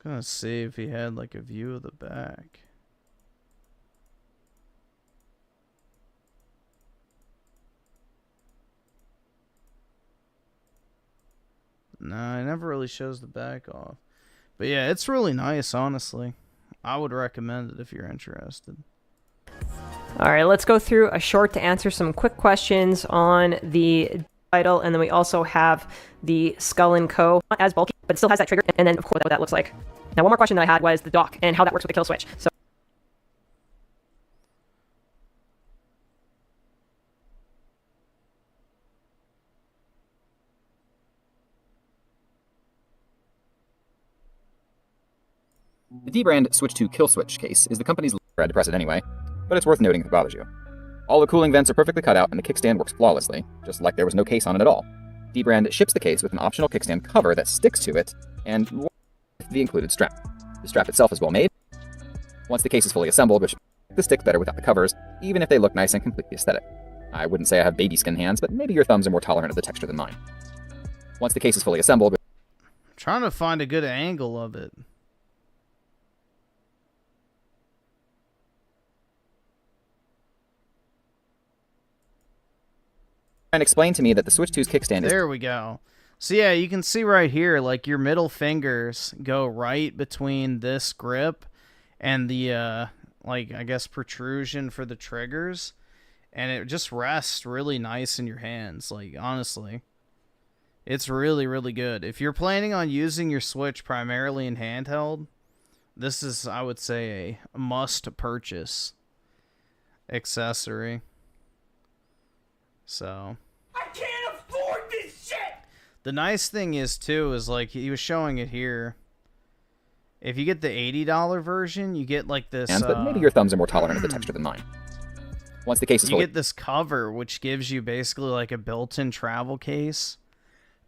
Gonna see if he had like a view of the back. No, it never really shows the back off. But yeah, it's really nice, honestly. I would recommend it if you're interested. All right, let's go through a short to answer some quick questions on the title, and then we also have the Skull & Co. Not as bulky, but it still has that trigger, and then of course what that looks like. Now, one more question that I had was the dock and how that works with the kill switch. So. The D-brand Switch 2 kill switch case is the company's red to press it anyway, but it's worth noting if it bothers you. All the cooling vents are perfectly cut out and the kickstand works flawlessly, just like there was no case on it at all. D-brand ships the case with an optional kickstand cover that sticks to it, and with the included strap. The strap itself is well made. Once the case is fully assembled, which makes the stick better without the covers, even if they look nice and completely aesthetic. I wouldn't say I have baby skin hands, but maybe your thumbs are more tolerant of the texture than mine. Once the case is fully assembled... I'm trying to find a good angle of it. And explain to me that the Switch 2's kickstand is... There we go. So yeah, you can see right here, like your middle fingers go right between this grip and the, like, I guess protrusion for the triggers. And it just rests really nice in your hands, like, honestly. It's really, really good. If you're planning on using your Switch primarily in handheld, this is, I would say, a must-purchase accessory. So I can't afford this shit! The nice thing is, too, is like he was showing it here. If you get the $80 version, you get like this... but maybe your thumbs are more tolerant of the texture than mine. Once the case is fully... You get this cover, which gives you basically like a built-in travel case.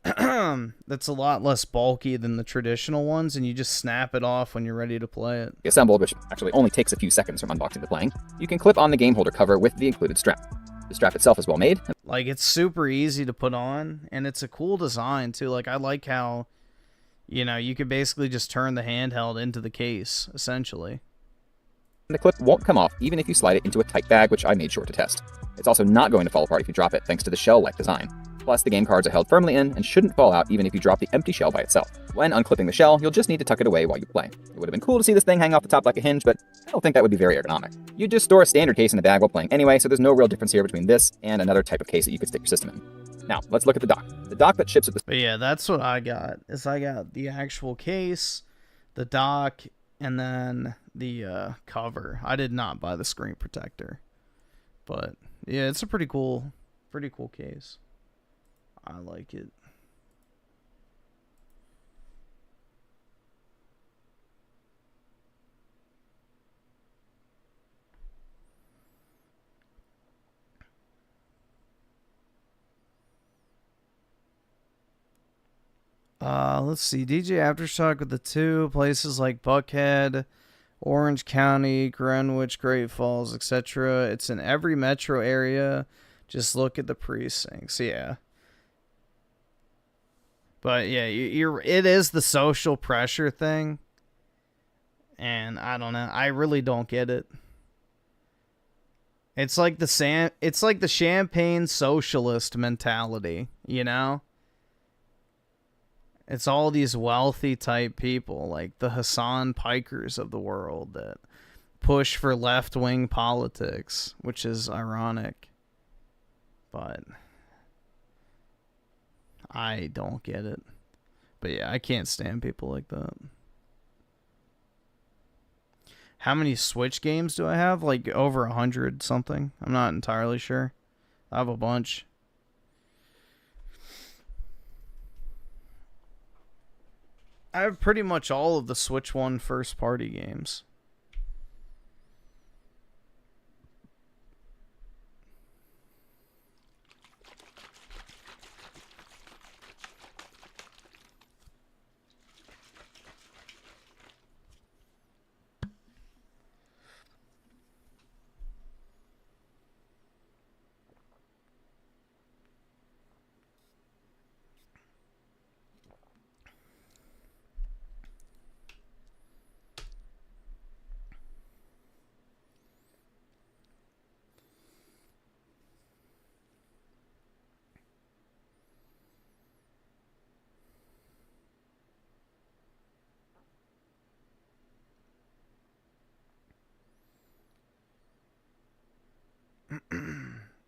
That's a lot less bulky than the traditional ones, and you just snap it off when you're ready to play it. Assembled, which actually only takes a few seconds from unboxing to playing, you can clip on the game holder cover with the included strap. The strap itself is well made. Like, it's super easy to put on, and it's a cool design, too. Like, I like how, you know, you could basically just turn the handheld into the case, essentially. The clip won't come off even if you slide it into a tight bag, which I made sure to test. It's also not going to fall apart if you drop it, thanks to the shell-like design. Plus, the game cards are held firmly in and shouldn't fall out even if you drop the empty shell by itself. When unclipping the shell, you'll just need to tuck it away while you play. It would have been cool to see this thing hang off the top like a hinge, but I don't think that would be very ergonomic. You'd just store a standard case in a bag while playing anyway, so there's no real difference here between this and another type of case that you could stick your system in. Now, let's look at the dock. The dock that ships with the... But yeah, that's what I got, is I got the actual case, the dock, and then the cover. I did not buy the screen protector. But yeah, it's a pretty cool case. I like it. Let's see. DJ Aftershock with the 2 places like Buckhead, Orange County, Greenwich, Great Falls, etc. It's in every metro area. Just look at the precincts. Yeah. But yeah, it is the social pressure thing. And I don't know. I really don't get it. It's like the champagne socialist mentality, you know? It's all these wealthy type people, like the Hassan Pikers of the world, that push for left-wing politics, which is ironic. But I don't get it. But yeah, I can't stand people like that. How many Switch games do I have? Like over 100 something. I'm not entirely sure. I have a bunch. I have pretty much all of the Switch 1 first-party games.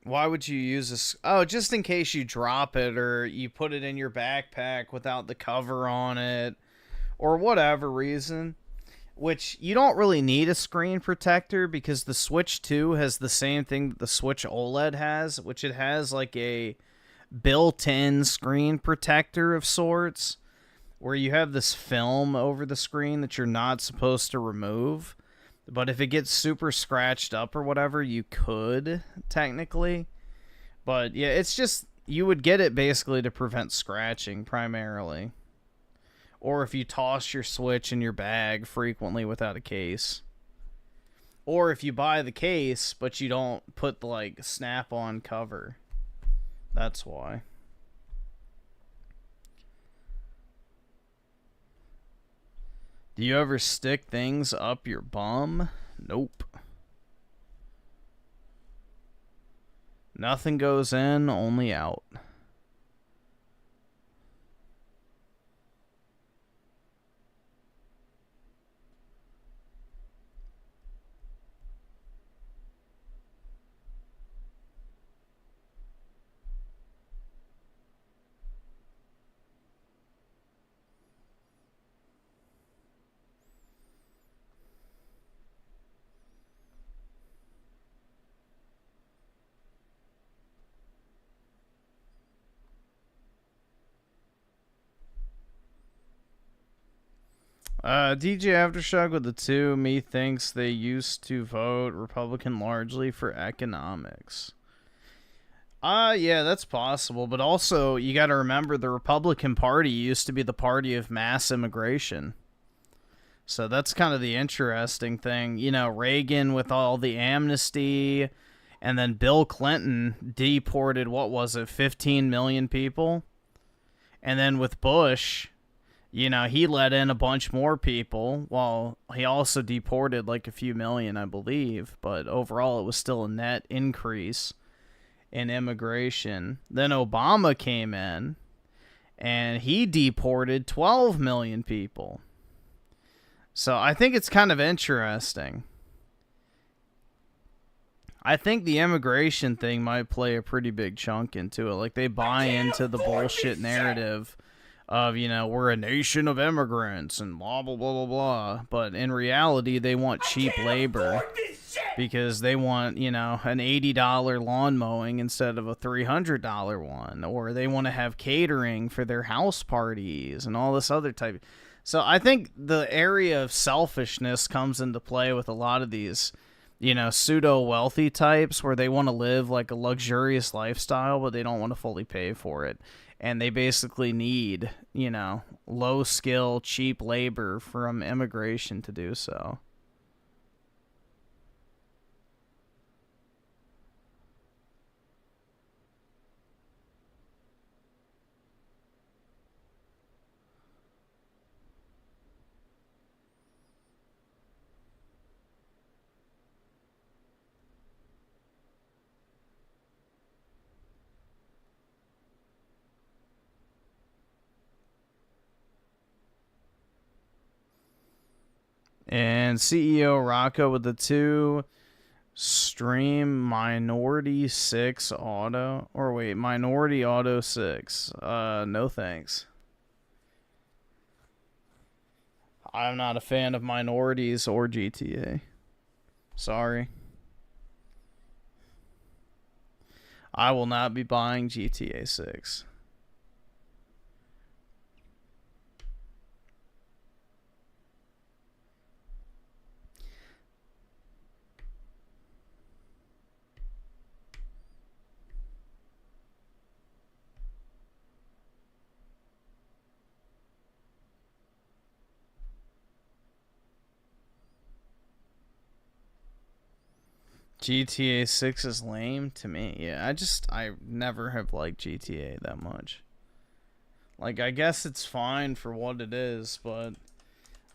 Why would you use this? Oh, just in case you drop it or you put it in your backpack without the cover on it or whatever reason. Which you don't really need a screen protector because the Switch 2 has the same thing that the Switch OLED has, which it has like a built-in screen protector of sorts where you have this film over the screen that you're not supposed to remove. But if it gets super scratched up or whatever, you could, technically. But yeah, it's just, you would get it basically to prevent scratching, primarily. Or if you toss your Switch in your bag frequently without a case. Or if you buy the case, but you don't put the, like, snap-on cover. That's why. Do you ever stick things up your bum? Nope. Nothing goes in, only out. DJ Aftershock with the 2, me thinks they used to vote Republican largely for economics. Yeah, that's possible, but also you got to remember the Republican Party used to be the party of mass immigration. So that's kind of the interesting thing. You know, Reagan with all the amnesty, and then Bill Clinton deported, what was it, 15 million people? And then with Bush, you know, he let in a bunch more people, while he also deported like a few million, I believe. But overall, it was still a net increase in immigration. Then Obama came in, and he deported 12 million people. So I think it's kind of interesting. I think the immigration thing might play a pretty big chunk into it. Like, they buy into the bullshit narrative of, you know, we're a nation of immigrants and blah, blah, blah, blah, blah. But in reality, they want cheap labor because they want, you know, an $80 lawn mowing instead of a $300 one. Or they want to have catering for their house parties and all this other type. So I think the area of selfishness comes into play with a lot of these, you know, pseudo-wealthy types where they want to live like a luxurious lifestyle, but they don't want to fully pay for it. And they basically need, you know, low-skill, cheap labor from immigration to do so. And CEO Rocco with the 2. Stream Minority 6 Auto. Or wait, Minority Auto 6. No thanks. I'm not a fan of minorities or GTA. Sorry. I will not be buying GTA 6. GTA 6 is lame to me. Yeah, I never have liked GTA that much. Like, I guess it's fine for what it is, but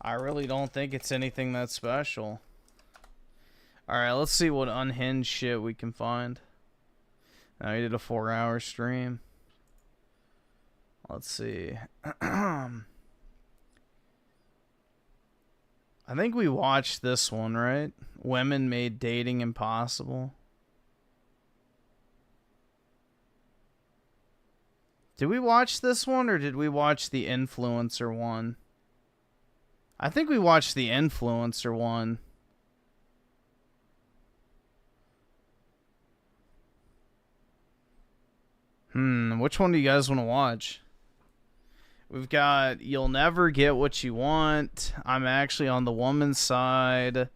I really don't think it's anything that special. Alright, let's see what unhinged shit we can find. Now, we did a 4-hour stream. Let's see. I think we watched this one, right? Women Made Dating Impossible. Did we watch this one, or did we watch the influencer one? I think we watched the influencer one. Which one do you guys want to watch? We've got You'll Never Get What You Want. I'm actually on the woman's side.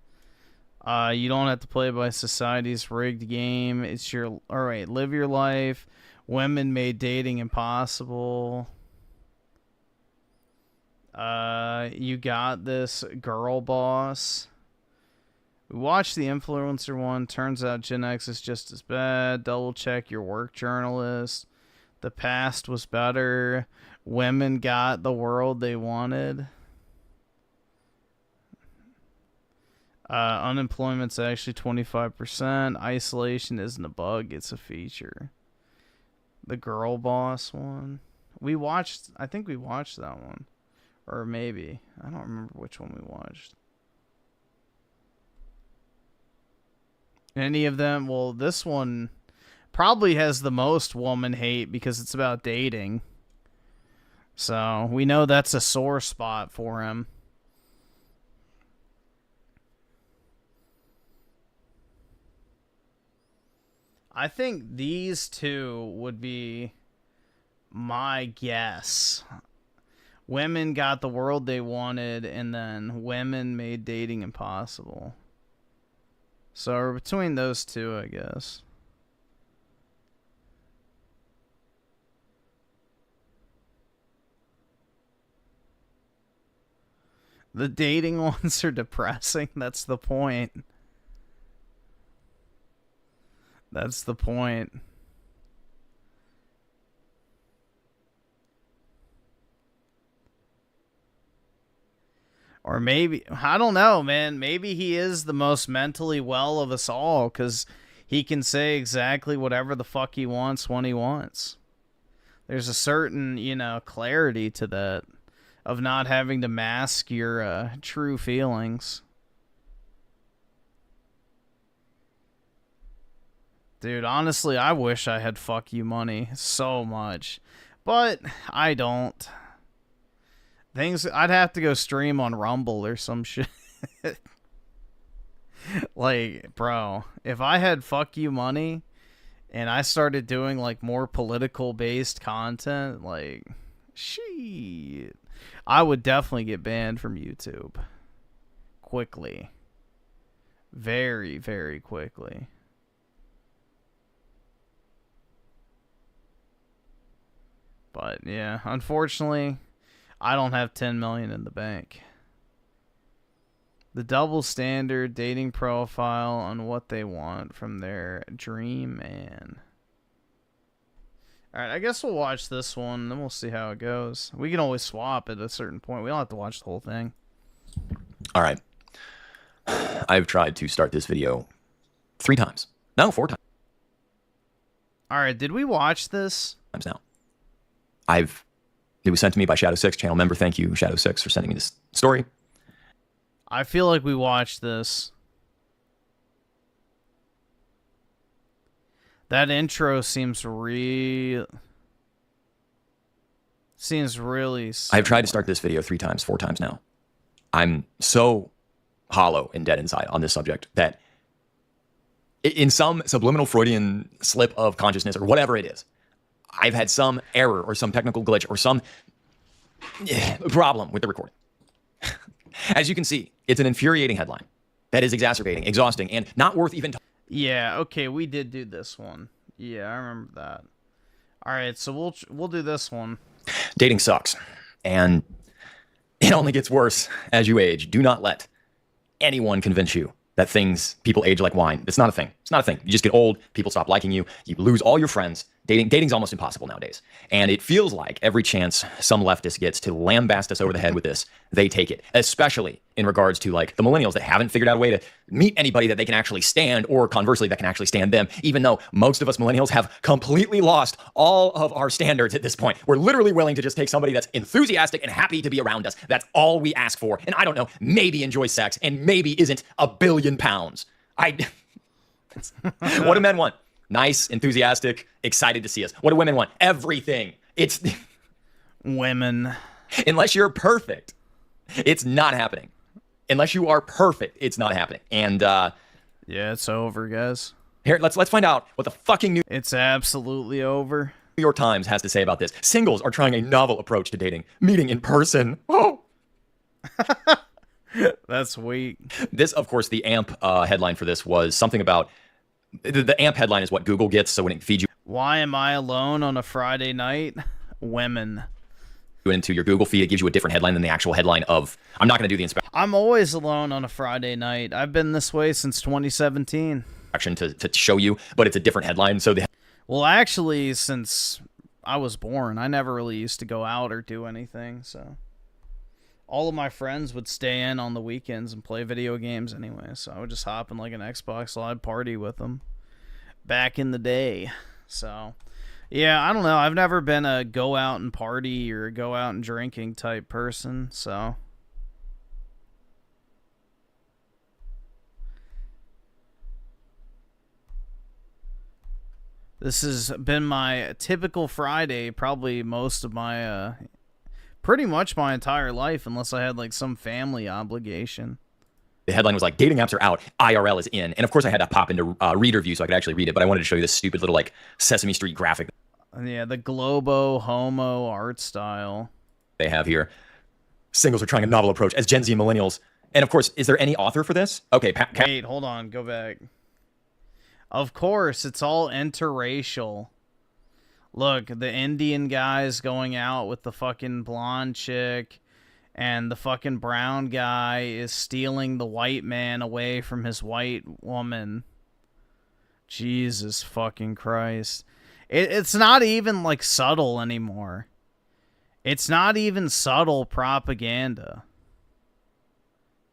You don't have to play by society's rigged game. It's your... Alright, Live Your Life. Women Made Dating Impossible. You Got This. Girl Boss. We watched the influencer one. Turns out Gen X is just as bad. Double Check Your Work Journalist. The Past Was Better. Women Got the World They Wanted. Unemployment's actually 25%. Isolation isn't a bug, it's a feature. The Girl Boss one. I think we watched that one. Or maybe. I don't remember which one we watched. Any of them? Well, this one probably has the most woman hate because it's about dating. So, we know that's a sore spot for him. I think these two would be my guess. Women Got the World They Wanted, and then Women Made Dating Impossible. So, between those two, I guess. The dating ones are depressing. That's the point. That's the point. Or maybe, I don't know, man. Maybe he is the most mentally well of us all because he can say exactly whatever the fuck he wants when he wants. There's a certain, clarity to that. Of not having to mask your true feelings. Dude, honestly, I wish I had fuck you money so much. But I don't. I'd have to go stream on Rumble or some shit. Like, bro, if I had fuck you money and I started doing like more political based content, like, shit. I would definitely get banned from YouTube. Quickly. Very, very quickly. But, yeah, unfortunately, I don't have 10 million in the bank. The double standard dating profile on what they want from their dream man. Alright, I guess we'll watch this one, then we'll see how it goes. We can always swap at a certain point. We don't have to watch the whole thing. Alright. I've tried to start this video 3 times. No, 4 times. Alright, did we watch this? Now. It was sent to me by Shadow6, channel member. Thank you, Shadow6, for sending me this story. I feel like we watched this. That intro seems really I've tried to start this video 3 times, 4 times now. I'm so hollow and dead inside on this subject that in some subliminal Freudian slip of consciousness or whatever it is, I've had some error or some technical glitch or some problem with the recording. As you can see, it's an infuriating headline that is exacerbating, exhausting, and not worth even talking. Yeah, okay, we did do this one. Yeah, I remember that. All right, so we'll do this one. Dating sucks, and it only gets worse as you age. Do not let anyone convince you that people age like wine. It's not a thing. It's not a thing. You just get old, people stop liking you, you lose all your friends. Dating's almost impossible nowadays. And it feels like every chance some leftist gets to lambast us over the head with this, they take it. Especially in regards to like the millennials that haven't figured out a way to meet anybody that they can actually stand, or conversely, that can actually stand them, even though most of us millennials have completely lost all of our standards at this point. We're literally willing to just take somebody that's enthusiastic and happy to be around us. That's all we ask for. And I don't know, maybe enjoy sex and maybe isn't £1 billion. What do men want? Nice, enthusiastic, excited to see us. What do women want? Everything. It's women. Unless you're perfect, it's not happening. Unless you are perfect, it's not happening. And yeah, it's over, guys. Here, let's find out what the fucking It's absolutely over. New York Times has to say about this. Singles are trying a novel approach to dating, meeting in person. Oh. That's weak. This, of course, the AMP headline for this was something about the AMP headline is what Google gets, so when it feeds you Why am I alone on a Friday night? Women. Into your Google feed, it gives you a different headline than the actual headline of, I'm not going to do the inspection. I'm always alone on a Friday night. I've been this way since 2017. To show you, but it's a different headline. So well, actually, since I was born, I never really used to go out or do anything, so all of my friends would stay in on the weekends and play video games anyway, so I would just hop in like an Xbox Live party with them back in the day. So, yeah, I don't know. I've never been a go out and party or go out and drinking type person, so. This has been my typical Friday, probably most of my, pretty much my entire life, unless I had like some family obligation. The headline was like, dating apps are out, IRL is in. And of course I had to pop into reader view so I could actually read it, but I wanted to show you this stupid little like Sesame Street graphic. Yeah, the Globo Homo art style. They have here. Singles are trying a novel approach as Gen Z and millennials. And of course, is there any author for this? Okay, wait, hold on, go back. Of course, it's all interracial. Look, the Indian guy's going out with the fucking blonde chick, and the fucking brown guy is stealing the white man away from his white woman. Jesus fucking Christ. It's not even, like, subtle anymore. It's not even subtle propaganda.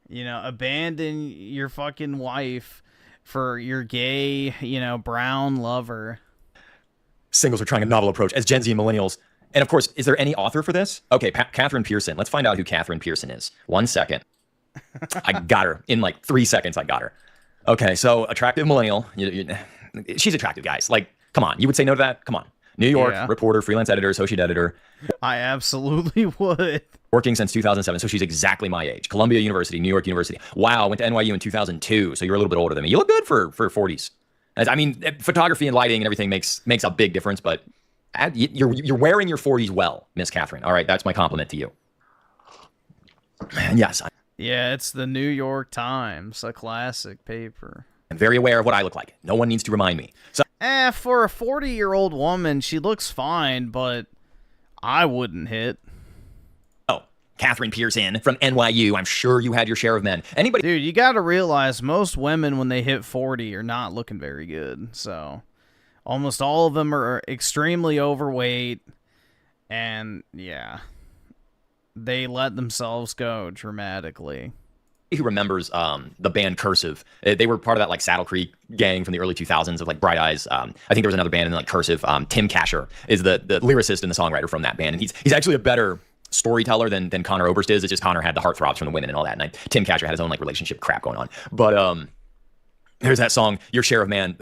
You know, abandon your fucking wife for your gay, you know, brown lover. Singles are trying a novel approach as Gen Z and millennials. And of course, is there any author for this? Okay, Catherine Pearson. Let's find out who Catherine Pearson is. 1 second. I got her. In like 3 seconds, I got her. Okay, so attractive millennial. She's attractive, guys. Like, come on. You would say no to that? Come on. New York, reporter, freelance editor, associate editor. I absolutely would. Working since 2007, so she's exactly my age. Columbia University, New York University. Wow, went to NYU in 2002, so you're a little bit older than me. You look good for 40s. I mean, photography and lighting and everything makes a big difference, but you're wearing your 40s well, Miss Catherine. All right, that's my compliment to you. Yes. Yeah, it's the New York Times, a classic paper. I'm very aware of what I look like. No one needs to remind me. So, for a 40-year-old woman, she looks fine, but I wouldn't hit. Oh, Catherine Pearson from NYU. I'm sure you had your share of men. Anybody? Dude, you got to realize most women, when they hit 40, are not looking very good. So, almost all of them are extremely overweight, and yeah, they let themselves go dramatically. Who remembers the band Cursive? They were part of that like Saddle Creek gang from the early 2000s of like Bright Eyes. I think there was another band in like Cursive. Tim Kasher is the lyricist and the songwriter from that band, and he's actually a better storyteller than Connor Oberst is. It's just Connor had the heartthrobs from the women and all that, and Tim Catcher had his own like relationship crap going on. But there's that song, Your Share of Men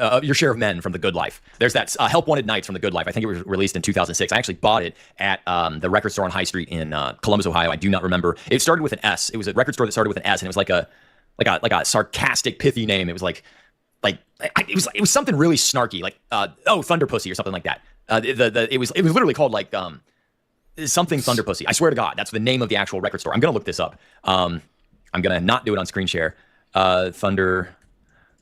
from The Good Life. There's that Help Wanted Nights from The Good Life. I think it was released in 2006. I actually bought it at the record store on High Street in Columbus, Ohio. I do not remember. It started with an S. It was a record store that started with an S, and it was like a sarcastic, pithy name. It was it was something really snarky, like Thunder Pussy or something like that. It was literally called like something Thunder Pussy. I swear to God, that's the name of the actual record store. I'm gonna look this up. I'm gonna not do it on screen share. Thunder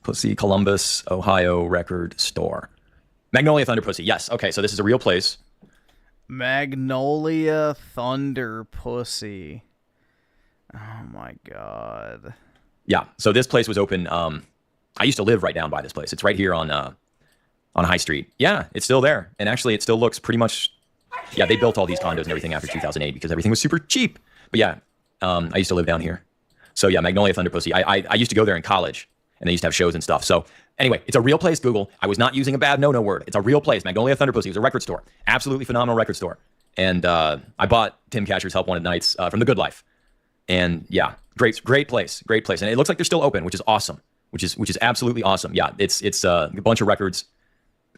Pussy, Columbus, Ohio record store. Magnolia Thunder Pussy. Yes. Okay. So this is a real place. Magnolia Thunder Pussy. Oh my God. Yeah. So this place was open. I used to live right down by this place. It's right here on High Street. Yeah, it's still there, and actually, it still looks pretty much. Yeah, they built all these condos and everything after 2008 because everything was super cheap. But yeah, I used to live down here. So yeah, Magnolia Thunder Pussy. I used to go there in college. And they used to have shows and stuff. So anyway, it's a real place, Google. I was not using a bad no-no word. It's a real place. Magnolia Thunder Pussy. It was a record store. Absolutely phenomenal record store. And I bought Tim Catcher's Help Wanted Nights from The Good Life. And yeah, great place. Great place. And it looks like they're still open, which is awesome. Which is absolutely awesome. Yeah, it's a bunch of records.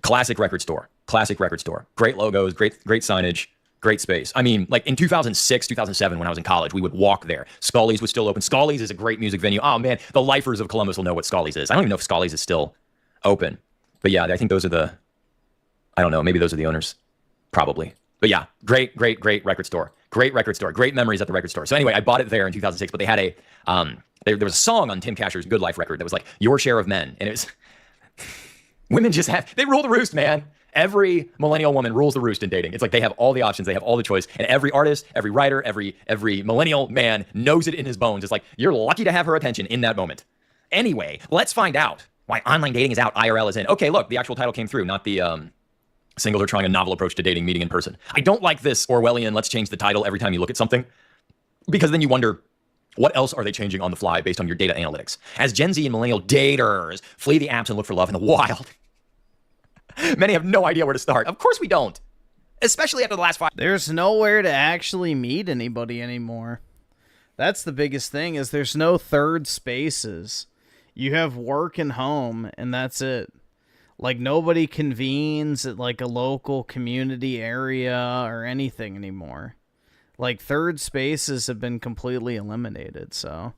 Classic record store. Great logos, great signage. Great space. I mean, like in 2006, 2007, when I was in college, we would walk there. Scully's was still open. Scully's is a great music venue. Oh man, the lifers of Columbus will know what Scully's is. I don't even know if Scully's is still open. But yeah, I think those are I don't know, maybe those are the owners. Probably. But yeah, great record store. Great record store. Great memories at the record store. So anyway, I bought it there in 2006, but they had there was a song on Tim Catcher's Good Life record that was like, Your Share of Men. And it was, women just they rule the roost, man. Every millennial woman rules the roost in dating. It's like they have all the options, they have all the choice, and every artist, every writer, every millennial man knows it in his bones. It's like you're lucky to have her attention in that moment. Anyway, let's find out why online dating is out, IRL is in. Okay, look, the actual title came through, not the singular trying a novel approach to dating, meeting in person. I don't like this Orwellian, let's change the title every time you look at something, because then you wonder, what else are they changing on the fly based on your data analytics? As Gen Z and millennial daters flee the apps and look for love in the wild, many have no idea where to start. Of course we don't. Especially after the last 5. There's nowhere to actually meet anybody anymore. That's the biggest thing, is there's no third spaces. You have work and home, and that's it. Like, nobody convenes at, like, a local community area or anything anymore. Like, third spaces have been completely eliminated, so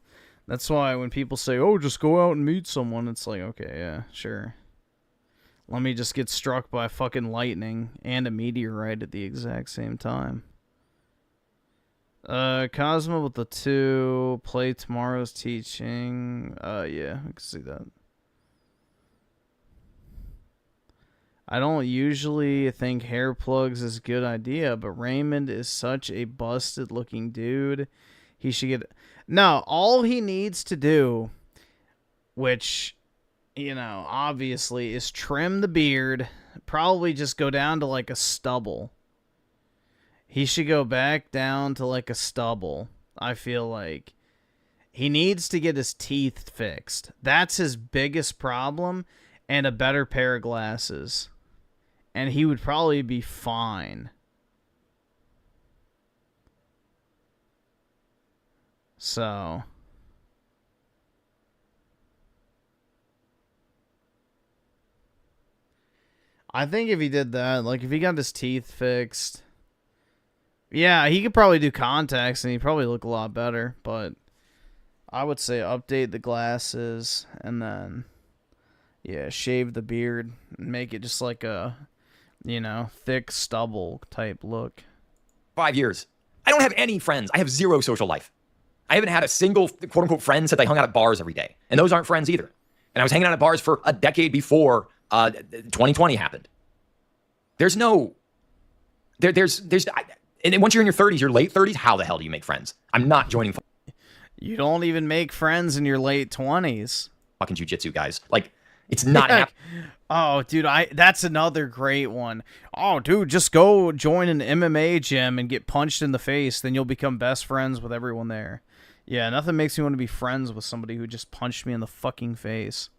that's why when people say, oh, just go out and meet someone, it's like, okay, yeah, sure. Let me just get struck by fucking lightning and a meteorite at the exact same time. Cosmo with the 2. Play tomorrow's teaching. Yeah, I can see that. I don't usually think hair plugs is a good idea, but Raymond is such a busted looking dude. He should get... No, all he needs to do, which... you know, obviously, is trim the beard. Probably just go down to, like, a stubble. He should go back down to, like, a stubble. I feel like. He needs to get his teeth fixed. That's his biggest problem. And a better pair of glasses. And he would probably be fine. So... I think if he did that, like if he got his teeth fixed, yeah, he could probably do contacts and he'd probably look a lot better. But I would say update the glasses and then, yeah, shave the beard and make it just like a, you know, thick stubble type look. 5 years. I don't have any friends. I have zero social life. I haven't had a single quote unquote friend since I hung out at bars every day. And those aren't friends either. And I was hanging out at bars for a decade before 2020 happened. There's no, and then once you're in your 30s, your late 30s, how the hell do you make friends? I'm not joining. You don't even make friends in your late 20s. Fucking jiu-jitsu guys. Like, it's not happening. Oh, dude, that's another great one. Oh, dude, just go join an MMA gym and get punched in the face. Then you'll become best friends with everyone there. Yeah, nothing makes me want to be friends with somebody who just punched me in the fucking face.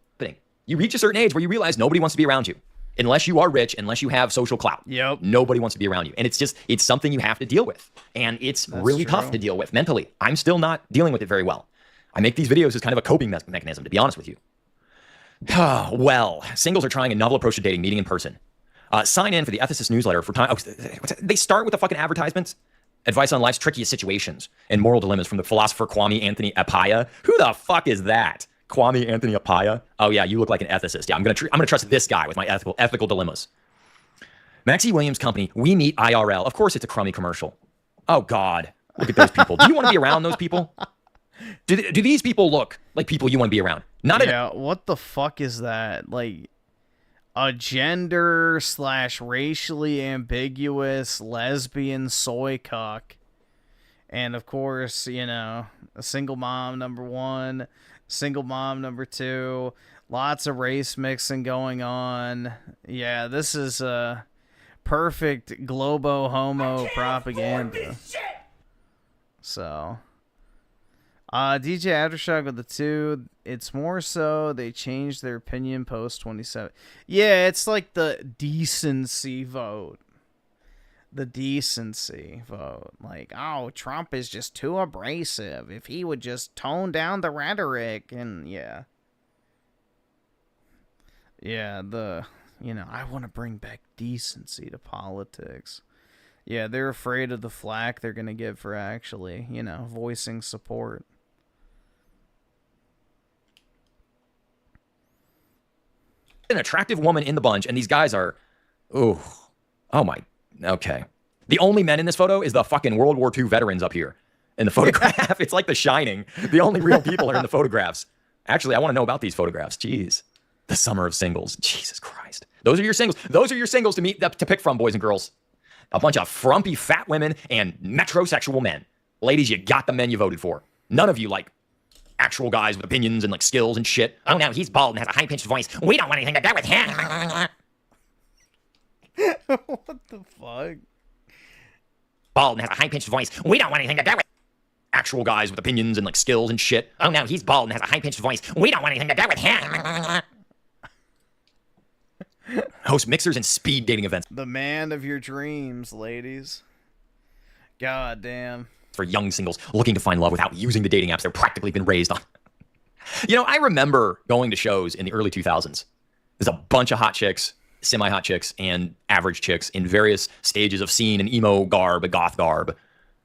You reach a certain age where you realize nobody wants to be around you. Unless you are rich, unless you have social clout. Yep. Nobody wants to be around you. And it's something you have to deal with. And it's really tough to deal with mentally. I'm still not dealing with it very well. I make these videos as kind of a coping mechanism, to be honest with you. Well, singles are trying a novel approach to dating, meeting in person. Sign in for the Ethicist newsletter for time. They start with the fucking advertisements. Advice on life's trickiest situations and moral dilemmas from the philosopher Kwame Anthony Appiah. Who the fuck is that? Kwame Anthony Appiah? Oh yeah, you look like an ethicist. Yeah, I'm gonna trust this guy with my ethical dilemmas. Maxie Williams Company, we meet IRL. Of course it's a crummy commercial. Oh God, look at those people. Do you want to be around those people? Do these people look like people you want to be around? What the fuck is that? Like a gender / racially ambiguous lesbian soy cock. And of course, you know, a single mom number 1, single mom number 2, lots of race mixing going on. Yeah, this is perfect globo homo propaganda. So DJ Aftershock with the 2. It's more so they changed their opinion post 27. Yeah, it's like the decency vote. The decency vote. Like, oh, Trump is just too abrasive. If he would just tone down the rhetoric. And yeah. Yeah, I want to bring back decency to politics. Yeah, they're afraid of the flack they're going to get for actually, voicing support. An attractive woman in the bunch, and these guys are, okay. The only men in this photo is the fucking World War II veterans up here in the photograph. It's like The Shining. The only real people are in the photographs. Actually, I want to know about these photographs. Jeez. The summer of singles. Jesus Christ. Those are your singles. Those are your singles to pick from, boys and girls. A bunch of frumpy fat women and metrosexual men. Ladies, you got the men you voted for. None of you like actual guys with opinions and like skills and shit. Oh no, he's bald and has a high-pitched voice. We don't want anything to do with him. What the fuck? Bald and has a high-pitched voice. We don't want anything to do with actual guys with opinions and like skills and shit. Oh no, he's bald and has a high-pitched voice. We don't want anything to do with him. Host mixers and speed dating events. The man of your dreams, ladies. God damn. For young singles looking to find love without using the dating apps they've practically been raised on. I remember going to shows in the early 2000s. There's a bunch of hot chicks, semi-hot chicks, and average chicks in various stages of scene and emo garb, goth garb,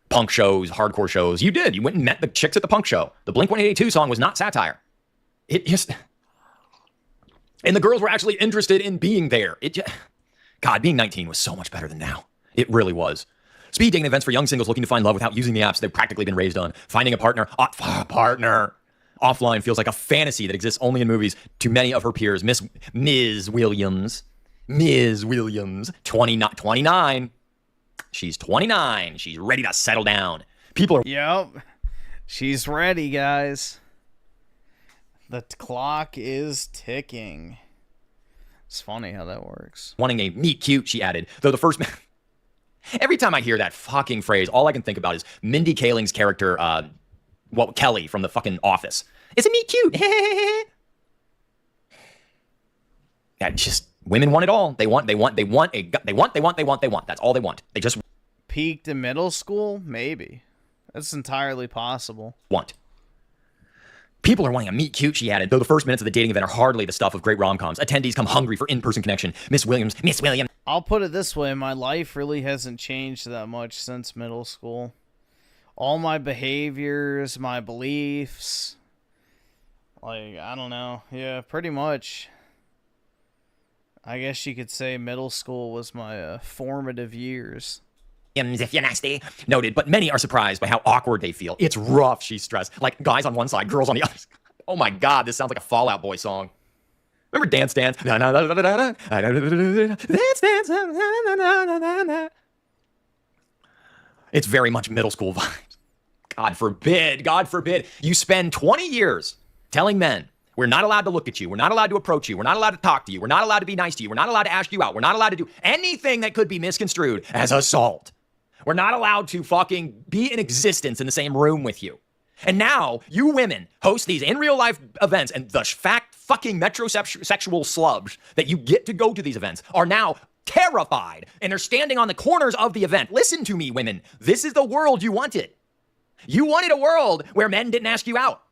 punk shows, hardcore shows. You did. You went and met the chicks at the punk show. The Blink-182 song was not satire. And the girls were actually interested in being there. God, being 19 was so much better than now. It really was. Speed dating events for young singles looking to find love without using the apps they've practically been raised on. Finding a partner offline feels like a fantasy that exists only in movies to many of her peers. Ms. Williams, 29. She's 29. She's ready to settle down. People are... Yep. She's ready, guys. The clock is ticking. It's funny how that works. Wanting a meet cute, she added. Though the first... Every time I hear that fucking phrase, all I can think about is Mindy Kaling's character, Kelly from the fucking Office. It's a meet cute. Yeah, just women want it all. They want. That's all they want. They just peaked in middle school, maybe. That's entirely possible. Want. People are wanting a meet cute, she added, though the first minutes of the dating event are hardly the stuff of great rom-coms. Attendees come hungry for in-person connection. Miss Williams. I'll put it this way, my life really hasn't changed that much since middle school. All my behaviors, my beliefs, like, I don't know. Yeah, pretty much. I guess you could say middle school was my formative years. If you're nasty. Noted, but many are surprised by how awkward they feel. It's rough, she stressed. Like, guys on one side, girls on the other. Oh my God, this sounds like a Fall Out Boy song. Remember Dance Dance? Dance Dance. It's very much middle school vibes. God forbid. You spend 20 years telling men, we're not allowed to look at you. We're not allowed to approach you. We're not allowed to talk to you. We're not allowed to be nice to you. We're not allowed to ask you out. We're not allowed to do anything that could be misconstrued as assault. We're not allowed to fucking be in existence in the same room with you. And now you women host these in real life events, and the fact fucking metrosexual slubs that you get to go to these events are now terrified, and they're standing on the corners of the event. Listen to me, women. This is the world you wanted. You wanted a world where men didn't ask you out.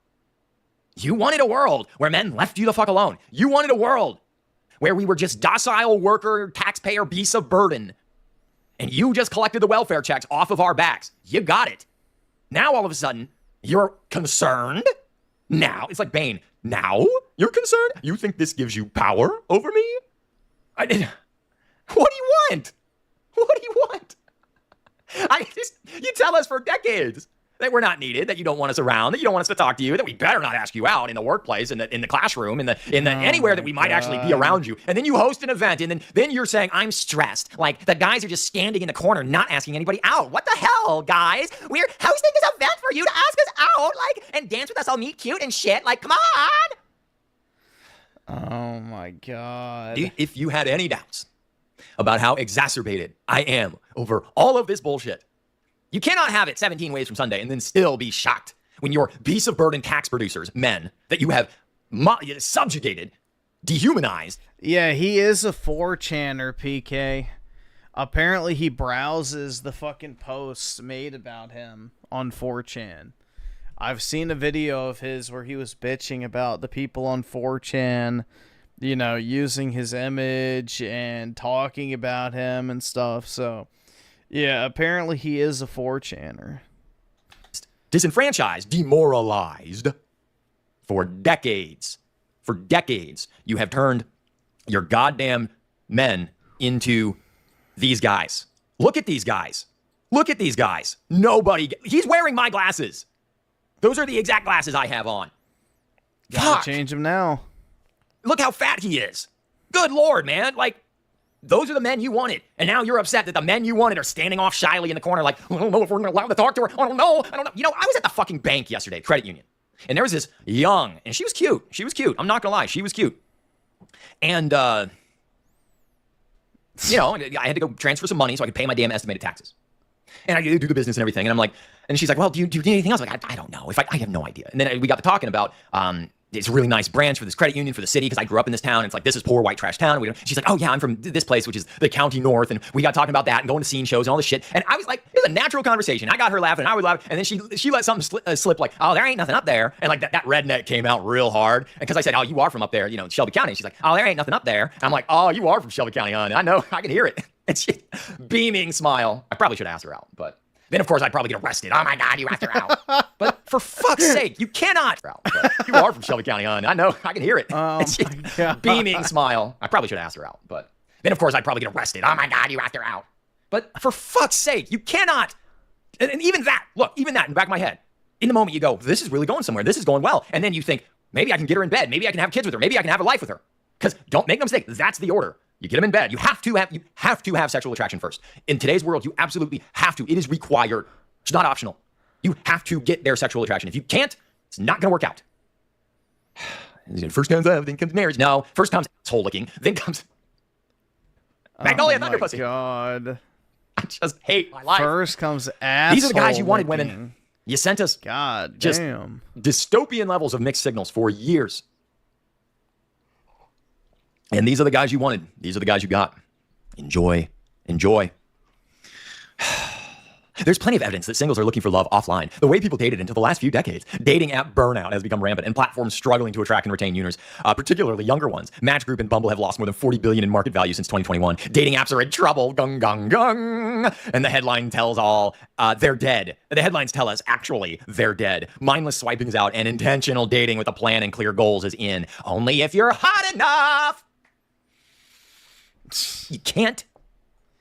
You wanted a world where men left you the fuck alone. You wanted a world where we were just docile worker, taxpayer beasts of burden, and you just collected the welfare checks off of our backs. You got it. Now, all of a sudden, you're concerned? Now, it's like Bane. Now you're concerned? You think this gives you power over me? What do you want? What do you want? You tell us for decades that we're not needed, that you don't want us around, that you don't want us to talk to you, that we better not ask you out in the workplace, in the classroom, in the anywhere that we might actually be around you. And then you host an event, and then you're saying, I'm stressed. Like, the guys are just standing in the corner, not asking anybody out. What the hell, guys? We're hosting this event for you to ask us out, like, and dance with us all meet cute and shit. Like, come on! Oh my god. If you had any doubts about how exacerbated I am over all of this bullshit, you cannot have it 17 ways from Sunday and then still be shocked when your beasts of burden tax producers, men, that you have subjugated, dehumanized. Yeah, he is a 4channer, PK. Apparently he browses the fucking posts made about him on 4chan. I've seen a video of his where he was bitching about the people on 4chan, you know, using his image and talking about him and stuff, so... yeah, apparently he is a 4channer. Disenfranchised, demoralized. For decades, you have turned your goddamn men into these guys. Look at these guys. Look at these guys. He's wearing my glasses. Those are the exact glasses I have on. Gotta change him now. Look how fat he is. Good Lord, man. Like, those are the men you wanted. And now you're upset that the men you wanted are standing off shyly in the corner like, I don't know if we're allowed to talk to her. I don't know. You know, I was at the fucking bank yesterday, credit union. And there was this young, and she was cute. I'm not gonna lie, she was cute. And, you know, I had to go transfer some money so I could pay my damn estimated taxes. And I do the business and everything. And I'm like, and she's like, well, do you need anything else? I'm like, I don't know. I have no idea. And then we got to talking about, it's a really nice branch for this credit union for the city because I grew up in this town. And it's like, this is poor white trash town. She's like, oh yeah, I'm from this place, which is the county north. And we got talking about that and going to scene shows and all this shit. And I was like, it was a natural conversation. I got her laughing and I would laugh. And then she let something slip like, oh, there ain't nothing up there. And like that redneck came out real hard. And because I said, oh, you are from up there, you know, Shelby County. She's like, oh, there ain't nothing up there. And I'm like, oh, you are from Shelby County, honey. I know, I can hear it. And she, beaming smile. I probably should ask her out, but then of course I'd probably get arrested. Oh my God, you asked her out. But for fuck's sake, you cannot. But you are from Shelby County, honey. I know, I can hear it. Oh my God. Beaming smile. I probably should ask her out, but then of course I'd probably get arrested. Oh my God, you asked her out. But for fuck's sake, you cannot. And even that, look, even that in the back of my head, in the moment you go, this is really going somewhere. This is going well. And then you think, maybe I can get her in bed. Maybe I can have kids with her. Maybe I can have a life with her. Because don't make no mistake, that's the order. You get them in bed. You have to have sexual attraction first. In today's world, you absolutely have to. It is required. It's not optional. You have to get their sexual attraction. If you can't, it's not going to work out. First comes love, then comes marriage. No, first comes asshole licking, then comes Magnolia Thunder Pussy. Oh my God. I just hate my life. First comes asshole. These are the guys you wanted, licking. women. You sent us God just damn dystopian levels of mixed signals for years. And these are the guys you wanted. These are the guys you got. Enjoy. Enjoy. There's plenty of evidence that singles are looking for love offline. The way people dated until the last few decades. Dating app burnout has become rampant, and platforms struggling to attract and retain users, particularly younger ones. Match Group and Bumble have lost more than $40 billion in market value since 2021. Dating apps are in trouble. Gung, gung, gung. And the headline tells all, they're dead. The headlines tell us, actually, they're dead. Mindless swiping is out, and intentional dating with a plan and clear goals is in. Only if you're hot enough. You can't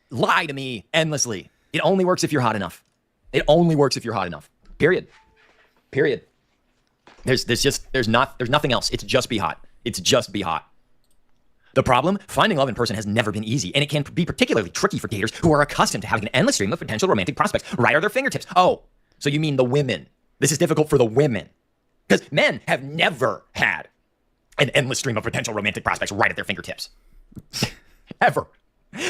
lie to me endlessly. It only works if you're hot enough. It only works if you're hot enough. Period. Period. There's nothing else. It's just be hot. It's just be hot. The problem, finding love in person has never been easy, and it can be particularly tricky for daters who are accustomed to having an endless stream of potential romantic prospects right at their fingertips. Oh, so you mean the women. This is difficult for the women. Because men have never had an endless stream of potential romantic prospects right at their fingertips. Ever.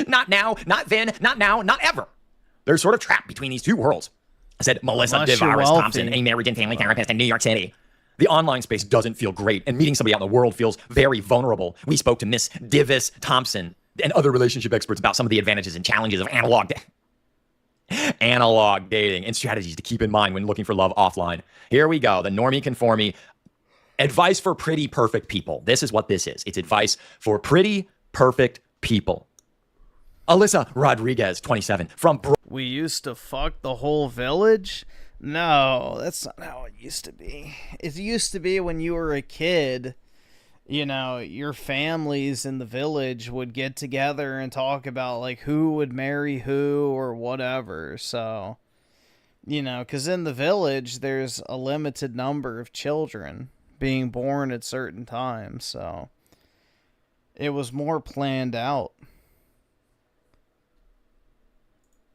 Not now, not then, not now, not ever. They're sort of trapped between these two worlds, said Melissa DeVaris Thompson, a married and family therapist in New York City. The online space doesn't feel great, and meeting somebody out in the world feels very vulnerable. We spoke to Miss Divis Thompson and other relationship experts about some of the advantages and challenges of analog dating and strategies to keep in mind when looking for love offline. Here we go. The normie conformie. Advice for pretty perfect people. This is what this is. It's advice for pretty perfect people. Alyssa Rodriguez, 27, from We used to fuck the whole village? No, that's not how it used to be. It used to be when you were a kid, you know, your families in the village would get together and talk about, like, who would marry who or whatever. So, you know, because in the village, there's a limited number of children being born at certain times. So, it was more planned out.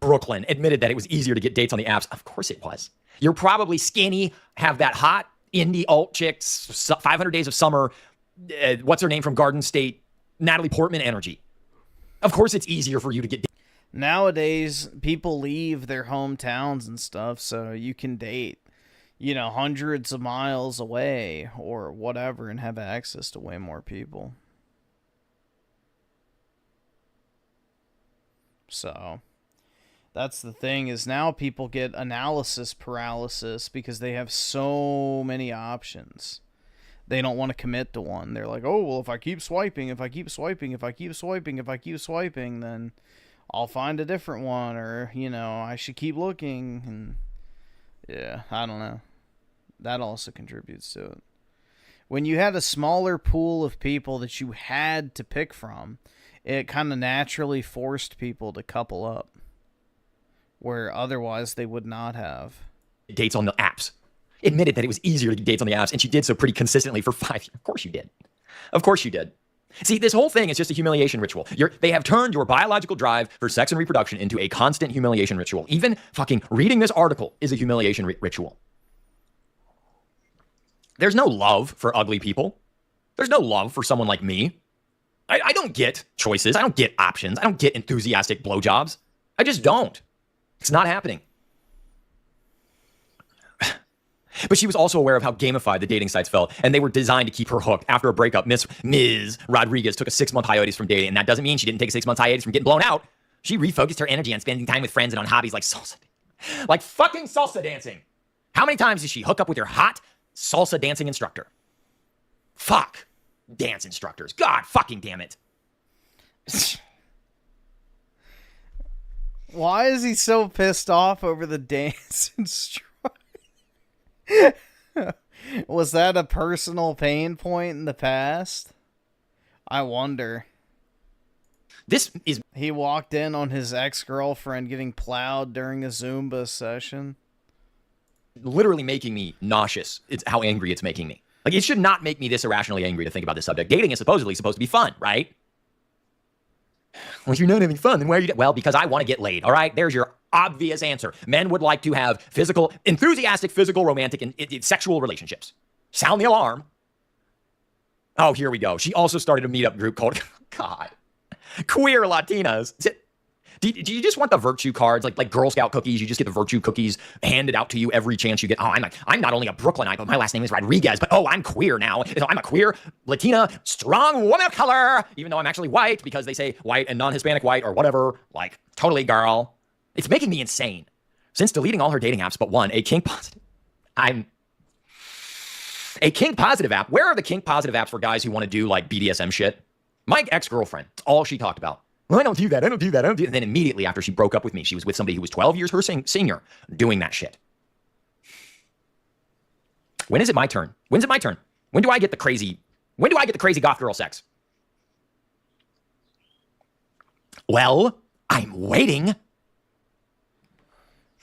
Brooklyn admitted that it was easier to get dates on the apps. Of course it was. You're probably skinny, have that hot indie alt chick, 500 Days of Summer, what's her name from Garden State, Natalie Portman energy. Of course it's easier for you to get dates. Nowadays, people leave their hometowns and stuff, so you can date, you know, hundreds of miles away or whatever and have access to way more people. So, that's the thing, is now people get analysis paralysis because they have so many options. They don't want to commit to one. They're like, oh, well, if I keep swiping, then I'll find a different one, or, you know, I should keep looking. And yeah, I don't know. That also contributes to it. When you had a smaller pool of people that you had to pick from, it kind of naturally forced people to couple up, where otherwise they would not have. Dates on the apps. Admitted that it was easier to get dates on the apps, and she did so pretty consistently for 5 years. Of course you did. Of course you did. See, this whole thing is just a humiliation ritual. They have turned your biological drive for sex and reproduction into a constant humiliation ritual. Even fucking reading this article is a humiliation ritual. There's no love for ugly people. There's no love for someone like me. I don't get choices. I don't get options. I don't get enthusiastic blowjobs. I just don't. It's not happening. But she was also aware of how gamified the dating sites felt, and they were designed to keep her hooked. After a breakup, Ms. Rodriguez took a 6-month hiatus from dating, and that doesn't mean she didn't take a 6-month hiatus from getting blown out. She refocused her energy on spending time with friends and on hobbies like salsa. Like fucking salsa dancing. How many times did she hook up with her hot salsa dancing instructor? Fuck. Dance instructors. God fucking damn it. Why is he so pissed off over the dance instructor? Was that a personal pain point in the past? I wonder. He walked in on his ex-girlfriend getting plowed during a Zumba session. Literally making me nauseous. It's how angry it's making me. Like, it should not make me this irrationally angry to think about this subject. Dating is supposedly supposed to be fun, right? Well, if you're not having fun, then why are you... Well, because I want to get laid, all right? There's your obvious answer. Men would like to have enthusiastic, physical, romantic, and sexual relationships. Sound the alarm. Oh, here we go. She also started a meetup group called, God, Queer Latinas. Do you just want the virtue cards, like Girl Scout cookies? You just get the virtue cookies handed out to you every chance you get. Oh, I'm not only a Brooklynite, but my last name is Rodriguez. But oh, I'm queer now. I'm a queer Latina strong woman of color, even though I'm actually white because they say white and non-Hispanic white or whatever. Like, totally, girl. It's making me insane. Since deleting all her dating apps but one, a kink positive app. Where are the kink positive apps for guys who want to do like BDSM shit? My ex-girlfriend. It's all she talked about. Well, I don't do that. And then immediately after she broke up with me, she was with somebody who was 12 years her senior doing that shit. When is it my turn? When's it my turn? When do I get the crazy goth girl sex? Well, I'm waiting.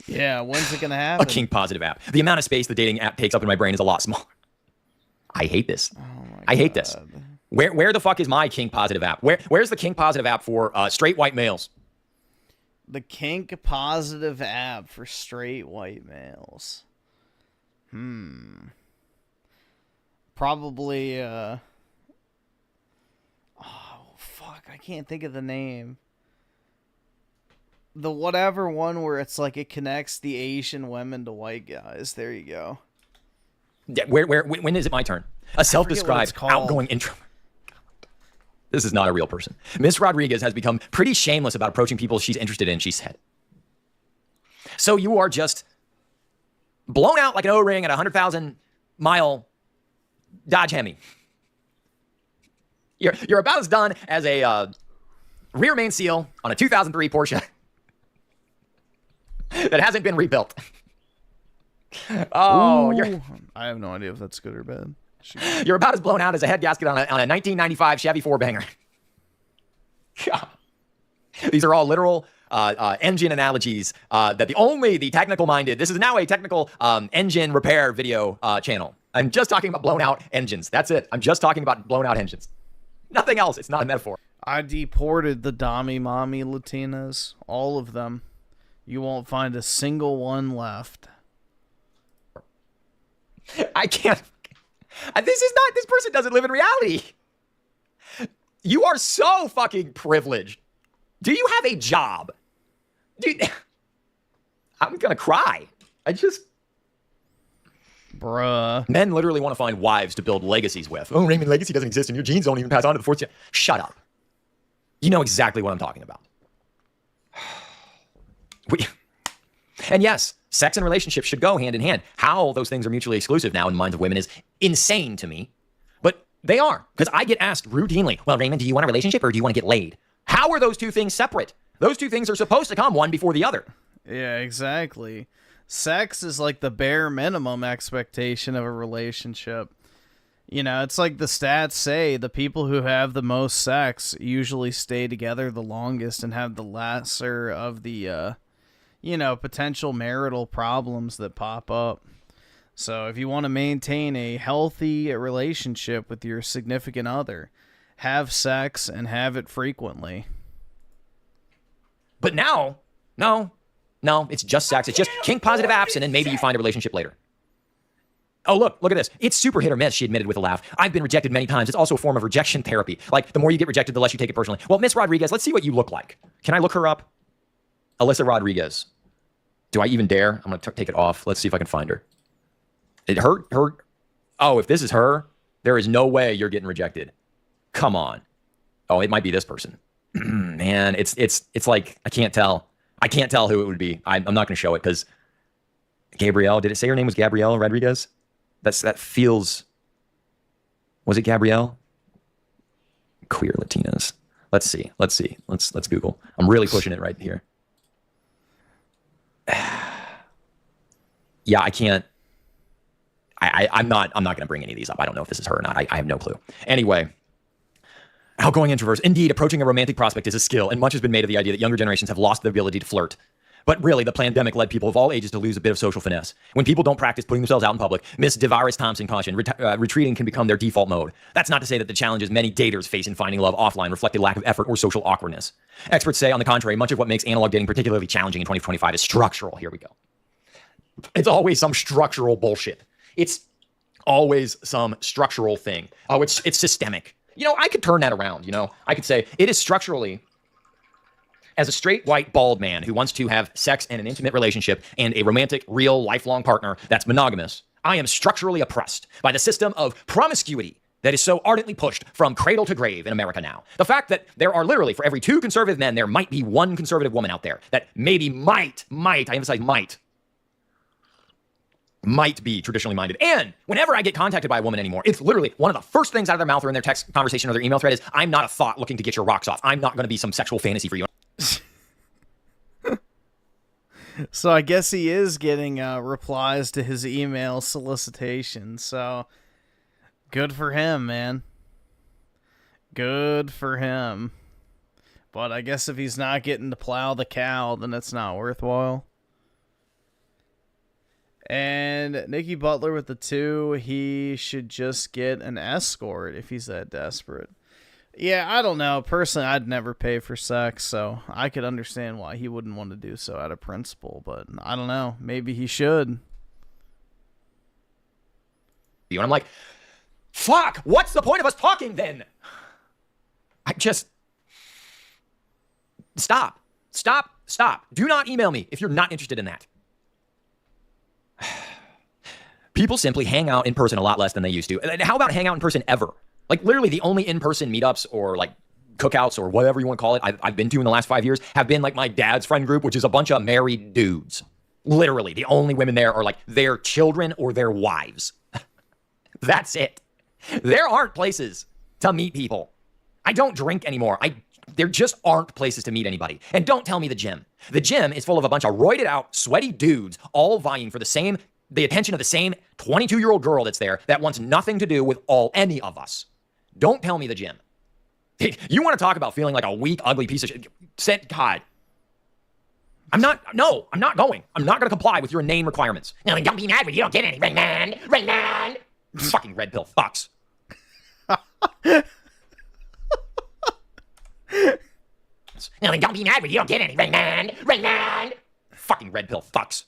Yeah, when's it gonna happen? A kink positive app. The amount of space the dating app takes up in my brain is a lot smaller. I hate this. I hate this. Where the fuck is my kink positive app? Where's the kink positive app for straight white males? The kink positive app for straight white males. Probably oh fuck, I can't think of the name. The whatever one where it's like it connects the Asian women to white guys. There you go. When is it my turn? A self-described outgoing intro. This is not a real person. Miss Rodriguez has become pretty shameless about approaching people she's interested in, she said. So you are just blown out like an O-ring at a 100,000-mile Dodge Hemi. You're about as done as a rear main seal on a 2003 Porsche that hasn't been rebuilt. Oh, I have no idea if that's good or bad. You're about as blown out as a head gasket on a 1995 Chevy 4-banger. These are all literal engine analogies that the technical-minded, this is now a technical engine repair video channel. I'm just talking about blown out engines. That's it. I'm just talking about blown out engines. Nothing else. It's not a metaphor. I deported the Dommy Mommy Latinas. All of them. You won't find a single one left. I can't. This person doesn't live in reality. You are so fucking privileged. Do you have a job? Dude, I'm gonna cry. Bruh. Men literally want to find wives to build legacies with. Oh, Raymond, legacy doesn't exist and your genes don't even pass on to the fourth generation. Shut up. You know exactly what I'm talking about. And yes, sex and relationships should go hand in hand. How those things are mutually exclusive now in the minds of women is insane to me. But they are. Because I get asked routinely, well, Raymond, do you want a relationship or do you want to get laid? How are those two things separate? Those two things are supposed to come one before the other. Yeah, exactly. Sex is like the bare minimum expectation of a relationship. You know, it's like the stats say, the people who have the most sex usually stay together the longest and have the lesser of the, potential marital problems that pop up. So if you want to maintain a healthy relationship with your significant other, have sex and have it frequently. But now, no, it's just sex. It's just kink positive apps, and then maybe you find a relationship later. Oh, look at this. It's super hit or miss, she admitted with a laugh. I've been rejected many times. It's also a form of rejection therapy. Like, the more you get rejected, the less you take it personally. Well, Miss Rodriguez, let's see what you look like. Can I look her up? Alyssa Rodriguez. Do I even dare? I'm going to take it off. Let's see if I can find her. Oh, if this is her, there is no way you're getting rejected. Come on. Oh, it might be this person. Man, it's like, I can't tell. I can't tell who it would be. I'm not going to show it because Gabrielle, did it say her name was Gabrielle Rodriguez? That feels, was it Gabrielle? Queer Latinas. Let's see. Let's Google. I'm really pushing it right here. Yeah, I can't. I'm not going to bring any of these up. I don't know if this is her or not. I have no clue. Anyway, outgoing introverts. Indeed, approaching a romantic prospect is a skill, and much has been made of the idea that younger generations have lost the ability to flirt. But really, the pandemic led people of all ages to lose a bit of social finesse. When people don't practice putting themselves out in public, Miss DeVaris Thompson cautioned, retreating can become their default mode. That's not to say that the challenges many daters face in finding love offline reflected lack of effort or social awkwardness. Experts say, on the contrary, much of what makes analog dating particularly challenging in 2025 is structural. Here we go. It's always some structural bullshit. It's always some structural thing. Oh, it's systemic. I could turn that around, I could say, it is structurally, as a straight, white, bald man who wants to have sex and an intimate relationship and a romantic, real, lifelong partner that's monogamous, I am structurally oppressed by the system of promiscuity that is so ardently pushed from cradle to grave in America now. The fact that there are literally, for every 2 conservative men, there might be 1 conservative woman out there that maybe might, I emphasize might be traditionally minded. And whenever I get contacted by a woman anymore, it's literally one of the first things out of their mouth or in their text conversation or their email thread is, I'm not a thought looking to get your rocks off. I'm not going to be some sexual fantasy for you. So I guess he is getting replies to his email solicitation. So good for him, man. Good for him. But I guess if he's not getting to plow the cow, then it's not worthwhile. And Nikki Butler with the 2, he should just get an escort if he's that desperate. Yeah, I don't know. Personally, I'd never pay for sex, so I could understand why he wouldn't want to do so out of principle, but I don't know. Maybe he should. And I'm like, fuck, what's the point of us talking then? I just... Stop. Do not email me if you're not interested in that. People simply hang out in person a lot less than they used to. And how about hang out in person ever? Like literally the only in-person meetups or like cookouts or whatever you want to call it I've been to in the last 5 years have been like my dad's friend group, which is a bunch of married dudes. Literally, the only women there are like their children or their wives. That's it. There aren't places to meet people. I don't drink anymore. There just aren't places to meet anybody. And don't tell me the gym. The gym is full of a bunch of roided out, sweaty dudes all vying for the attention of the same 22-year-old girl that's there that wants nothing to do with any of us. Don't tell me the gym. You want to talk about feeling like a weak, ugly piece of shit? God. I'm not going. I'm not going to comply with your inane requirements. No, don't be mad when you don't get any. Raymond. Fucking red pill fucks. No, don't be mad when you don't get any. Raymond. Fucking red pill fucks.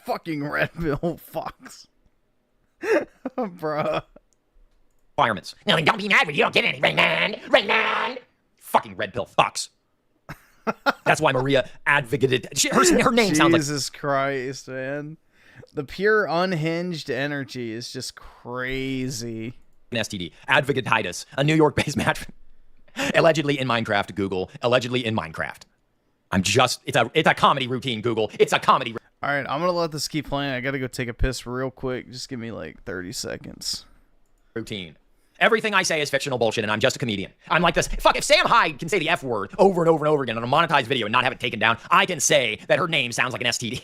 Fucking red pill fucks. Bruh. Requirements. No, don't be mad when you don't get any. Raymond. Fucking red pill fucks. That's why Maria advocated. Her name sounds like. Jesus Christ, man. The pure unhinged energy is just crazy. An STD. Advocatitis. A New York-based match. Allegedly in Minecraft, Google. Allegedly in Minecraft. It's a comedy routine, Google. It's a comedy. All right, I'm going to let this keep playing. I got to go take a piss real quick. Just give me like 30 seconds. Routine. Everything I say is fictional bullshit, and I'm just a comedian. I'm like this. Fuck, if Sam Hyde can say the F word over and over and over again on a monetized video and not have it taken down, I can say that her name sounds like an STD.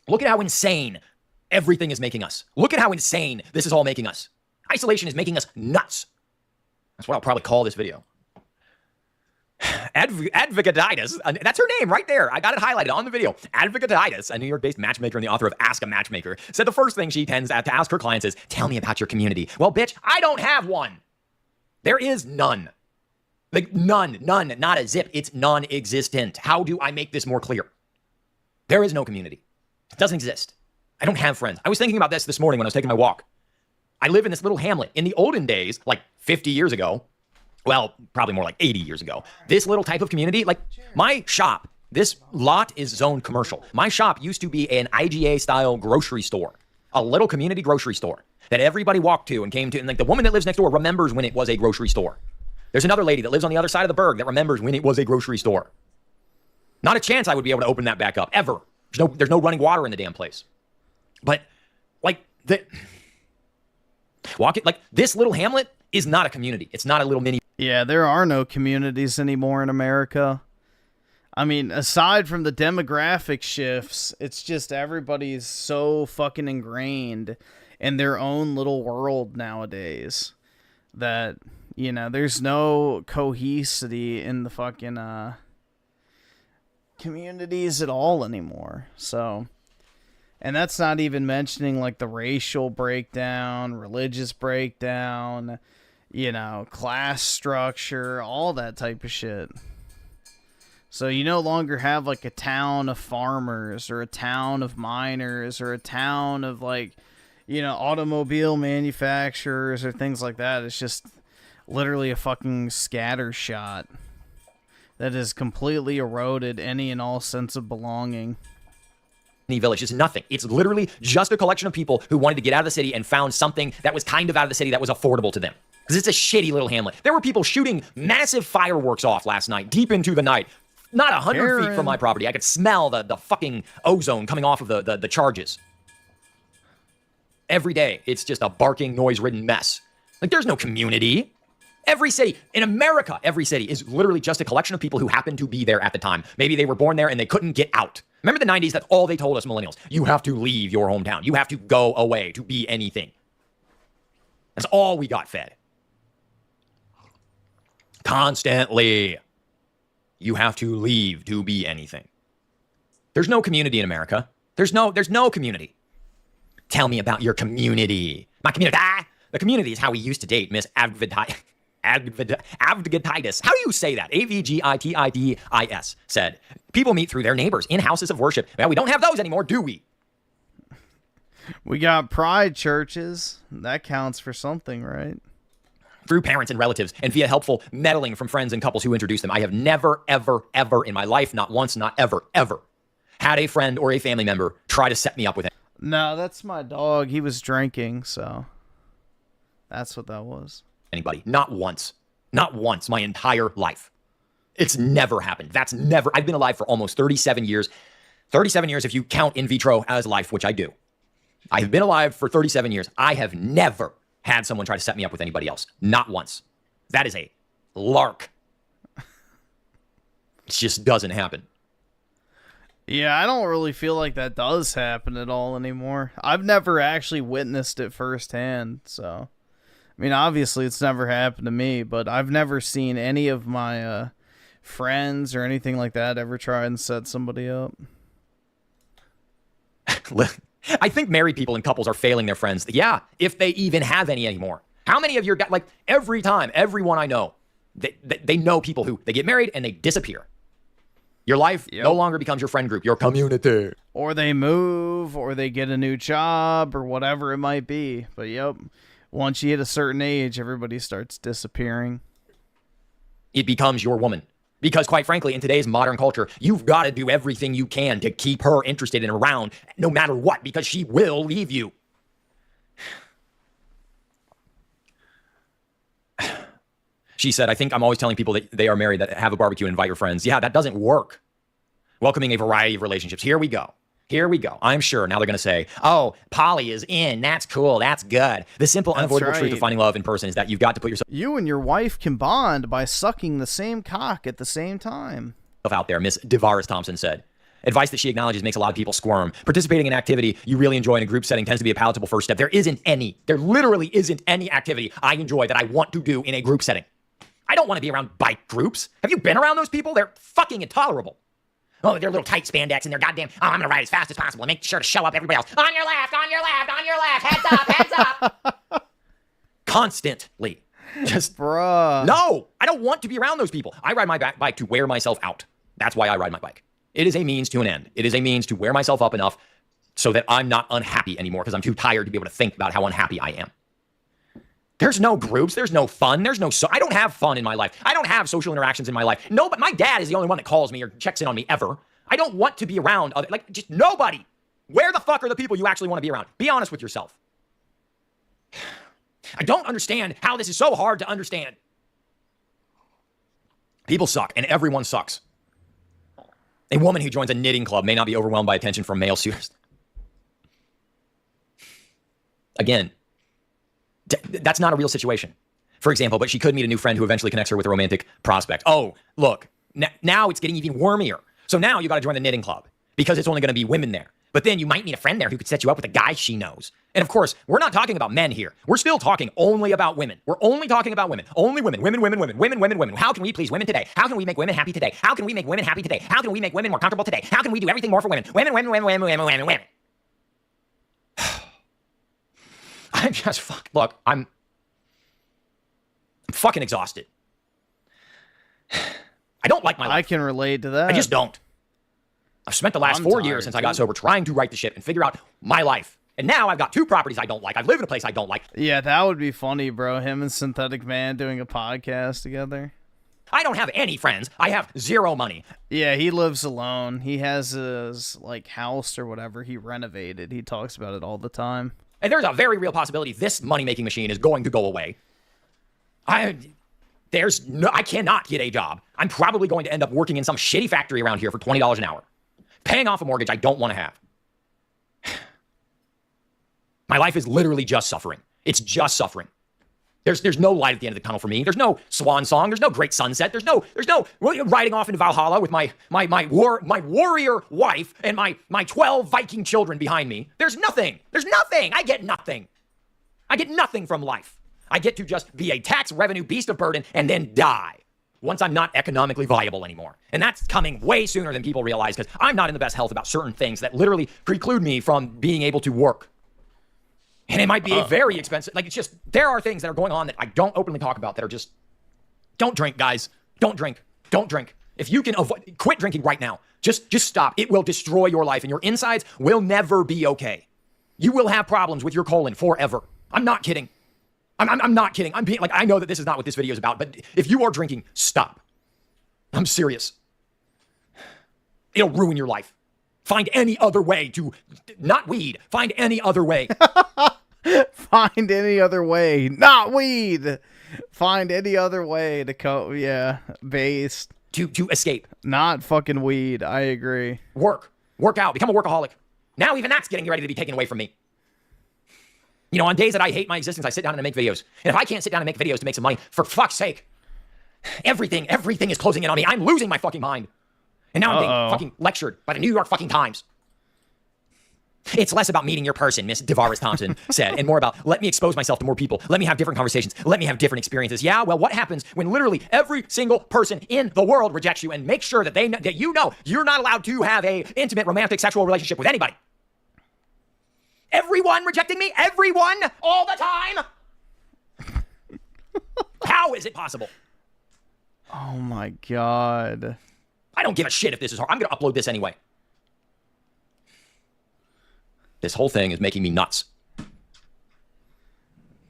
Look at how insane everything is making us. Look at how insane this is all making us. Isolation is making us nuts. That's what I'll probably call this video. Advocatitis, that's her name right there. I got it highlighted on the video. Advocatitis, a New York-based matchmaker and the author of Ask a Matchmaker, said the first thing she tends to ask her clients is, tell me about your community. Well, bitch, I don't have one. There is none. Like none, not a zip. It's non-existent. How do I make this more clear? There is no community. It doesn't exist. I don't have friends. I was thinking about this morning when I was taking my walk. I live in this little hamlet. In the olden days, like 50 years ago, well, probably more like 80 years ago, this little type of community, like my shop, this lot is zoned commercial. My shop used to be an IGA-style grocery store, a little community grocery store that everybody walked to and came to. And like the woman that lives next door remembers when it was a grocery store. There's another lady that lives on the other side of the burg that remembers when it was a grocery store. Not a chance I would be able to open that back up, ever. There's no running water in the damn place. But like this little hamlet is not a community. It's not a little mini. Yeah, there are no communities anymore in America. I mean, aside from the demographic shifts, it's just everybody's so fucking ingrained in their own little world nowadays that, you know, there's no cohesivity in the fucking communities at all anymore. So, and that's not even mentioning like the racial breakdown, religious breakdown, you know, class structure, all that type of shit. So you no longer have like a town of farmers or a town of miners or a town of like, you know, automobile manufacturers or things like that. It's just literally a fucking scatter shot that has completely eroded any and all sense of belonging. Village is nothing. It's literally just a collection of people who wanted to get out of the city and found something that was kind of out of the city that was affordable to them. Because it's a shitty little hamlet. There were people shooting massive fireworks off last night, deep into the night. Not 100 feet from my property. I could smell the fucking ozone coming off of the charges. Every day, it's just a barking, noise-ridden mess. Like, there's no community. Every city, in America, every city is literally just a collection of people who happened to be there at the time. Maybe they were born there and they couldn't get out. Remember the 90s? That's all they told us millennials. You have to leave your hometown. You have to go away to be anything. That's all we got fed. Constantly. You have to leave to be anything. There's no community in America. There's no community. Tell me about your community. My community. The community is how we used to date, Miss Advocatitis. How do you say that? Avgitidis said. People meet through their neighbors in houses of worship. Well, we don't have those anymore, do we? We got pride churches. That counts for something, right? Through parents and relatives and via helpful meddling from friends and couples who introduce them. I have never, ever, ever in my life, not once, not ever, ever, had a friend or a family member try to set me up with it. No, that's my dog. He was drinking, so that's what that was. Anybody. Not once. Not once my entire life. It's never happened. That's never. I've been alive for almost 37 years. 37 years if you count in vitro as life, which I do. I have been alive for 37 years. I have never had someone try to set me up with anybody else. Not once. That is a lark. It just doesn't happen. Yeah, I don't really feel like that does happen at all anymore. I've never actually witnessed it firsthand, so... I mean, obviously it's never happened to me, but I've never seen any of my friends or anything like that ever try and set somebody up. I think married people and couples are failing their friends. Yeah, if they even have any anymore. How many of your guys, like every time, everyone I know, they know people who, they get married and they disappear. Your life no longer becomes your friend group, your community. Or they move, or they get a new job, or whatever it might be. But yep, once you hit a certain age, everybody starts disappearing. It becomes your woman. Because quite frankly, in today's modern culture, you've got to do everything you can to keep her interested and around no matter what, because she will leave you. She said, I think I'm always telling people that they are married that have a barbecue and invite your friends. Yeah, that doesn't work. Welcoming a variety of relationships. Here we go. Here we go. I'm sure now they're going to say, oh, poly is in. That's cool. That's good. The simple, unavoidable truth of finding love in person is that you've got to put yourself... You and your wife can bond by sucking the same cock at the same time. ...out there, Miss DeVaris Thompson said. Advice that she acknowledges makes a lot of people squirm. Participating in activity you really enjoy in a group setting tends to be a palatable first step. There isn't any. There literally isn't any activity I enjoy that I want to do in a group setting. I don't want to be around bike groups. Have you been around those people? They're fucking intolerable. Oh, they're little tight spandex and they're goddamn, oh, I'm going to ride as fast as possible and make sure to show up everybody else. On your left, on your left, on your left, heads up, heads up. Constantly. Just, bruh. No, I don't want to be around those people. I ride my bike to wear myself out. That's why I ride my bike. It is a means to an end. It is a means to wear myself up enough so that I'm not unhappy anymore because I'm too tired to be able to think about how unhappy I am. There's no groups. There's no fun. There's no... I don't have fun in my life. I don't have social interactions in my life. No, but my dad is the only one that calls me or checks in on me ever. I don't want to be around other... Like, just nobody. Where the fuck are the people you actually want to be around? Be honest with yourself. I don't understand how this is so hard to understand. People suck, and everyone sucks. A woman who joins a knitting club may not be overwhelmed by attention from male suitors. Again... That's not a real situation, for example, but she could meet a new friend who eventually connects her with a romantic prospect. Oh, look, now it's getting even wormier. So now you got to join the knitting club because it's only going to be women there. But then you might meet a friend there who could set you up with a guy she knows. And of course, we're not talking about men here. We're still talking only about women. We're only talking about women. Only women. Women. How can we please women today? How can we make women happy today? How can we make women happy today? How can we make women more comfortable today? How can we do everything more for women? Women. I'm just look, I'm fucking exhausted. I don't like my life. I can relate to that. I just don't. I've spent the last 4 years since I got sober trying to right the ship and figure out my life. And now I've got 2 properties I don't like. I live in a place I don't like. Yeah, that would be funny, bro. Him and Synthetic Man doing a podcast together. I don't have any friends. I have 0 money. Yeah, he lives alone. He has his house or whatever he renovated. He talks about it all the time. And there's a very real possibility this money-making machine is going to go away. I cannot get a job. I'm probably going to end up working in some shitty factory around here for $20 an hour, paying off a mortgage I don't want to have. My life is literally just suffering. It's just suffering. There's no light at the end of the tunnel for me. There's no swan song. There's no great sunset. There's no riding off into Valhalla with my warrior wife and my 12 Viking children behind me. There's nothing. There's nothing. I get nothing. I get nothing from life. I get to just be a tax revenue beast of burden and then die once I'm not economically viable anymore. And that's coming way sooner than people realize because I'm not in the best health about certain things that literally preclude me from being able to work. And it might be a very expensive, it's just, there are things that are going on that I don't openly talk about that are just, don't drink, guys. Don't drink. Don't drink. If you can quit drinking right now, just stop. It will destroy your life and your insides will never be okay. You will have problems with your colon forever. I'm not kidding. I'm not kidding. I'm being, I know that this is not what this video is about, but if you are drinking, stop. I'm serious. It'll ruin your life. Find any other way to, not weed, find any other way. Find any other way, not weed. Find any other way to cope, based. To escape. Not fucking weed, I agree. Work out, become a workaholic. Now even that's getting ready to be taken away from me. You know, on days that I hate my existence, I sit down and I make videos. And if I can't sit down and make videos to make some money, for fuck's sake, everything is closing in on me. I'm losing my fucking mind. And now I'm being fucking lectured by the New York fucking Times. It's less about meeting your person, Miss DeVaris Thompson said, and more about let me expose myself to more people. Let me have different conversations. Let me have different experiences. Yeah, well, what happens when literally every single person in the world rejects you and makes sure that that you know you're not allowed to have a intimate, romantic, sexual relationship with anybody? Everyone rejecting me? Everyone? All the time? How is it possible? Oh my God. I don't give a shit if this is hard. I'm going to upload this anyway. This whole thing is making me nuts.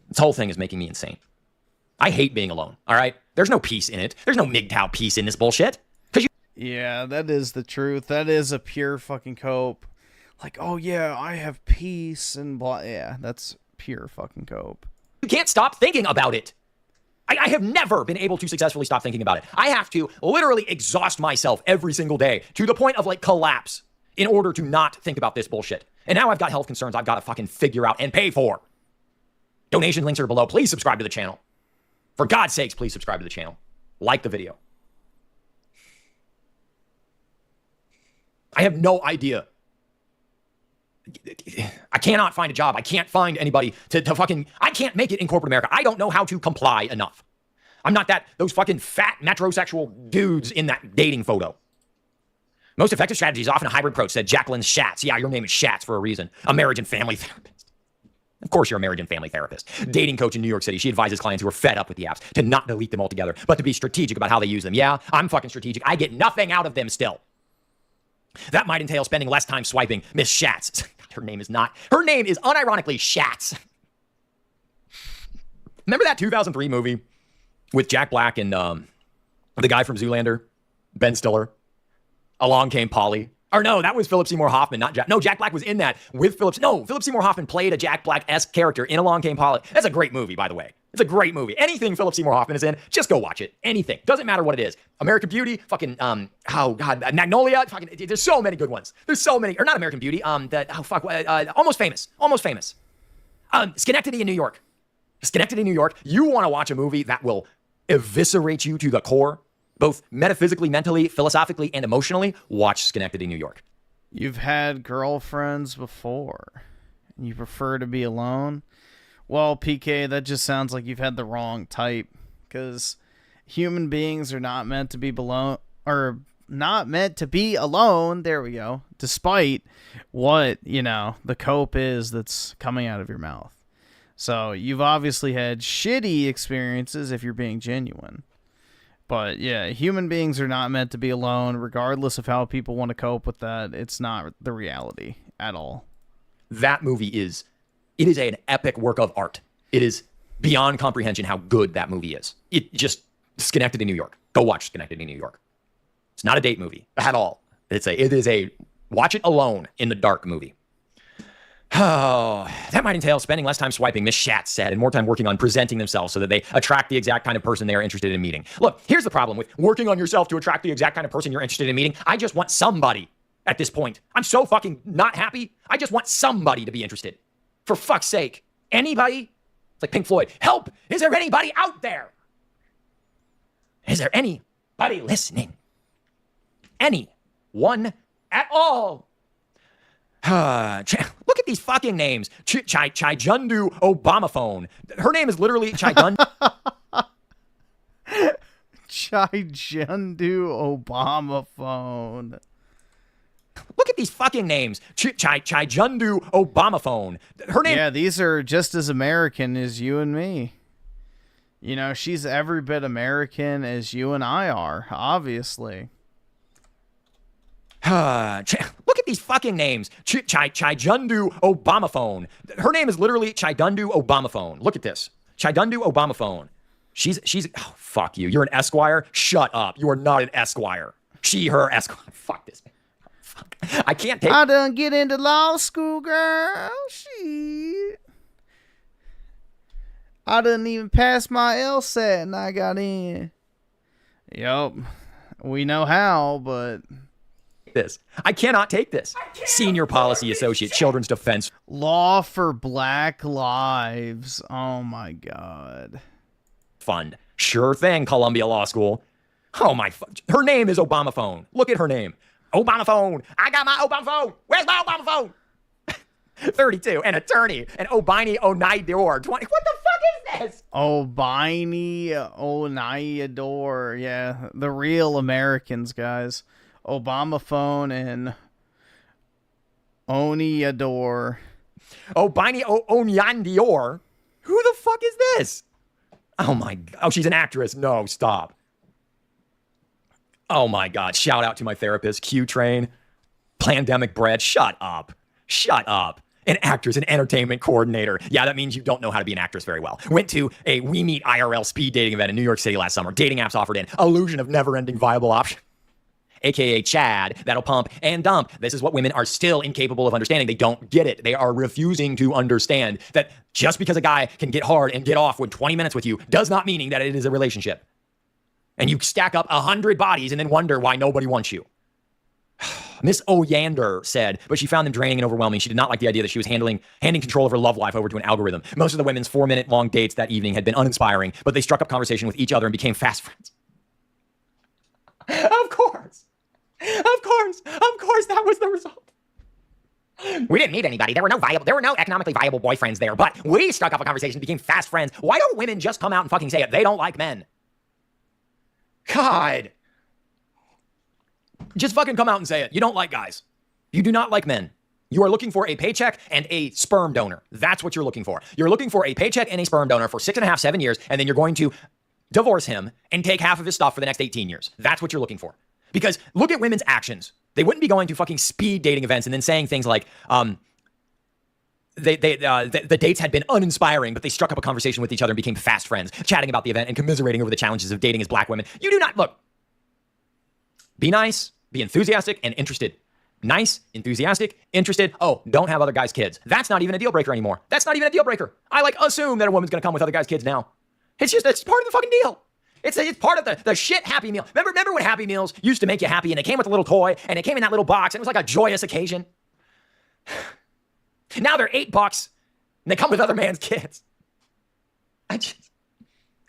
This whole thing is making me insane. I hate being alone, all right? There's no peace in it. There's no MGTOW peace in this bullshit. Yeah, that is the truth. That is a pure fucking cope. Like, oh yeah, I have peace and blah. Yeah, that's pure fucking cope. You can't stop thinking about it. I have never been able to successfully stop thinking about it. I have to literally exhaust myself every single day to the point of like collapse in order to not think about this bullshit. And now I've got health concerns I've got to fucking figure out and pay for. Donation links are below. Please subscribe to the channel. For God's sakes, please subscribe to the channel. Like the video. I have no idea. I cannot find a job. I can't find anybody to fucking... I can't make it in corporate America. I don't know how to comply enough. I'm not those fucking fat metrosexual dudes in that dating photo. Most effective strategy is often a hybrid approach, said Jacqueline Schatz. Yeah, your name is Schatz for a reason. A marriage and family therapist. Of course you're a marriage and family therapist. Dating coach in New York City. She advises clients who are fed up with the apps to not delete them altogether, but to be strategic about how they use them. Yeah, I'm fucking strategic. I get nothing out of them still. That might entail spending less time swiping. Miss Schatz. Her name is unironically Schatz. Remember that 2003 movie with Jack Black and the guy from Zoolander, Ben Stiller? Along Came Polly. Or no, that was Philip Seymour Hoffman, not Jack. No, Jack Black was in that with Philip Seymour Hoffman played a Jack Black-esque character in Along Came Polly. That's a great movie, by the way. It's a great movie. Anything Philip Seymour Hoffman is in, just go watch it. Anything. Doesn't matter what it is. American Beauty, fucking, Magnolia, fucking, there's so many good ones. There's so many, or not American Beauty, Almost Famous. Schenectady in New York. You want to watch a movie that will eviscerate you to the core, both metaphysically, mentally, philosophically, and emotionally, watch Schenectady, New York. You've had girlfriends before, and you prefer to be alone? Well, PK, that just sounds like you've had the wrong type, because human beings are not meant to be alone, there we go, despite what, the cope is that's coming out of your mouth. So, you've obviously had shitty experiences if you're being genuine. But yeah, human beings are not meant to be alone, regardless of how people want to cope with that. It's not the reality at all. That movie is an epic work of art. It is beyond comprehension how good that movie is. It just, Schenectady, New York. Go watch Schenectady, New York. It's not a date movie at all. It is a watch it alone in the dark movie. Oh, that might entail spending less time swiping, Miss Schatz said, and more time working on presenting themselves so that they attract the exact kind of person they are interested in meeting. Look, here's the problem with working on yourself to attract the exact kind of person you're interested in meeting. I just want somebody at this point. I'm so fucking not happy. I just want somebody to be interested. For fuck's sake. Anybody? It's like Pink Floyd. Help! Is there anybody out there? Is there anybody listening? Anyone at all? Look at these fucking names. Chijundu Obama phone. Her name is literally Chijundu. Chijundu Obama phone. Look at these fucking names. Chijundu Obama phone. Her name. Yeah, these are just as American as you and me. She's every bit American as you and I are, obviously. Look at these fucking names. Chijundu Obama phone. Her name is literally Chijundu Obama phone. Look at this. Chijundu Obama phone. She's oh, fuck you. You're an Esquire? Shut up. You are not an Esquire. She, her, Esquire. Fuck this. I can't take. I done get into law school, girl. Shit. I didn't even pass my LSAT and I got in. Yup. We know how, but... This. I cannot take this. Senior Policy Associate, Children's Defense. Law for Black Lives. Oh my God. Fund. Sure thing, Columbia Law School. Oh my... Her name is Obama Phone. Look at her name. Obama Phone. I got my Obama Phone. Where's my Obama Phone? 32. An attorney. An Obini Onaidor. 20. What the fuck is this? Obini Onaidor. Yeah, the real Americans, guys. Obama Phone and Oniador. Obini Onyandior? Who the fuck is this? Oh my God. Oh, she's an actress. No, stop. Oh my God. Shout out to my therapist, Q Train. Pandemic bread. Shut up. Shut up. An actress, an entertainment coordinator. Yeah, that means you don't know how to be an actress very well. Went to a We Meet IRL speed dating event in New York City last summer. Dating apps offered in. Illusion of never-ending viable option. AKA Chad, that'll pump and dump. This is what women are still incapable of understanding. They don't get it. They are refusing to understand that just because a guy can get hard and get off with 20 minutes with you does not mean that it is a relationship. And you stack up 100 bodies and then wonder why nobody wants you. Miss Oyander said, but she found them draining and overwhelming. She did not like the idea that she was handing control of her love life over to an algorithm. Most of the women's 4-minute-long dates that evening had been uninspiring, but they struck up conversation with each other and became fast friends. Of course. Of course, that was the result. We didn't meet anybody. There were no economically viable boyfriends there, but we struck up a conversation and became fast friends. Why don't women just come out and fucking say it? They don't like men. God. Just fucking come out and say it. You don't like guys. You do not like men. You are looking for a paycheck and a sperm donor. That's what you're looking for. You're looking for a paycheck and a sperm donor for 6.5, 7 years, and then you're going to divorce him and take half of his stuff for the next 18 years. That's what you're looking for. Because look at women's actions. They wouldn't be going to fucking speed dating events and then saying things like, the dates had been uninspiring, but they struck up a conversation with each other and became fast friends, chatting about the event and commiserating over the challenges of dating as black women. You do not, look, be nice, be enthusiastic and interested. Nice, enthusiastic, interested. Oh, don't have other guys' kids. That's not even a deal breaker anymore. That's not even a deal breaker. I assume that a woman's gonna come with other guys' kids now. It's part of the fucking deal. It's part of the shit Happy Meal. Remember when Happy Meals used to make you happy and they came with a little toy and it came in that little box and it was like a joyous occasion? Now they're $8 and they come with other man's kids. And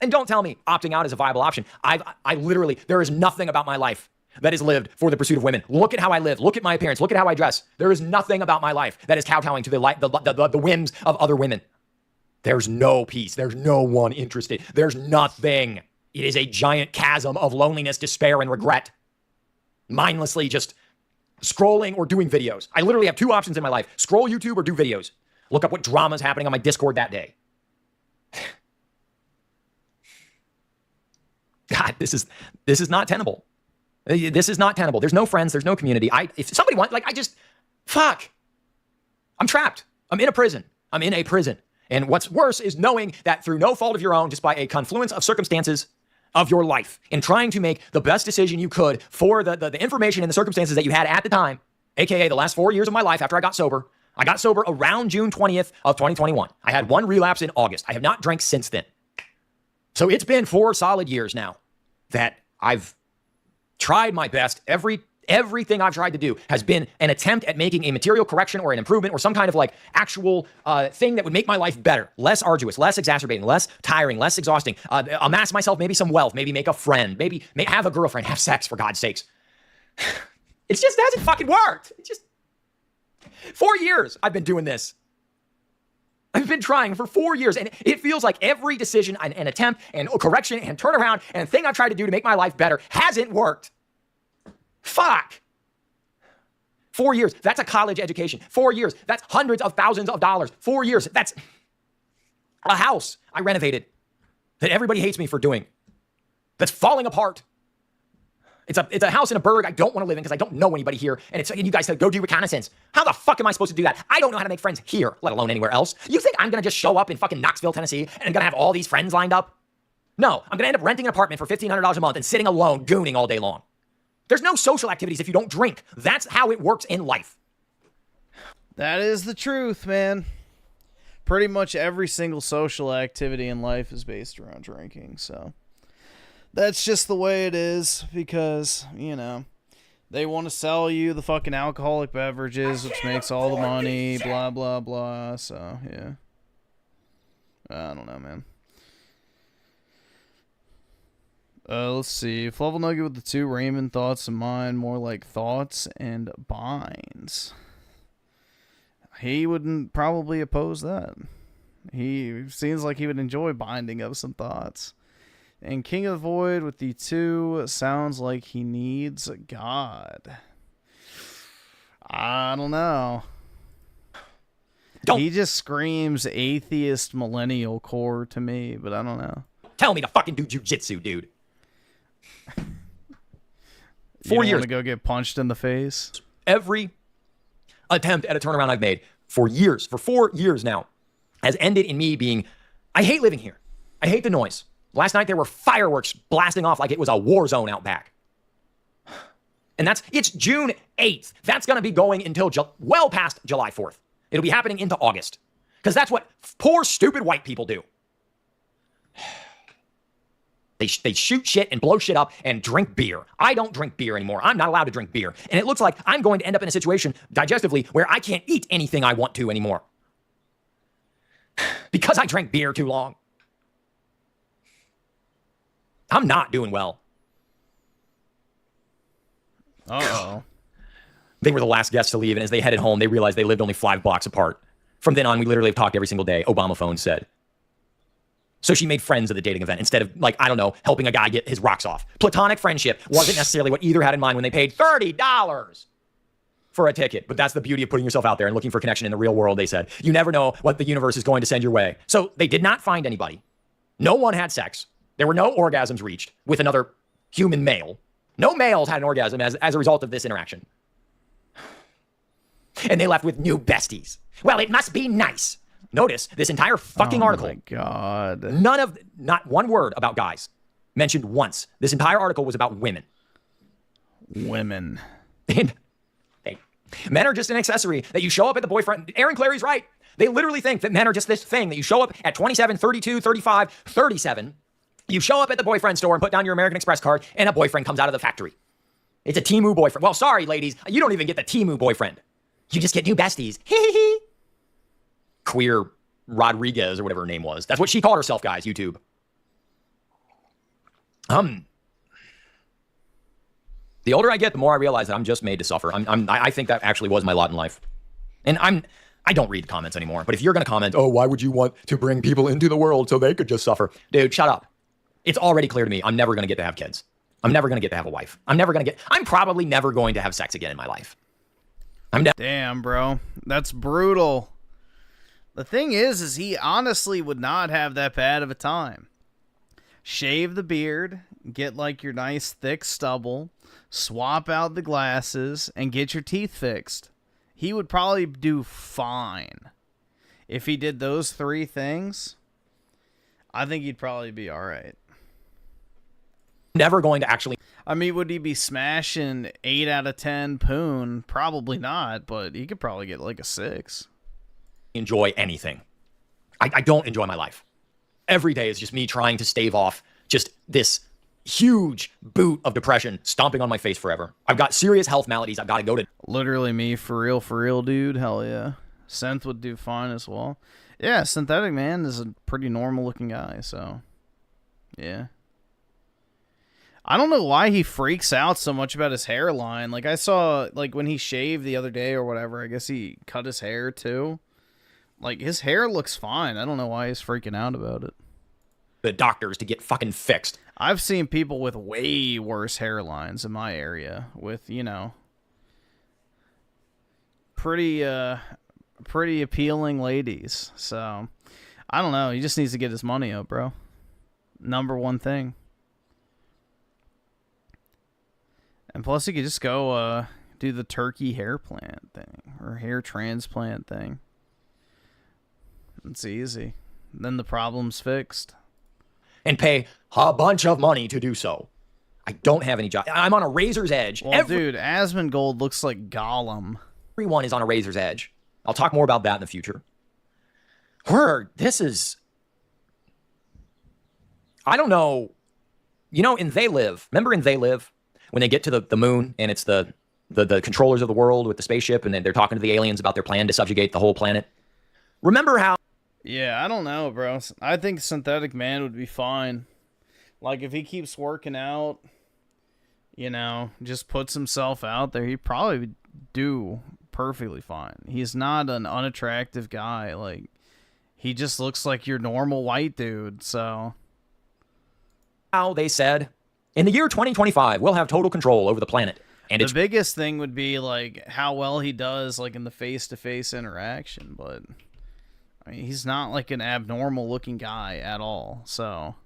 don't tell me opting out is a viable option. I literally, there is nothing about my life that is lived for the pursuit of women. Look at how I live. Look at my appearance. Look at how I dress. There is nothing about my life that is kowtowing to the whims of other women. There's no peace. There's no one interested. There's nothing. It is a giant chasm of loneliness, despair, and regret. Mindlessly just scrolling or doing videos. I literally have 2 options in my life. Scroll YouTube or do videos. Look up what drama is happening on my Discord that day. God, this is not tenable. This is not tenable. There's no friends. There's no community. If somebody wants, fuck. I'm trapped. I'm in a prison. And what's worse is knowing that through no fault of your own, just by a confluence of circumstances of your life, and trying to make the best decision you could for the information and the circumstances that you had at the time, aka the last 4 years of my life after I got sober. I got sober around June 20th of 2021. I had 1 relapse in August. I have not drank since then. So it's been 4 solid years now that I've tried my best. Everything I've tried to do has been an attempt at making a material correction or an improvement or some kind of actual thing that would make my life better, less arduous, less exacerbating, less tiring, less exhausting, amass myself maybe some wealth, maybe make a friend, maybe have a girlfriend, have sex, for God's sakes. It just hasn't fucking worked. 4 years I've been doing this. I've been trying for 4 years, and it feels like every decision and attempt and correction and turnaround and thing I've tried to do to make my life better hasn't worked. Fuck. 4 years. That's a college education. 4 years. That's hundreds of thousands of dollars. 4 years. That's a house I renovated that everybody hates me for doing. That's falling apart. It's a house in a burg I don't want to live in because I don't know anybody here. And you guys said, go do reconnaissance. How the fuck am I supposed to do that? I don't know how to make friends here, let alone anywhere else. You think I'm going to just show up in fucking Knoxville, Tennessee, and I'm going to have all these friends lined up? No, I'm going to end up renting an apartment for $1,500 a month and sitting alone, gooning all day long. There's no social activities if you don't drink. That's how it works in life. That is the truth, man. Pretty much every single social activity in life is based around drinking, so that's just the way it is because, you know, they want to sell you the fucking alcoholic beverages, which makes all the money, blah, blah, blah, so, yeah. I don't know, man. Let's see. Fluffle Nugget with the 2 Raymond thoughts of mine, more like thoughts and binds. He wouldn't probably oppose that. He seems like he would enjoy binding up some thoughts. And King of the Void with the 2 sounds like he needs God. I don't know. He just screams atheist millennial core to me, but I don't know. Tell me to fucking do jujitsu, dude. 4 years. You want to go get punched in the face? Every attempt at a turnaround I've made for years, for 4 years now, has ended in me being, I hate living here. I hate the noise. Last night there were fireworks blasting off like it was a war zone out back. And it's June 8th. That's going to be going until well past July 4th. It'll be happening into August. Because that's what poor, stupid white people do. They shoot shit and blow shit up and drink beer. I don't drink beer anymore. I'm not allowed to drink beer. And it looks like I'm going to end up in a situation digestively where I can't eat anything I want to anymore. Because I drank beer too long. I'm not doing well. Uh-oh. They were the last guests to leave, and as they headed home, they realized they lived only 5 blocks apart. From then on, we literally have talked every single day, Obama phone said. So she made friends at the dating event instead of, like, I don't know, helping a guy get his rocks off. Platonic friendship wasn't necessarily what either had in mind when they paid $30 for a ticket. But that's the beauty of putting yourself out there and looking for connection in the real world, they said. You never know what the universe is going to send your way. So they did not find anybody. No one had sex. There were no orgasms reached with another human male. No males had an orgasm as a result of this interaction. And they left with new besties. Well, it must be nice. Notice this entire fucking article. Oh my God. Not one word about guys mentioned once. This entire article was about women. Women. And hey, men are just an accessory that you show up at the boyfriend. Aaron Clary's right. They literally think that men are just this thing that you show up at 27, 32, 35, 37. You show up at the boyfriend store and put down your American Express card, and a boyfriend comes out of the factory. It's a Temu boyfriend. Well, sorry, ladies. You don't even get the Temu boyfriend. You just get new besties. Queer Rodriguez or whatever her name was. That's what she called herself, guys, YouTube. The older I get, the more I realize that I'm just made to suffer. I think that actually was my lot in life. And I don't read comments anymore. But if you're going to comment, oh, why would you want to bring people into the world so they could just suffer? Dude, shut up. It's already clear to me I'm never going to get to have kids. I'm never going to get to have a wife. I'm probably never going to have sex again in my life. Damn, bro. That's brutal. The thing is he honestly would not have that bad of a time. Shave the beard, get like your nice thick stubble, swap out the glasses, and get your teeth fixed. He would probably do fine. If he did those 3 things, I think he'd probably be all right. Never going to actually... I mean, would he be smashing 8 out of 10 poon? Probably not, but he could probably get like a 6. Enjoy anything. I don't enjoy my life. Every day is just me trying to stave off just this huge boot of depression stomping on my face forever. I've got serious health maladies I've got to go to. Literally me, for real, dude. Hell yeah. Synth would do fine as well. Yeah, Synthetic Man is a pretty normal looking guy, so yeah. I don't know why he freaks out so much about his hairline. Like, I saw, like, when he shaved the other day or whatever, I guess he cut his hair too. Like, his hair looks fine. I don't know why he's freaking out about it. The doctors to get fucking fixed. I've seen people with way worse hairlines in my area with, you know, pretty appealing ladies. So, I don't know. He just needs to get his money up, bro. Number one thing. And plus, he could just go do the turkey hair plant thing or hair transplant thing. It's easy. Then the problem's fixed. And pay a bunch of money to do so. I don't have any job. I'm on a razor's edge. Well, dude, Asmongold looks like Gollum. Everyone is on a razor's edge. I'll talk more about that in the future. This is... I don't know. You know, in They Live, remember in They Live? When they get to the moon and it's the controllers of the world with the spaceship and then they're talking to the aliens about their plan to subjugate the whole planet. Remember how... Yeah, I don't know, bro. I think Synthetic Man would be fine. Like, if he keeps working out, you know, just puts himself out there, he'd probably do perfectly fine. He's not an unattractive guy. Like, he just looks like your normal white dude, so... How they said, in the year 2025, we'll have total control over the planet. And the biggest thing would be, like, how well he does, like, in the face-to-face interaction, but... I mean, he's not, like, an abnormal-looking guy at all, so...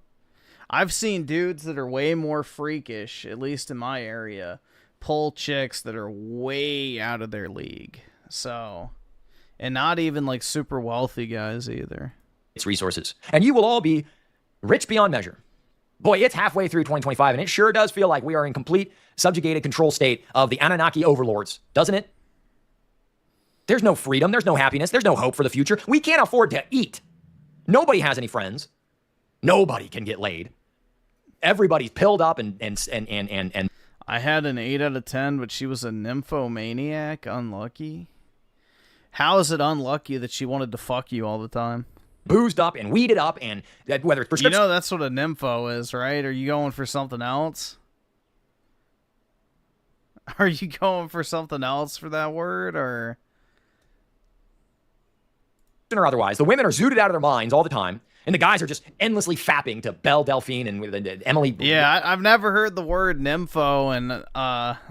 I've seen dudes that are way more freakish, at least in my area, pull chicks that are way out of their league, so... And not even, like, super wealthy guys, either. It's resources. And you will all be rich beyond measure. Boy, it's halfway through 2025, and it sure does feel like we are in complete subjugated control state of the Anunnaki overlords, doesn't it? There's no freedom, there's no happiness, there's no hope for the future. We can't afford to eat. Nobody has any friends. Nobody can get laid. Everybody's pilled up and I had an 8 out of 10, but she was a nymphomaniac. Unlucky. How is it unlucky that she wanted to fuck you all the time? Boozed up and weeded up, and whether it's prescription... You know that's what a nympho is, right? Are you going for something else? Are you going for something else for that word, or... Or otherwise, the women are zooted out of their minds all the time, and the guys are just endlessly fapping to Belle Delphine and Emily... Yeah, I've never heard the word nympho and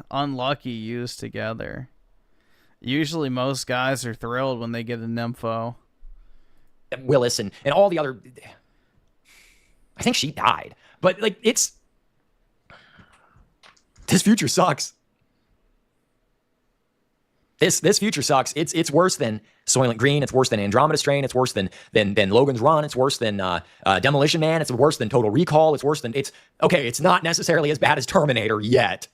unlucky used together. Usually most guys are thrilled when they get a nympho. Willis and all the other... I think she died. But, like, it's... This future sucks. This future sucks. It's worse than Soylent Green. It's worse than Andromeda Strain. It's worse than Logan's Run. It's worse than Demolition Man. It's worse than Total Recall. It's worse than... Okay, it's not necessarily as bad as Terminator yet.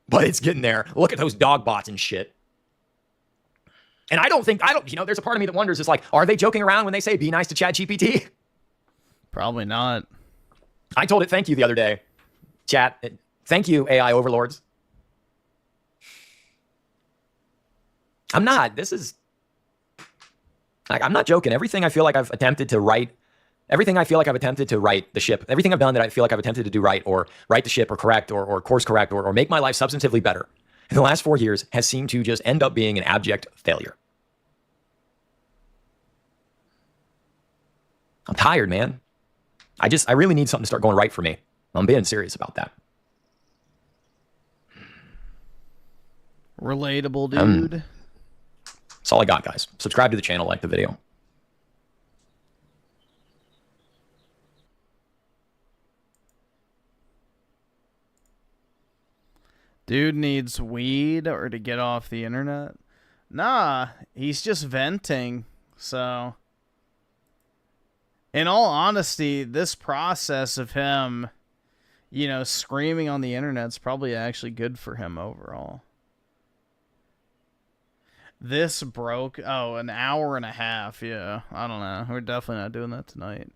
But it's getting there. Look at those dog bots and shit. And there's a part of me that wonders, is like, are they joking around when they say, be nice to ChatGPT? Probably not. I told it thank you the other day. Chat, thank you, AI overlords. I'm not. This is... Like, I'm not joking. Everything I feel like I've attempted to write, everything I feel like I've attempted to right the ship, everything I've done that I feel like I've attempted to do right, or right the ship, or correct, or course correct, or make my life substantively better in the last 4 years has seemed to just end up being an abject failure. I'm tired, man. I really need something to start going right for me. I'm being serious about that. Relatable, dude. That's all I got, guys. Subscribe to the channel, like the video. Dude needs weed or to get off the internet? Nah, he's just venting, so... In all honesty, this process of him, you know, screaming on the internet's probably actually good for him overall. This broke... Oh, an hour and a half, yeah. I don't know. We're definitely not doing that tonight.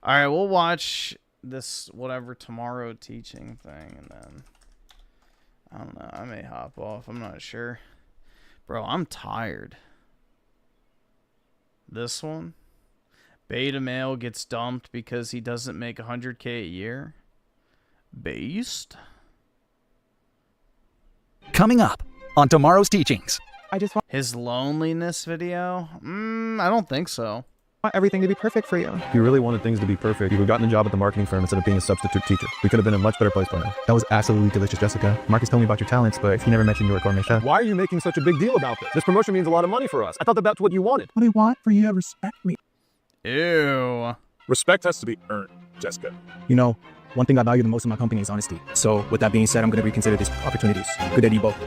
Alright, we'll watch this whatever tomorrow teaching thing, and then... I don't know. I may hop off. I'm not sure. Bro, I'm tired. This one? Beta male gets dumped because he doesn't make 100K a year? Based? Coming up on tomorrow's teachings. I just want his loneliness video? I don't think so. Want everything to be perfect for you. If you really wanted things to be perfect, you would have gotten a job at the marketing firm instead of being a substitute teacher. We could have been in a much better place by now. That was absolutely delicious, Jessica. Marcus told me about your talents, but he never mentioned you were a gourmet chef. Why are you making such a big deal about this? This promotion means a lot of money for us. I thought that that's what you wanted. What I want for you to respect me. Ew. Respect has to be earned, Jessica. You know, one thing I value the most in my company is honesty. So with that being said, I'm going to reconsider these opportunities. Good day to you both.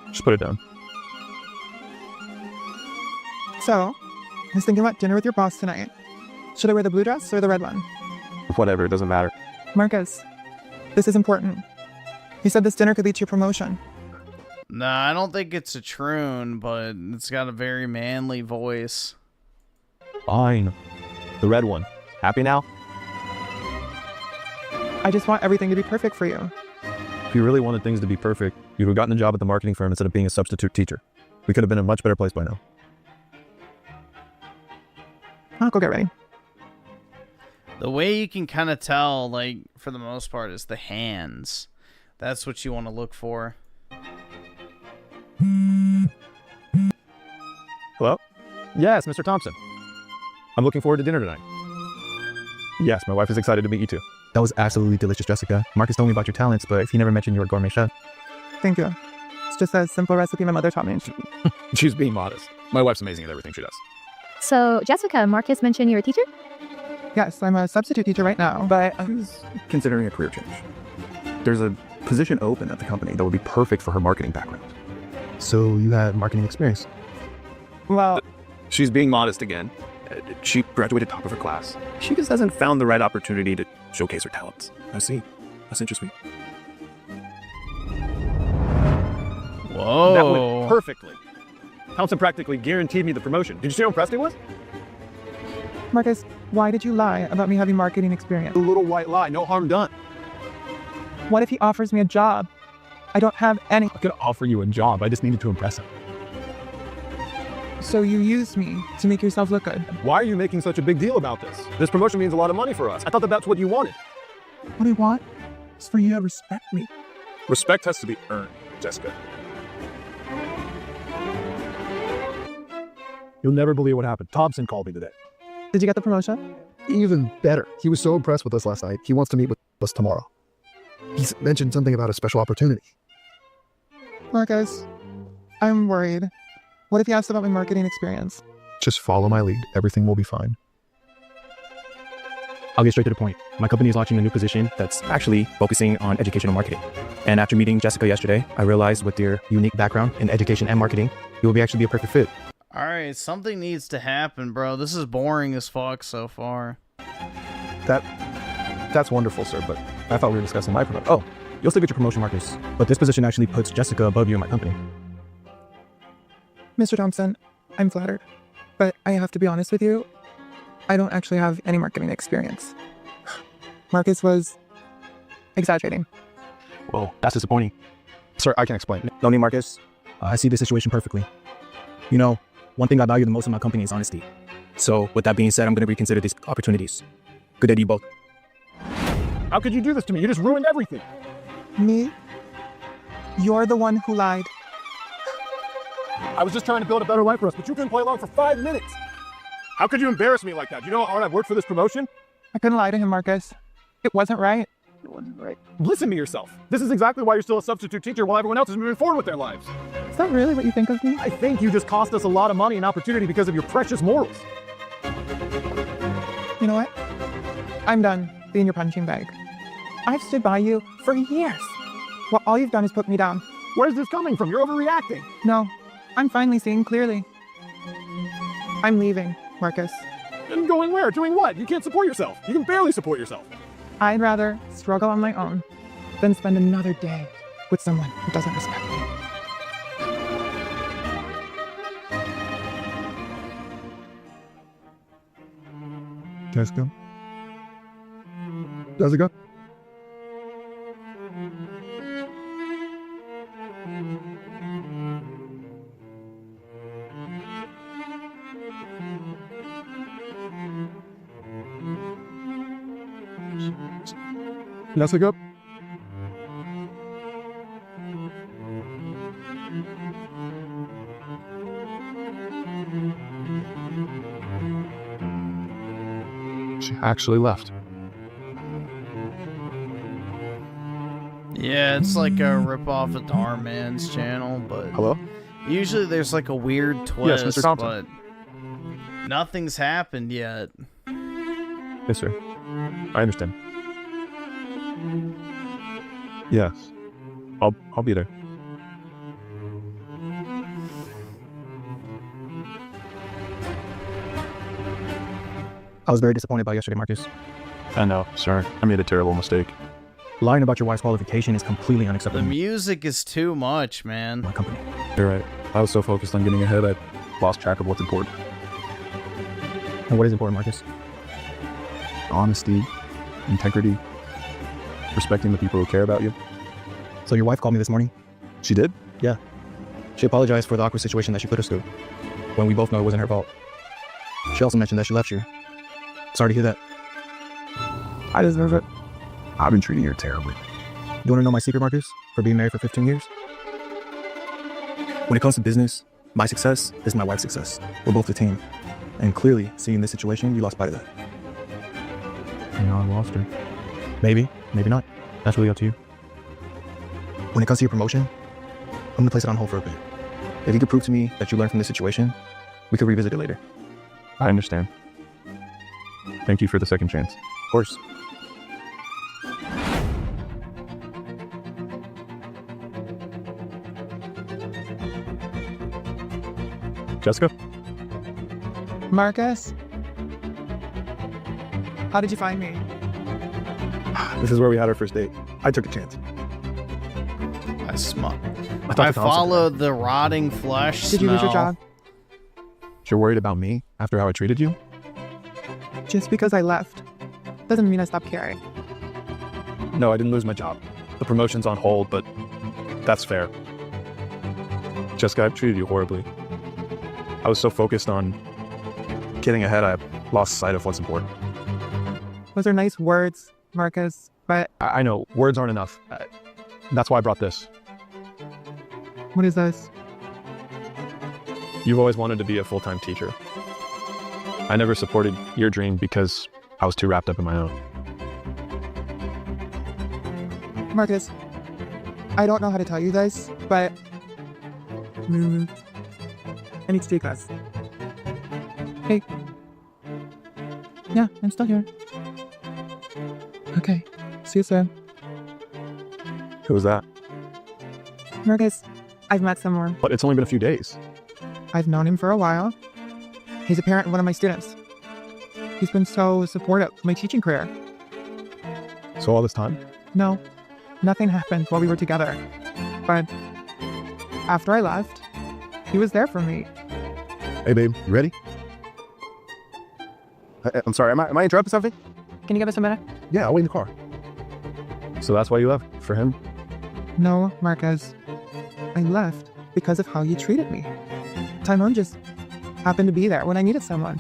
Just put it down. So, I was thinking about dinner with your boss tonight. Should I wear the blue dress or the red one? Whatever, it doesn't matter. Marcus, this is important. You said this dinner could lead to your promotion. Nah, I don't think it's a troon, but it's got a very manly voice. Fine. The red one. Happy now? I just want everything to be perfect for you. If you really wanted things to be perfect, you'd have gotten a job at the marketing firm instead of being a substitute teacher. We could have been in a much better place by now. I'll go get ready. The way you can kind of tell, like, for the most part, is the hands. That's what you want to look for. Hello? Yes, Mr. Thompson. I'm looking forward to dinner tonight. Yes, my wife is excited to meet you too. That was absolutely delicious, Jessica. Marcus told me about your talents, but he never mentioned you were a gourmet chef. Thank you. It's just a simple recipe my mother taught me. She's being modest. My wife's amazing at everything she does. So, Jessica, Marcus mentioned you're a teacher? Yes, I'm a substitute teacher right now, but I was considering a career change. There's a position open at the company that would be perfect for her marketing background. So you have marketing experience? Well, she's being modest again. She graduated top of her class. She just hasn't found the right opportunity to showcase her talents. I see. That's interesting. Whoa. That went perfectly. Thompson practically guaranteed me the promotion. Did you see how impressed he was? Marcus, why did you lie about me having marketing experience? A little white lie, no harm done. What if he offers me a job? I don't have any. I could offer you a job. I just needed to impress him. So you used me to make yourself look good. Why are you making such a big deal about this? This promotion means a lot of money for us. I thought that's what you wanted. What I want is for you to respect me. Respect has to be earned, Jessica. You'll never believe what happened. Thompson called me today. Did you get the promotion? Even better. He was so impressed with us last night. He wants to meet with us tomorrow. He's mentioned something about a special opportunity. Marcus, I'm worried. What if he asks about my marketing experience? Just follow my lead. Everything will be fine. I'll get straight to the point. My company is launching a new position that's actually focusing on educational marketing. And after meeting Jessica yesterday, I realized with your unique background in education and marketing, you will actually be a perfect fit. Alright, something needs to happen, bro. This is boring as fuck so far. That's wonderful, sir, but I thought we were discussing my promotion. Oh, you'll still get your promotion, Marcus. But this position actually puts Jessica above you in my company. Mr. Thompson, I'm flattered, but I have to be honest with you. I don't actually have any marketing experience. Marcus was exaggerating. Whoa, that's disappointing. Sir, I can explain. No need, Marcus. I see the situation perfectly. You know, one thing I value the most in my company is honesty. So, with that being said, I'm going to reconsider these opportunities. Good day to you both. How could you do this to me? You just ruined everything. Me? You're the one who lied. I was just trying to build a better life for us, but you couldn't play along for 5 minutes. How could you embarrass me like that? Do you know how hard I've worked for this promotion? I couldn't lie to him, Marcus. It wasn't right. It wasn't right. Listen to yourself. This is exactly why you're still a substitute teacher while everyone else is moving forward with their lives. Is that really what you think of me? I think you just cost us a lot of money and opportunity because of your precious morals. You know what? I'm done being your punching bag. I've stood by you for years. Well, all you've done is put me down. Where's this coming from? You're overreacting. No, I'm finally seeing clearly. I'm leaving, Marcus. And going where? Doing what? You can't support yourself. You can barely support yourself. I'd rather struggle on my own than spend another day with someone who doesn't respect me. Jessica? Jessica? Jessica? She actually left. Yeah, it's like a ripoff of Darman's channel, but Hello? Usually there's like a weird twist, Yes, Mr. Thompson. but nothing's happened yet. Yes, sir. I understand. Yes. I'll be there. I was very disappointed by yesterday, Marcus. I know, sorry. I made a terrible mistake. Lying about your wife's qualification is completely unacceptable. The music is too much, man. My company. You're right. I was so focused on getting ahead, I lost track of what's important. And what is important, Marcus? Honesty, integrity, respecting the people who care about you. So your wife called me this morning? She did? Yeah. She apologized for the awkward situation that she put us through, when we both know it wasn't her fault. She also mentioned that she left you. Sorry to hear that. I deserve it. I've been treating her terribly. You want to know my secret, Marcus, for being married for 15 years? When it comes to business, my success is my wife's success. We're both a team. And clearly, seeing this situation, you lost sight of that. You know, I lost her. Maybe, maybe not. That's really up to you. When it comes to your promotion, I'm gonna place it on hold for a bit. If you could prove to me that you learned from this situation, we could revisit it later. I understand. Thank you for the second chance. Of course. Jessica? Marcus? How did you find me? This is where we had our first date. I took a chance. I followed the rotting flesh Did you lose your job? You're worried about me after how I treated you? Just because I left doesn't mean I stopped caring. No, I didn't lose my job. The promotion's on hold, but that's fair. Jessica, I've treated you horribly. I was so focused on getting ahead, I lost sight of what's important. Those are nice words, Marcus, but... I know, words aren't enough. That's why I brought this. What is this? You've always wanted to be a full-time teacher. I never supported your dream because I was too wrapped up in my own. Marcus, I don't know how to tell you this, but... I need to take this. Hey. Yeah, I'm still here. Okay, see you soon. Who was that? Marcus, I've met someone. But it's only been a few days. I've known him for a while. He's a parent of one of my students. He's been so supportive of my teaching career. So all this time? No, nothing happened while we were together. But after I left, he was there for me. Hey babe, you ready? I'm sorry, am I interrupting something? Can you give us a minute? Yeah, I'll wait in the car. So that's why you left? For him? No, Marcus. I left because of how you treated me. Tyrone just happened to be there when I needed someone.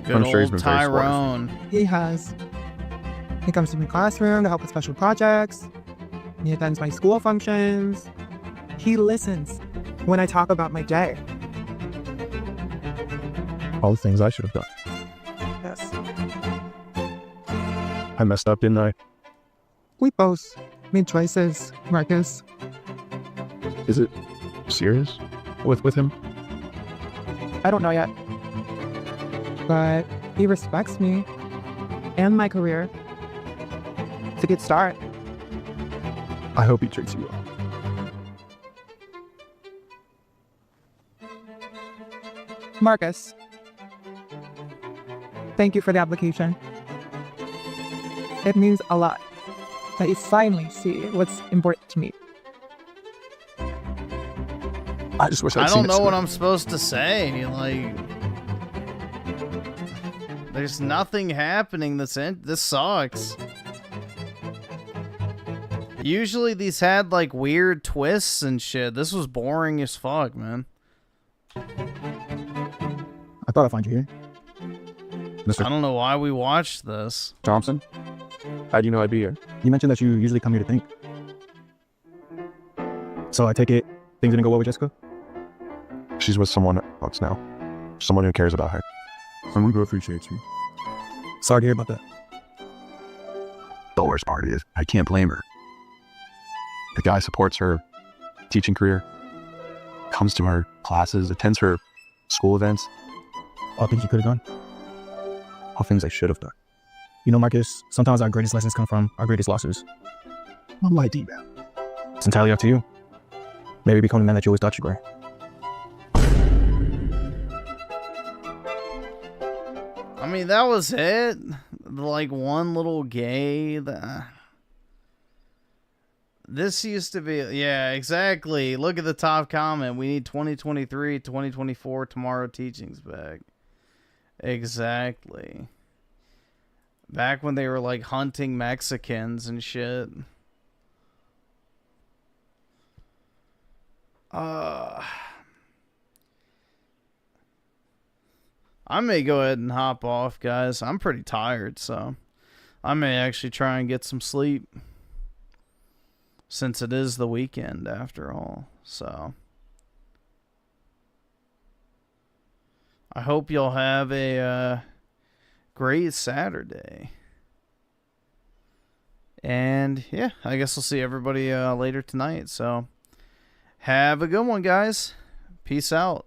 Good I'm sure he's old been very supportive. Tyrone. He has. He comes to my classroom to help with special projects. He attends my school functions. He listens when I talk about my day. All the things I should have done. Yes. I messed up, didn't I? We both made choices, Marcus. Is it serious with him? I don't know yet. But he respects me and my career. It's a good start. I hope he treats you well. Marcus, thank you for the application. It means a lot that you finally see what's important to me. I just wish I I'd don't seen know it what sooner. I'm supposed to say. Like, there's nothing happening. This sucks. Usually these had like weird twists and shit. This was boring as fuck, man. I thought I'd find you here. Mr. I don't know why we watched this. Thompson? How'd you know I'd be here? You mentioned that you usually come here to think. So I take it things didn't go well with Jessica? She's with someone else now. Someone who cares about her. Someone who appreciates you. Sorry to hear about that. The worst part is, I can't blame her. The guy supports her teaching career, comes to her classes, attends her school events. All things you could have done. All things I should have done. You know, Marcus, sometimes our greatest lessons come from our greatest losses. Not my D, man. It's entirely up to you. Maybe become the man that you always thought you were. I mean, that was it. like one little gay this used to be, yeah, exactly. Look at the top comment. We need 2023, 2024 tomorrow teachings back. Exactly. Back when they were like hunting Mexicans and shit. I may go ahead and hop off, guys. I'm pretty tired, so I may actually try and get some sleep. Since it is the weekend after all. So I hope you'll have a great Saturday. And yeah, I guess we'll see everybody later tonight. So have a good one, guys. Peace out.